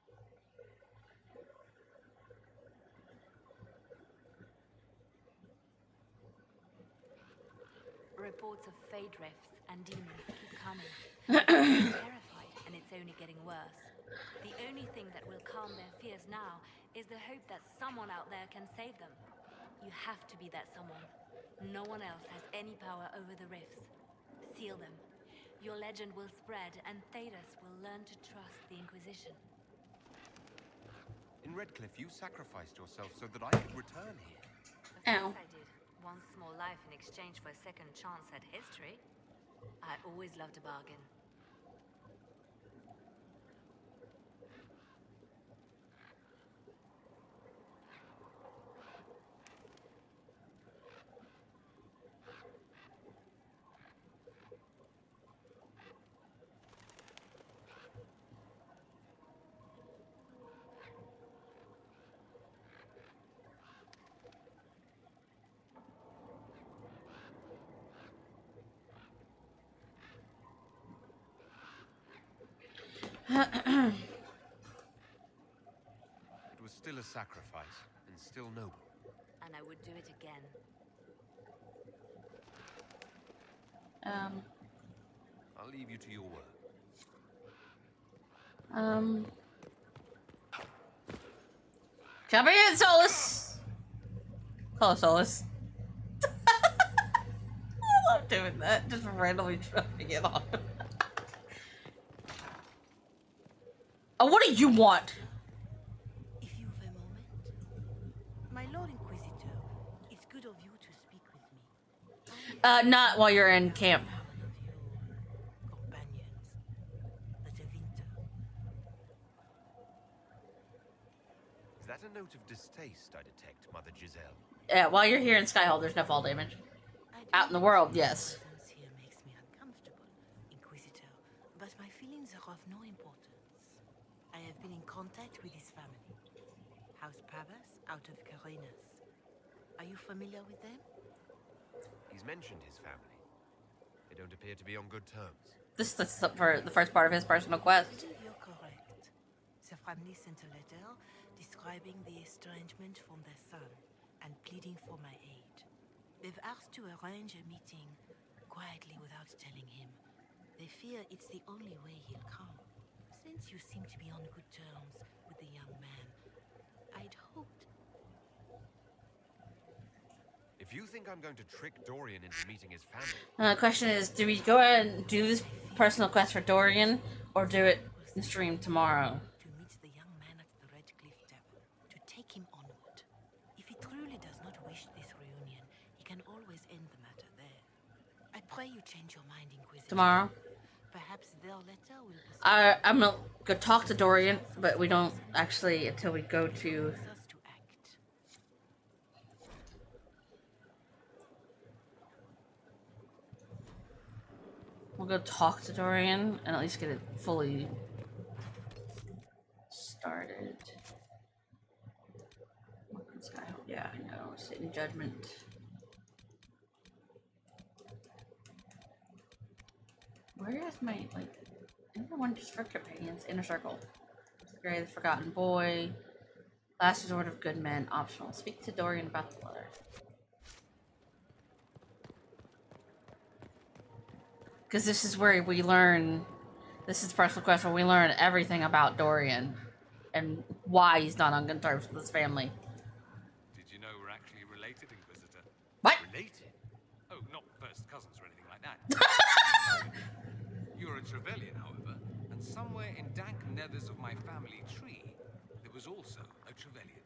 Reports of fade rifts and demons keep coming. I'm terrified, and it's only getting worse. The only thing that will calm their fears now is the hope that someone out there can save them. You have to be that someone. No one else has any power over the rifts. Seal them. Your legend will spread, and Thedas will learn to trust the Inquisition. In Redcliffe, you sacrificed yourself so that I could return here. Of course I did. One small life in exchange for a second chance at history. I always loved a bargain. It was still a sacrifice, and still noble. And I would do it again. I'll leave you to your work. Come in, Solus! Hello, Solus. I love doing that, just randomly trying to get on. Oh, what do you want? If you've a moment. My Lord Inquisitor, it's good of you to speak with me. Not while you're in camp. Is that a note of distaste I detect, Mother Giselle? Yeah, while you're here in Skyhold, there's no fall damage. Out in the world, yes. Here makes me uncomfortable, Inquisitor, but my feelings are of no importance. I have been in contact with his family. House Pavas out of Carenas. Are you familiar with them? He's mentioned his family. They don't appear to be on good terms. This is for the first part of his personal quest. I believe you're correct. The family sent a letter describing the estrangement from their son and pleading for my aid. They've asked to arrange a meeting quietly without telling him. They fear it's the only way he'll come. Since you seem to be on good terms with the young man, I'd hoped... If you think I'm going to trick Dorian into meeting his family... The question is, do we go ahead and do this personal quest for Dorian, or do it in stream tomorrow? To meet the young man at the Redcliffe Tavern, to take him onward. If he truly does not wish this reunion, he can always end the matter there. I pray you change your mind, Inquisitor. Tomorrow? Perhaps their letter will... I'm gonna go talk to Dorian, but we don't actually until we go to... We'll go talk to Dorian and at least get it fully started. Yeah, I know. Sit in judgment. Where is my, like, everyone just for companions? Inner Circle. Gray the Forgotten Boy. Last Resort of Good Men. Optional. Speak to Dorian about the letter. Because this is where we learn, this is the personal quest where we learn everything about Dorian and why he's not on good terms with his family. Did you know we're actually related, Inquisitor? What? Related? Oh, not first cousins or anything like that. You're a Trevelyan, however, and somewhere in dank nethers of my family tree, there was also a Trevelyan.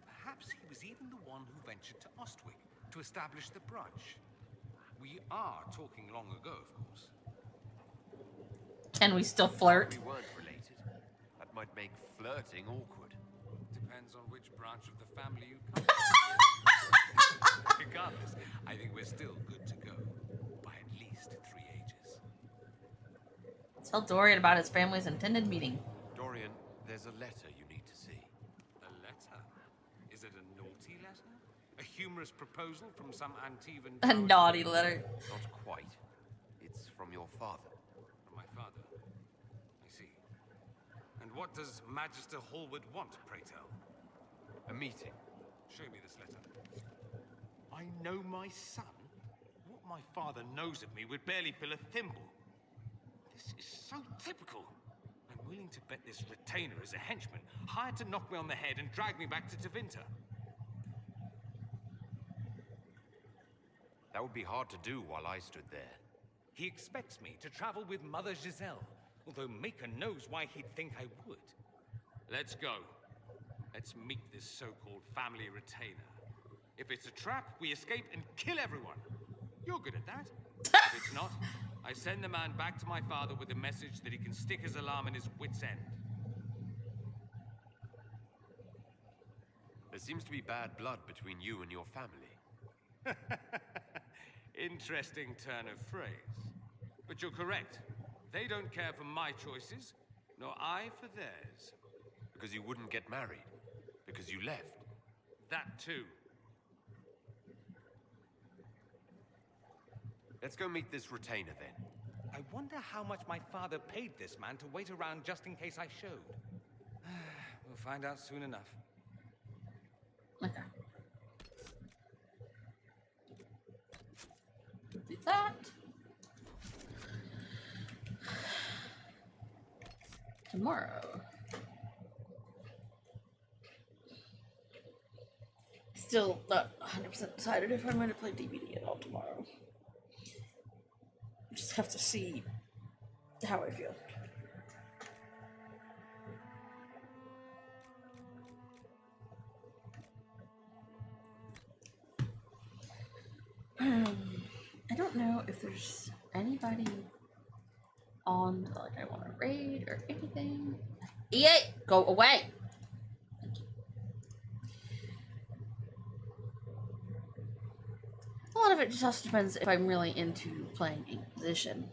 Perhaps he was even the one who ventured to Ostwick to establish the brunch. We are talking long ago, of course. Can we still flirt? We weren't related. That might make flirting awkward. Depends on which branch of the family you come from. Regardless, I think we're still good to go. By at least 3 ages. Tell Dorian about his family's intended meeting. Dorian, there's a letter you need to see. generous proposal from some Antivan... A naughty letter. Not quite. It's from your father. From my father? I see. And what does Magister Hallward want, pray tell? A meeting. Show me this letter. I know my son? What my father knows of me would barely fill a thimble. This is so typical. I'm willing to bet this retainer is a henchman, hired to knock me on the head and drag me back to Tevinter. That would be hard to do while I stood there. He expects me to travel with Mother Giselle, although Maker knows why he'd think I would. Let's go. Let's meet this so-called family retainer. If it's a trap, we escape and kill everyone. You're good at that. If it's not, I send the man back to my father with a message that he can stick his alarm in his wit's end. There seems to be bad blood between you and your family. Interesting turn of phrase. But you're correct. They don't care for my choices, nor I for theirs. Because you wouldn't get married. Because you left. That too. Let's go meet this retainer then. I wonder how much my father paid this man to wait around just in case I showed. We'll find out soon enough. Okay. Do that. Tomorrow. Still not 100% decided if I'm going to play DVD at all tomorrow. Just have to see how I feel. I don't know if there's anybody on like I want to raid or anything. EA, go away. A lot of it just also depends if I'm really into playing Inquisition.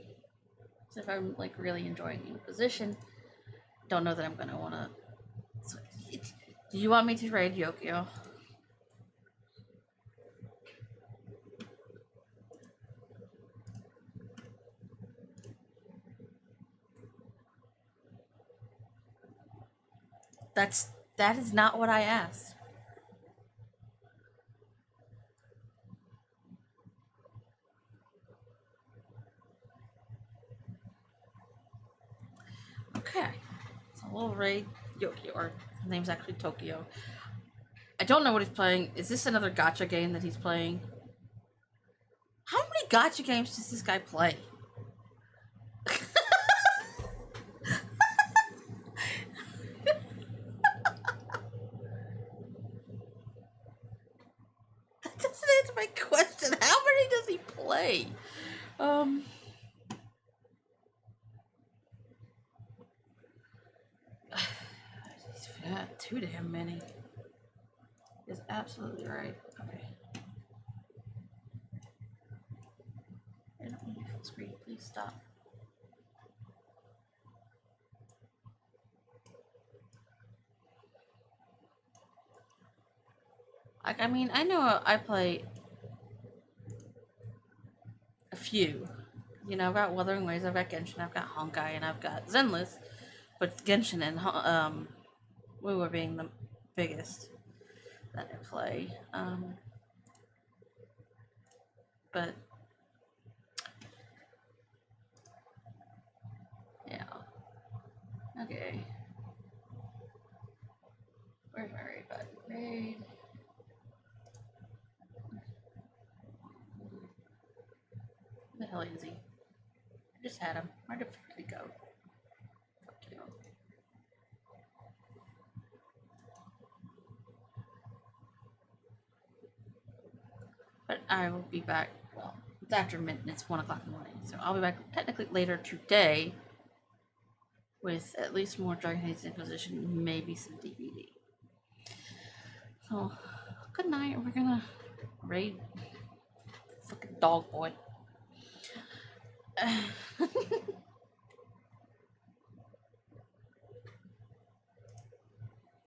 So if I'm like really enjoying Inquisition, don't know that I'm gonna wanna. So, do you want me to raid Yokio? That is not what I asked. Okay, so we'll raid Yokio, or his name's actually Tokyo. I don't know what he's playing. Is this another gacha game that he's playing? How many gacha games does this guy play? That doesn't answer my question. How many does he play? Too damn many. Is absolutely right. Okay. I don't need full screen. Please stop. Like, I mean, I know I play a few. You know, I've got Wuthering Waves, I've got Genshin, I've got Honkai, and I've got Zenless. But Genshin and we were being the biggest that I play. But yeah. Okay. Where's my raid button? Raid. Where the hell is he? I just had him. Where the fuck did he go? Fuck you. But I will be back, well, it's after midnight, it's 1 o'clock in the morning, so I'll be back technically later today with at least more Dragon Age Inquisition, maybe some DVD. So, good night, we're gonna raid fucking dog boy.